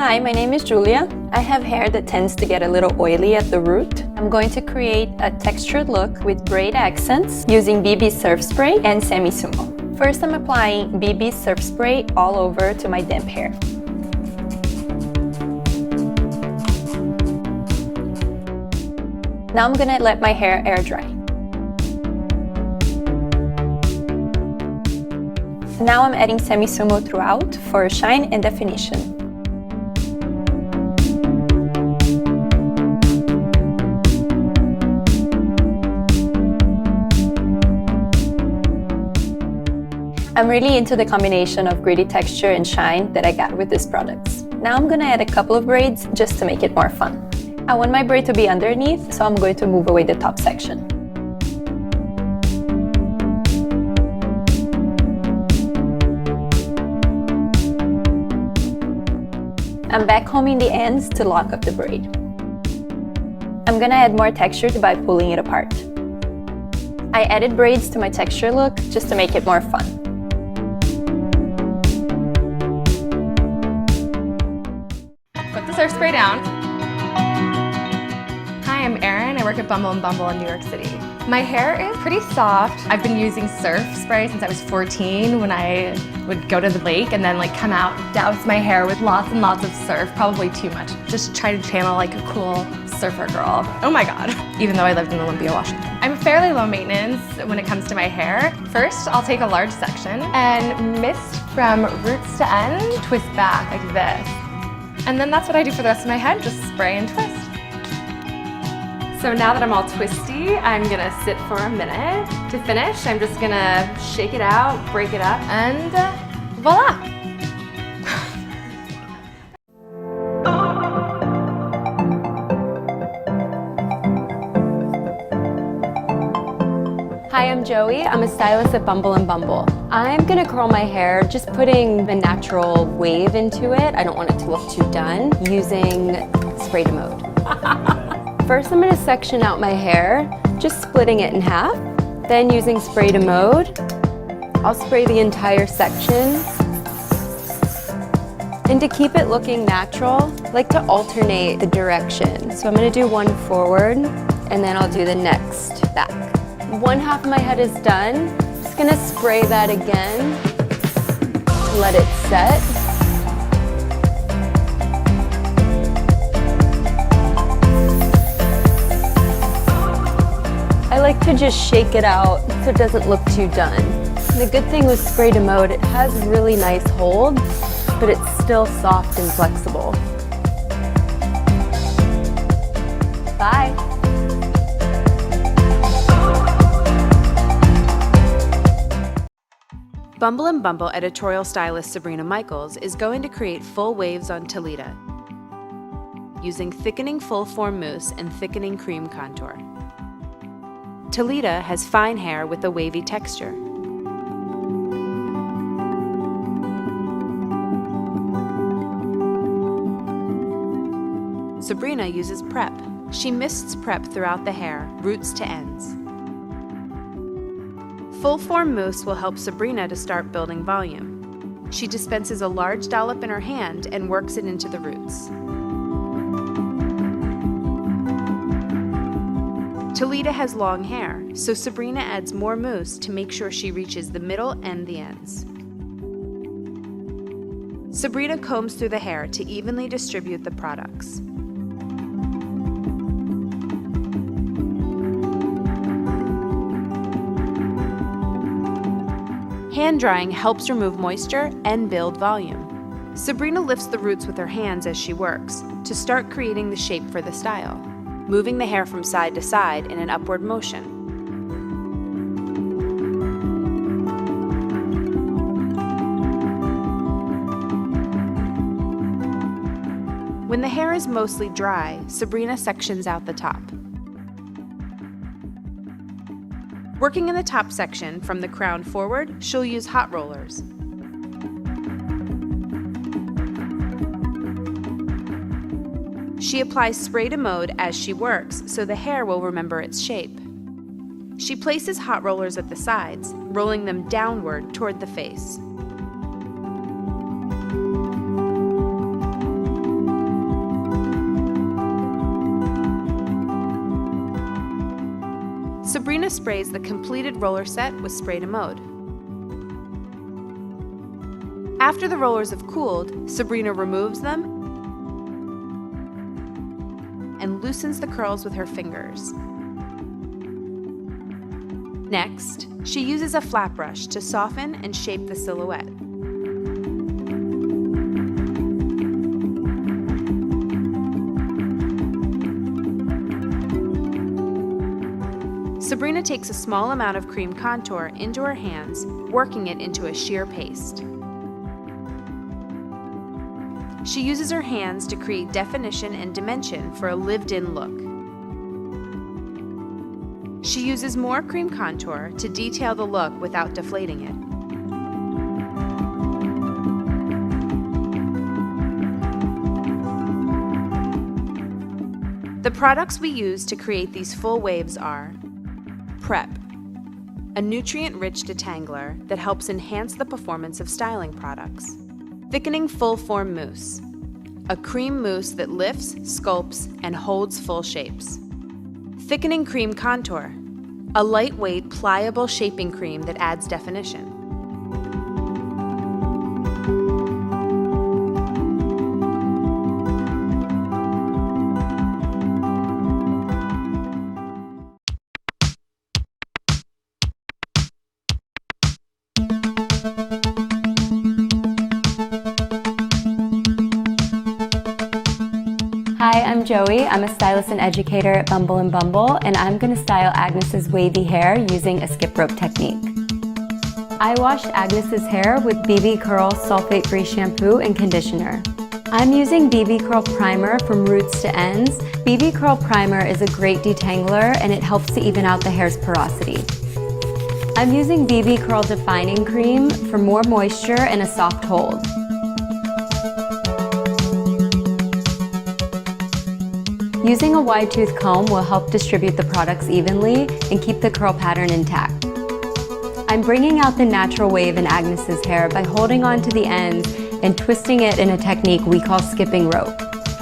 Hi, my name is Julia. I have hair that tends to get a little oily at the root. I'm going to create a textured look with braid accents using BB Surf Spray and Semi Sumo. First, I'm applying BB Surf Spray all over to my damp hair. Now I'm gonna let my hair air dry. Now I'm adding Semi Sumo throughout for shine and definition. I'm really into the combination of gritty texture and shine that I got with these products. Now I'm gonna add a couple of braids just to make it more fun. I want my braid to be underneath, so I'm going to move away the top section. I'm back combing the ends to lock up the braid. I'm gonna add more texture by pulling it apart. I added braids to my texture look just to make it more fun. Put the surf spray down. Hi, I'm Erin. I work at Bumble & Bumble in New York City. My hair is pretty soft. I've been using surf spray since I was 14 when I would go to the lake and then come out, douse my hair with lots and lots of surf, probably too much. Just try to channel like a cool surfer girl. Oh my God. Even though I lived in Olympia, Washington. I'm fairly low maintenance when it comes to my hair. First, I'll take a large section and mist from roots to end, twist back like this. And then that's what I do for the rest of my head, just spray and twist. So now that I'm all twisty, I'm gonna sit for a minute. To finish, I'm just gonna shake it out, break it up, and voila! Hi, I'm Joey. I'm a stylist at Bumble & Bumble. I'm gonna curl my hair, just putting a natural wave into it. I don't want it to look too done, using spray to mode. First, I'm gonna section out my hair, just splitting it in half. Then using spray to mode, I'll spray the entire section. And to keep it looking natural, I like to alternate the direction. So I'm gonna do one forward, and then I'll do the next back. One half of my head is done. Just gonna spray that again to let it set. I like to just shake it out so it doesn't look too done. And the good thing with spray to mode, it has really nice hold, but it's still soft and flexible. Bye. Bumble & Bumble editorial stylist Sabrina Michaels is going to create full waves on Talita using thickening full form mousse and thickening cream contour. Talita has fine hair with a wavy texture. Sabrina uses prep. She mists prep throughout the hair, roots to ends. Full form mousse will help Sabrina to start building volume. She dispenses a large dollop in her hand and works it into the roots. Talita has long hair, so Sabrina adds more mousse to make sure she reaches the middle and the ends. Sabrina combs through the hair to evenly distribute the products. Hand drying helps remove moisture and build volume. Sabrina lifts the roots with her hands as she works to start creating the shape for the style, moving the hair from side to side in an upward motion. When the hair is mostly dry, Sabrina sections out the top. Working in the top section from the crown forward, she'll use hot rollers. She applies spray to mode as she works so the hair will remember its shape. She places hot rollers at the sides, rolling them downward toward the face. Sabrina sprays the completed roller set with Spray to Mode. After the rollers have cooled, Sabrina removes them and loosens the curls with her fingers. Next, she uses a flat brush to soften and shape the silhouette. Sabrina takes a small amount of cream contour into her hands, working it into a sheer paste. She uses her hands to create definition and dimension for a lived-in look. She uses more cream contour to detail the look without deflating it. The products we use to create these full waves are Prep, a nutrient-rich detangler that helps enhance the performance of styling products. Thickening Full Form Mousse, a cream mousse that lifts, sculpts, and holds full shapes. Thickening Cream Contour, a lightweight, pliable shaping cream that adds definition. Hi, I'm Joey. I'm a stylist and educator at Bumble & Bumble, and I'm going to style Agnes's wavy hair using a skip rope technique. I washed Agnes's hair with BB Curl sulfate-free shampoo and conditioner. I'm using BB Curl Primer from roots to ends. BB Curl Primer is a great detangler, and it helps to even out the hair's porosity. I'm using BB Curl Defining Cream for more moisture and a soft hold. Using a wide tooth comb will help distribute the products evenly and keep the curl pattern intact. I'm bringing out the natural wave in Agnes's hair by holding on to the ends and twisting it in a technique we call skipping rope.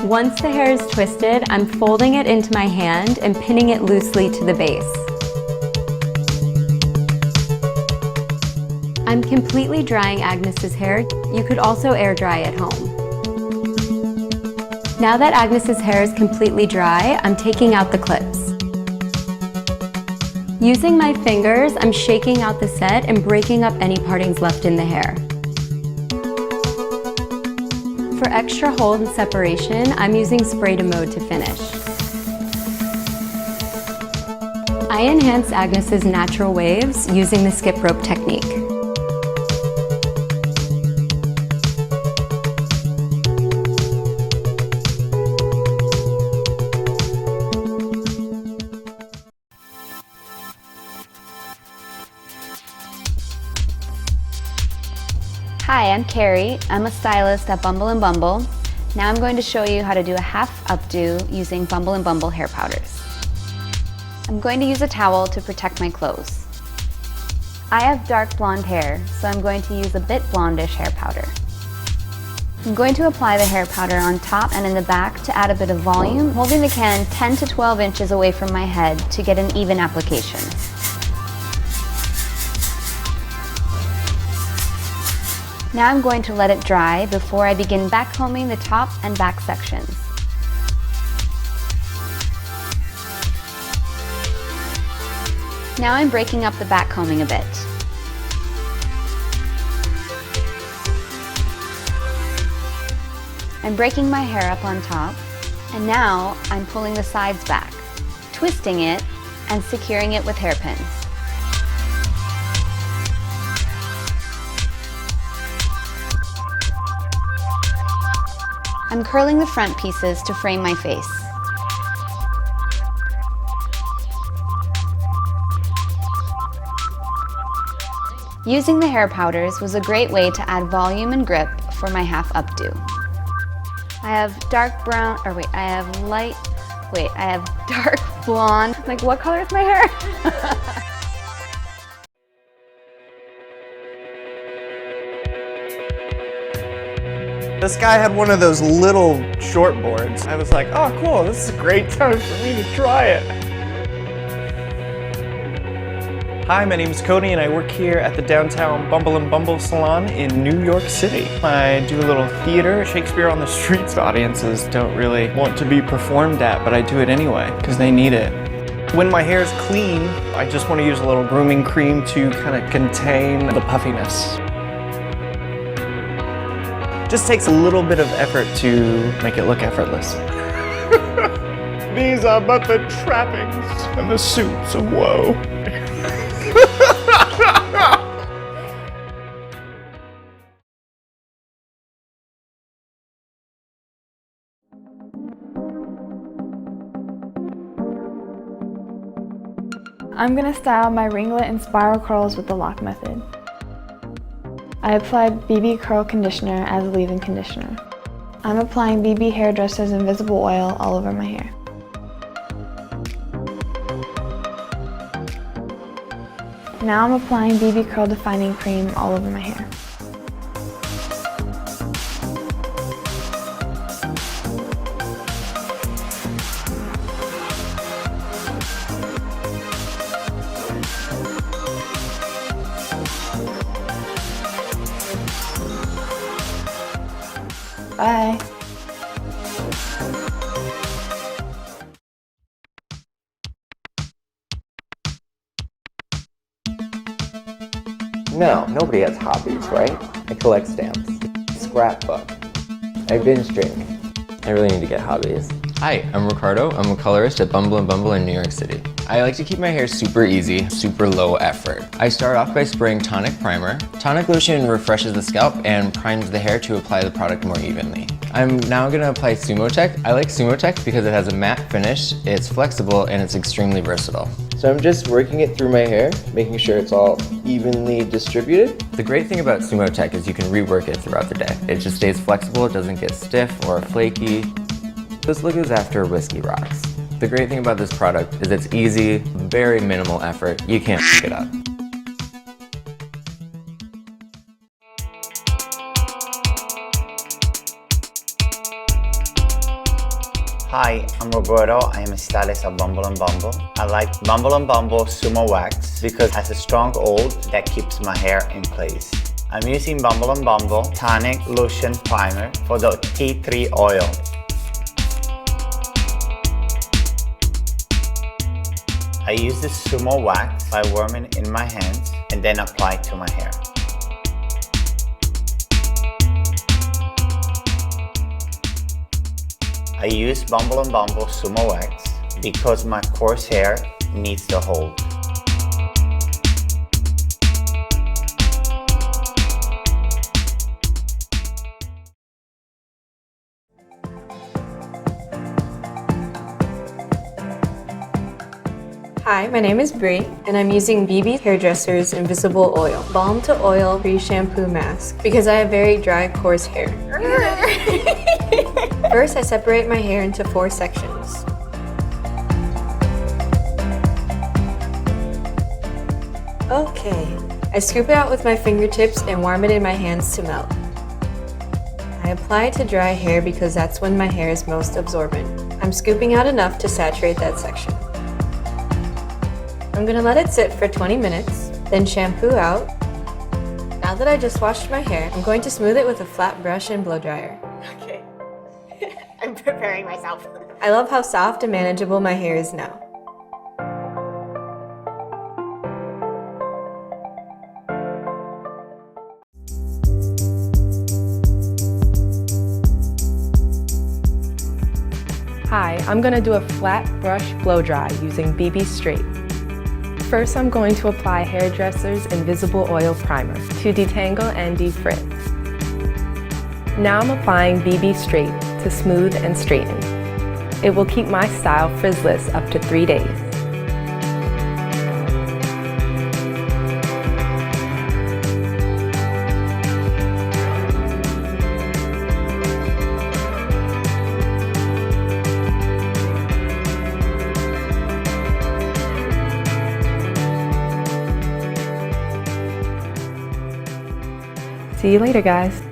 Once the hair is twisted, I'm folding it into my hand and pinning it loosely to the base. I'm completely drying Agnes's hair. You could also air dry at home. Now that Agnes's hair is completely dry, I'm taking out the clips. Using my fingers, I'm shaking out the set and breaking up any partings left in the hair. For extra hold and separation, I'm using Spray to Mode to finish. I enhance Agnes's natural waves using the skip rope technique. Hi, I'm Carrie. I'm a stylist at Bumble & Bumble. Now I'm going to show you how to do a half updo using Bumble & Bumble hair powders. I'm going to use a towel to protect my clothes. I have dark blonde hair, so I'm going to use a bit blondish hair powder. I'm going to apply the hair powder on top and in the back to add a bit of volume, holding the can 10 to 12 inches away from my head to get an even application. Now I'm going to let it dry before I begin backcombing the top and back sections. Now I'm breaking up the backcombing a bit. I'm breaking my hair up on top, and now I'm pulling the sides back, twisting it, and securing it with hairpins. I'm curling the front pieces to frame my face. Using the hair powders was a great way to add volume and grip for my half updo. I have dark brown, I have dark blonde. Like, what color is my hair? This guy had one of those little shortboards. I was like, oh cool, this is a great time for me to try it. Hi, my name is Cody and I work here at the downtown Bumble and Bumble salon in New York City. I do a little theater, Shakespeare on the Streets. Audiences don't really want to be performed at, but I do it anyway because they need it. When my hair is clean, I just want to use a little grooming cream to kind of contain the puffiness. Just takes a little bit of effort to make it look effortless. These are but the trappings and the suits of woe. I'm going to style my ringlet and spiral curls with the lock method. I applied BB Curl Conditioner as a leave-in conditioner. I'm applying BB Hairdresser's Invisible Oil all over my hair. Now I'm applying BB Curl Defining Cream all over my hair. Bye. No, nobody has hobbies, right? I collect stamps, scrapbook, I binge drink. I really need to get hobbies. Hi, I'm Ricardo. I'm a colorist at Bumble and Bumble in New York City. I like to keep my hair super easy, super low effort. I start off by spraying tonic primer. Tonic lotion refreshes the scalp and primes the hair to apply the product more evenly. I'm now gonna apply Sumo Tech. I like Sumo Tech because it has a matte finish, it's flexible, and it's extremely versatile. So I'm just working it through my hair, making sure it's all evenly distributed. The great thing about Sumo Tech is you can rework it throughout the day. It just stays flexible, it doesn't get stiff or flaky. This look is after Whiskey Rocks. The great thing about this product is it's easy, very minimal effort. You can't f it up. Hi, I'm Roberto. I am a stylist at Bumble and Bumble. I like Bumble and Bumble Sumo Wax because it has a strong oil that keeps my hair in place. I'm using Bumble and Bumble Tonic Lotion Primer for the tea tree oil. I use the Sumo Wax by warming in my hands and then apply it to my hair. I use Bumble and Bumble Sumo Wax because my coarse hair needs the hold. Hi, my name is Brie, and I'm using BB Hairdresser's Invisible Oil Balm to Oil Pre-Shampoo Mask because I have very dry, coarse hair. First, I separate my hair into 4 sections. Okay, I scoop it out with my fingertips and warm it in my hands to melt. I apply it to dry hair because that's when my hair is most absorbent. I'm scooping out enough to saturate that section. I'm gonna let it sit for 20 minutes, then shampoo out. Now that I just washed my hair, I'm going to smooth it with a flat brush and blow dryer. Okay, I'm preparing myself. I love how soft and manageable my hair is now. Hi, I'm gonna do a flat brush blow dry using BB Straight. First, I'm going to apply Hairdresser's Invisible Oil Primer to detangle and defrizz. Now I'm applying BB Straight to smooth and straighten. It will keep my style frizzless up to 3 days. See you later, guys.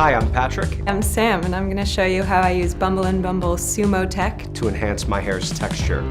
Hi, I'm Patrick. I'm Sam, and I'm going to show you how I use Bumble and Bumble Sumo Tech to enhance my hair's texture.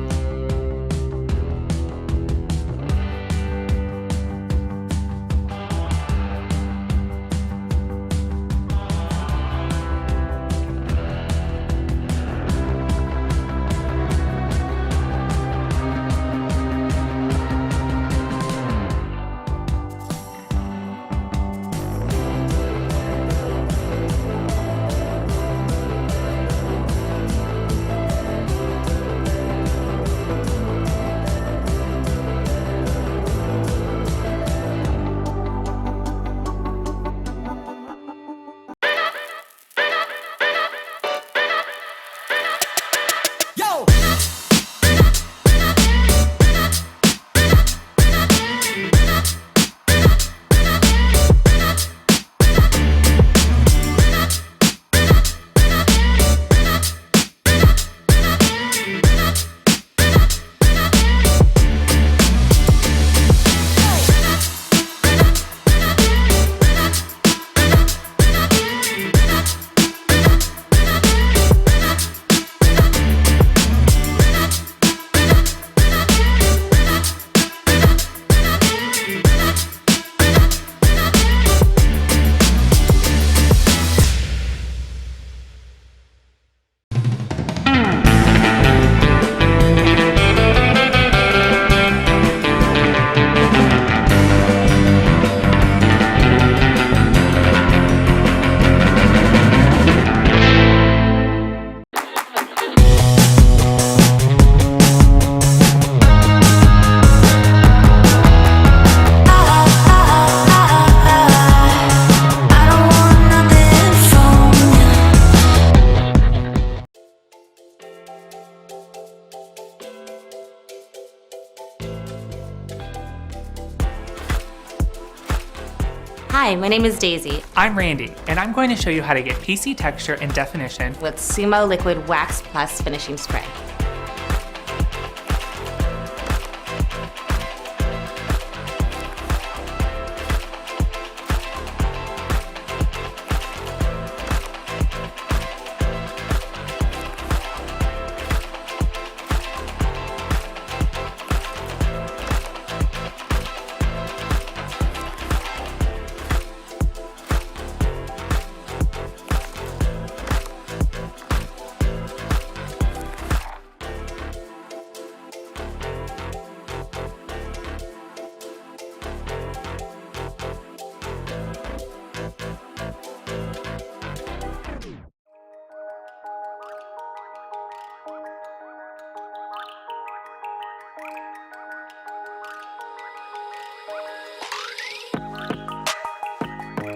Hi, my name is Daisy. I'm Randy, and I'm going to show you how to get PC texture and definition with Sumo Liquid Wax Plus Finishing Spray.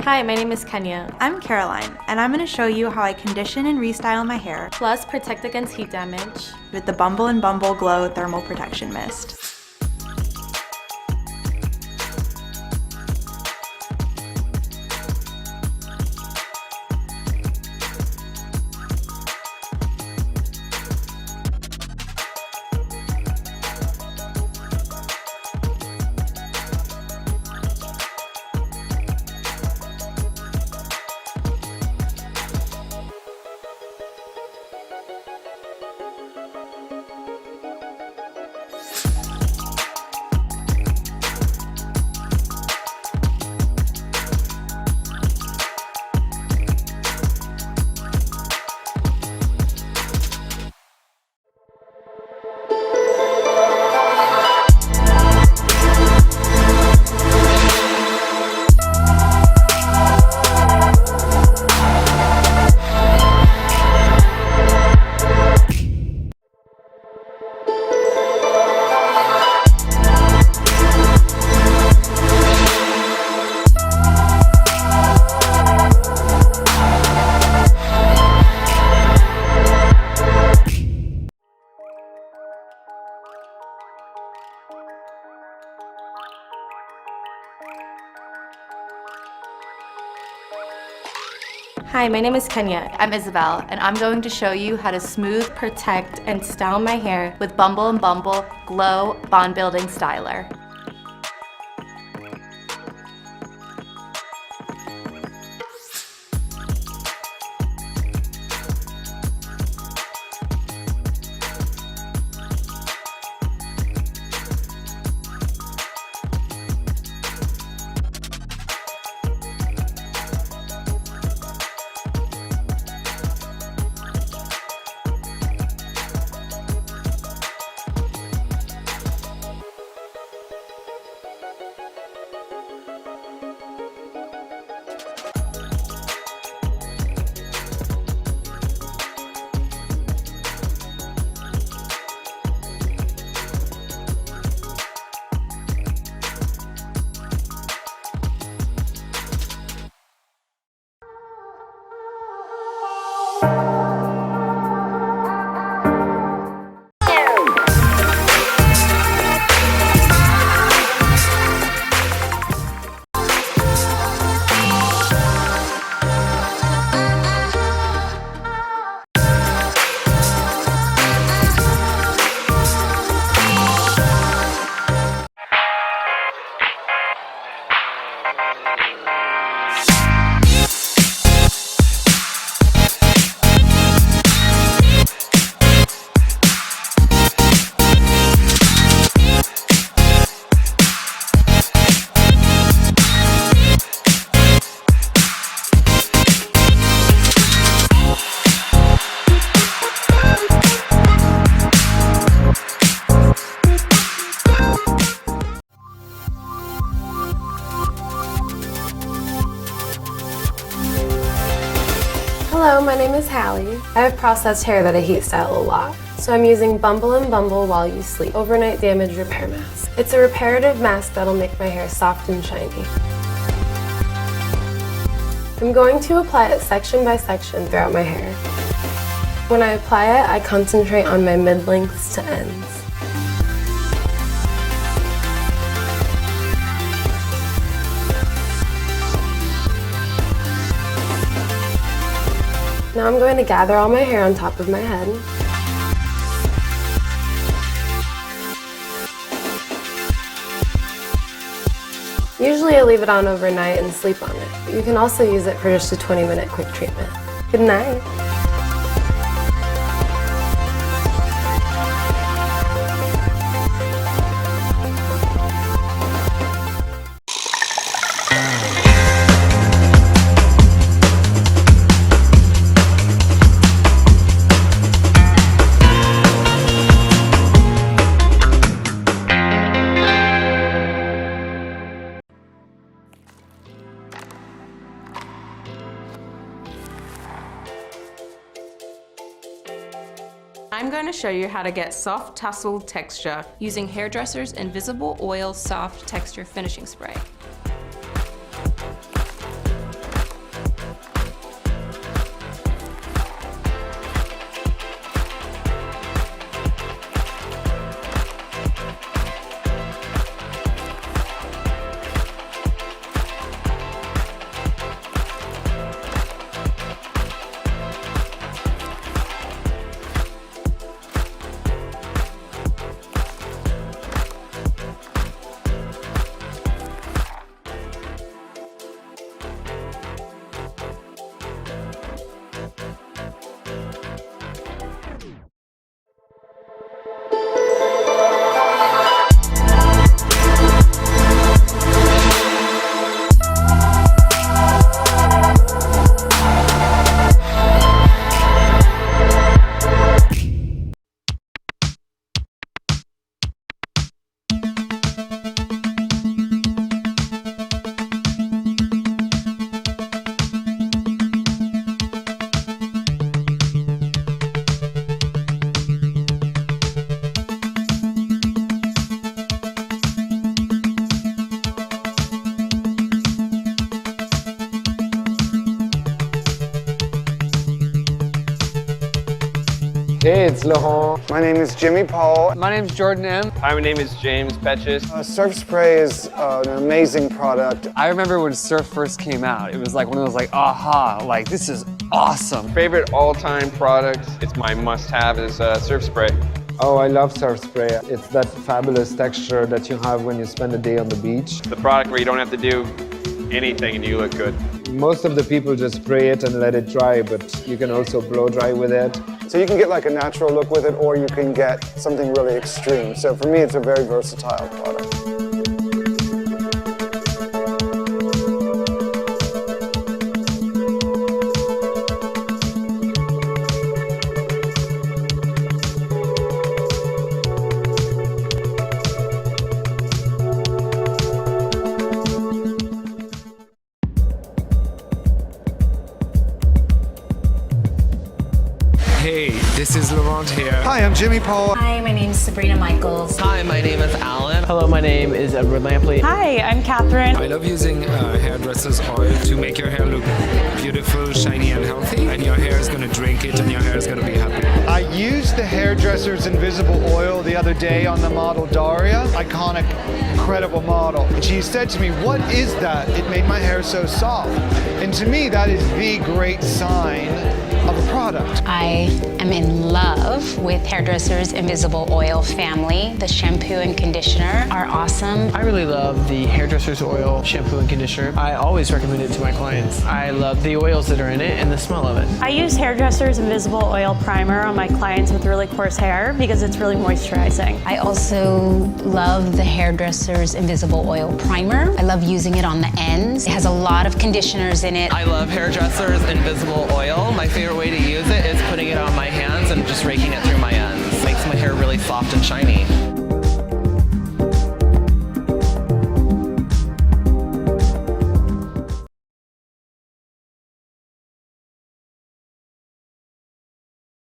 Hi, my name is Kenya. I'm Caroline, and I'm going to show you how I condition and restyle my hair, plus protect against heat damage with the Bumble and Bumble Glow Thermal Protection Mist. Hi, my name is Kenya. I'm Isabel, and I'm going to show you how to smooth, protect, and style my hair with Bumble and Bumble Glow Bond Building Styler. Hello, my name is Hallie. I have processed hair that I heat style a lot. So I'm using Bumble and Bumble While You Sleep Overnight Damage Repair Mask. It's a reparative mask that'll make my hair soft and shiny. I'm going to apply it section by section throughout my hair. When I apply it, I concentrate on my mid-lengths to ends. Now I'm going to gather all my hair on top of my head. Usually I leave it on overnight and sleep on it, but you can also use it for just a 20-minute quick treatment. Good night. I'm going to show you how to get soft tousled texture using Hairdresser's Invisible Oil Soft Texture Finishing Spray. Hey, it's Laurent. My name is Jimmy Paul. My name's Jordan M. Hi, my name is James Petches. Surf Spray is an amazing product. I remember when Surf first came out, it was like one of those like, aha, like this is awesome. Favorite all-time product, it's my must-have, is Surf Spray. Oh, I love Surf Spray. It's that fabulous texture that you have when you spend a day on the beach. The product where you don't have to do anything and you look good. Most of the people just spray it and let it dry, but you can also blow dry with it. So you can get like a natural look with it, or you can get something really extreme. So for me, it's a very versatile product. Hey, this is Laurent here. Hi, I'm Jimmy Paul. Hi, my name is Sabrina Michaels. Hi, my name is Alan. Hello, my name is Edward Lampley. Hi, I'm Catherine. I love using hairdresser's oil to make your hair look beautiful, shiny, and healthy. And your hair is going to drink it, and your hair is going to be happy. I used the Hairdresser's Invisible Oil the other day on the model Daria. Iconic, incredible model. And she said to me, "What is that? It made my hair so soft." And to me, that is the great sign of a product. product. I am in love with Hairdresser's Invisible Oil family. The shampoo and conditioner are awesome. I really love the Hairdresser's Oil shampoo and conditioner. I always recommend it to my clients. I love the oils that are in it and the smell of it. I use Hairdresser's Invisible Oil Primer on my clients with really coarse hair because it's really moisturizing. I also love the Hairdresser's Invisible Oil Primer. I love using it on the ends. It has a lot of conditioners in it. I love Hairdresser's Invisible Oil. My favorite way to use it is putting it on my hands and just raking it through my ends. It makes my hair really soft and shiny.